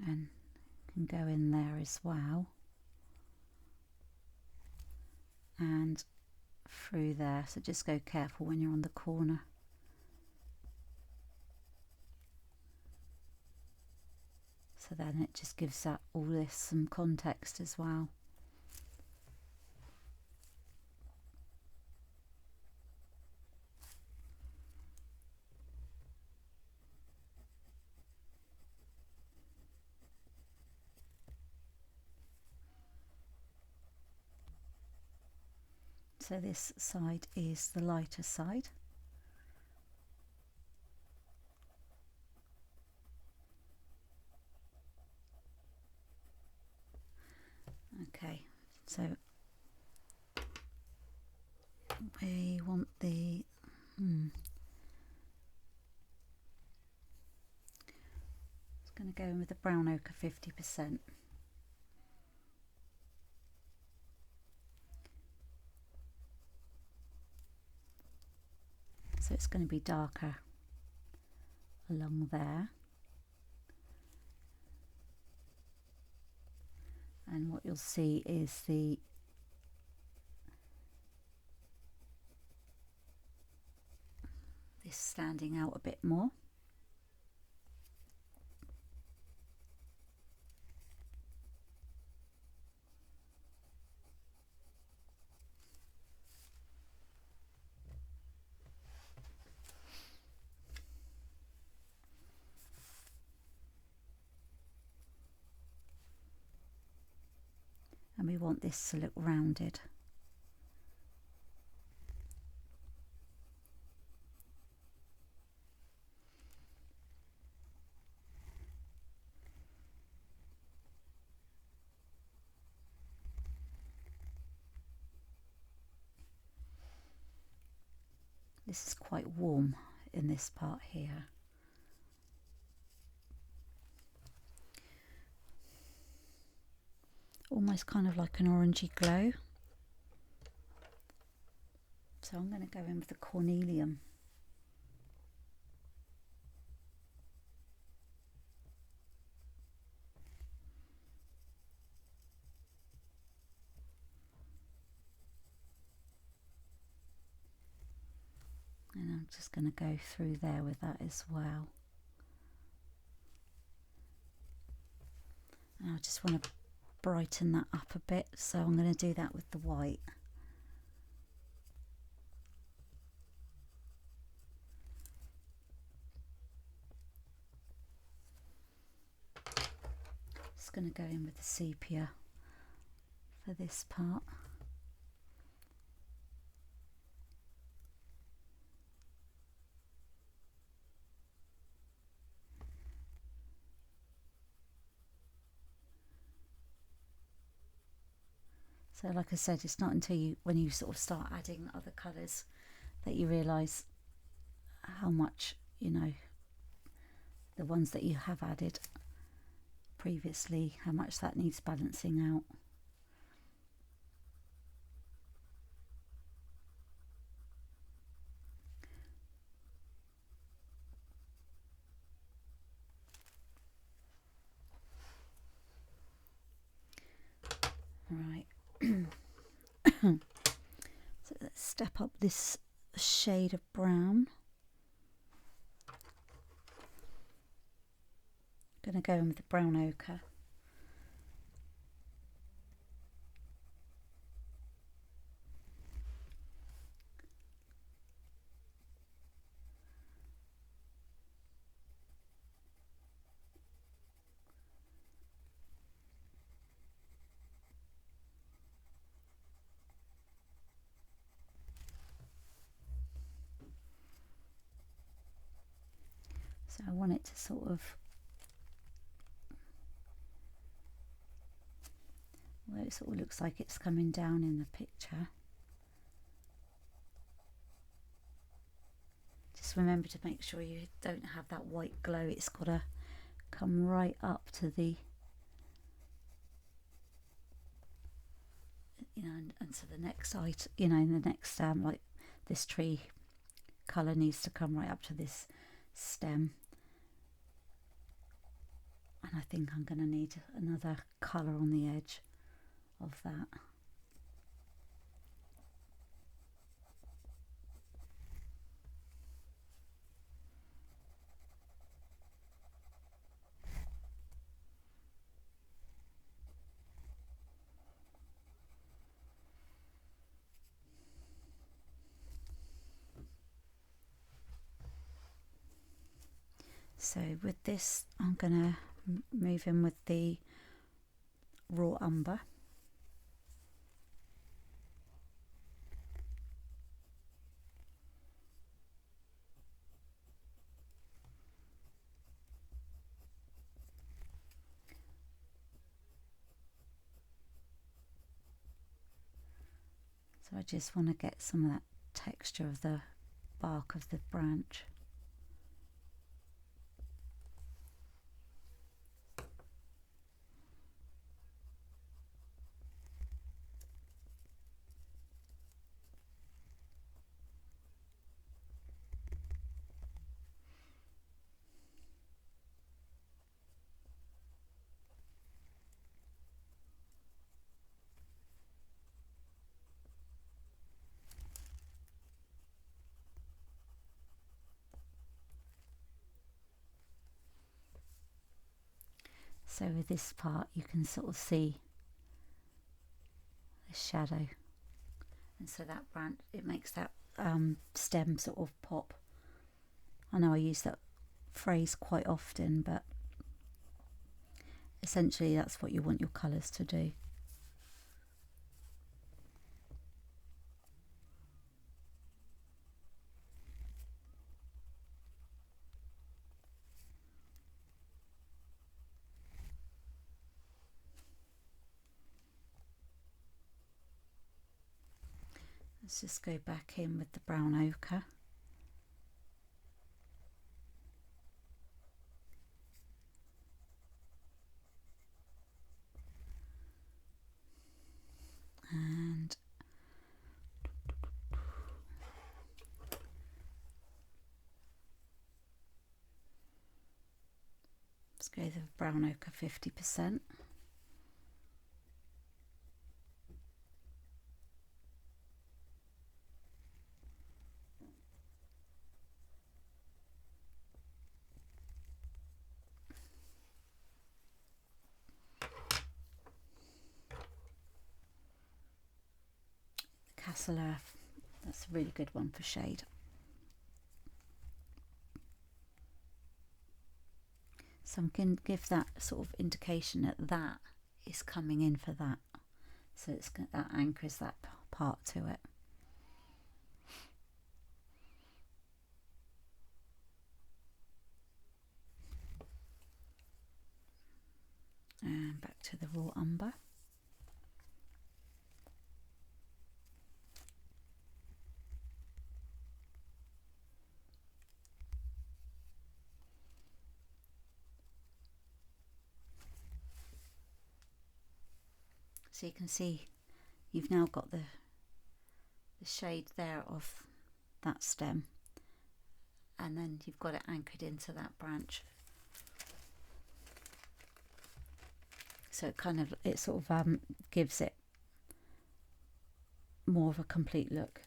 and can go in there as well, and through there, so just go careful when you're on the corner. So then it just gives that all this some context as well. So this side is the lighter side. Okay, so we want the it's going to go in with the brown ochre 50%. So it's going to be darker along there. And what you'll see is this standing out a bit more. And we want this to look rounded. This is quite warm in this part here. Almost kind of like an orangey glow. So I'm going to go in with the cornelian. And I'm just going to go through there with that as well. And I just want to brighten that up a bit, so I'm going to do that with the white. Just going to go in with the sepia for this part. So like I said, it's not until when you sort of start adding other colours that you realise how much, you know, the ones that you have added previously, how much that needs balancing out. Right. So let's step up this shade of brown. I'm going to go in with the brown ochre. So I want it to sort of, well, it sort of looks like it's coming down in the picture. Just remember to make sure you don't have that white glow. It's got to come right up to the, you know, and to the next side, you know, in the next like this tree colour needs to come right up to this stem. and I think I'm going to need another colour on the edge of that. So with this, I'm going to move in with the raw umber. So I just want to get some of that texture of the bark of the branch. So with this part you can sort of see the shadow, and so that branch, it makes that stem sort of pop. I know I use that phrase quite often, but essentially that's what you want your colours to do. Let's just go back in with the brown ochre. And let's go the brown ochre 50%. Castle Earth, that's a really good one for shade. So I can give that sort of indication that that is coming in for that, so it's that anchors that part to it. And back to the raw umber. So you can see you've now got the shade there of that stem, and then you've got it anchored into that branch. So it kind of, it sort of gives it more of a complete look.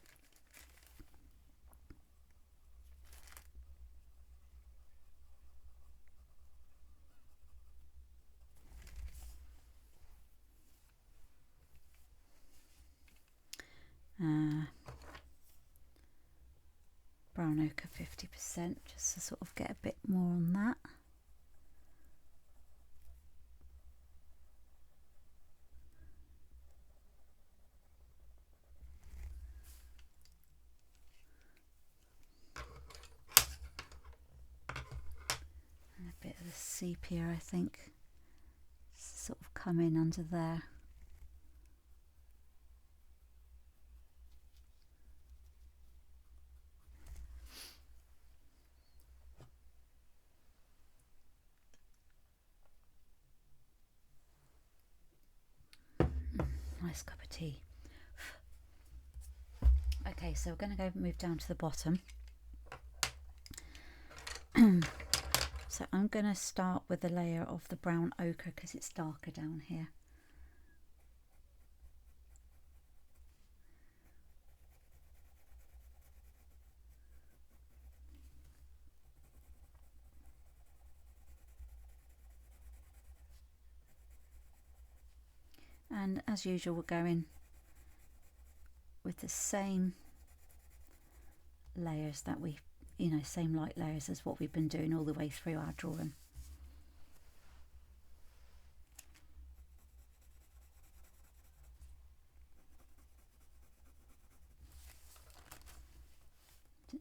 Brown ochre 50%, just to sort of get a bit more on that. And a bit of the sepia, I think, sort of come in under there. Nice cup of tea. Okay, so we're going to go move down to the bottom. So I'm going to start with the layer of the brown ochre because it's darker down here. And as usual, we're going with the same layers that we, same light layers as what we've been doing all the way through our drawing.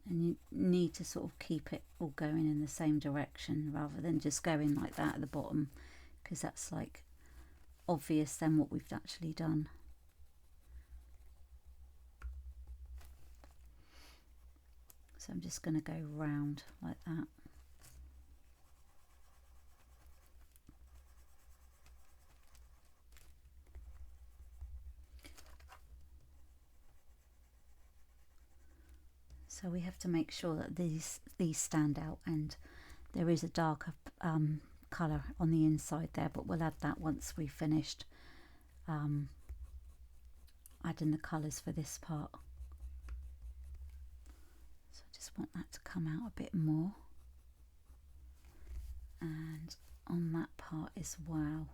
And you need to sort of keep it all going in the same direction rather than just going like that at the bottom, because that's like obvious then what we've actually done. So I'm just going to go round like that. So we have to make sure that these stand out, and there is a darker colour on the inside there, but we'll add that once we've finished adding the colours for this part. So I just want that to come out a bit more, and on that part as well.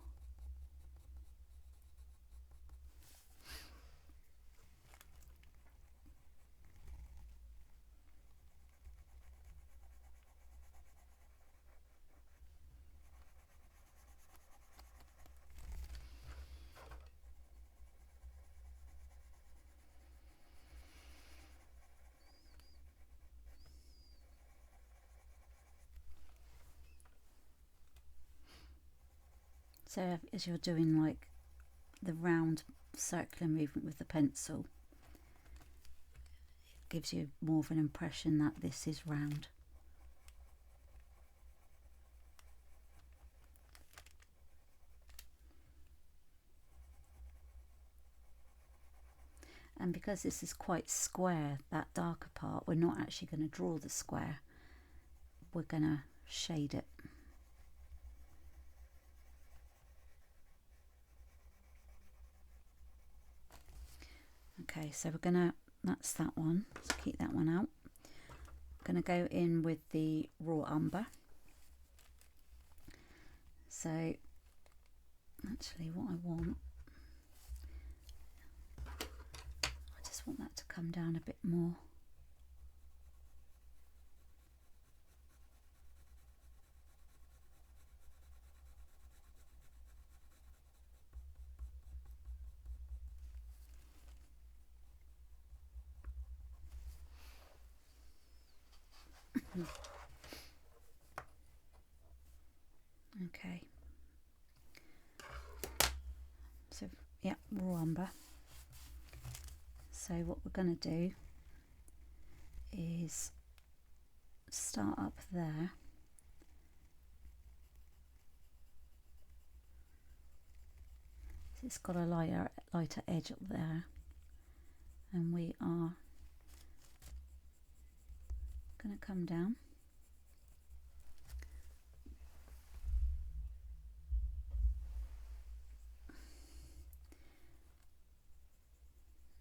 So as you're doing like the round circular movement with the pencil, it gives you more of an impression that this is round. And because this is quite square, that darker part, we're not actually going to draw the square, we're going to shade it. Okay, so we're gonna, that's that one, so keep that one out. I'm gonna go in with the raw umber. So actually what I want, I just want that to come down a bit more. Okay, so yeah, raw umber. So what we're going to do is start up there, so it's got a lighter edge up there, and we are going to come down.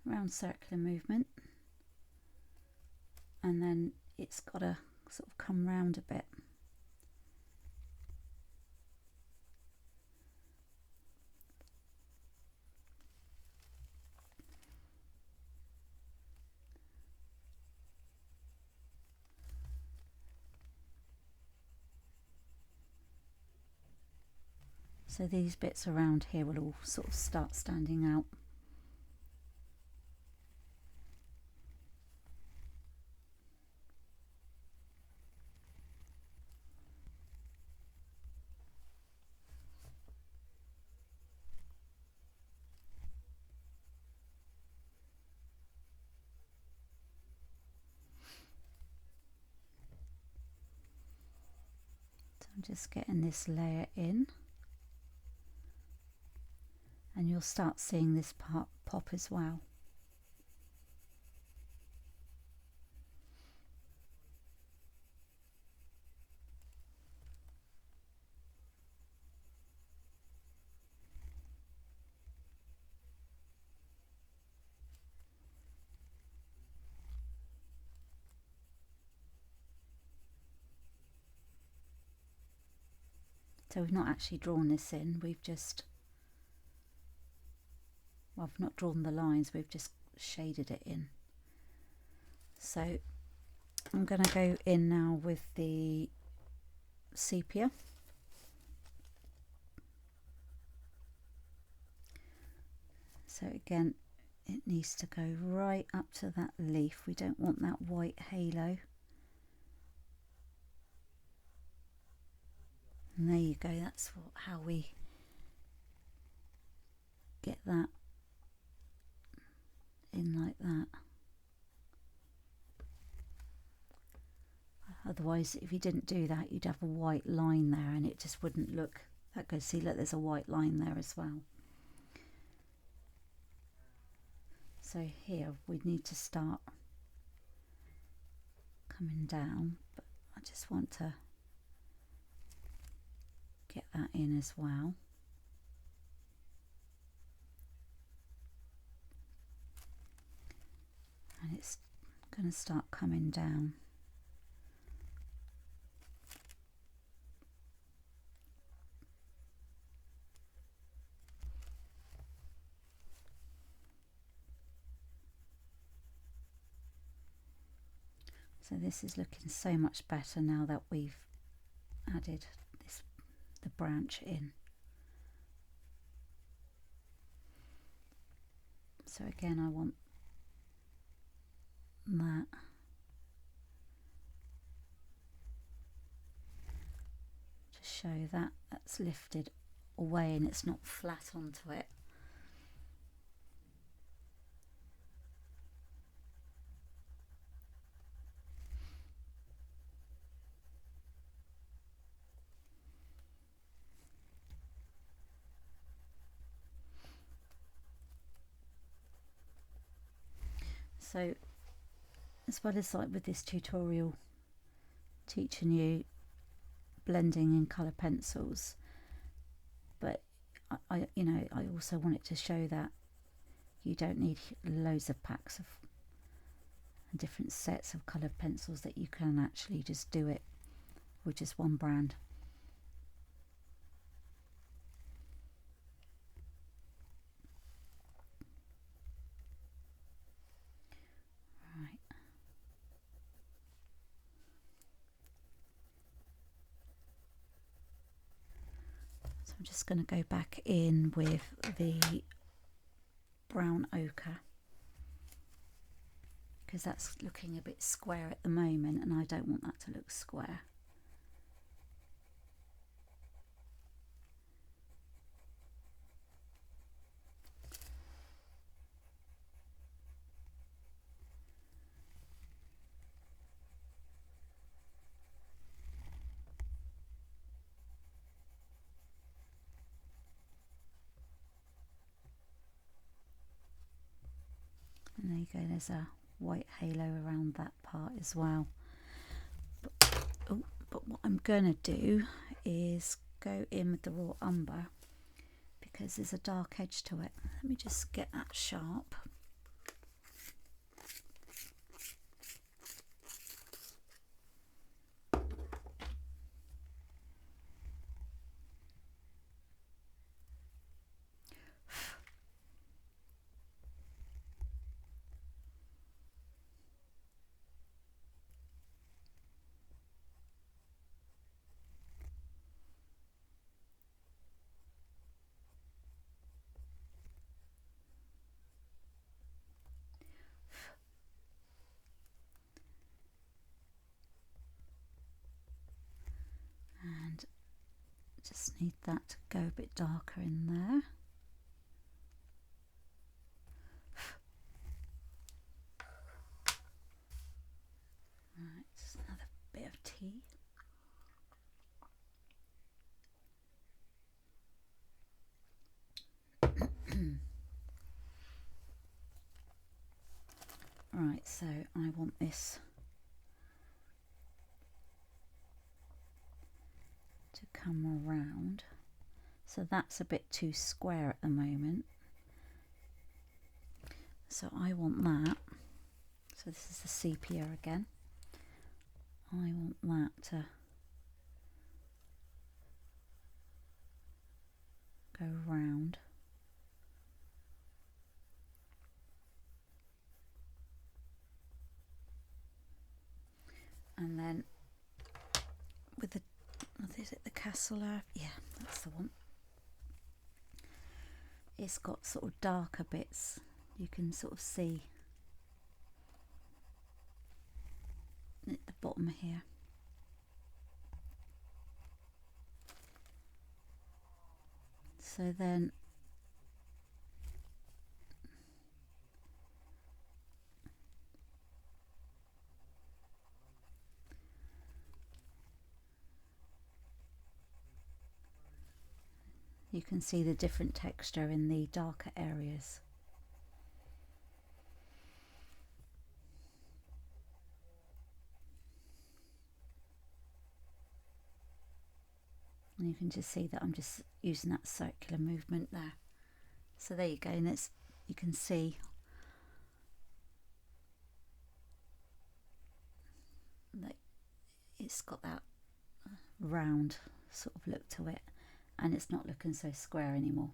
Round circular movement, and then it's got to sort of come round a bit. So these bits around here will all sort of start standing out. So I'm just getting this layer in, and you'll start seeing this part pop as well. So we've not actually drawn this in, we've just, well, I've not drawn the lines, we've just shaded it in. So I'm going to go in now with the sepia. So again, it needs to go right up to that leaf. We don't want that white halo. And there you go, that's how we get that in like that. Otherwise, if you didn't do that, you'd have a white line there and it just wouldn't look that good. See, look, there's a white line there as well. So here we need to start coming down, but I just want to get that in as well. And it's going to start coming down. So this is looking so much better now that we've added the branch in. So again, I want that to show that that's lifted away and it's not flat onto it. So as well as like with this tutorial teaching you blending in colour pencils, but I also wanted to show that you don't need loads of packs of different sets of coloured pencils, that you can actually just do it with just one brand. I'm just going to go back in with the brown ochre because that's looking a bit square at the moment and I don't want that to look square. And there you go, there's a white halo around that part as well. But what I'm going to do is go in with the raw umber because there's a dark edge to it. Let me just get that sharp. And just need that to go a bit darker in there. Right, just another bit of tea. Right, so I want this to come around. So that's a bit too square at the moment. So I want that. So this is the sepia again. I want that to go round. And then with the, what is it, the castle earth? Yeah, that's the one. It's got sort of darker bits. You can sort of see at the bottom here. So then you can see the different texture in the darker areas. And you can just see that I'm just using that circular movement there. So there you go, and it's, you can see that it's got that round sort of look to it, and it's not looking so square anymore.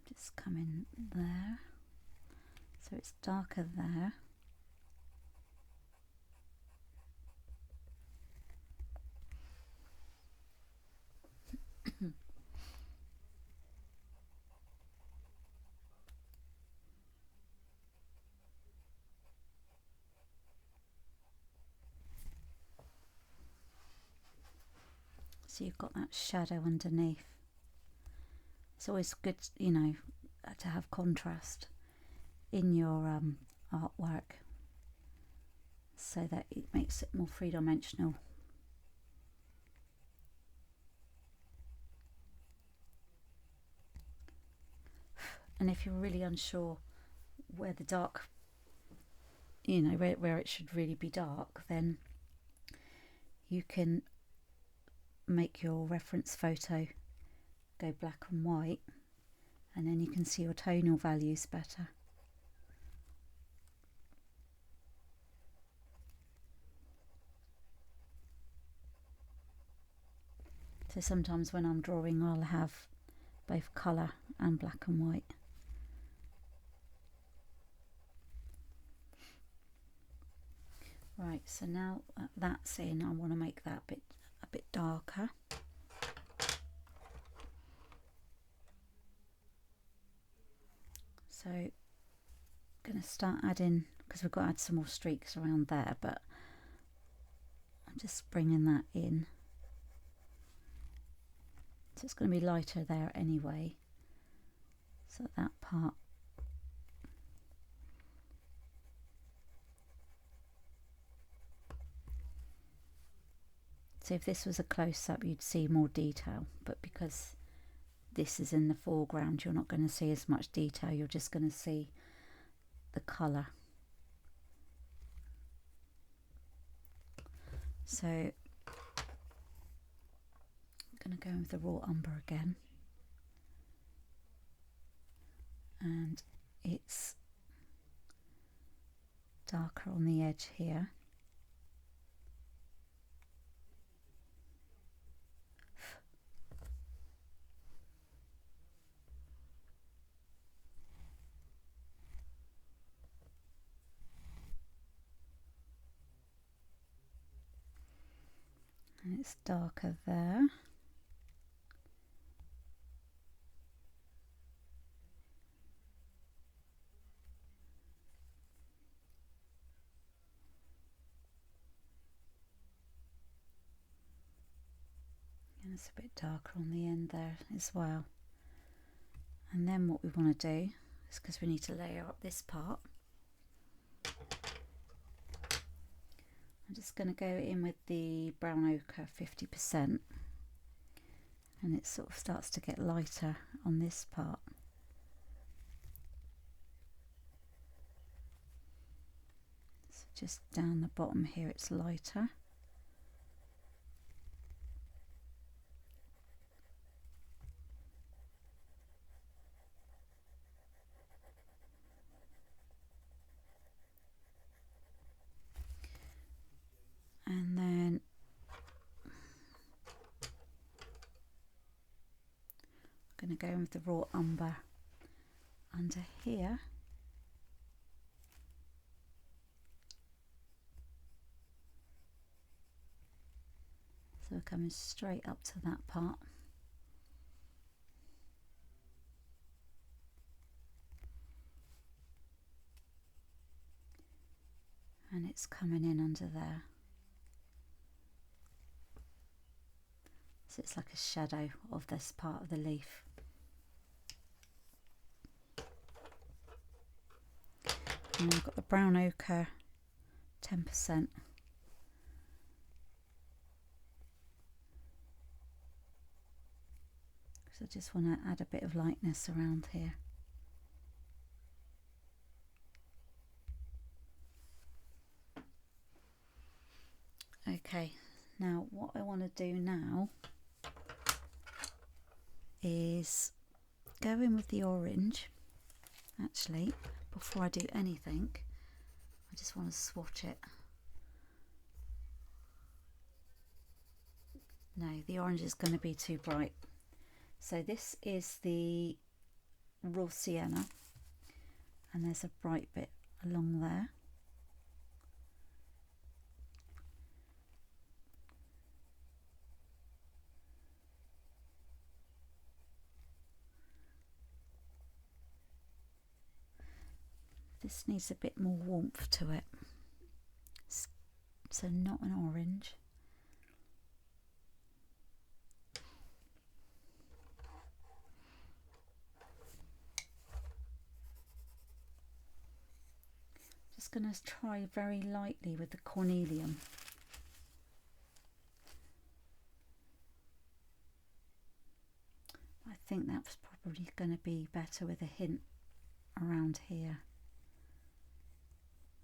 Just come in there, so it's darker there. So you've got that shadow underneath. It's always good, you know, to have contrast in your artwork, so that it makes it more three-dimensional. And if you're really unsure where the dark, you know, where it should really be dark, then you can make your reference photo go black and white, and then you can see your tonal values better. So sometimes when I'm drawing, I'll have both colour and black and white. Right, so now that's in, I want to make that a bit darker. So I'm going to start adding, because we've got to add some more streaks around there, but I'm just bringing that in. So it's going to be lighter there anyway. So that part. So if this was a close-up, you'd see more detail, but because this is in the foreground, you're not going to see as much detail. You're just going to see the colour. So I'm going to go with the raw umber again, and it's darker on the edge here. And it's darker there. And it's a bit darker on the end there as well. And then what we want to do is, because we need to layer up this part, I'm just going to go in with the brown ochre 50%, and it sort of starts to get lighter on this part. So just down the bottom here it's lighter. And then I'm going to go in with the raw umber under here. So we're coming straight up to that part. And it's coming in under there. So it's like a shadow of this part of the leaf. And I've got the brown ochre 10%. So I just want to add a bit of lightness around here. Okay, now what I want to do now is go in with the orange. Actually, before I do anything, I just want to swatch it. No, the orange is going to be too bright. So this is the raw sienna, and there's a bright bit along there. This needs a bit more warmth to it, so not an orange. Just going to try very lightly with the cornelian. I think that's probably going to be better with a hint around here,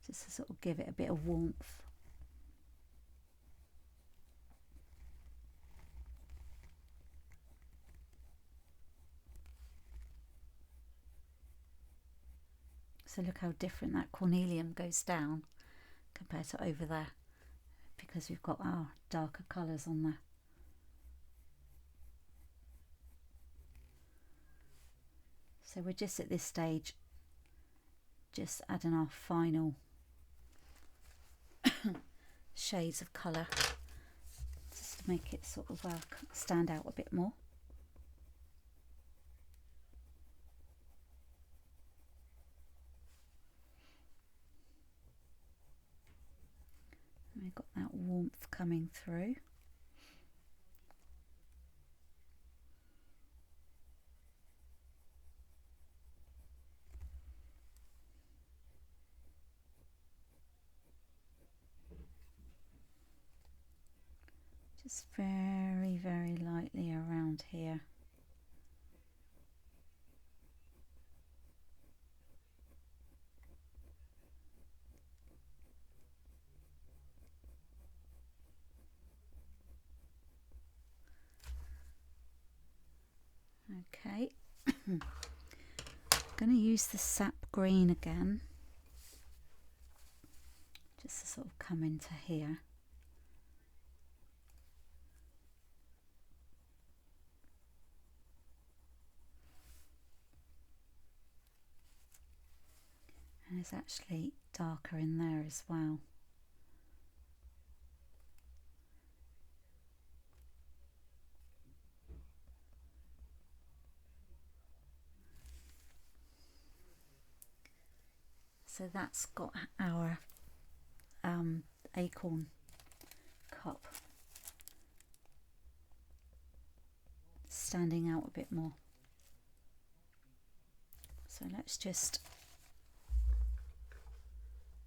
just to sort of give it a bit of warmth. So look how different that cornelian goes down compared to over there, because we've got our darker colours on there. So we're just at this stage, just adding our final shades of colour, just to make it sort of stand out a bit more. And we've got that warmth coming through. Just very, very lightly around here. Okay, I'm going to use the sap green again, just to sort of come into here. And it's actually darker in there as well. So that's got our acorn cup standing out a bit more. So let's just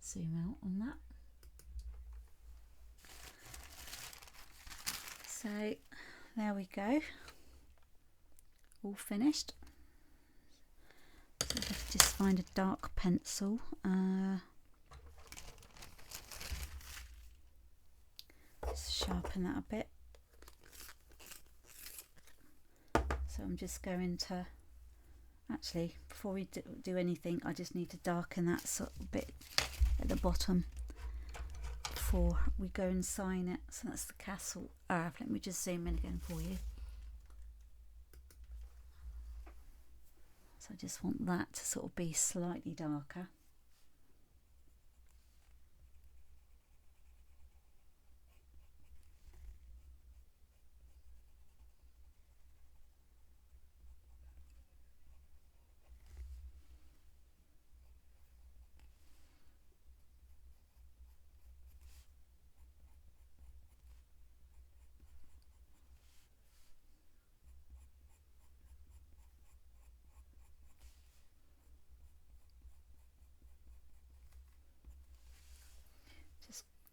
zoom out on that. So there we go, all finished. So if I just find a dark pencil, just sharpen that a bit. So I'm just going to, actually before we do anything, I just need to darken that sort of bit at the bottom before we go and sign it. So that's the Castle Earth. Let me just zoom in again for you. So I just want that to sort of be slightly darker.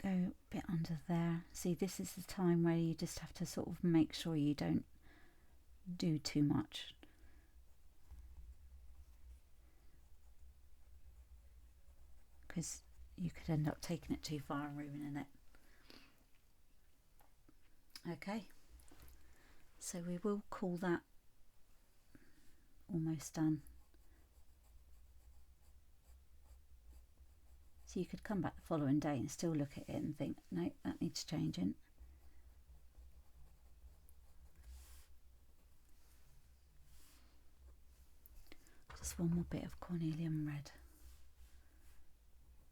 Go a bit under there. See, this is the time where you just have to sort of make sure you don't do too much. Because you could end up taking it too far and ruining it. Okay, so we will call that almost done. So you could come back the following day and still look at it and think, no, that needs changing. Just one more bit of cornelian red.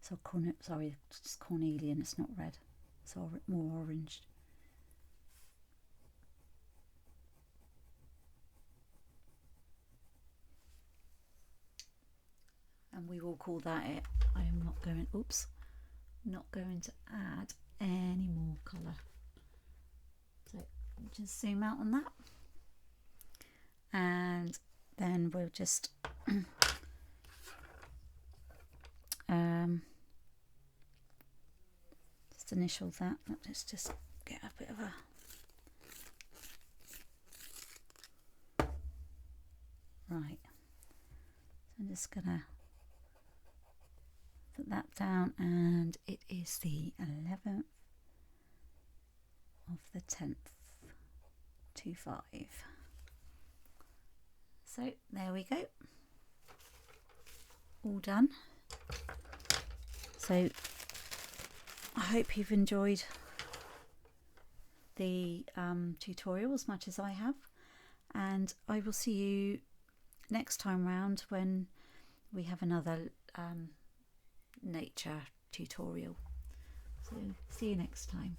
So sorry, just cornelian, it's not red. It's more orange. And we will call that it. I am not going, not going to add any more colour. So just zoom out on that. And then we'll just just initial that. Let's just get a bit of a right. So I'm just gonna put that down, and it is the 11th of the 10th, 25. So there we go, all done. So I hope you've enjoyed the tutorial as much as I have, and I will see you next time round when we have another nature tutorial. So see you next time.